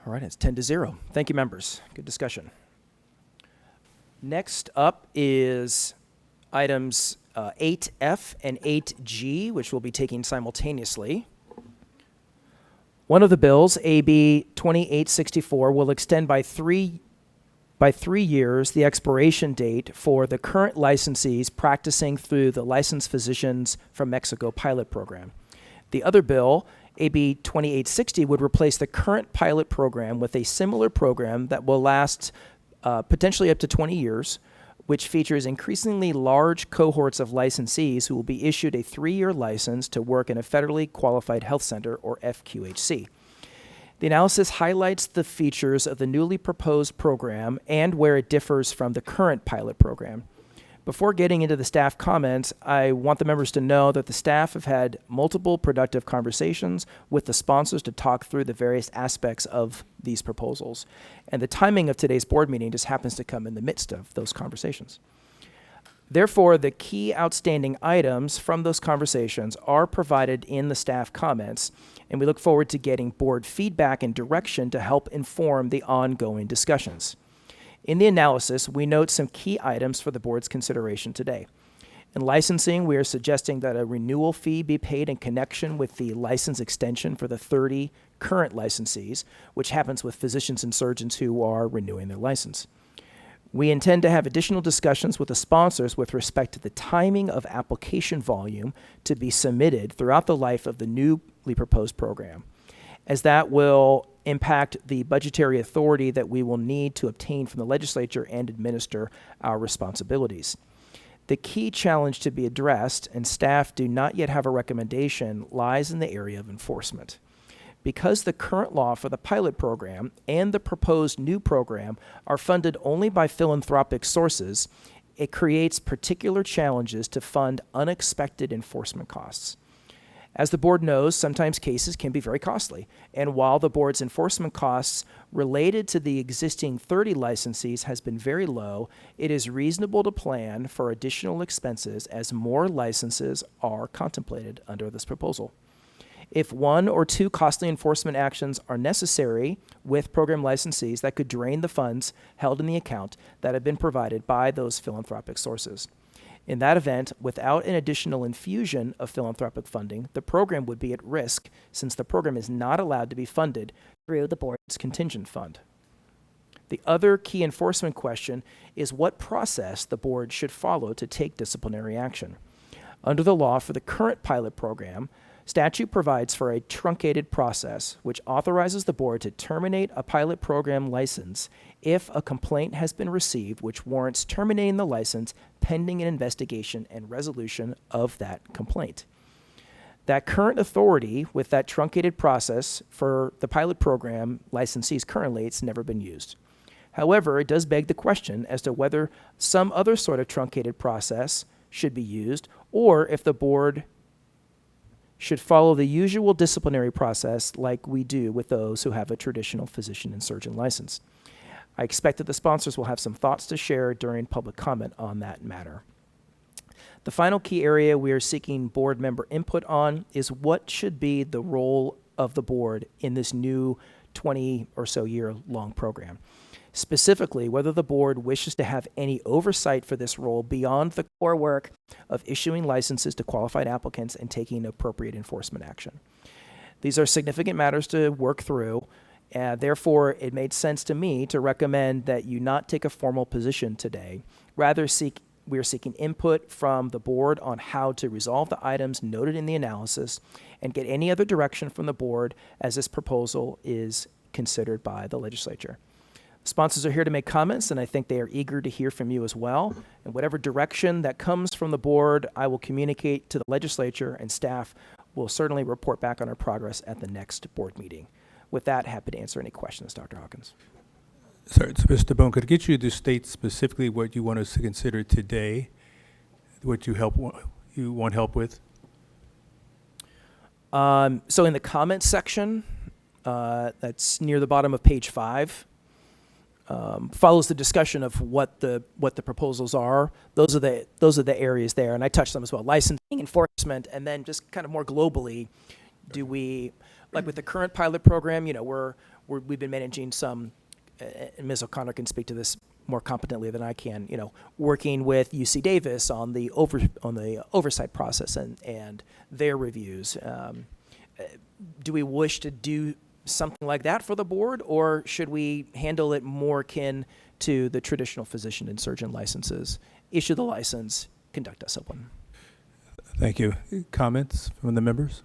All right, it's 10-0. Thank you, members. Good discussion. Next up is items 8F and 8G, which we'll be taking simultaneously. One of the bills, AB 2864, will extend by three years the expiration date for the current licensees practicing through the Licensed Physicians from Mexico pilot program. The other bill, AB 2860, would replace the current pilot program with a similar program that will last potentially up to 20 years, which features increasingly large cohorts of licensees who will be issued a 3-year license to work in a federally qualified health center, or FQHC. The analysis highlights the features of the newly proposed program and where it differs from the current pilot program. Before getting into the staff comments, I want the members to know that the staff have had multiple productive conversations with the sponsors to talk through the various aspects of these proposals. And the timing of today's board meeting just happens to come in the midst of those conversations. Therefore, the key outstanding items from those conversations are provided in the staff comments, and we look forward to getting board feedback and direction to help inform the ongoing discussions. In the analysis, we note some key items for the board's consideration today. In licensing, we are suggesting that a renewal fee be paid in connection with the license extension for the 30 current licensees, which happens with physicians and surgeons who are renewing their license. We intend to have additional discussions with the sponsors with respect to the timing of application volume to be submitted throughout the life of the newly proposed program, as that will impact the budgetary authority that we will need to obtain from the legislature and administer our responsibilities. The key challenge to be addressed, and staff do not yet have a recommendation, lies in the area of enforcement. Because the current law for the pilot program and the proposed new program are funded only by philanthropic sources, it creates particular challenges to fund unexpected enforcement costs. As the board knows, sometimes cases can be very costly, and while the board's enforcement costs related to the existing 30 licensees has been very low, it is reasonable to plan for additional expenses as more licenses are contemplated under this proposal. If 1 or 2 costly enforcement actions are necessary with program licensees, that could drain the funds held in the account that have been provided by those philanthropic sources. In that event, without an additional infusion of philanthropic funding, the program would be at risk since the program is not allowed to be funded through the board's contingent fund. The other key enforcement question is what process the board should follow to take disciplinary action. Under the law for the current pilot program, statute provides for a truncated process which authorizes the board to terminate a pilot program license if a complaint has been received which warrants terminating the license pending an investigation and resolution of that complaint. That current authority with that truncated process for the pilot program licensees currently, it's never been used. However, it does beg the question as to whether some other sort of truncated process should be used, or if the board should follow the usual disciplinary process like we do with those who have a traditional physician and surgeon license. I expect that the sponsors will have some thoughts to share during public comment on that matter. The final key area we are seeking board member input on is what should be the role of the board in this new 20 or so year long program. Specifically, whether the board wishes to have any oversight for this role beyond the core work of issuing licenses to qualified applicants and taking appropriate enforcement action. These are significant matters to work through. Therefore, it made sense to me to recommend that you not take a formal position today. Rather, we are seeking input from the board on how to resolve the items noted in the analysis and get any other direction from the board as this proposal is considered by the legislature. Sponsors are here to make comments, and I think they are eager to hear from you as well. And whatever direction that comes from the board, I will communicate to the legislature, and staff will certainly report back on our progress at the next board meeting. With that, happy to answer any questions, Dr. Hawkins. Sorry, so Mr. Bone, could I get you to state specifically what you want us to consider today, what you want help with? So in the comments section, that's near the bottom of page 5, follows the discussion of what the proposals are. Those are the areas there, and I touched them as well. Licensing, enforcement, and then just kind of more globally, do we, like with the current pilot program, we've been managing some, and Ms. O'Connor can speak to this more competently than I can, working with UC Davis on the oversight process and their reviews. Do we wish to do something like that for the board, or should we handle it more akin to the traditional physician and surgeon licenses? Issue the license, conduct a discipline. Thank you. Comments from the members?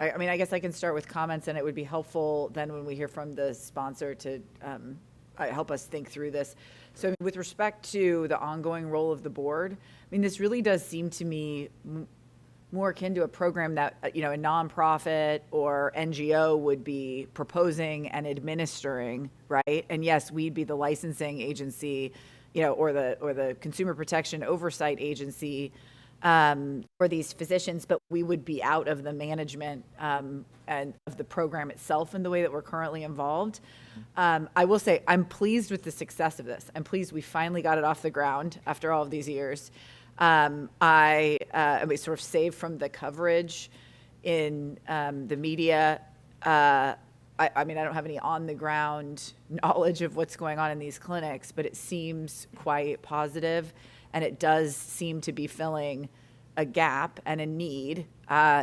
I mean, I guess I can start with comments, and it would be helpful then when we hear from the sponsor to help us think through this. So with respect to the ongoing role of the board, I mean, this really does seem to me more akin to a program that, a nonprofit or NGO would be proposing and administering, right? And yes, we'd be the licensing agency, or the consumer protection oversight agency for these physicians, but we would be out of the management and of the program itself in the way that we're currently involved. I will say I'm pleased with the success of this. I'm pleased we finally got it off the ground after all of these years. I sort of saved from the coverage in the media. I mean, I don't have any on-the-ground knowledge of what's going on in these clinics, but it seems quite positive, and it does seem to be filling a gap and a need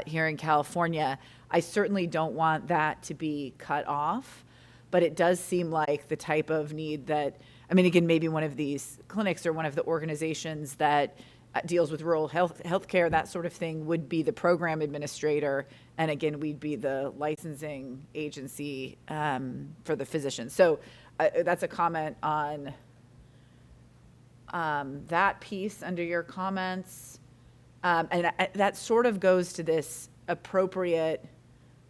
here in California. I certainly don't want that to be cut off, but it does seem like the type of need that, I mean, again, maybe one of these clinics or one of the organizations that deals with rural healthcare, that sort of thing, would be the program administrator, and again, we'd be the licensing agency for the physicians. So that's a comment on that piece under your comments. And that sort of goes to this appropriate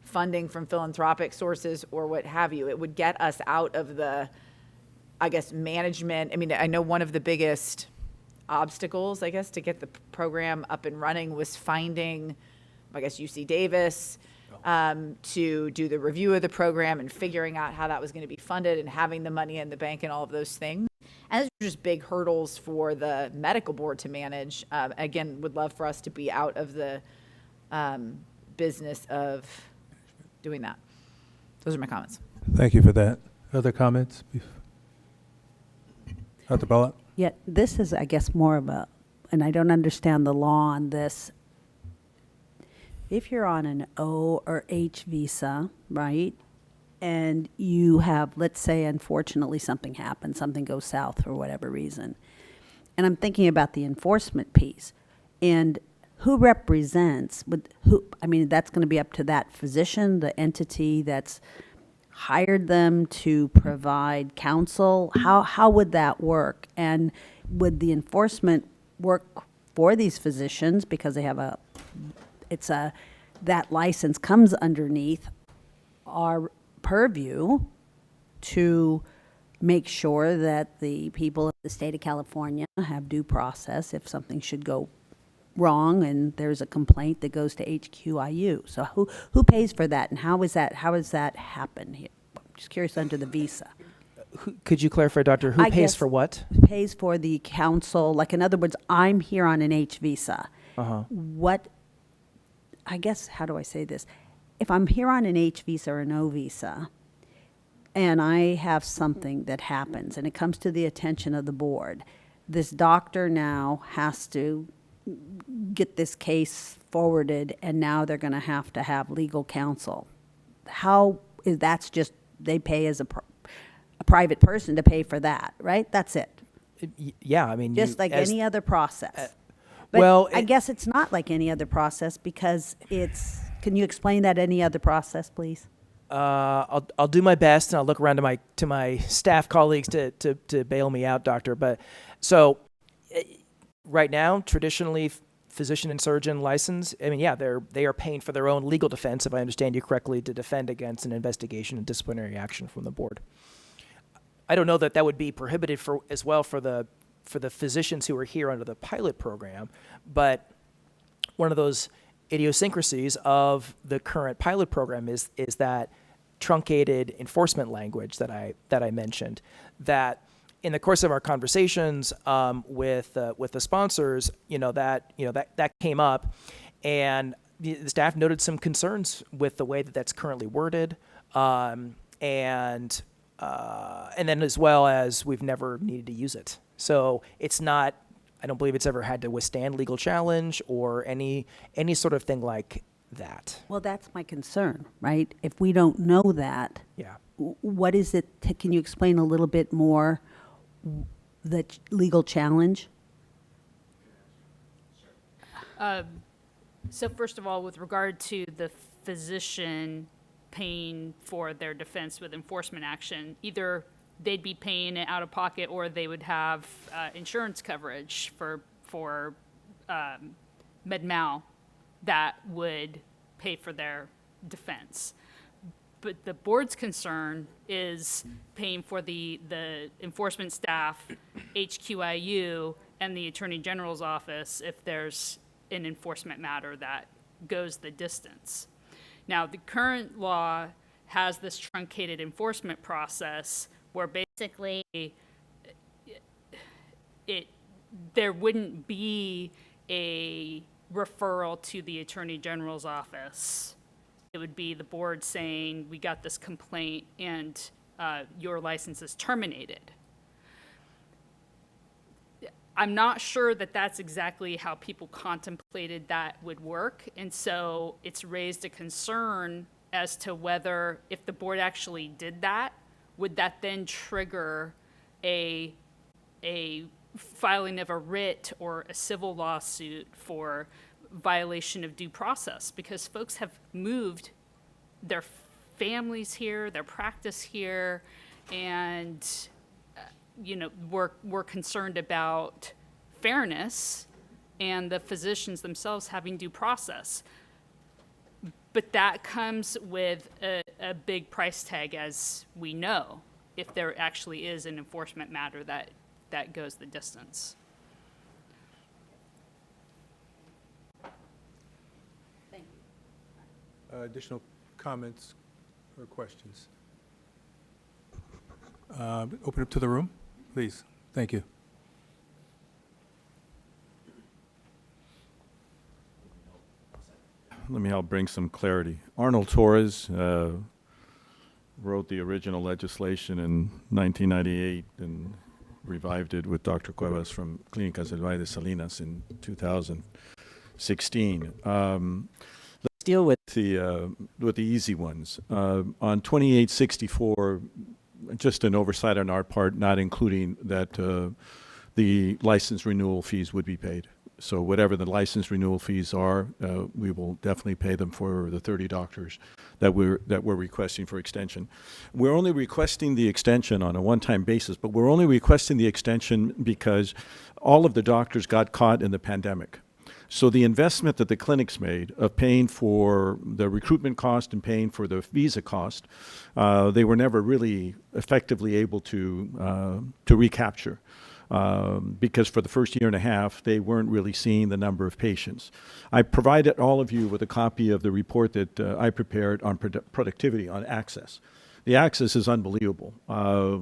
funding from philanthropic sources or what have you. It would get us out of the, I guess, management. I mean, I know one of the biggest obstacles, I guess, to get the program up and running was finding, I guess, UC Davis to do the review of the program and figuring out how that was going to be funded and having the money in the bank and all of those things. And those are just big hurdles for the medical board to manage. Again, would love for us to be out of the business of doing that. Those are my comments. Thank you for that. Other comments? Dr. Ballot? Yeah, this is, I guess, more of a, and I don't understand the law on this. If you're on an O or H visa, right, and you have, let's say, unfortunately, something happens, something goes south for whatever reason. And I'm thinking about the enforcement piece. And who represents, I mean, that's going to be up to that physician, the entity that's hired them to provide counsel. How would that work? And would the enforcement work for these physicians because they have that license comes underneath our purview to make sure that the people of the state of California have due process if something should go wrong and there's a complaint that goes to HQIU. So who pays for that, and how does that happen here? I'm just curious under the visa. Could you clarify, Doctor, who pays for what? Pays for the counsel, like in other words, I'm here on an H visa. What, I guess, how do I say this? If I'm here on an H visa or an O visa, and I have something that happens and it comes to the attention of the board, this doctor now has to get this case forwarded, and now they're going to have legal counsel. How is that's just they pay as a private person to pay for that, right? That's it. Yeah, I mean, just like any other process. But I guess it's not like any other process because it's. Can you explain that any other process, please? I'll do my best, and I'll look around to my staff colleagues to bail me out, Doctor. But so right now, traditionally, physician and surgeon license. I mean, yeah, they are paying for their own legal defense, if I understand you correctly, to defend against an investigation and disciplinary action from the board. I don't know that would be prohibited for the physicians who are here under the pilot program, but one of those idiosyncrasies of the current pilot program is that truncated enforcement language that I mentioned. That in the course of our conversations with the sponsors, that came up, and the staff noted some concerns with the way that that's currently worded, and then as well as we've never needed to use it. So it's not, I don't believe it's ever had to withstand legal challenge or any sort of thing like that. Well, that's my concern, right? If we don't know that, yeah, what is it? Can you explain a little bit more the legal challenge? So first of all, with regard to the physician paying for their defense with enforcement action, either they'd be paying it out of pocket or they would have insurance coverage for med-mal that would pay for their defense. But the board's concern is paying for the enforcement staff, HQIU, and the Attorney General's office if there's an enforcement matter that goes the distance. Now, the current law has this truncated enforcement process where basically there wouldn't be a referral to the Attorney General's office. It would be the board saying, we got this complaint and your license is terminated. I'm not sure that that's exactly how people contemplated that would work. And so it's raised a concern as to whether if the board actually did that, would that then trigger a filing of a writ or a civil lawsuit for violation of due process? Because folks have moved their families here, their practice here, and we're concerned about fairness and the physicians themselves having due process. But that comes with a big price tag, as we know, if there actually is an enforcement matter that goes the distance. Thank you. Additional comments or questions? Open up to the room, please. Thank you. Let me help bring some clarity. Arnold Torres wrote the original legislation in 1998 and revived it with Dr. Cuevas from Clínicas del Valle de Salinas in 2016. deal with with the easy ones. On 2864, just an oversight on our part, not including that the license renewal fees would be paid. So whatever the license renewal fees are, we will definitely pay them for the 30 doctors that we're requesting for extension. We're only requesting the extension on a one-time basis, but we're only requesting the extension because all of the doctors got caught in the pandemic. So the investment that the clinics made of paying for the recruitment cost and paying for the visa cost, they were never really effectively able to recapture. Because for the first year and a half, they weren't really seeing the number of patients. I provided all of you with a copy of the report that I prepared on productivity, on access. The access is unbelievable.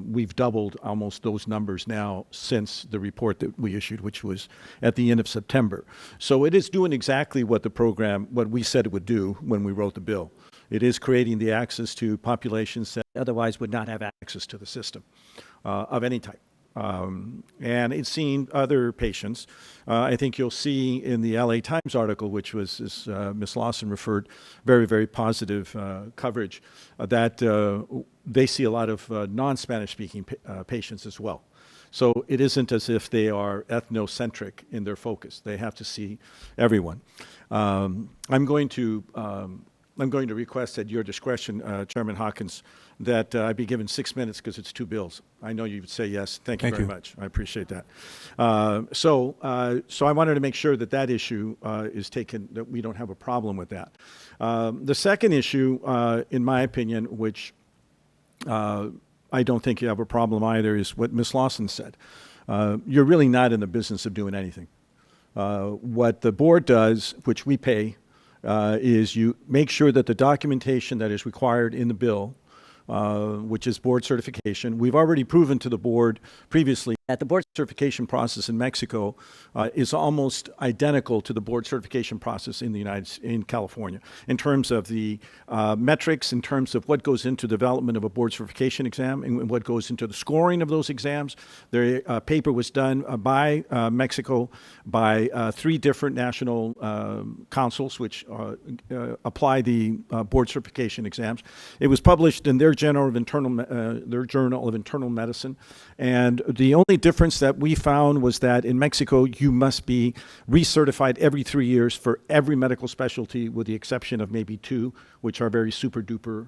We've doubled almost those numbers now since the report that we issued, which was at the end of September. So it is doing exactly what the program, what we said it would do when we wrote the bill. It is creating the access to populations that otherwise would not have access to the system of any type. And it's seen other patients. I think you'll see in the LA Times article, which was, as Ms. Lawson referred, very, very positive coverage, that they see a lot of non-Spanish speaking patients as well. So it isn't as if they are ethnocentric in their focus. They have to see everyone. I'm going to request at your discretion, Chairman Hawkins, that I be given 6 minutes because it's two bills. I know you would say yes. Thank you very much. I appreciate that. So I wanted to make sure that that issue is taken, that we don't have a problem with that. The second issue, in my opinion, which I don't think you have a problem either, is what Ms. Lawson said. You're really not in the business of doing anything. What the board does, which we pay, is you make sure that the documentation that is required in the bill, which is board certification. We've already proven to the board previously that the board certification process in Mexico is almost identical to the board certification process in California in terms of the metrics, in terms of what goes into development of a board certification exam and what goes into the scoring of those exams. The paper was done by Mexico by 3 different national councils which apply the board certification exams. It was published in their Journal of Internal Medicine, and the only difference that we found was that in Mexico you must be recertified every 3 years for every medical specialty, with the exception of maybe 2, which are very super duper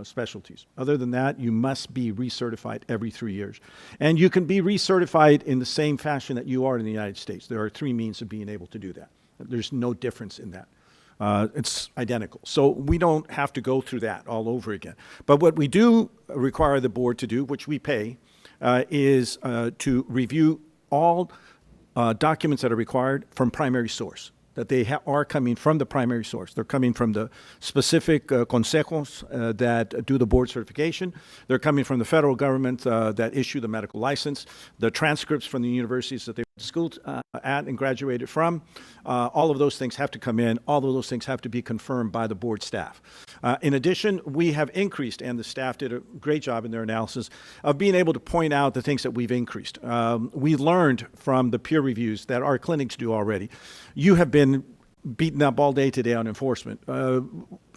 specialties. Other than that, you must be recertified every 3 years, and you can be recertified in the same fashion that you are in the United States. There are 3 means of being able to do that. There's no difference in that. It's identical. So we don't have to go through that all over again. But what we do require the board to do, which we pay, is to review all documents that are required from primary source, that they are coming from the primary source. They're coming from the specific consejos that do the board certification. They're coming from the federal government that issue the medical license, the transcripts from the universities that they went to school at and graduated from. All of those things have to come in. All of those things have to be confirmed by the board staff. In addition, we have increased, and the staff did a great job in their analysis, of being able to point out the things that we've increased. We learned from the peer reviews that our clinics do already. You have been beaten up all day today on enforcement.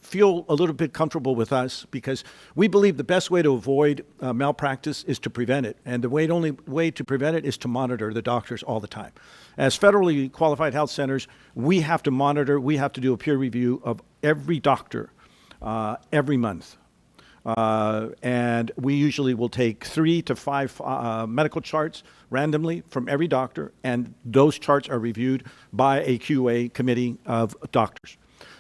Feel a little bit comfortable with us because we believe the best way to avoid malpractice is to prevent it. And the only way to prevent it is to monitor the doctors all the time. As federally qualified health centers, we have to monitor, we have to do a peer review of every doctor every month. And we usually will take 3 to 5 medical charts randomly from every doctor, and those charts are reviewed by a QA committee of doctors.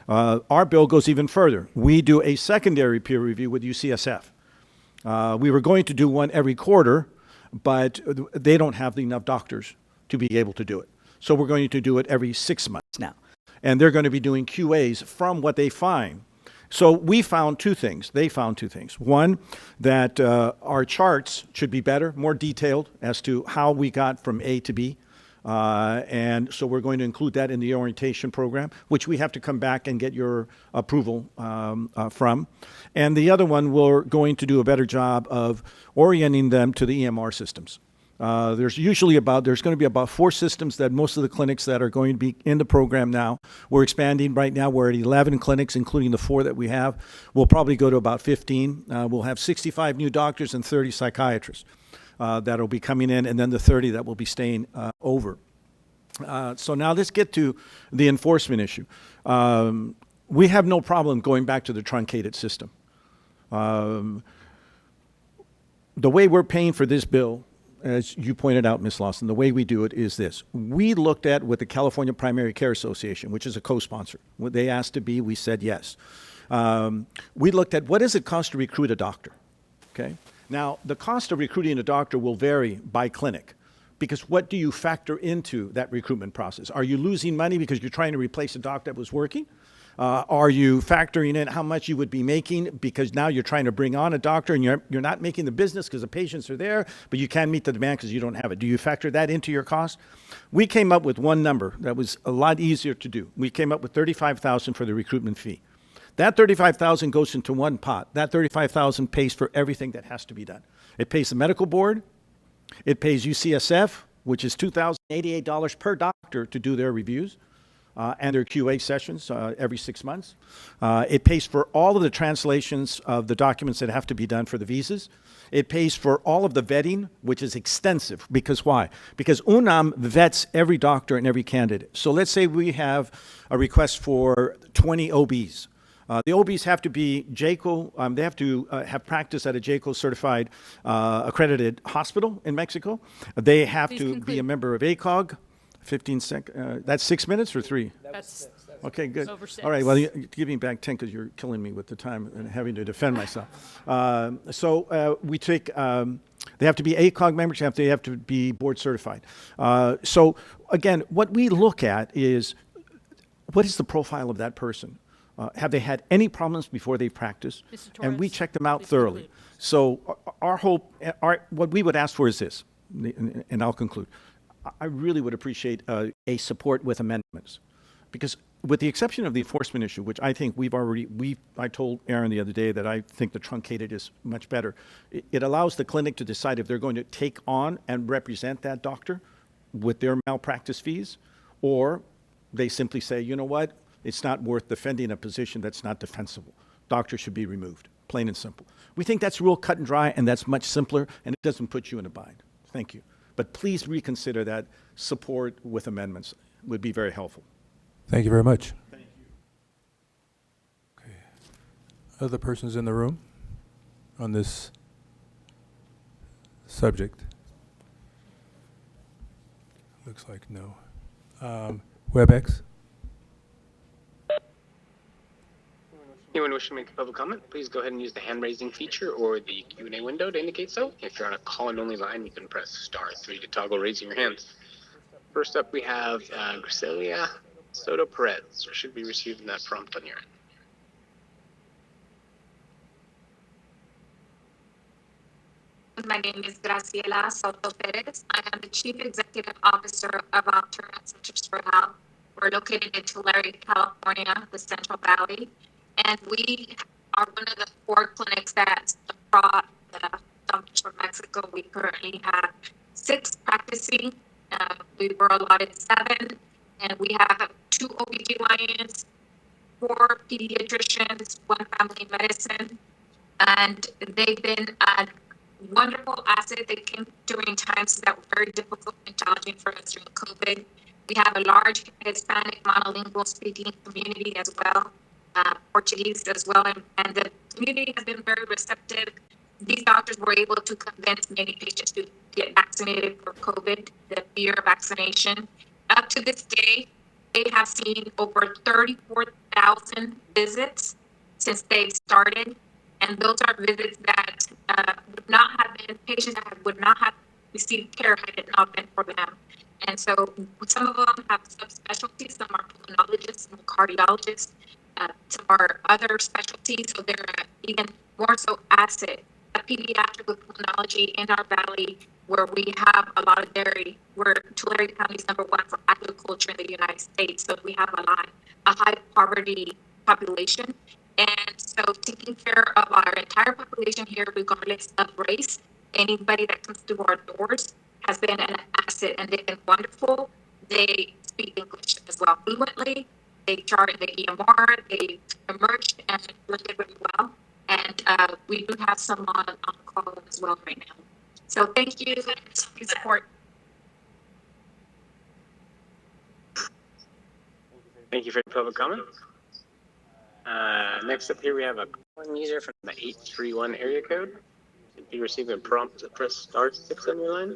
Our bill goes even further. We do a secondary peer review with UCSF. We were going to do one every quarter, but they don't have enough doctors to be able to do it. So we're going to do it every 6 months now. And they're going to be doing QAs from what they find. So we found 2 things. They found 2 things. One, that our charts should be better, more detailed as to how we got from A to B. And so we're going to include that in the orientation program, which we have to come back and get your approval from. And the other one, we're going to do a better job of orienting them to the EMR systems. There's going to be about 4 systems that most of the clinics that are going to be in the program now. We're expanding right now. We're at 11 clinics, including the 4 that we have. We'll probably go to about 15. We'll have 65 new doctors and 30 psychiatrists that'll be coming in, and then the 30 that will be staying over. So now let's get to the enforcement issue. We have no problem going back to the truncated system. The way we're paying for this bill, as you pointed out, Ms. Lawson, the way we do it is this. We looked at with the California Primary Care Association, which is a co-sponsor. What they asked to be, we said yes. We looked at what does it cost to recruit a doctor, okay? Now, the cost of recruiting a doctor will vary by clinic, because what do you factor into that recruitment process? Are you losing money because you're trying to replace a doc that was working? Are you factoring in how much you would be making because now you're trying to bring on a doctor and you're not making the business because the patients are there, but you can't meet the demand because you don't have it? Do you factor that into your cost? We came up with one number that was a lot easier to do. We came up with $35,000 for the recruitment fee. That $35,000 goes into one pot. That $35,000 pays for everything that has to be done. It pays the medical board. It pays UCSF, which is $2,088 per doctor to do their reviews. And their QA sessions every 6 months. It pays for all of the translations of the documents that have to be done for the visas. It pays for all of the vetting, which is extensive. Because why? Because UNAM vets every doctor and every candidate. So let's say we have a request for 20 OBs. The OBs have to be JCO, they have to have practice at a JCO certified accredited hospital in Mexico. They have to be a member of ACOG. 15 seconds. That's 6 minutes or 3? That's okay, good. over 6. All right, well, give me back 10 because you're killing me with the time and having to defend myself. We take, they have to be ACOG members, they have to be board certified. So again, what we look at is what is the profile of that person? Have they had any problems before they practice? And we check them out thoroughly. So our hope, what we would ask for is this, and I'll conclude. I really would appreciate a support with amendments, because with the exception of the enforcement issue, which I think I told Aaron the other day that I think the truncated is much better. It allows the clinic to decide if they're going to take on and represent that doctor with their malpractice fees, or they simply say, you know what, it's not worth defending a position that's not defensible. Doctor should be removed, plain and simple. We think that's real cut and dry, and that's much simpler, and it doesn't put you in a bind. Thank you. But please reconsider that. Support with amendments would be very helpful. Thank you very much. Thank you. Okay. Other persons in the room on this subject? Looks like no. WebEx? Anyone wishing to make a public comment, please go ahead and use the hand-raising feature or the Q&A window to indicate so. If you're on a call-in-only line, you can press *3 to toggle raising your hands. First up, we have Graciela Soto Perez, or should be receiving that prompt on your end. My name is Graciela Soto Perez. I am the Chief Executive Officer of Alternate Centers for Health. We're located in Tulare, California, the Central Valley. And we are one of the 4 clinics that brought the doctors from Mexico. We currently have 6 practicing. We were allotted 7, and we have 2 OBGYNs, 4 pediatricians, 1 family medicine, and they've been a wonderful asset. They came during times that were very difficult and challenging for us during COVID. We have a large Hispanic monolingual speaking community as well. Portuguese as well, and the community has been very receptive. These doctors were able to convince many patients to get vaccinated for COVID, the fear of vaccination. Up to this day, they have seen over 34,000 visits since they've started, and those are visits that would not have been, patients that would not have received care had it not been for them. And so some of them have subspecialties, some are pulmonologists, some cardiologists, some are other specialties, so they're even more so asset. A pediatric with pulmonology in our valley, where we have a lot of dairy. We're Tulare County is #1 for agriculture in the United States, so we have a high poverty population. And so taking care of our entire population here, regardless of race, anybody that comes through our doors, has been an asset, and they've been wonderful. They speak English as well fluently. They charted the EMR. They emerged and did really well. And we do have some on call as well right now. So thank you for your support. Thank you for your public comment. Next up here, we have a calling user from the 831 area code. If you receive a prompt to press *6 on your line.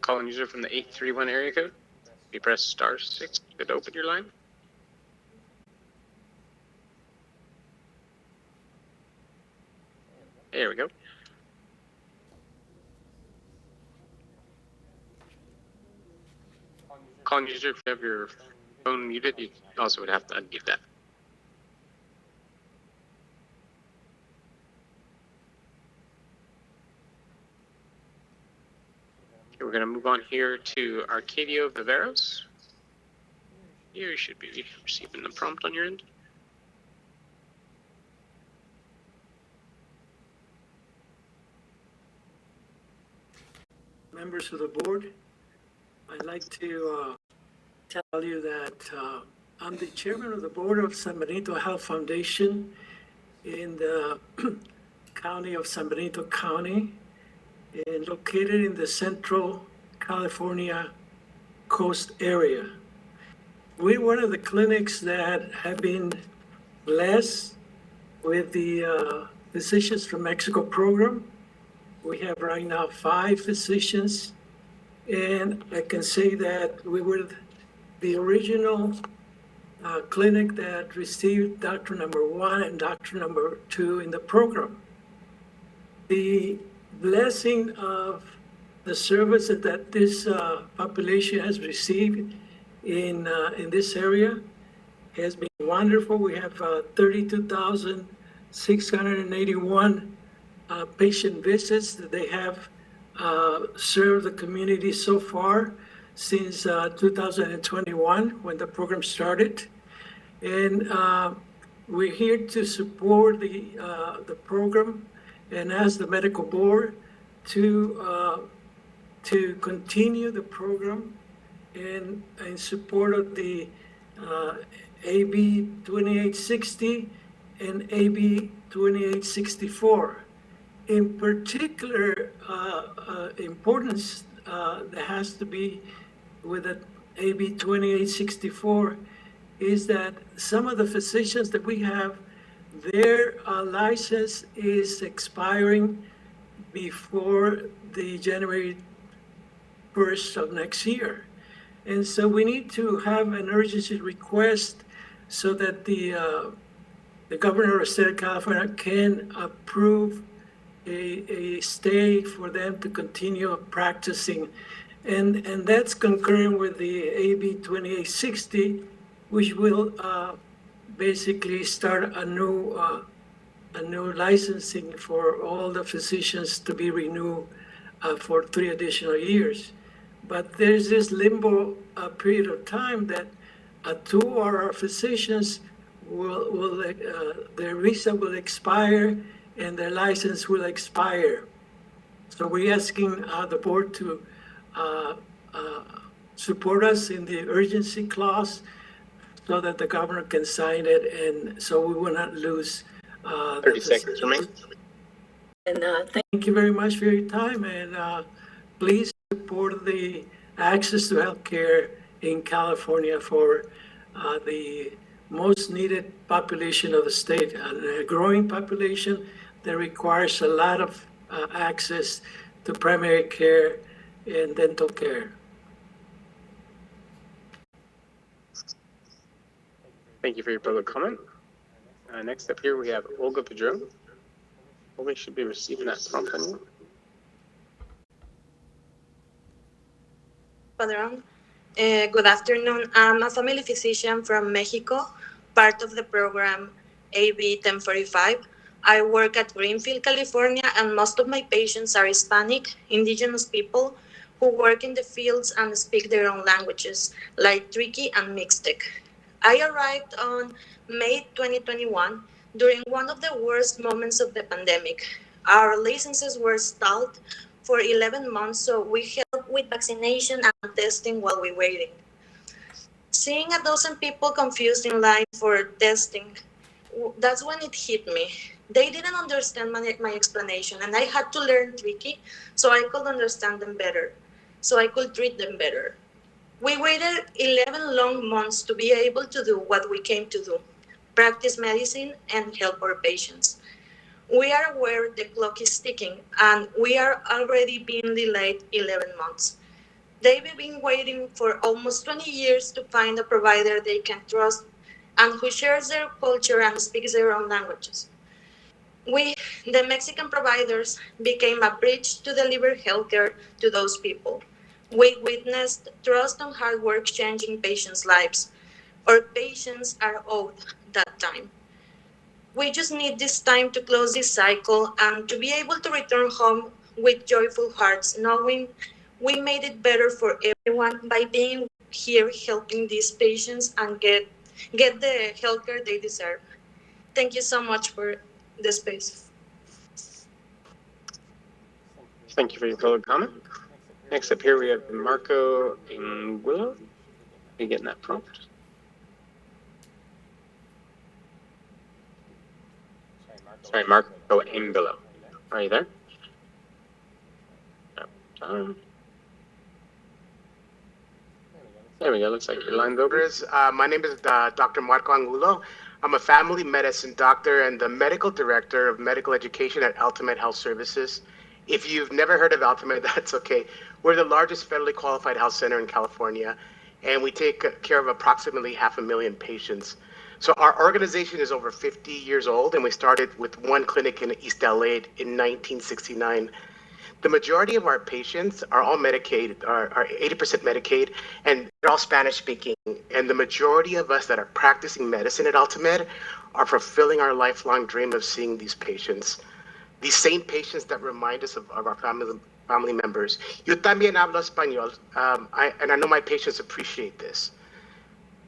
Calling user from the 831 area code. If you press *6 to open your line. There we go. Calling user, if you have your phone muted, you also would have to unmute that. Okay, we're going to move on here to Arcadio Viveros. You should be receiving the prompt on your end. Members of the board, I'd like to tell you that I'm the chairman of the board of San Benito Health Foundation in the county of San Benito County, and located in the Central California coast area. We're one of the clinics that have been blessed with the Physicians from Mexico program. We have right now 5 physicians, and I can say that we were the original clinic that received doctor number 1 and doctor number 2 in the program. The blessing of the services that this population has received in this area has been wonderful. We have 32,681 patient visits that they have served the community so far since 2021 when the program started. And we're here to support the program and ask the medical board to continue the program in support of the AB 2860 and AB 2864. In particular, importance that has to be with the AB 2864 is that some of the physicians that we have, their license is expiring before the January 1st of next year. And so we need to have an urgency request so that the governor of the state of California can approve a stay for them to continue practicing. And that's concurrent with the AB 2860, which will basically start a new licensing for all the physicians to be renewed for 3 additional years. But there's this limbo period of time that 2 of our physicians their visa will expire and their license will expire. So we're asking the board to support us in the urgency clause so that the governor can sign it, and so we will not lose 30 seconds remain. And thank you very much for your time, and please support the access to health care in California for the most needed population of the state, a growing population that requires a lot of access to primary care and dental care. Thank you for your public comment. Next up here, we have Olga Pedro. Olga should be receiving that prompt on you. Padron. Good afternoon. I'm a family physician from Mexico, part of the program AB 1045. I work at Greenfield, California, and most of my patients are Hispanic, indigenous people who work in the fields and speak their own languages, like Triqui and Mixtec. I arrived on May 2021 during one of the worst moments of the pandemic. Our licenses were stalled for 11 months, so we helped with vaccination and testing while we waiting. Seeing a dozen people confused in line for testing, that's when it hit me. They didn't understand my explanation, and I had to learn tricky so I could understand them better, so I could treat them better. We waited 11 long months to be able to do what we came to do, practice medicine and help our patients. We are aware the clock is ticking, and we are already being delayed 11 months. They've been waiting for almost 20 years to find a provider they can trust and who shares their culture and speaks their own languages. We, the Mexican providers, became a bridge to deliver healthcare to those people. We witnessed trust and hard work changing patients' lives. Our patients are owed that time. We just need this time to close this cycle and to be able to return home with joyful hearts, knowing we made it better for everyone by being here helping these patients and get the healthcare they deserve. Thank you so much for the space. Thank you for your public comment. Next up here, we have Marco Angulo. Are you getting that prompt? Sorry, Marco Angulo. Are you there? There we go. Looks like your line's over. My name is Dr. Marco Angulo. I'm a family medicine doctor and the medical director of medical education at Ultimate Health Services. If you've never heard of Ultimate, that's okay. We're the largest federally qualified health center in California, and we take care of approximately 500,000 patients. So our organization is over 50 years old, and we started with one clinic in East LA in 1969. The majority of our patients are all Medicaid, are 80% Medicaid, and they're all Spanish speaking. And the majority of us that are practicing medicine at Ultimate are fulfilling our lifelong dream of seeing these patients. These same patients that remind us of our family members. Yo también hablo español, and I know my patients appreciate this.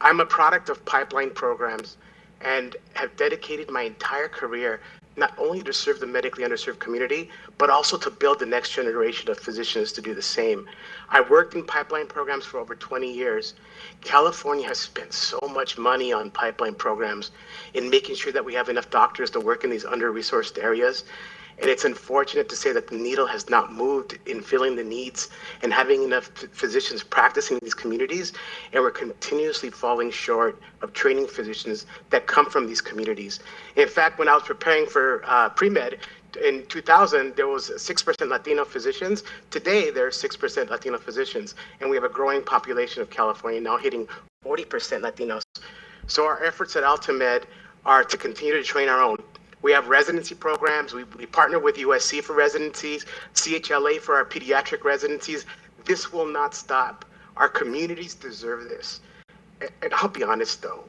I'm a product of pipeline programs and have dedicated my entire career not only to serve the medically underserved community, but also to build the next generation of physicians to do the same. I worked in pipeline programs for over 20 years. California has spent so much money on pipeline programs in making sure that we have enough doctors to work in these under-resourced areas. And it's unfortunate to say that the needle has not moved in filling the needs and having enough physicians practicing in these communities. And we're continuously falling short of training physicians that come from these communities. In fact, when I was preparing for pre-med in 2000, there was 6% Latino physicians. Today, there are 6% Latino physicians. And we have a growing population of California now hitting 40% Latinos. So our efforts at Ultimate are to continue to train our own. We have residency programs. We partner with USC for residencies, CHLA for our pediatric residencies. This will not stop. Our communities deserve this. And I'll be honest though,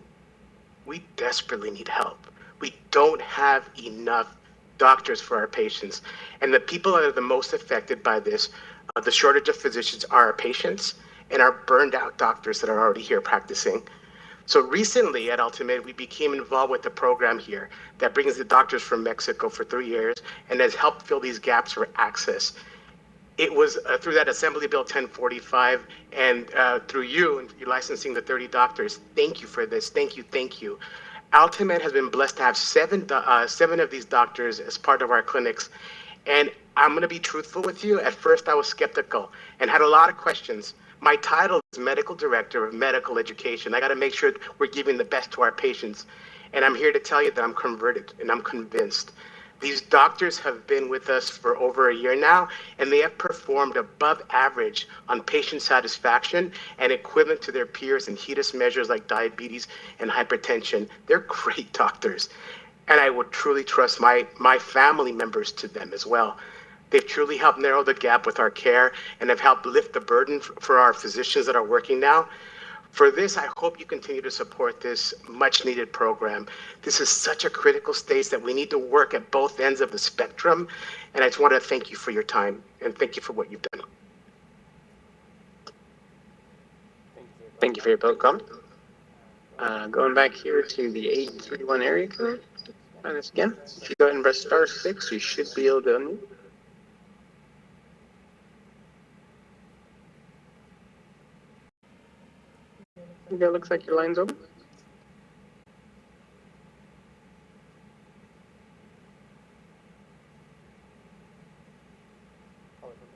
we desperately need help. We don't have enough doctors for our patients. And the people that are the most affected by this, the shortage of physicians, are our patients and our burned out doctors that are already here practicing. So recently at Ultimate, we became involved with the program here that brings the doctors from Mexico for 3 years and has helped fill these gaps for access. It was through that Assembly Bill 1045 and through you and you licensing the 30 doctors. Thank you for this. Thank you. Thank you. Ultimate has been blessed to have seven of these doctors as part of our clinics. And I'm going to be truthful with you. At first, I was skeptical and had a lot of questions. My title is Medical Director of Medical Education. I got to make sure we're giving the best to our patients. And I'm here to tell you that I'm converted and I'm convinced. These doctors have been with us for over a year now, and they have performed above average on patient satisfaction and equivalent to their peers in HEDIS measures like diabetes and hypertension. They're great doctors. And I would truly trust my family members to them as well. They've truly helped narrow the gap with our care and have helped lift the burden for our physicians that are working now. For this, I hope you continue to support this much needed program. This is such a critical stage that we need to work at both ends of the spectrum. And I just want to thank you for your time and thank you for what you've done. Thank you for your public comment. Going back here to the 831 area code. Try this again. If you go ahead and press *6, you should be able to unmute. Okay, looks like your line's open.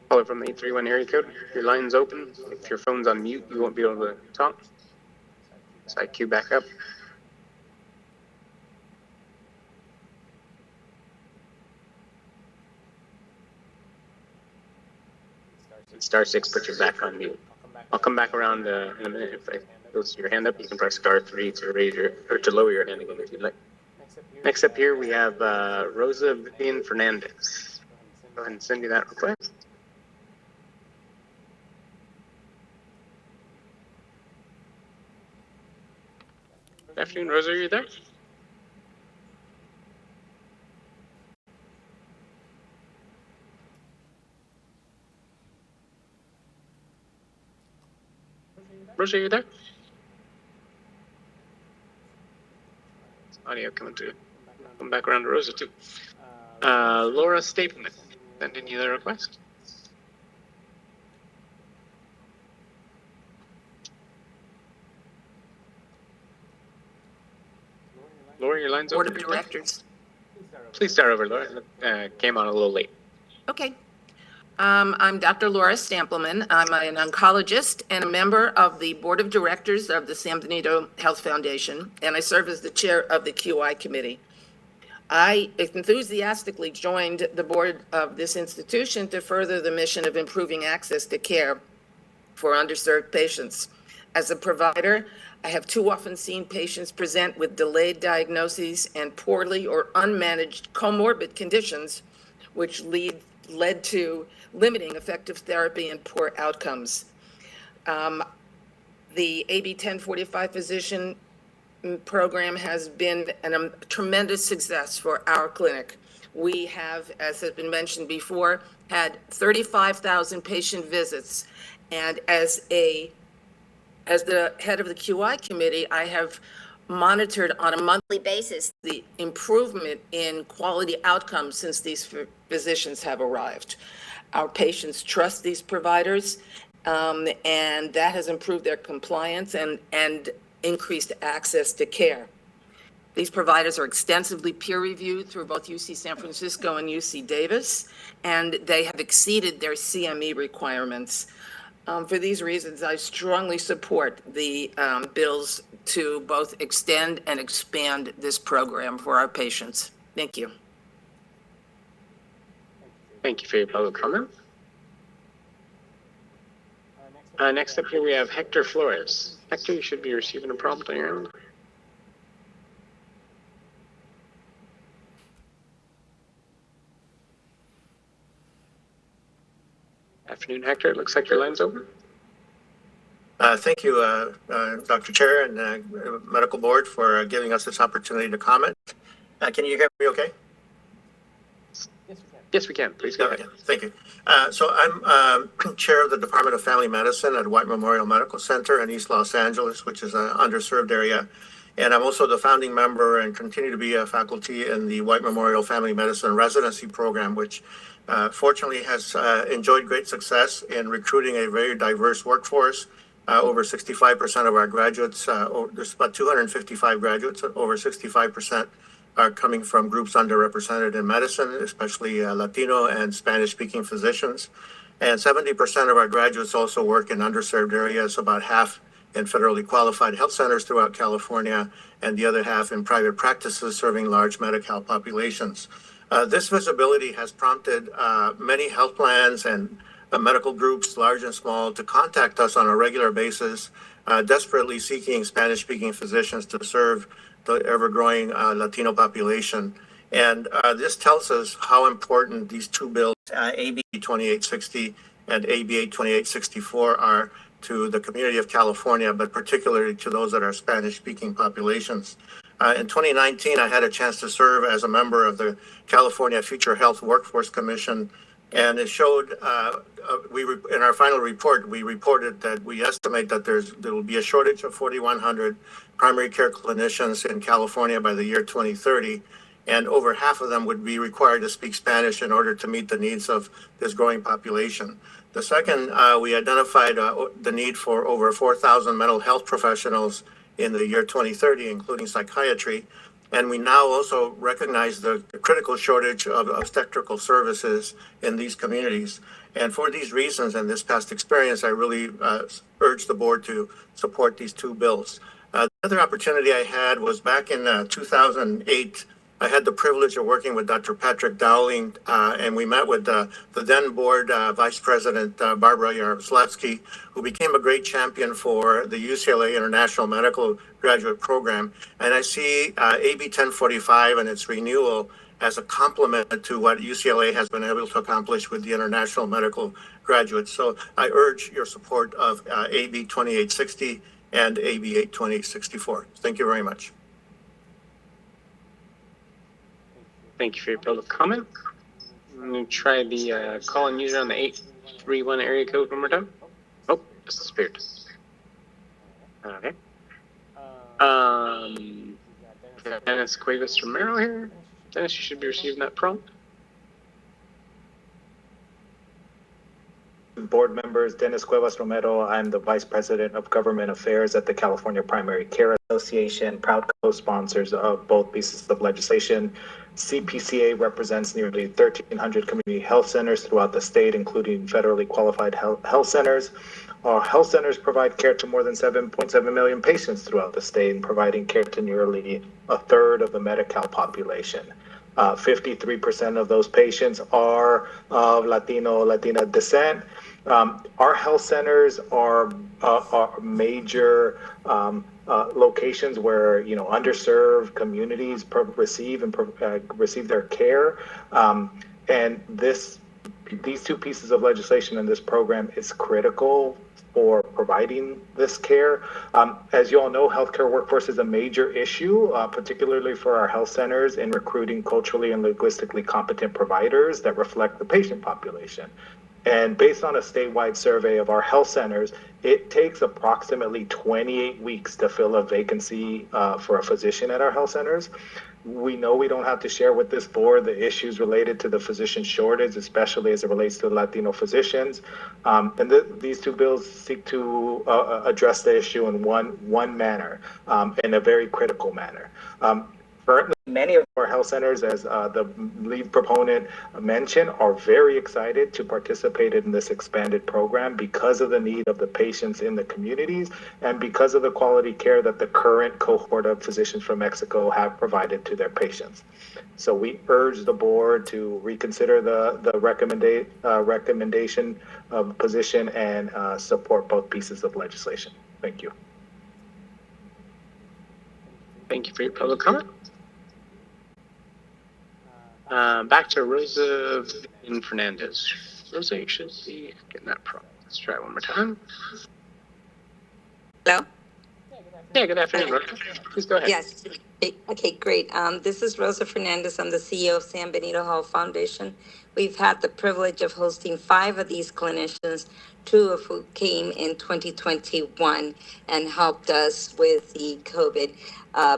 Caller from the 831 area code. Your line's open. If your phone's on mute, you won't be able to talk. So I queue back up. *6 puts you back on mute. I'll come back around in a minute. If I goes your hand up, you can press *3 to raise your or to lower your hand again if you'd like. Next up here we have Rosa Vivian Fernandez. Go ahead and send you that request. Good afternoon, Rosa. Are you there? Rosa, are you there? Audio coming through. Come back around to Rosa too. Laura Stapleman, sending you the request. Laura, your line's Board open. of Directors. Please start over, Laura. Came on a little late. Okay. I'm Dr. Laura Stampleman. I'm an oncologist and a member of the Board of Directors of the San Benito Health Foundation, and I serve as the chair of the QI committee. I enthusiastically joined the board of this institution to further the mission of improving access to care for underserved patients. As a provider, I have too often seen patients present with delayed diagnoses and poorly or unmanaged comorbid conditions, which led to limiting effective therapy and poor outcomes. The AB 1045 physician program has been a tremendous success for our clinic. We have, as has been mentioned before, had 35,000 patient visits. And as the head of the QI committee, I have monitored on a monthly basis the improvement in quality outcomes since these physicians have arrived. Our patients trust these providers, and that has improved their compliance and increased access to care. These providers are extensively peer-reviewed through both UC San Francisco and UC Davis, and they have exceeded their CME requirements. For these reasons, I strongly support the bills to both extend and expand this program for our patients. Thank you. Thank you for your public comment. Next up here we have Hector Flores. Hector, you should be receiving a prompt on your end. Afternoon, Hector. It looks like your line's open. Thank you, Dr. Chair and Medical Board for giving us this opportunity to comment. Can you hear me okay? Yes, we can. Please go ahead. Thank you. So I'm chair of the Department of Family Medicine at White Memorial Medical Center in East Los Angeles, which is an underserved area. And I'm also the founding member and continue to be a faculty in the White Memorial Family Medicine Residency Program, which fortunately has enjoyed great success in recruiting a very diverse workforce. Over 65% of our graduates, there's about 255 graduates, over 65% are coming from groups underrepresented in medicine, especially Latino and Spanish-speaking physicians. And 70% of our graduates also work in underserved areas, about half in federally qualified health centers throughout California, and the other half in private practices serving large Medi-Cal populations. This visibility has prompted many health plans and medical groups, large and small, to contact us on a regular basis, desperately seeking Spanish-speaking physicians to serve the ever-growing Latino population. And this tells us how important these two bills, AB 2860 and AB 2864, are to the community of California, but particularly to those that are Spanish-speaking populations. In 2019, I had a chance to serve as a member of the California Future Health Workforce Commission, And it showed, in our final report, we reported that we estimate that there will be a shortage of 4,100 primary care clinicians in California by the year 2030. And over half of them would be required to speak Spanish in order to meet the needs of this growing population. The second, we identified the need for over 4,000 mental health professionals in the year 2030, including psychiatry. And we now also recognize the critical shortage of obstetrical services in these communities. And for these reasons and this past experience, I really urge the board to support these two bills. The other opportunity I had was back in 2008. I had the privilege of working with Dr. Patrick Dowling, and we met with the then board vice president, Barbara Yaroslavsky, who became a great champion for the UCLA International Medical Graduate Program. And I see AB 1045 and its renewal as a complement to what UCLA has been able to accomplish with the international medical graduates. So I urge your support of AB 2860 and AB 2064. Thank you very much. Thank you for your public comment. I'm going to try the call-in user on the 831 area code one more time. Oh, just disappeared. Okay. We got Dennis Cuevas Romero here. Dennis, you should be receiving that prompt. Board members, Dennis Cuevas Romero. I'm the Vice President of Government Affairs at the California Primary Care Association, proud co-sponsors of both pieces of legislation. CPCA represents nearly 1,300 community health centers throughout the state, including federally qualified health centers. Our health centers provide care to more than 7.7 million patients throughout the state, and providing care to nearly a third of the Medi-Cal population. 53% of those patients are of Latina descent. Our health centers are major locations where underserved communities receive their care, and these two pieces of legislation in this program is critical for providing this care. As you all know, healthcare workforce is a major issue, particularly for our health centers in recruiting culturally and linguistically competent providers that reflect the patient population. And based on a statewide survey of our health centers, it takes approximately 28 weeks to fill a vacancy for a physician at our health centers. We know we don't have to share with this board the issues related to the physician shortage, especially as it relates to Latino physicians. And these two bills seek to address the issue in one manner, in a very critical manner. Currently, many of our health centers, as the lead proponent mentioned, are very excited to participate in this expanded program because of the need of the patients in the communities and because of the quality care that the current cohort of physicians from Mexico have provided to their patients. So we urge the board to reconsider the recommendation of position and support both pieces of legislation. Thank you. Thank you for your public comment. Back to Rosa and Fernandez. Rosa, you should be getting that prompt. Let's try it one more time. Hello? Yeah, good afternoon, Rosa. Please go ahead. Yes. Okay, great. This is Rosa Fernandez. I'm the CEO of San Benito Health Foundation. We've had the privilege of hosting 5 of these clinicians, 2 of who came in 2021 and helped us with the COVID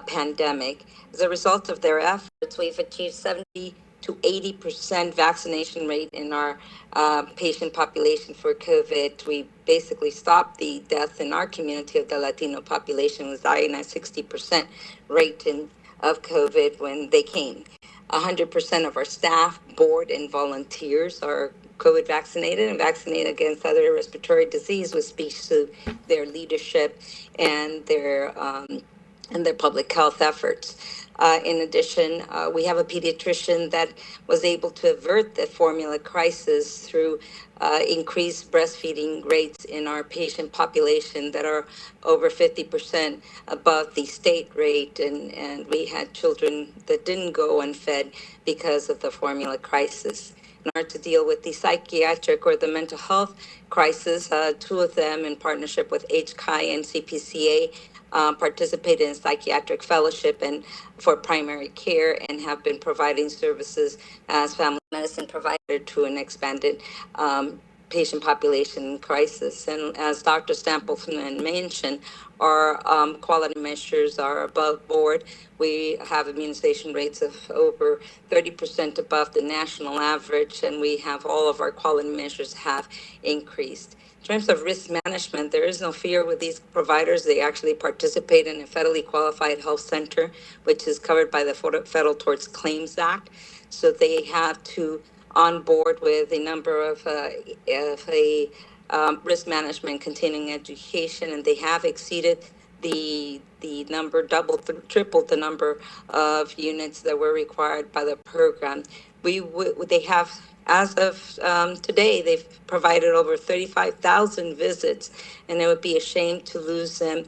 pandemic. As a result of their efforts, we've achieved 70 to 80% vaccination rate in our patient population for COVID. We basically stopped the death in our community of the Latino population was dying at 60% rate of COVID when they came. 100% of our staff, board, and volunteers are COVID vaccinated and vaccinated against other respiratory disease, which speaks to their leadership and their public health efforts. In addition, we have a pediatrician that was able to avert the formula crisis through increased breastfeeding rates in our patient population that are over 50% above the state rate. And we had children that didn't go unfed because of the formula crisis. In order to deal with the psychiatric or the mental health crisis, 2 of them in partnership with HCI and CPCA participated in psychiatric fellowship and for primary care, and have been providing services as family medicine provider to an expanded patient population in crisis. And as Dr. Stampleton mentioned, our quality measures are above board. We have immunization rates of over 30% above the national average, and we have all of our quality measures have increased. In terms of risk management, there is no fear with these providers. They actually participate in a federally qualified health center, which is covered by the Federal Tort Claims Act. So they have to on board with a number of risk management continuing education, and they have exceeded the number, tripled the number of units that were required by the program. They have, as of today, they've provided over 35,000 visits, and it would be a shame to lose them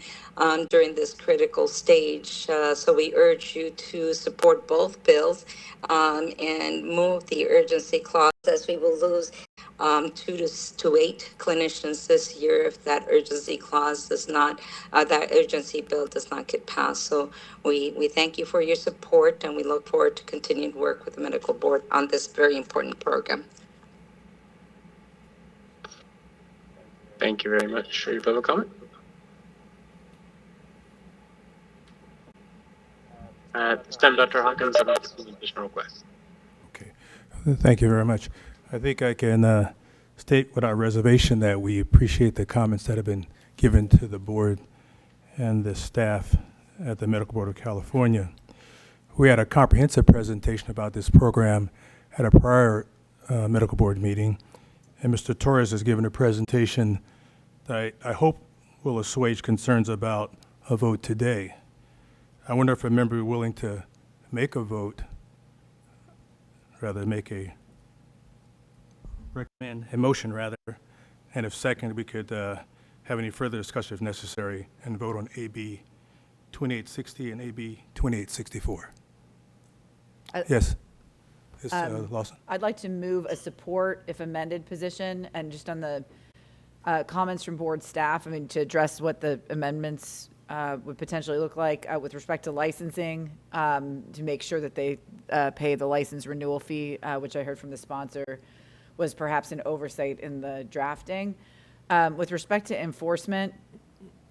during this critical stage. So we urge you to support both bills and move the urgency clause, as we will lose 2 to 8 clinicians this year if that urgency clause does not, that urgency bill does not get passed. So we thank you for your support, and we look forward to continued work with the medical board on this very important program. Thank you very much for your public comment. This time, Dr. Hawkins, I'd like to see an additional request. Thank you very much. I think I can state without reservation that we appreciate the comments that have been given to the board and the staff at the Medical Board of California. We had a comprehensive presentation about this program at a prior medical board meeting, and Mr. Torres has given a presentation that I hope will assuage concerns about a vote today. I wonder if a member is willing to make a vote, rather make a motion rather, and if second, we could have any further discussion if necessary and vote on AB 2860 and AB 2864. Yes. Ms. Lawson. I'd like to move a support if amended position, and just on the comments from board staff, I mean, to address what the amendments would potentially look like with respect to licensing, to make sure that they pay the license renewal fee, which I heard from the sponsor was perhaps an oversight in the drafting. With respect to enforcement,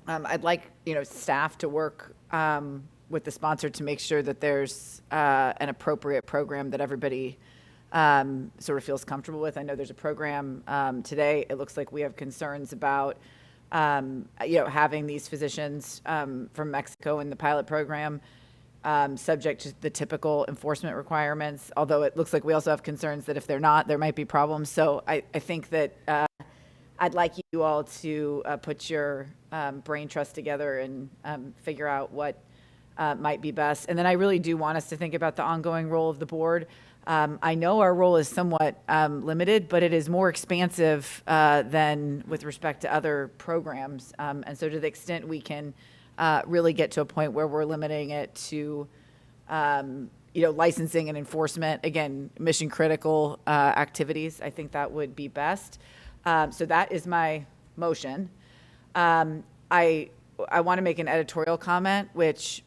I'd like staff to work with the sponsor to make sure that there's an appropriate program that everybody sort of feels comfortable with. I know there's a program today. It looks like we have concerns about having these physicians from Mexico in the pilot program, subject to the typical enforcement requirements, although it looks like we also have concerns that if they're not, there might be problems. So I think that I'd like you all to put your brain trust together and figure out what might be best. And then I really do want us to think about the ongoing role of the board. I know our role is somewhat limited, but it is more expansive than with respect to other programs. And so to the extent we can really get to a point where we're limiting it to, licensing and enforcement, again, mission critical activities, I think that would be best. So that is my motion. I want to make an editorial comment, which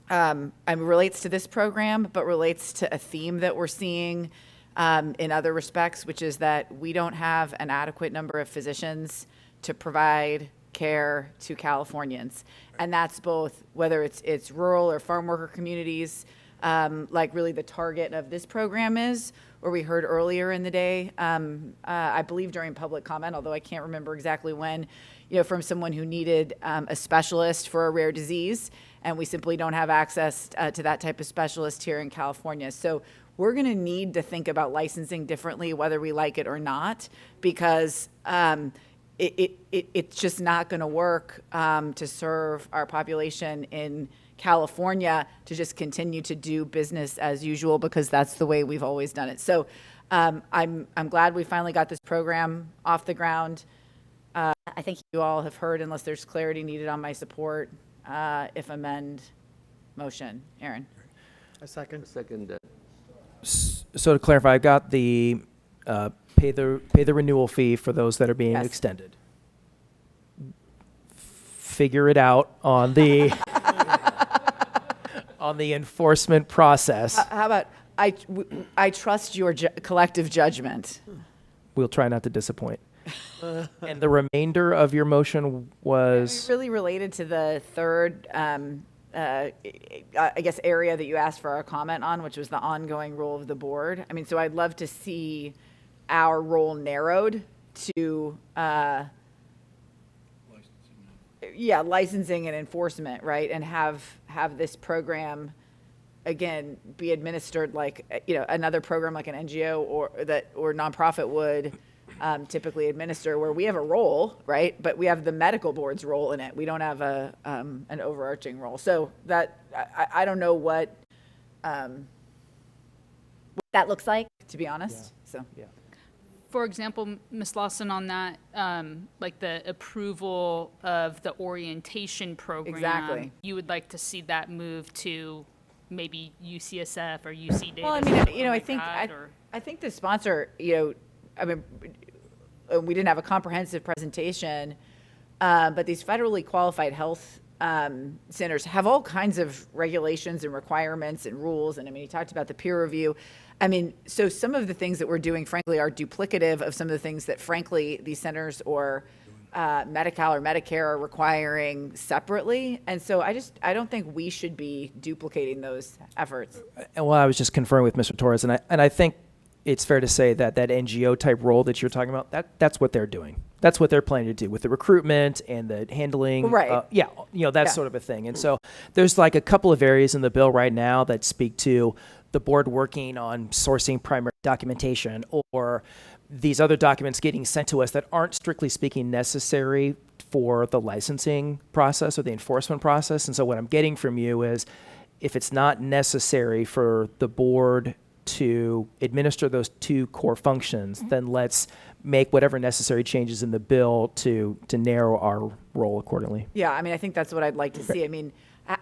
relates to this program, but relates to a theme that we're seeing in other respects, which is that we don't have an adequate number of physicians to provide care to Californians. And that's both, whether it's rural or farm worker communities, like really the target of this program is, or we heard earlier in the day, I believe during public comment, although I can't remember exactly when, from someone who needed a specialist for a rare disease, and we simply don't have access to that type of specialist here in California. So we're going to need to think about licensing differently, whether we like it or not, because it's just not going to work to serve our population in California to just continue to do business as usual, because that's the way we've always done it. So I'm glad we finally got this program off the ground. I think you all have heard, unless there's clarity needed on my support, if amend motion. Aaron. A second. So to clarify, I got the pay the renewal fee for those that are being Yes. extended. figure it out on the on the enforcement process. How about, I trust your collective judgment. We'll try not to disappoint. And the remainder of your motion was? Really related to the third, I guess, area that you asked for our comment on, which was the ongoing role of the board. I mean, so I'd love to see our role narrowed to, licensing and enforcement, right? And have this program, again, be administered like, another program like an NGO or nonprofit would typically administer, where we have a role, right? But we have the medical board's role in it. We don't have an overarching role. So that, I don't know what that looks like, to be honest. So. Yeah. For example, Ms. Lawson, on that, like the approval of the orientation program. Exactly. You would like to see that move to maybe UCSF or UC Davis? Well, I mean, I think the sponsor, I mean, we didn't have a comprehensive presentation, but these federally qualified health centers have all kinds of regulations and requirements and rules. And I mean, you talked about the peer review. I mean, so some of the things that we're doing, frankly, are duplicative of some of the things that, frankly, these centers or Medi-Cal or Medicare are requiring separately. And so I don't think we should be duplicating those efforts. And well, I was just conferring with Mr. Torres, and I think it's fair to say that that NGO type role that you're talking about, that's what they're doing. That's what they're planning to do with the recruitment and the handling. Right. That sort of a thing. And so there's like a couple of areas in the bill right now that speak to the board working on sourcing primary documentation or these other documents getting sent to us that aren't strictly speaking necessary for the licensing process or the enforcement process. And so what I'm getting from you is, if it's not necessary for the board to administer those two core functions, then let's make whatever necessary changes in the bill to narrow our role accordingly. Yeah, I mean, I think that's what I'd like to see. I mean,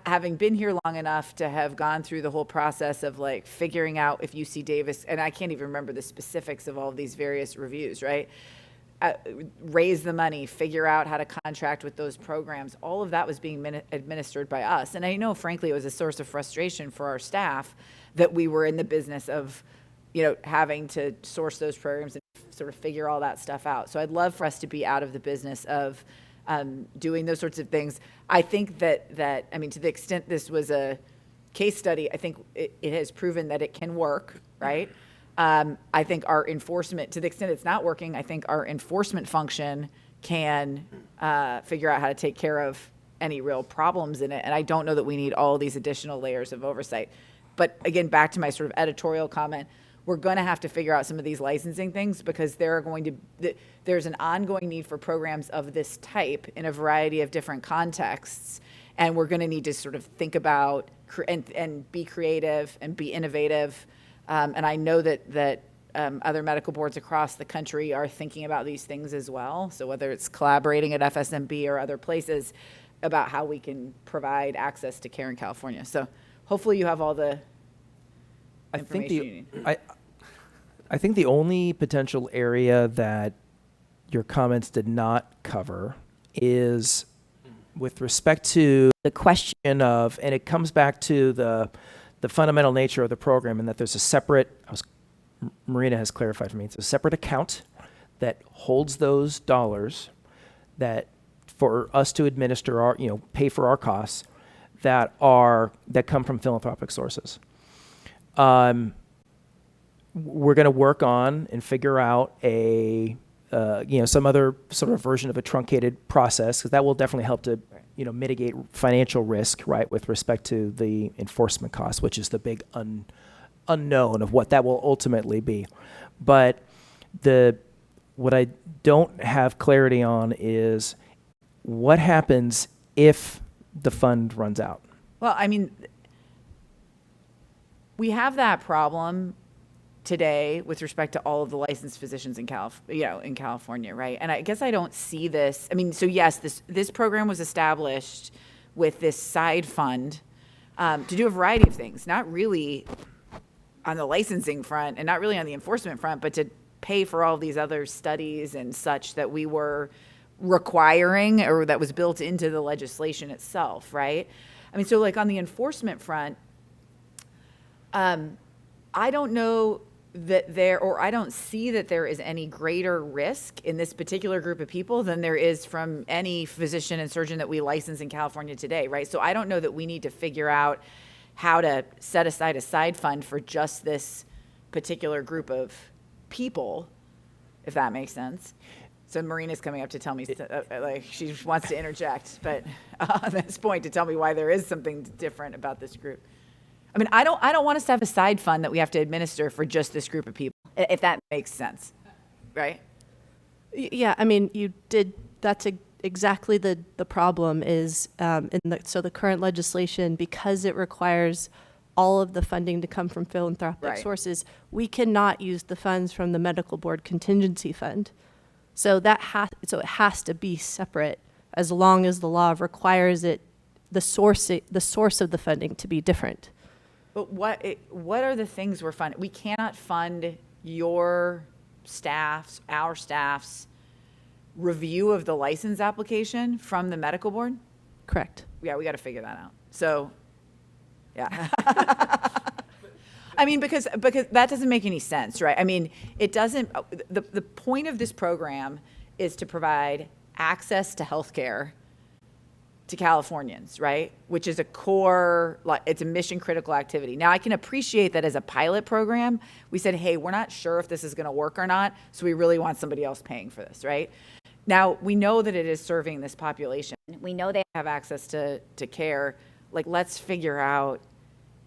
having been here long enough to have gone through the whole process of like figuring out if UC Davis, and I can't even remember the specifics of all of these various reviews, right? Raise the money, figure out how to contract with those programs. All of that was being administered by us. And I know, frankly, it was a source of frustration for our staff that we were in the business of, having to source those programs and sort of figure all that stuff out. So I'd love for us to be out of the business of doing those sorts of things. I think that I mean, to the extent this was a case study, I think it has proven that it can work, right? I think our enforcement, to the extent it's not working, I think our enforcement function can figure out how to take care of any real problems in it. And I don't know that we need all these additional layers of oversight. But again, back to my sort of editorial comment, we're going to have to figure out some of these licensing things, because there's an ongoing need for programs of this type in a variety of different contexts. And we're going to need to sort of think about and be creative and be innovative. And I know that other medical boards across the country are thinking about these things as well. So whether it's collaborating at FSMB or other places about how we can provide access to care in California. So hopefully you have all the information you need. I think the only potential area that your comments did not cover is with respect to the question of, and it comes back to the fundamental nature of the program, and that there's a separate, Marina has clarified for me, it's a separate account that holds those dollars that for us to administer our, pay for our costs that come from philanthropic sources. We're going to work on and figure out some other sort of version of a truncated process, because that will definitely help to, mitigate financial risk, right, with respect to the enforcement costs, which is the big unknown of what that will ultimately be. But what I don't have clarity on is what happens if the fund runs out. Well, I mean, we have that problem today with respect to all of the licensed physicians in California, right? And I guess I don't see this. I mean, so yes, this program was established with this side fund to do a variety of things, not really on the licensing front and not really on the enforcement front, but to pay for all of these other studies and such that we were requiring or that was built into the legislation itself, right? I mean, so like on the enforcement front, I don't know that I don't see that there is any greater risk in this particular group of people than there is from any physician and surgeon that we license in California today, right? So I don't know that we need to figure out how to set aside a side fund for just this particular group of people, if that makes sense. So Marina's coming up to tell me, like, she wants to interject, but on this point, to tell me why there is something different about this group. I mean, I don't want us to have a side fund that we have to administer for just this group of people, if that makes sense, right? Yeah, I mean, that's exactly the problem is, so the current legislation, because it requires all of the funding to come from philanthropic sources, we cannot use the funds from the medical board contingency fund. So it has to be separate as long as the law requires it, the source of the funding to be different. But what are the things we're funding? We cannot fund your staff's, our staff's review of the license application from the medical board? Correct. Yeah, we got to figure that out. So, yeah. I mean, because that doesn't make any sense, right? I mean, it doesn't, the point of this program is to provide access to healthcare to Californians, right? Which is a core, it's a mission critical activity. Now I can appreciate that as a pilot program, we said, hey, we're not sure if this is gonna work or not, so we really want somebody else paying for this, right? Now, we know that it is serving this population. We know they have access to care. Like, let's figure out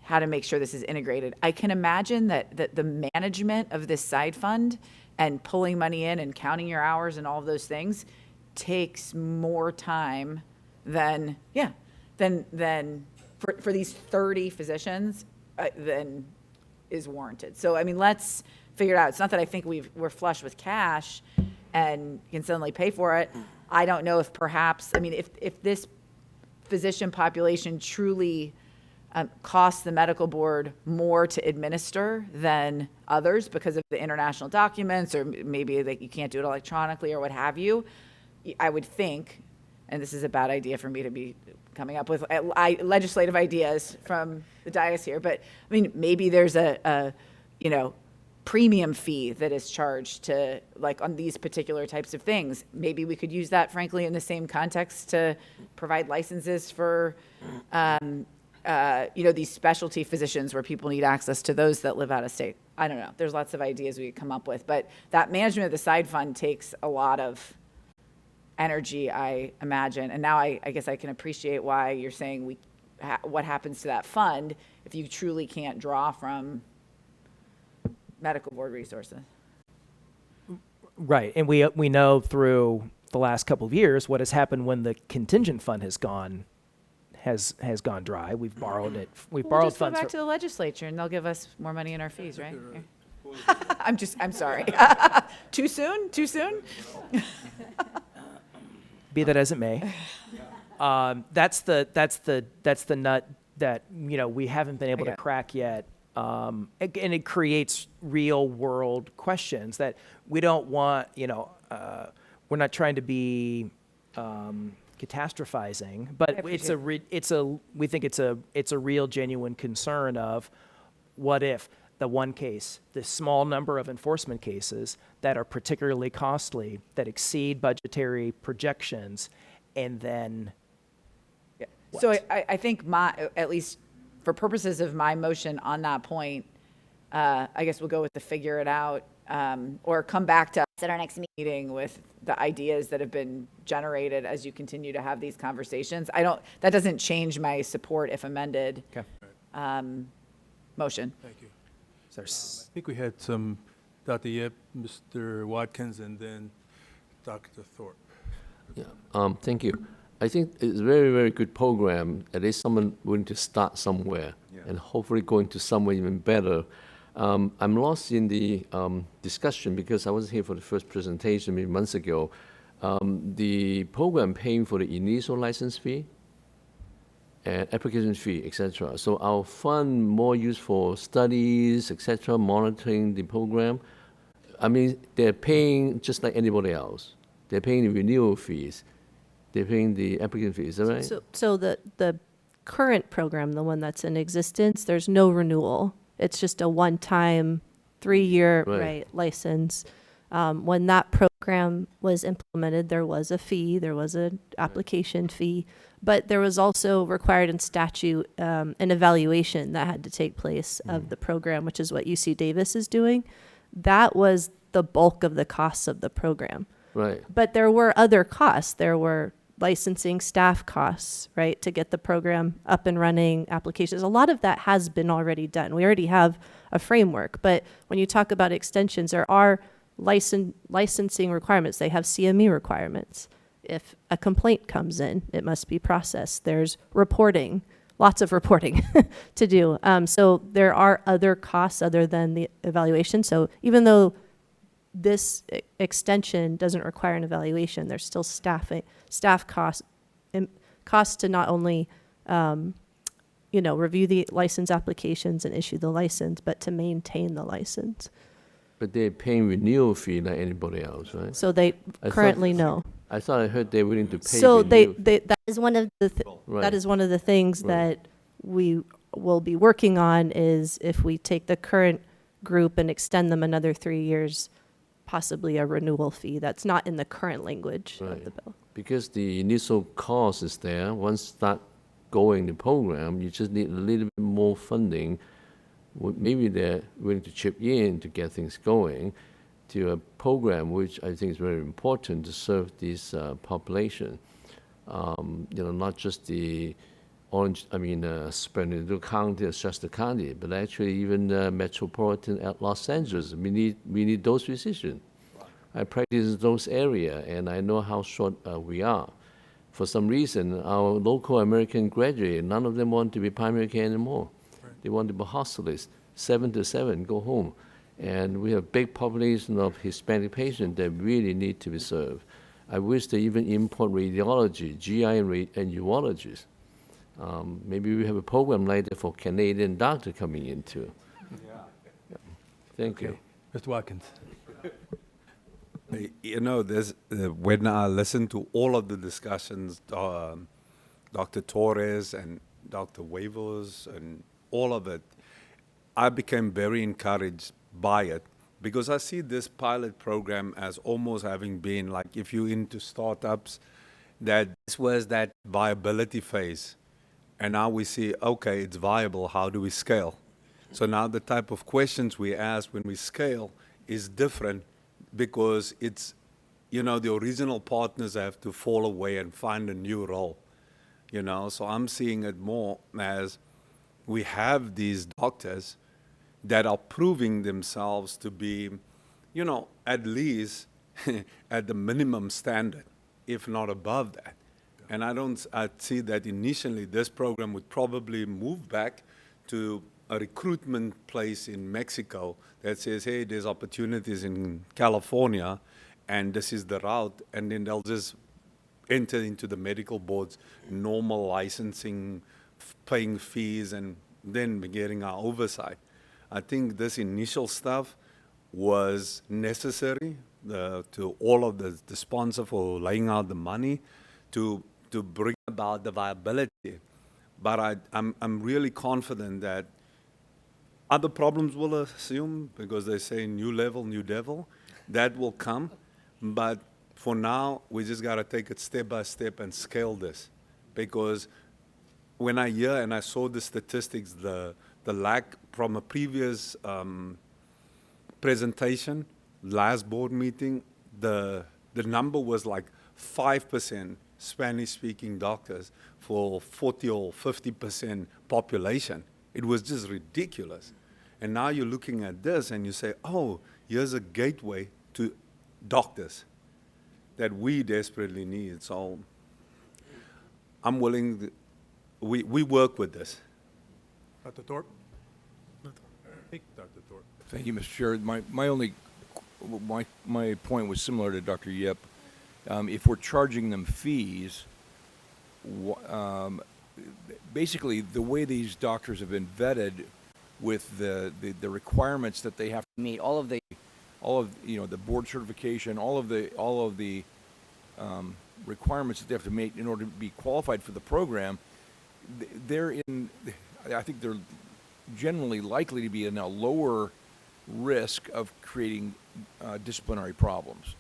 how to make sure this is integrated. I can imagine that the management of this side fund and pulling money in and counting your hours and all of those things takes more time than for these 30 physicians than is warranted. So, I mean, let's figure it out. It's not that I think we're flush with cash and can suddenly pay for it. I don't know if perhaps, I mean, if this physician population truly costs the medical board more to administer than others because of the international documents, or maybe that you can't do it electronically or what have you, I would think, and this is a bad idea for me to be coming up with legislative ideas from the dais here, but I mean, maybe there's a premium fee that is charged to, like, on these particular types of things. Maybe we could use that, frankly, in the same context to provide licenses for, these specialty physicians where people need access to those that live out of state. I don't know. There's lots of ideas we could come up with, but that management of the side fund takes a lot of energy, I imagine. And now I guess I can appreciate why you're saying what happens to that fund if you truly can't draw from medical board resources. Right, and we know through the last couple of years what has happened when the contingent fund has gone dry. We've borrowed it. We'll borrowed just funds. Go back to the legislature, and they'll give us more money in our fees, right? I'm sorry. Too soon? Be that as it may, that's the nut that we haven't been able to crack yet, and it creates real world questions that we don't want. We're not trying to be catastrophizing, but we think it's a real genuine concern of what if the small number of enforcement cases that are particularly costly, that exceed budgetary projections, and then what? So I think at least for purposes of my motion on that point, I guess we'll go with the figure it out, or come back to us at our next meeting with the ideas that have been generated as you continue to have these conversations. That doesn't change my support if amended. Okay. Motion. Thank you. I think we had some, Dr. Yip, Mr. Watkins, and then Dr. Thorpe. Yeah, thank you. I think it's a very, very good program. At least someone willing to start somewhere and hopefully going to somewhere even better. I'm lost in the discussion because I wasn't here for the first presentation many months ago. The program paying for the initial license fee and application fee, etc. So our fund more used for studies, etc., monitoring the program. I mean, they're paying just like anybody else. They're paying the renewal fees. They're paying the applicant fees, is that right? So the current program, the one that's in existence, there's no renewal. It's just a one-time 3-year Right. license. When that program was implemented, there was a fee, there was an application fee, but there was also required in statute an evaluation that had to take place of the program, which is what UC Davis is doing. That was the bulk of the costs of the program. Right. But there were other costs. There were licensing staff costs, right, to get the program up and running, applications. A lot of that has been already done. We already have a framework. But when you talk about extensions, there are licensing requirements. They have CME requirements. If a complaint comes in, it must be processed. There's reporting, lots of reporting to do. So there are other costs other than the evaluation. So even though this extension doesn't require an evaluation, there's still staff costs, costs to not only review the license applications and issue the license, but to maintain the license. But they're paying renewal fee like anybody else, right? So they currently know. I thought I heard they're willing to pay. So renewal. that is one of the Right. that is one of the things Right. that we will be working on, is if we take the current group and extend them another 3 years, possibly a renewal fee. That's not in the current language of the bill. Because the initial cost is there. Once start going the program, you just need a little bit more funding. Maybe they're willing to chip in to get things going to a program which I think is very important to serve this population. Not just the Bernardino County or Shasta County, but actually even metropolitan at Los Angeles. We need those physicians. I practice in those areas, and I know how short we are. For some reason, our local American graduate, none of them want to be primary care anymore. They want to be hospitalists, 7 to 7, go home. And we have a big population of Hispanic patients that really need to be served. I wish they even import radiology, GI and urologists. Maybe we have a program like that for Canadian doctor coming in too. Yeah. Thank you. Mr. Watkins. There's, when I listened to all of the discussions, Dr. Torres and Dr. Wavers and all of it, I became very encouraged by it, because I see this pilot program as almost having been like, if you're into startups, that this was that viability phase. And now we see, okay, it's viable, how do we scale? So now the type of questions we ask when we scale is different, because it's, the original partners have to fall away and find a new role. So I'm seeing it more as we have these doctors that are proving themselves to be, at least at the minimum standard, if not above that. And I see that initially this program would probably move back to a recruitment place in Mexico that says, hey, there's opportunities in California, and this is the route, and then they'll just enter into the medical board's normal licensing, paying fees, and then getting our oversight. I think this initial stuff was necessary to all of the sponsor for laying out the money to bring about the viability. But I'm really confident that other problems will assume, because they say new level, new devil, that will come. But for now, we just got to take it step by step and scale this. Because when I hear and I saw the statistics, the lack from a previous presentation, last board meeting, the number was like 5% Spanish-speaking doctors for 40 or 50% population. It was just ridiculous. And now you're looking at this and you say, oh, here's a gateway to doctors that we desperately need. So I'm willing, we work with this. Dr. Thorpe? Dr. Thorpe. Thank you, Mr. Chair. My point was similar to Dr. Yip. If we're charging them fees, basically the way these doctors have been vetted with the requirements that they have to meet, all of the board certification, all of the requirements that they have to meet in order to be qualified for the program, I think they're generally likely to be in a lower risk of creating disciplinary problems.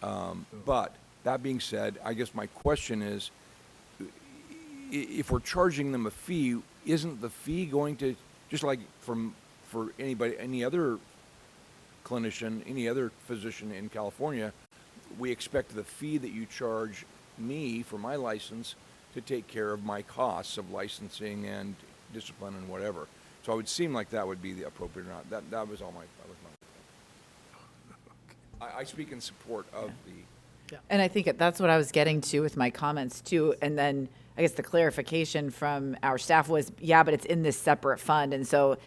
But that being said, I guess my question is, if we're charging them a fee, isn't the fee going to, just like for anybody, any other clinician, any other physician in California, we expect the fee that you charge me for my license to take care of my costs of licensing and discipline and whatever. So it would seem like that would be the appropriate amount. That was all my. I speak in support of the. And I think that's what I was getting to with my comments too. And then I guess the clarification from our staff was, yeah, but it's in this separate fund. And so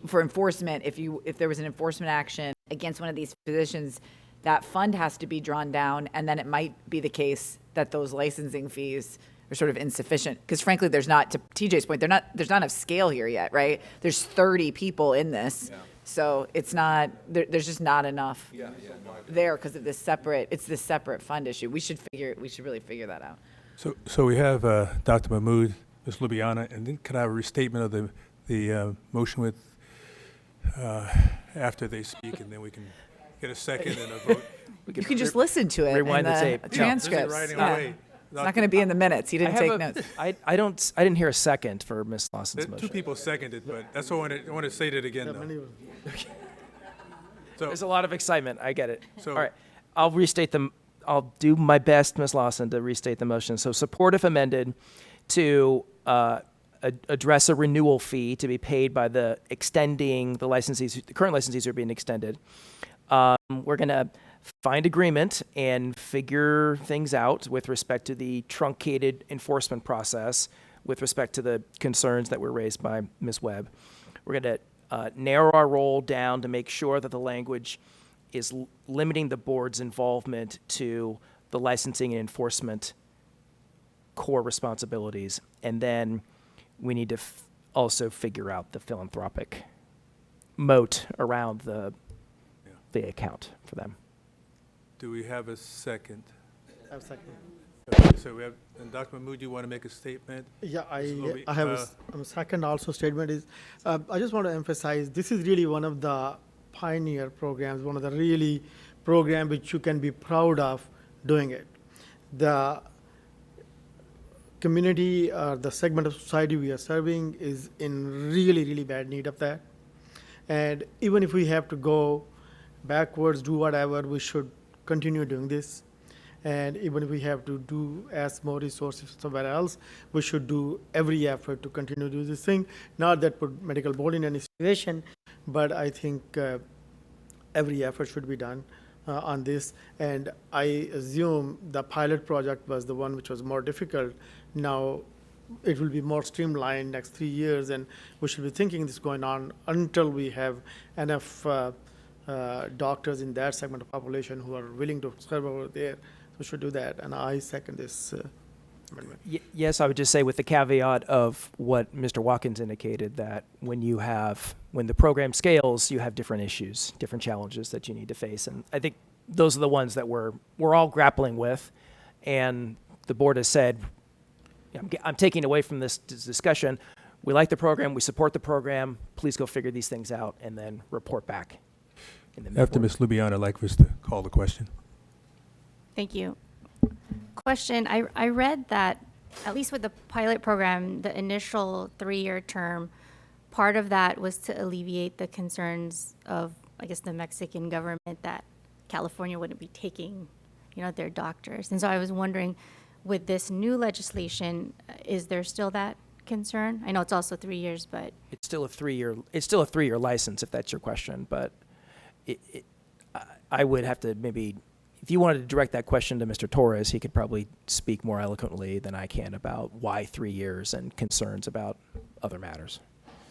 for enforcement, if there was an enforcement action against one of these physicians, that fund has to be drawn down. And then it might be the case that those licensing fees are sort of insufficient. Because frankly, there's not, to TJ's point, there's not enough scale here yet, right? There's 30 people in this. Yeah. So it's not, there's just not enough there because of this separate fund issue. We should really figure that out. So we have Dr. Mahmood, Ms. Lubiana, and then could I have a restatement of the motion with after they speak, and then we can get a second and a vote. You can just listen to it. Rewind the tape. Transcripts. Away. It's not going to be in the minutes. He didn't take notes. I didn't hear a second for Ms. Lawson's motion. 2 people seconded, but that's what I want to say that again. So, there's a lot of excitement. I get it. All right. I'll restate them. I'll do my best, Ms. Lawson, to restate the motion. So support if amended to address a renewal fee to be paid by the licensees, the current licensees who are being extended. We're going to find agreement and figure things out with respect to the truncated enforcement process with respect to the concerns that were raised by Ms. Webb. We're going to narrow our role down to make sure that the language is limiting the board's involvement to the licensing and enforcement core responsibilities. And then we need to also figure out the philanthropic moat around the account for them. Do we have a second? I have a second. Okay, so we have, and Dr. Mahmood, you want to make a statement? Yeah, I have a second also statement is, I just want to emphasize, this is really one of the pioneer programs, one of the really program which you can be proud of doing it. The community, the segment of society we are serving is in really, really bad need of that. And even if we have to go backwards, do whatever, we should continue doing this. And even if we have to do ask more resources somewhere else, we should do every effort to continue to do this thing. Not that put medical board in any situation, but I think every effort should be done on this. And I assume the pilot project was the one which was more difficult. Now it will be more streamlined next 3 years, and we should be thinking this going on until we have enough doctors in that segment of population who are willing to serve over there. We should do that, and I second this amendment. Yes, I would just say with the caveat of what Mr. Watkins indicated, that when the program scales, you have different issues, different challenges that you need to face, and I think those are the ones that we're all grappling with, and the board has said, I'm taking away from this discussion, we like the program, we support the program, please go figure these things out, and then report back. After Ms. Lubiana, I'd like for us to call the question. Thank you. Question, I read that, at least with the pilot program, the initial 3-year term, part of that was to alleviate the concerns of, I guess, the Mexican government that California wouldn't be taking, their doctors. And so I was wondering, with this new legislation, is there still that concern? I know it's also 3 years, but it's still a 3-year license, if that's your question, but I would have to maybe, if you wanted to direct that question to Mr. Torres, he could probably speak more eloquently than I can about why 3 years and concerns about other matters.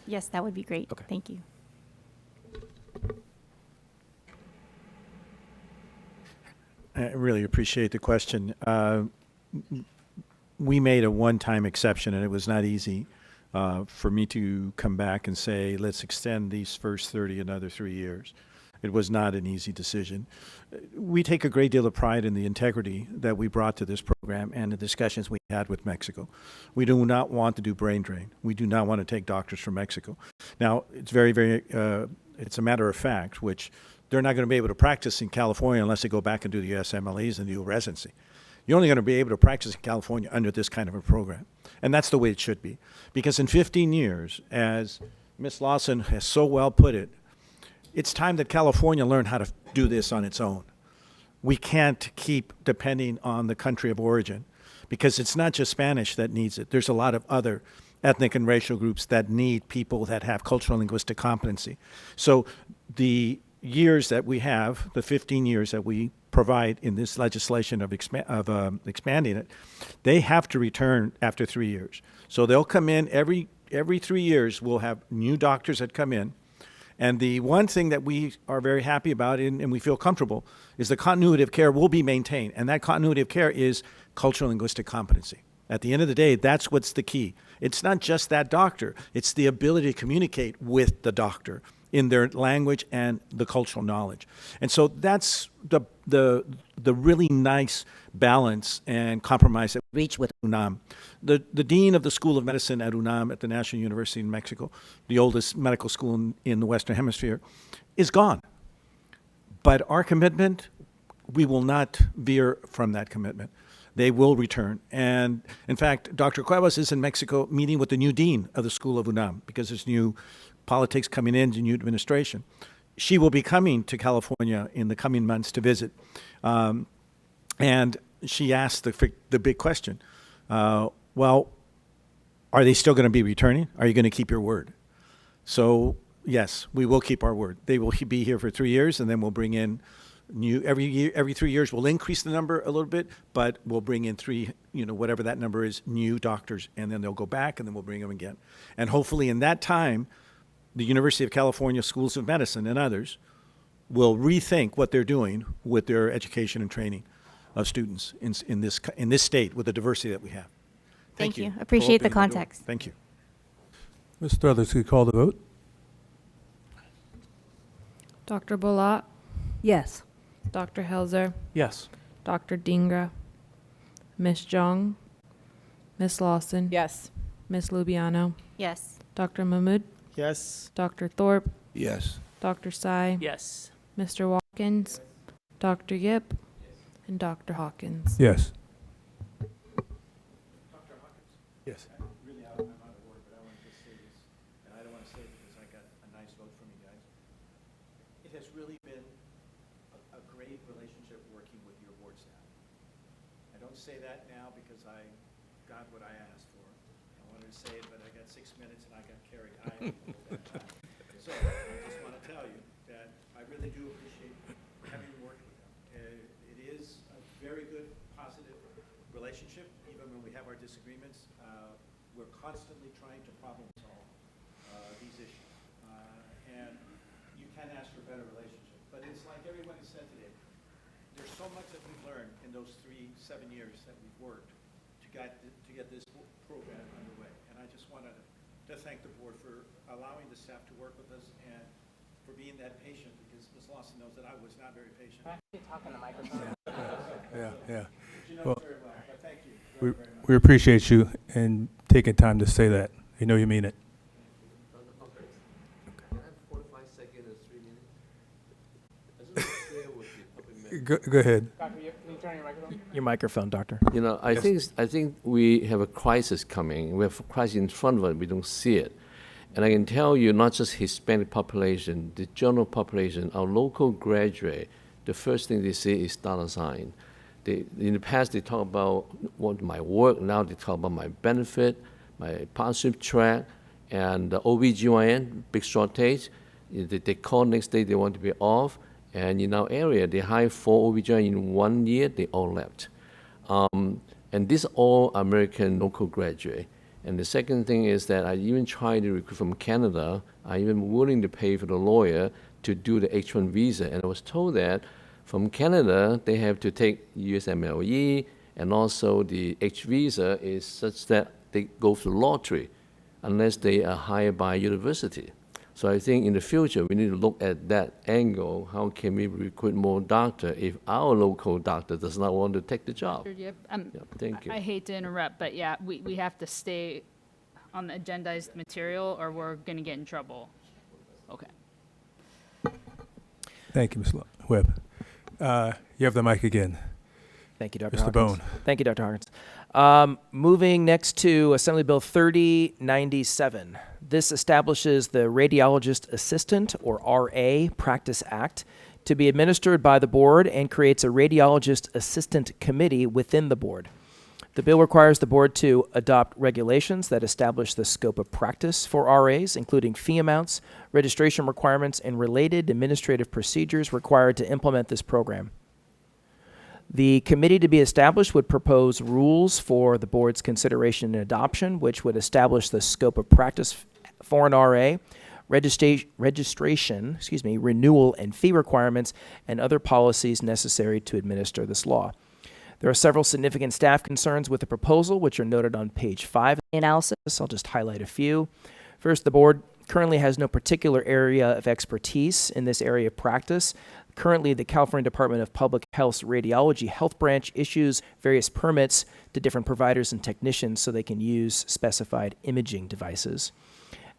Yes, that would be great. Okay. Thank you. I really appreciate the question. We made a one-time exception, and it was not easy for me to come back and say, let's extend these first 30 another 3 years. It was not an easy decision. We take a great deal of pride in the integrity that we brought to this program and the discussions we had with Mexico. We do not want to do brain drain. We do not want to take doctors from Mexico. Now, it's it's a matter of fact, which they're not going to be able to practice in California unless they go back and do the USMLEs and do residency. You're only going to be able to practice in California under this kind of a program. And that's the way it should be. Because in 15 years, as Ms. Lawson has so well put it, it's time that California learn how to do this on its own. We can't keep depending on the country of origin because it's not just Spanish that needs it. There's a lot of other ethnic and racial groups that need people that have cultural and linguistic competency. So the years that we have, the 15 years that we provide in this legislation of expanding it, they have to return after 3 years. So they'll come in every 3 years. We'll have new doctors that come in. And the one thing that we are very happy about and we feel comfortable is the continuity of care will be maintained. And that continuity of care is cultural and linguistic competency. At the end of the day, that's what's the key. It's not just that doctor. It's the ability to communicate with the doctor in their language and the cultural knowledge. And so that's the really nice balance and compromise that we reach with UNAM. The dean of the School of Medicine at UNAM at the National University in Mexico, the oldest medical school in the Western Hemisphere, is gone. But our commitment, we will not veer from that commitment. They will return. And in fact, Dr. Cuevas is in Mexico meeting with the new dean of the School of UNAM because there's new politics coming in, the new administration. She will be coming to California in the coming months to visit. And she asked the big question, well, are they still going to be returning? Are you going to keep your word? So yes, we will keep our word. They will be here for 3 years, and then we'll bring in new every 3 years. We'll increase the number a little bit, but we'll bring in whatever that number is, new doctors, and then they'll go back, and then we'll bring them again. And hopefully in that time, the University of California Schools of Medicine and others will rethink what they're doing with their education and training of students in this state with the diversity that we have. Thank you. Appreciate the context. Thank you. Ms. Struthers, could you call the vote? Dr. Bolat, Yes. Dr. Helzer, Yes. Dr. Dingra, Ms. Jong, Ms. Lawson, Yes. Ms. Lubiano, Yes. Dr. Mahmood, Yes. Dr. Thorpe, Yes. Dr. Sai, Yes. Mr. Watkins, Dr. Yip, and Dr. Hawkins. Yes. Yes. Really, I'm out of order, but I want to just say this, and I don't want to say it because I got a nice vote from you guys. It has really been a great relationship working with your board staff. I don't say that now because I got what I asked for. I wanted to say it, but I got 6 minutes and I got carried high. So I just want to tell you that I really do appreciate having worked with them. It is a very good, positive relationship, even when we have our disagreements. We're constantly trying to problem solve these issues. And you can ask for a better relationship. But it's like everyone has said today, there's so much that we've learned in those 7 years that we've worked to get this program underway. And I just wanted to thank the board for allowing the staff to work with us and for being that patient, because Ms. Lawson knows that I was not very patient. Talk on the microphone. Yeah. She knows Well, very well, but thank you we, very much. we appreciate you and taking time to say that. You know you mean it. Can I have 45 seconds or 3 minutes? I just want to share with the public member. Go ahead. Doctor, can you turn your microphone? Your microphone, doctor. You know, I think we have a crisis coming. We have a crisis in front of us. We don't see it. And I can tell you, not just Hispanic population, the general population, our local graduate, the first thing they see is dollar sign. In the past, they talk about my work. Now they talk about my benefit, my partnership track, and the OBGYN, big shortage. They call next day, they want to be off. And in our area, they hired 4 OBGYN in 1 year, they all left. And these all American local graduate. And the second thing is that I even tried to recruit from Canada. I'm even willing to pay for the lawyer to do the H-1 visa. And I was told that from Canada, they have to take USMLE, and also the H visa is such that they go through lottery unless they are hired by university. So I think in the future, we need to look at that angle. How can we recruit more doctor if our local doctor does not want to take the job? Yep. Yeah, thank you. I hate to interrupt, but yeah, we have to stay on the agendized material or we're going to get in trouble. Okay. Thank you, Ms. Webb. You have the mic again. Thank you, Dr. Mr. Hawkins. Bone. Thank you, Dr. Hawkins. Moving next to Assembly Bill 3097. This establishes the Radiologist Assistant, or RA, Practice Act to be administered by the board and creates a Radiologist Assistant Committee within the board. The bill requires the board to adopt regulations that establish the scope of practice for RAs, including fee amounts, registration requirements, and related administrative procedures required to implement this program. The committee to be established would propose rules for the board's consideration and adoption, which would establish the scope of practice for an RA, registration, renewal and fee requirements, and other policies necessary to administer this law. There are several significant staff concerns with the proposal, which are noted on page 5 of the analysis. I'll just highlight a few. First, the board currently has no particular area of expertise in this area of practice. Currently, the California Department of Public Health's Radiology Health Branch issues various permits to different providers and technicians so they can use specified imaging devices.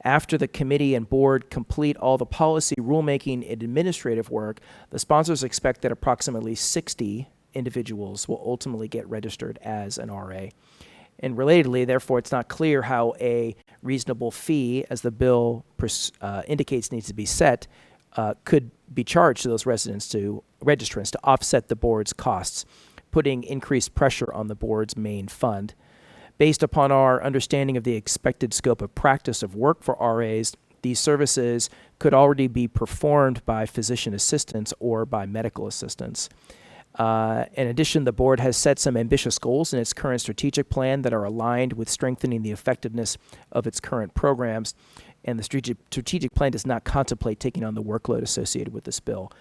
After the committee and board complete all the policy, rulemaking, and administrative work, the sponsors expect that approximately 60 individuals will ultimately get registered as an RA. And relatedly, therefore, it's not clear how a reasonable fee, as the bill indicates needs to be set, could be charged to those registrants to offset the board's costs, putting increased pressure on the board's main fund. Based upon our understanding of the expected scope of practice of work for RAs, these services could already be performed by physician assistants or by medical assistants. In addition, the board has set some ambitious goals in its current strategic plan that are aligned with strengthening the effectiveness of its current programs, and the strategic plan does not contemplate taking on the workload associated with this bill.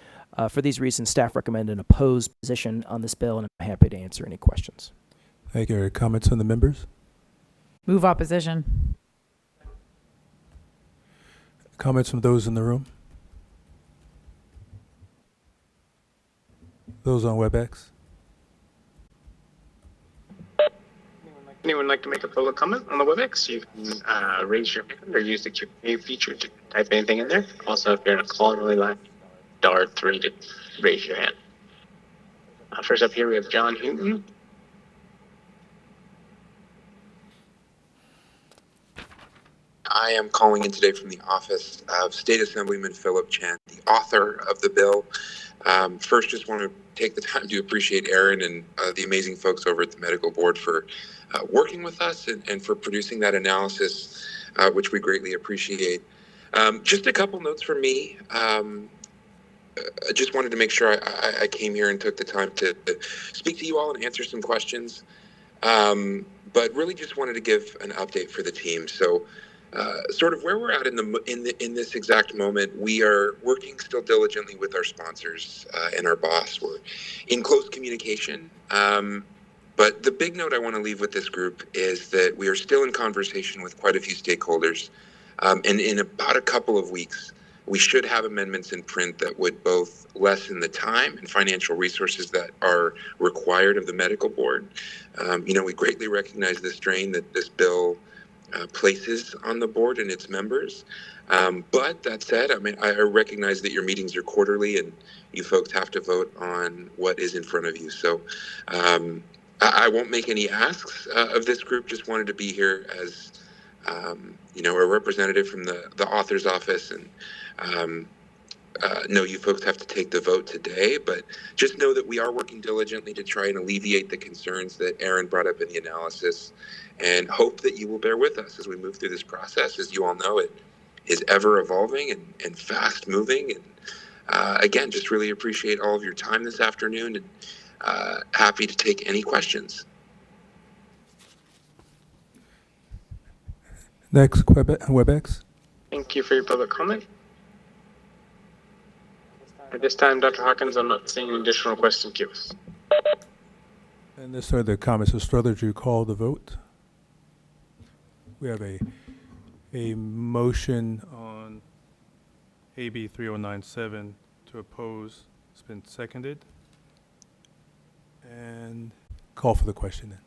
For these reasons, staff recommend an opposed position on this bill, and I'm happy to answer any questions. Thank you. Any comments from the members? Move opposition. Comments from those in the room? Those on WebEx? Anyone like to make a public comment on the WebEx? You can raise your hand or use the Q&A feature to type anything in there. Also, if you're in a call-only line, *3 to raise your hand. First up here, we have John Houghton. I am calling in today from the office of State Assemblyman Philip Chen, the author of the bill. First, just want to take the time to appreciate Aaron and the amazing folks over at the medical board for working with us and for producing that analysis, which we greatly appreciate. Just a couple notes from me. I just wanted to make sure I came here and took the time to speak to you all and answer some questions. But really just wanted to give an update for the team. So sort of where we're at in this exact moment, we are working still diligently with our sponsors and our boss. We're in close communication. But the big note I want to leave with this group is that we are still in conversation with quite a few stakeholders. And in about a couple of weeks, we should have amendments in print that would both lessen the time and financial resources that are required of the medical board. We greatly recognize the strain that this bill places on the board and its members. But that said, I recognize that your meetings are quarterly and you folks have to vote on what is in front of you. So I won't make any asks of this group. Just wanted to be here as a representative from the author's office, and know you folks have to take the vote today, but just know that we are working diligently to try and alleviate the concerns that Aaron brought up in the analysis, and hope that you will bear with us as we move through this process. As you all know, it is ever evolving and fast moving. And again, just really appreciate all of your time this afternoon, and happy to take any questions. Next, WebEx. Thank you for your public comment. At this time, Dr. Hawkins, I'm not seeing any additional question queues. And this are the comments. So Strother, do you call the vote? We have a motion on AB 3097 to oppose. It's been seconded. And call for the question then.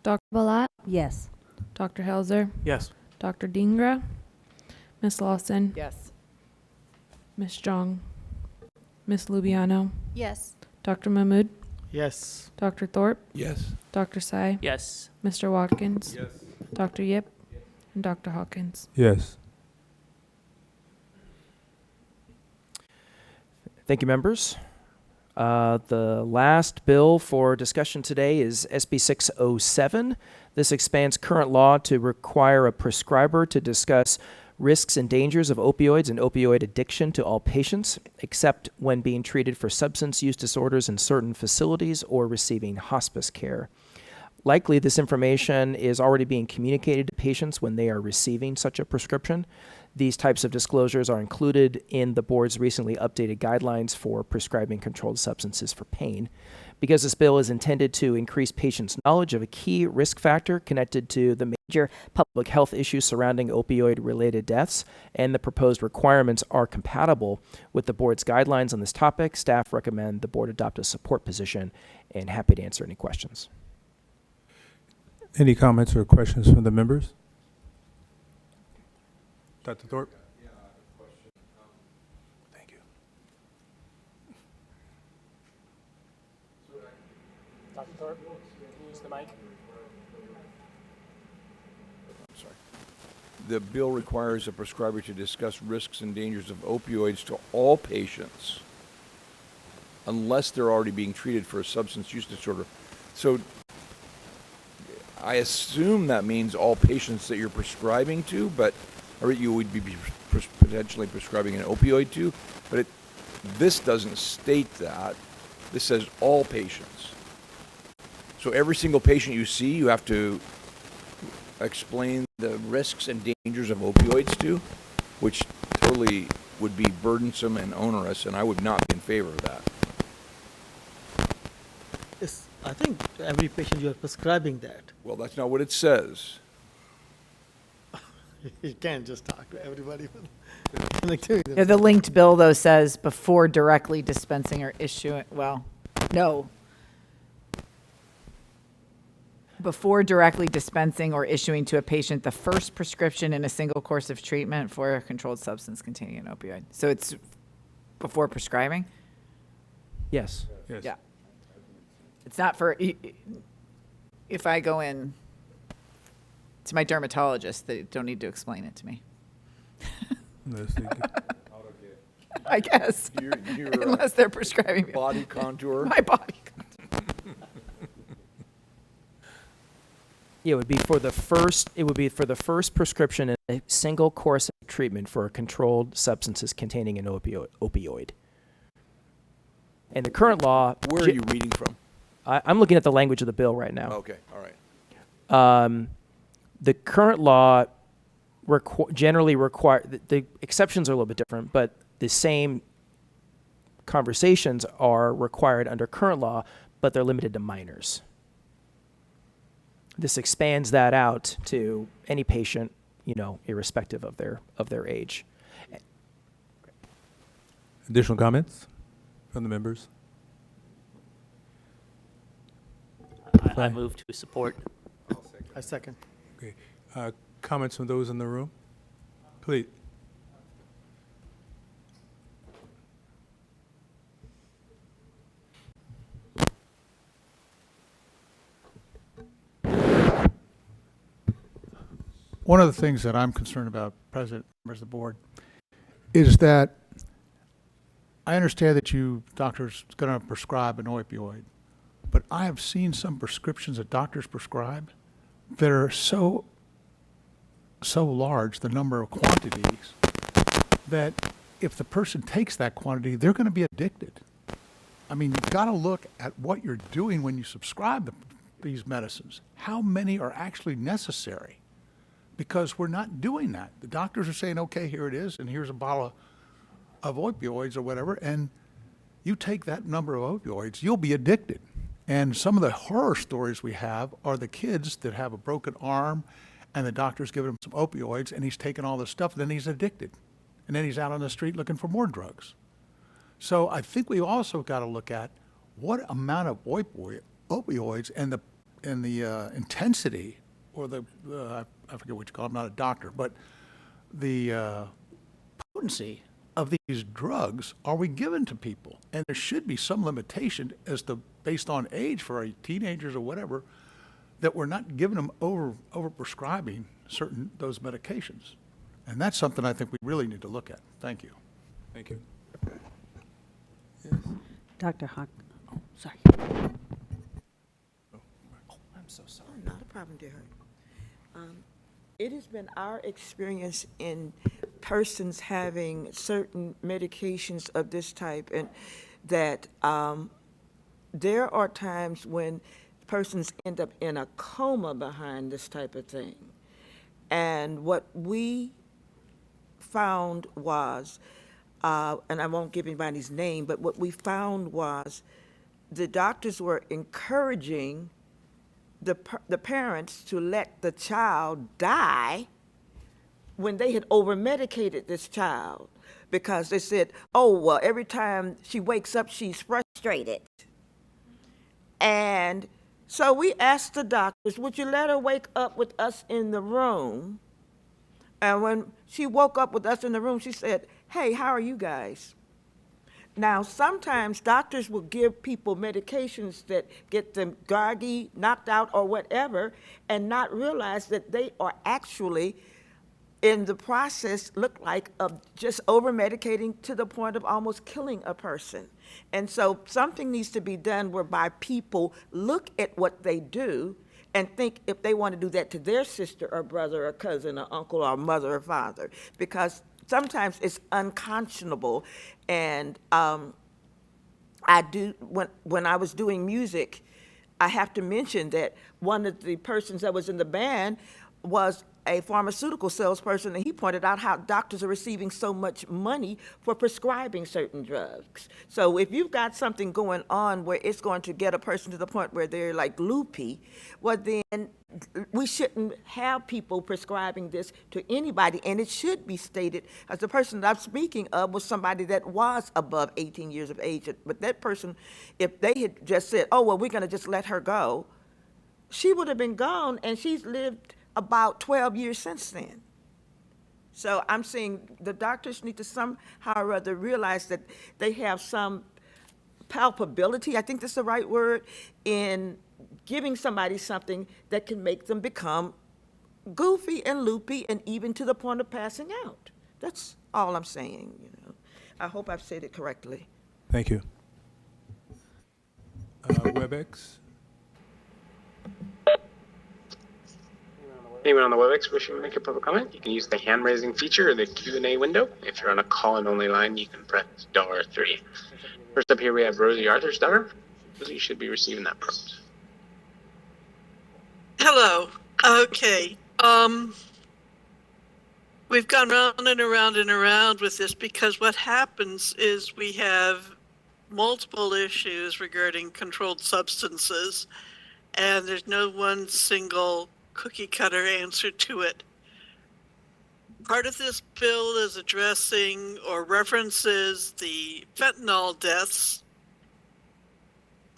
Dr. Balat? Yes. Dr. Helzer? Yes. Dr. Dingra? Ms. Lawson? Yes. Ms. Jong? Ms. Lubiano? Yes. Dr. Mahmood? Yes. Dr. Thorpe? Yes. Dr. Sai? Yes. Mr. Watkins? Yes. Dr. Yip? And Dr. Hawkins? Yes. Thank you, members. The last bill for discussion today is SB 607. This expands current law to require a prescriber to discuss risks and dangers of opioids and opioid addiction to all patients, except when being treated for substance use disorders in certain facilities or receiving hospice care. Likely, this information is already being communicated to patients when they are receiving such a prescription. These types of disclosures are included in the board's recently updated guidelines for prescribing controlled substances for pain. Because this bill is intended to increase patients' knowledge of a key risk factor connected to the major public health issues surrounding opioid-related deaths, and the proposed requirements are compatible with the board's guidelines on this topic, staff recommend the board adopt a support position, and happy to answer any questions. Any comments or questions from the members? Dr. Thorpe? Thank you. Dr. Thorpe, can you use the mic? Sorry. The bill requires a prescriber to discuss risks and dangers of opioids to all patients unless they're already being treated for a substance use disorder. So I assume that means all patients that you're prescribing to, or you would be potentially prescribing an opioid to, but this doesn't state that. This says all patients. So every single patient you see, you have to explain the risks and dangers of opioids to, which totally would be burdensome and onerous, and I would not be in favor of that. Yes, I think every patient you are prescribing that. Well, that's not what it says. You can't just talk to everybody. Connectivity. Yeah, the linked bill, though, says before directly dispensing or issuing, well, no. Before directly dispensing or issuing to a patient the first prescription in a single course of treatment for a controlled substance containing an opioid. So it's before prescribing? Yes. Yes. Yeah. It's not for, if I go in to my dermatologist, they don't need to explain it to me. I guess, Your, unless they're prescribing me. body contour. My body contour. Yeah, it would be for the first prescription in a single course of treatment for controlled substances containing an opioid. And the current law. Where are you reading from? I'm looking at the language of the bill right now. Okay, all right. The current law generally require, the exceptions are a little bit different, but the same conversations are required under current law, but they're limited to minors. This expands that out to any patient, irrespective of their age. Additional comments from the members? I move to support. I second. Okay. Comments from those in the room? Please. One of the things that I'm concerned about, President, members of the board, is that I understand that you doctors going to prescribe an opioid, but I have seen some prescriptions that doctors prescribe that are so large, the number of quantities, that if the person takes that quantity, they're going to be addicted. I mean, you've got to look at what you're doing when you subscribe these medicines. How many are actually necessary? Because we're not doing that. The doctors are saying, okay, here it is, and here's a bottle of opioids or whatever, and you take that number of opioids, you'll be addicted. And some of the horror stories we have are the kids that have a broken arm, and the doctor's giving him some opioids, and he's taking all this stuff, and then he's addicted. and then he's out on the street looking for more drugs. So I think we also got to look at what amount of opioids and the intensity, or I forget what you call it, I'm not a doctor, but the potency of these drugs are we giving to people? And there should be some limitation as to, based on age for our teenagers or whatever, that we're not giving them over prescribing those medications. And that's something I think we really need to look at. Thank you. Thank you. Dr. Hawk, oh, sorry. I'm so sorry. Not a problem, dear. It has been our experience in persons having certain medications of this type, and that there are times when persons end up in a coma behind this type of thing. And what we found was, and I won't give anybody's name, but what we found was the doctors were encouraging the parents to let the child die when they had over-medicated this child, because they said, oh, well, every time she wakes up, she's frustrated. And so we asked the doctors, would you let her wake up with us in the room? And when she woke up with us in the room, she said, hey, how are you guys? Now, sometimes doctors will give people medications that get them groggy, knocked out, or whatever, and not realize that they are actually, in the process, look like of just over-medicating to the point of almost killing a person. And so something needs to be done whereby people look at what they do and think if they want to do that to their sister or brother or cousin or uncle or mother or father, because sometimes it's unconscionable. And when I was doing music, I have to mention that one of the persons that was in the band was a pharmaceutical salesperson, and he pointed out how doctors are receiving so much money for prescribing certain drugs. So if you've got something going on where it's going to get a person to the point where they're like loopy, well, then we shouldn't have people prescribing this to anybody, and it should be stated, as the person that I'm speaking of was somebody that was above 18 years of age. But that person, if they had just said, oh, well, we're going to just let her go, she would have been gone, and she's lived about 12 years since then. So I'm saying the doctors need to somehow or other realize that they have some palpability, I think that's the right word, in giving somebody something that can make them become goofy and loopy and even to the point of passing out. That's all I'm saying, you know. I hope I've said it correctly. Thank you. WebEx? Anyone on the WebEx wishing to make a public comment, you can use the hand-raising feature or the Q&A window. If you're on a call-in only line, you can press $3. First up here, we have Rosie Arthur's daughter. Rosie, you should be receiving that prompt. Hello. Okay. We've gone round and around and around with this because what happens is we have multiple issues regarding controlled substances, and there's no one single cookie cutter answer to it. Part of this bill is addressing or references the fentanyl deaths.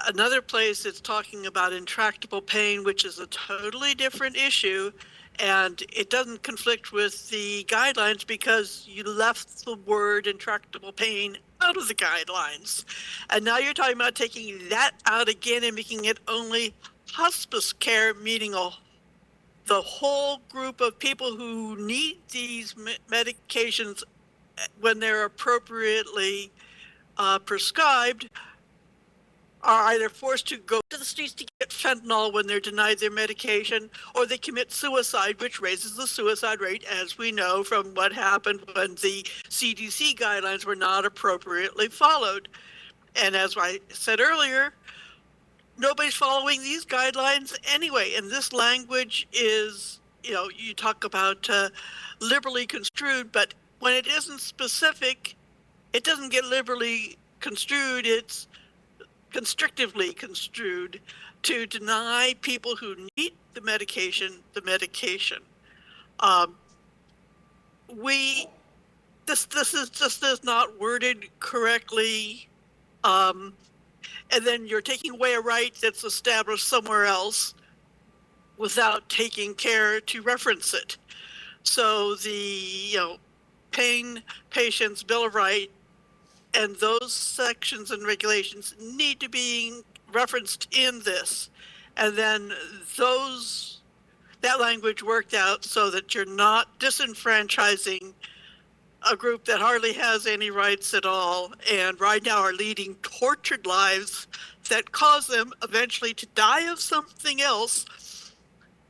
Another place it's talking about intractable pain, which is a totally different issue, and it doesn't conflict with the guidelines because you left the word intractable pain out of the guidelines. And now you're talking about taking that out again and making it only hospice care, meaning the whole group of people who need these medications when they're appropriately prescribed are either forced to go to the streets to get fentanyl when they're denied their medication, or they commit suicide, which raises the suicide rate, as we know from what happened when the CDC guidelines were not appropriately followed. And as I said earlier, nobody's following these guidelines anyway. And this language is, you know, you talk about liberally construed, but when it isn't specific, it doesn't get liberally construed, it's constrictively construed to deny people who need the medication the medication. This this is not worded correctly. And then you're taking away a right that's established somewhere else without taking care to reference it. So the pain patients Bill of Rights and those sections and regulations need to be referenced in this. And then that language worked out so that you're not disenfranchising a group that hardly has any rights at all and right now are leading tortured lives that cause them eventually to die of something else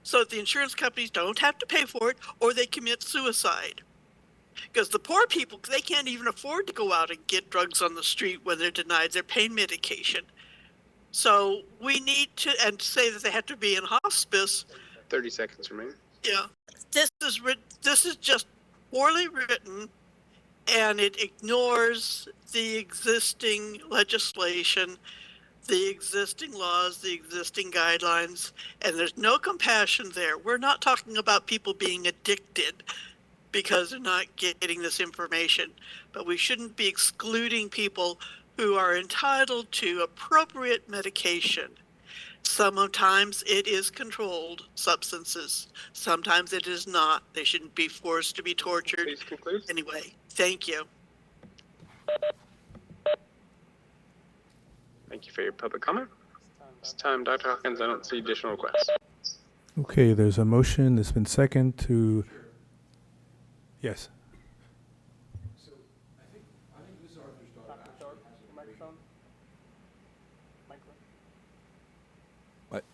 so that the insurance companies don't have to pay for it or they commit suicide. Because the poor people, they can't even afford to go out and get drugs on the street when they're denied their pain medication. So we need to, and say that they have to be in hospice. 30 seconds remaining. Yeah, this is just poorly written, and it ignores the existing legislation, the existing laws, the existing guidelines, and there's no compassion there. We're not talking about people being addicted because they're not getting this information, but we shouldn't be excluding people who are entitled to appropriate medication. Sometimes it is controlled substances. Sometimes it is not. They shouldn't be forced to be tortured. Please conclude. Anyway, thank you. Thank you for your public comment. This time, Dr. Hawkins, I don't see additional requests. Okay, there's a motion that's been second to, yes.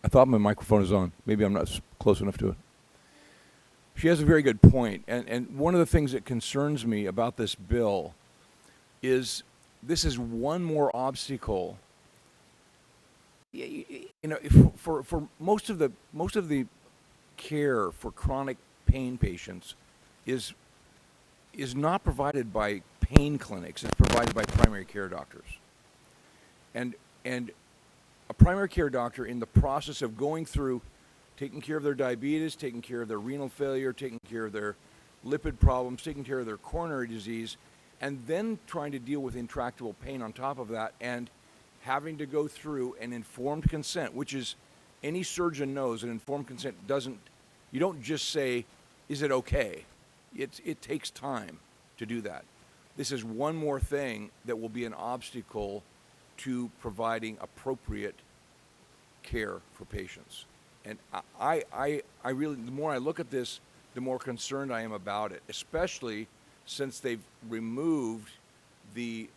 I thought my microphone is on. Maybe I'm not close enough to it. She has a very good point. And one of the things that concerns me about this bill is this is one more obstacle. For most of the care for chronic pain patients is not provided by pain clinics. It's provided by primary care doctors. And a primary care doctor, in the process of going through taking care of their diabetes, taking care of their renal failure, taking care of their lipid problems, taking care of their coronary disease, and then trying to deal with intractable pain on top of that, and having to go through an informed consent, which is, any surgeon knows an informed consent you don't just say, is it okay? It takes time to do that. This is one more thing that will be an obstacle to providing appropriate care for patients. And I really, the more I look at this, the more concerned I am about it, especially since they've removed the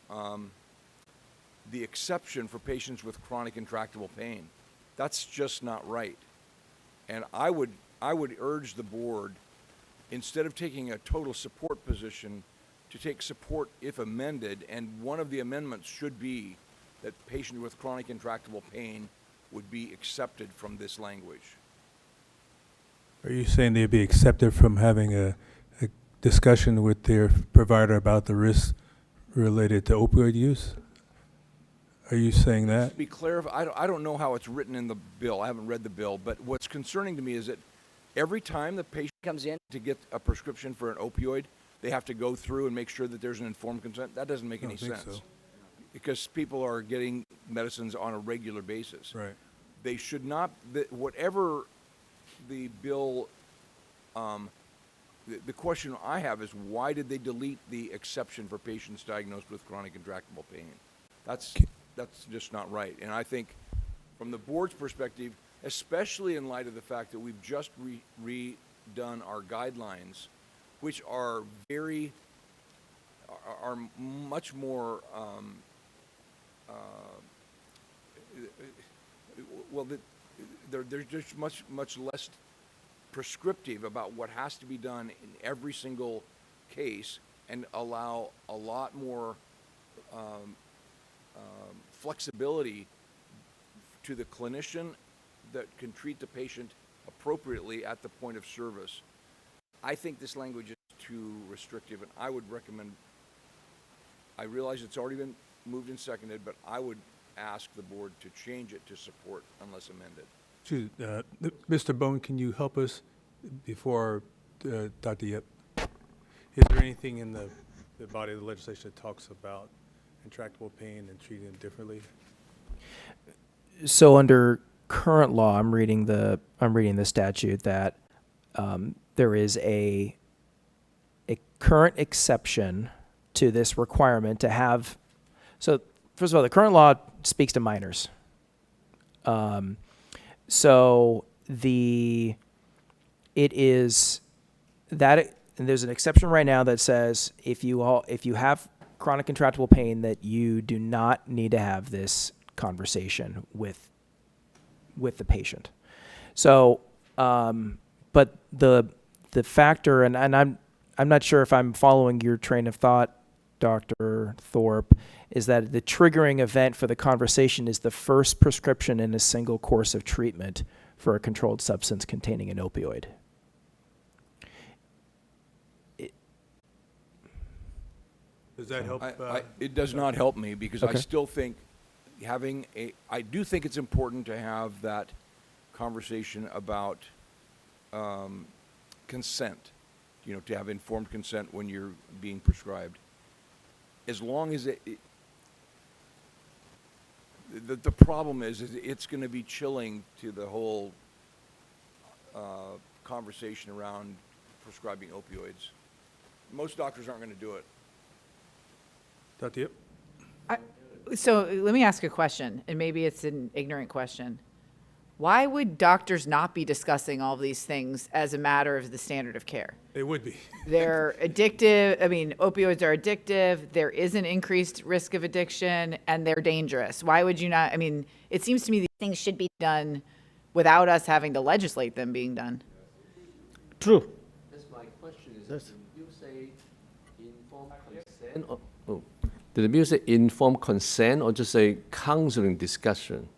exception for patients with chronic intractable pain. That's just not right. And I would urge the board, instead of taking a total support position, to take support if amended, and one of the amendments should be that patients with chronic intractable pain would be accepted from this language. Are you saying they'd be accepted from having a discussion with their provider about the risks related to opioid use? Are you saying that? To be clarified, I don't know how it's written in the bill. I haven't read the bill, but what's concerning to me is that every time the patient comes in to get a prescription for an opioid, they have to go through and make sure that there's an informed consent. That doesn't make any sense. So. Because people are getting medicines on a regular basis. Right. They should not, whatever the bill, the question I have is, why did they delete the exception for patients diagnosed with chronic intractable pain? That's just not right. And I think from the board's perspective, especially in light of the fact that we've just redone our guidelines, which are much more, they're just much less prescriptive about what has to be done in every single case, and allow a lot more flexibility to the clinician that can treat the patient appropriately at the point of service. I think this language is too restrictive, and I would recommend, I realize it's already been moved and seconded, but I would ask the board to change it to support unless amended. Mr. Bone, can you help us before Dr. Yip? Is there anything in the the body of the legislation that talks about intractable pain and treating them differently? So under current law, I'm reading the statute that there is a current exception to this requirement to have. So first of all, the current law speaks to minors. So it is that and there's an exception right now that says if you have chronic intractable pain, that you do not need to have this conversation with the patient. So, but the factor, and I'm not sure if I'm following your train of thought, Dr. Thorpe, is that the triggering event for the conversation is the first prescription in a single course of treatment for a controlled substance containing an opioid. Does that help? It does not help me because I Okay. still think I do think it's important to have that conversation about consent, to have informed consent when you're being prescribed. As long as the problem is it's going to be chilling to the whole conversation around prescribing opioids. Most doctors aren't going to do it. Dr. Yip? So let me ask a question, and maybe it's an ignorant question. Why would doctors not be discussing all of these things as a matter of the standard of care? They would be. They're addictive. I mean, opioids are addictive. There is an increased risk of addiction, and they're dangerous. Why would you not? I mean, it seems to me these things should be done without us having to legislate them being done. True. That's my question. Did you say informed consent? Did the bill say informed consent or just say counseling discussion?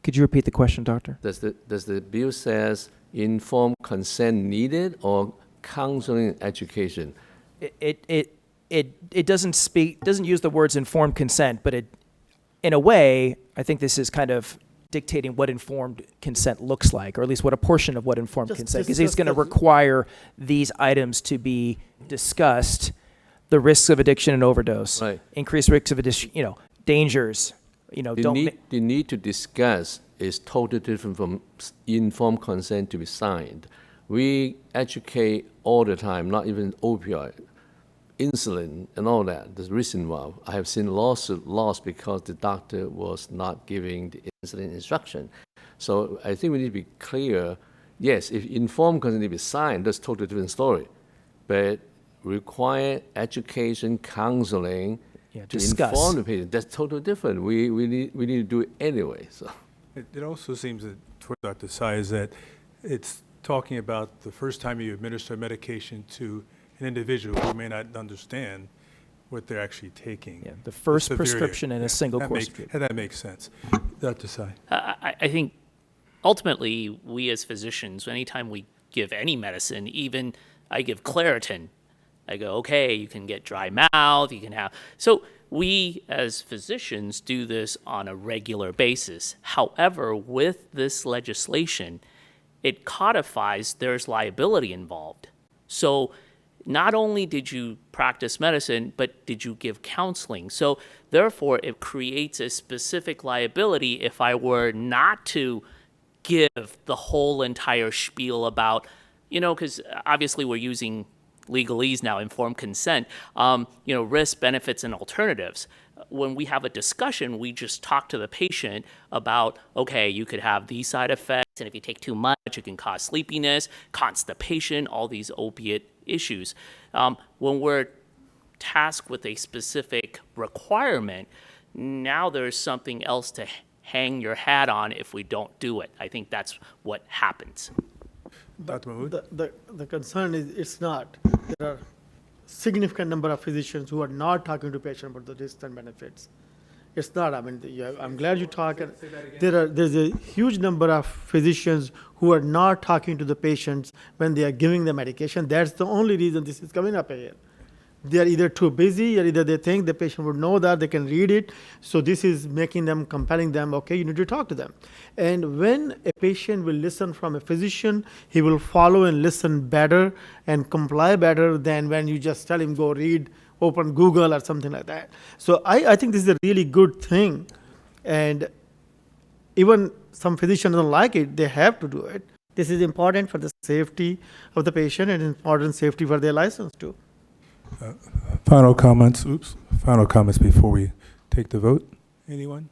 Could you repeat the question, Doctor? Does the bill says informed consent needed or counseling and education? It doesn't use the words informed consent, but in a way, I think this is kind of dictating what informed consent looks like, or at least what a portion of what informed consent, because it's going to require these items to be discussed, the risks of addiction and overdose, Right. increased risks of addiction, dangers, The need to discuss is totally different from informed consent to be signed. We educate all the time, not even opioid, insulin and all that. The reason why I have seen lawsuit lost because the doctor was not giving the insulin instruction. So I think we need to be clear. Yes, if informed consent need to be signed, that's a totally different story. But require education, counseling, to discuss. inform the patient. That's totally different. We need to do it anyway. So It also seems that, toward Dr. Tsai, is that it's talking about the first time you administer medication to an individual who may not understand what they're actually taking. Yeah, the first severity. prescription in a single course of treatment. That makes sense. Dr. Tsai? I think ultimately we as physicians, anytime we give any medicine, even I give Claritin, I go, okay, you can get dry mouth, you can have. So we as physicians do this on a regular basis. However, with this legislation, it codifies there's liability involved. So not only did you practice medicine, but did you give counseling? So therefore, it creates a specific liability if I were not to give the whole entire spiel about, because obviously we're using legalese now, informed consent, risks, benefits, and alternatives. When we have a discussion, we just talk to the patient about, okay, you could have these side effects, and if you take too much, it can cause sleepiness, constipation, all these opiate issues. When we're tasked with a specific requirement, now there's something else to hang your hat on if we don't do it. I think that's what happens. Dr. Mahmood? The concern is it's not. There are significant number of physicians who are not talking to patients about the risks and benefits. It's not. I mean, I'm glad you talk. There's a huge number of physicians who are not talking to the patients when they are giving the medication. That's the only reason this is coming up here. they're either too busy or either they think the patient would know that they can read it. So this is making them, compelling them, okay, you need to talk to them. And when a patient will listen from a physician, he will follow and listen better and comply better than when you just tell him go read, open Google or something like that. So I think this is a really good thing. And even some physicians don't like it, they have to do it. This is important for the safety of the patient and important safety for their license too. Final comments, final comments before we take the vote. Anyone?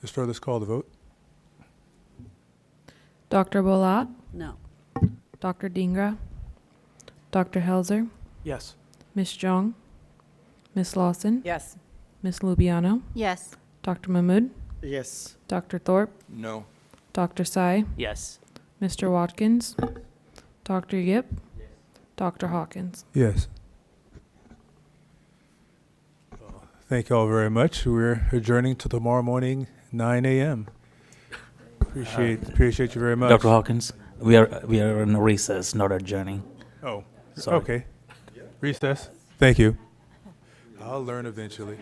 Let's let's call the vote. Dr. Bolat, No. Dr. Dingra, Dr. Helzer, Yes. Ms. Jong, Ms. Lawson, Yes. Ms. Lubiano, Yes. Dr. Mahmood, Yes. Dr. Thorpe, No. Dr. Sai, Yes. Mr. Watkins, Dr. Yip, Dr. Hawkins. Yes. Thank you all very much. We're adjourning to tomorrow morning, 9 a.m. Appreciate you very much. Dr. Hawkins, we are in recess, not adjourning. Oh, Sorry. okay. Recess. Thank you. I'll learn eventually.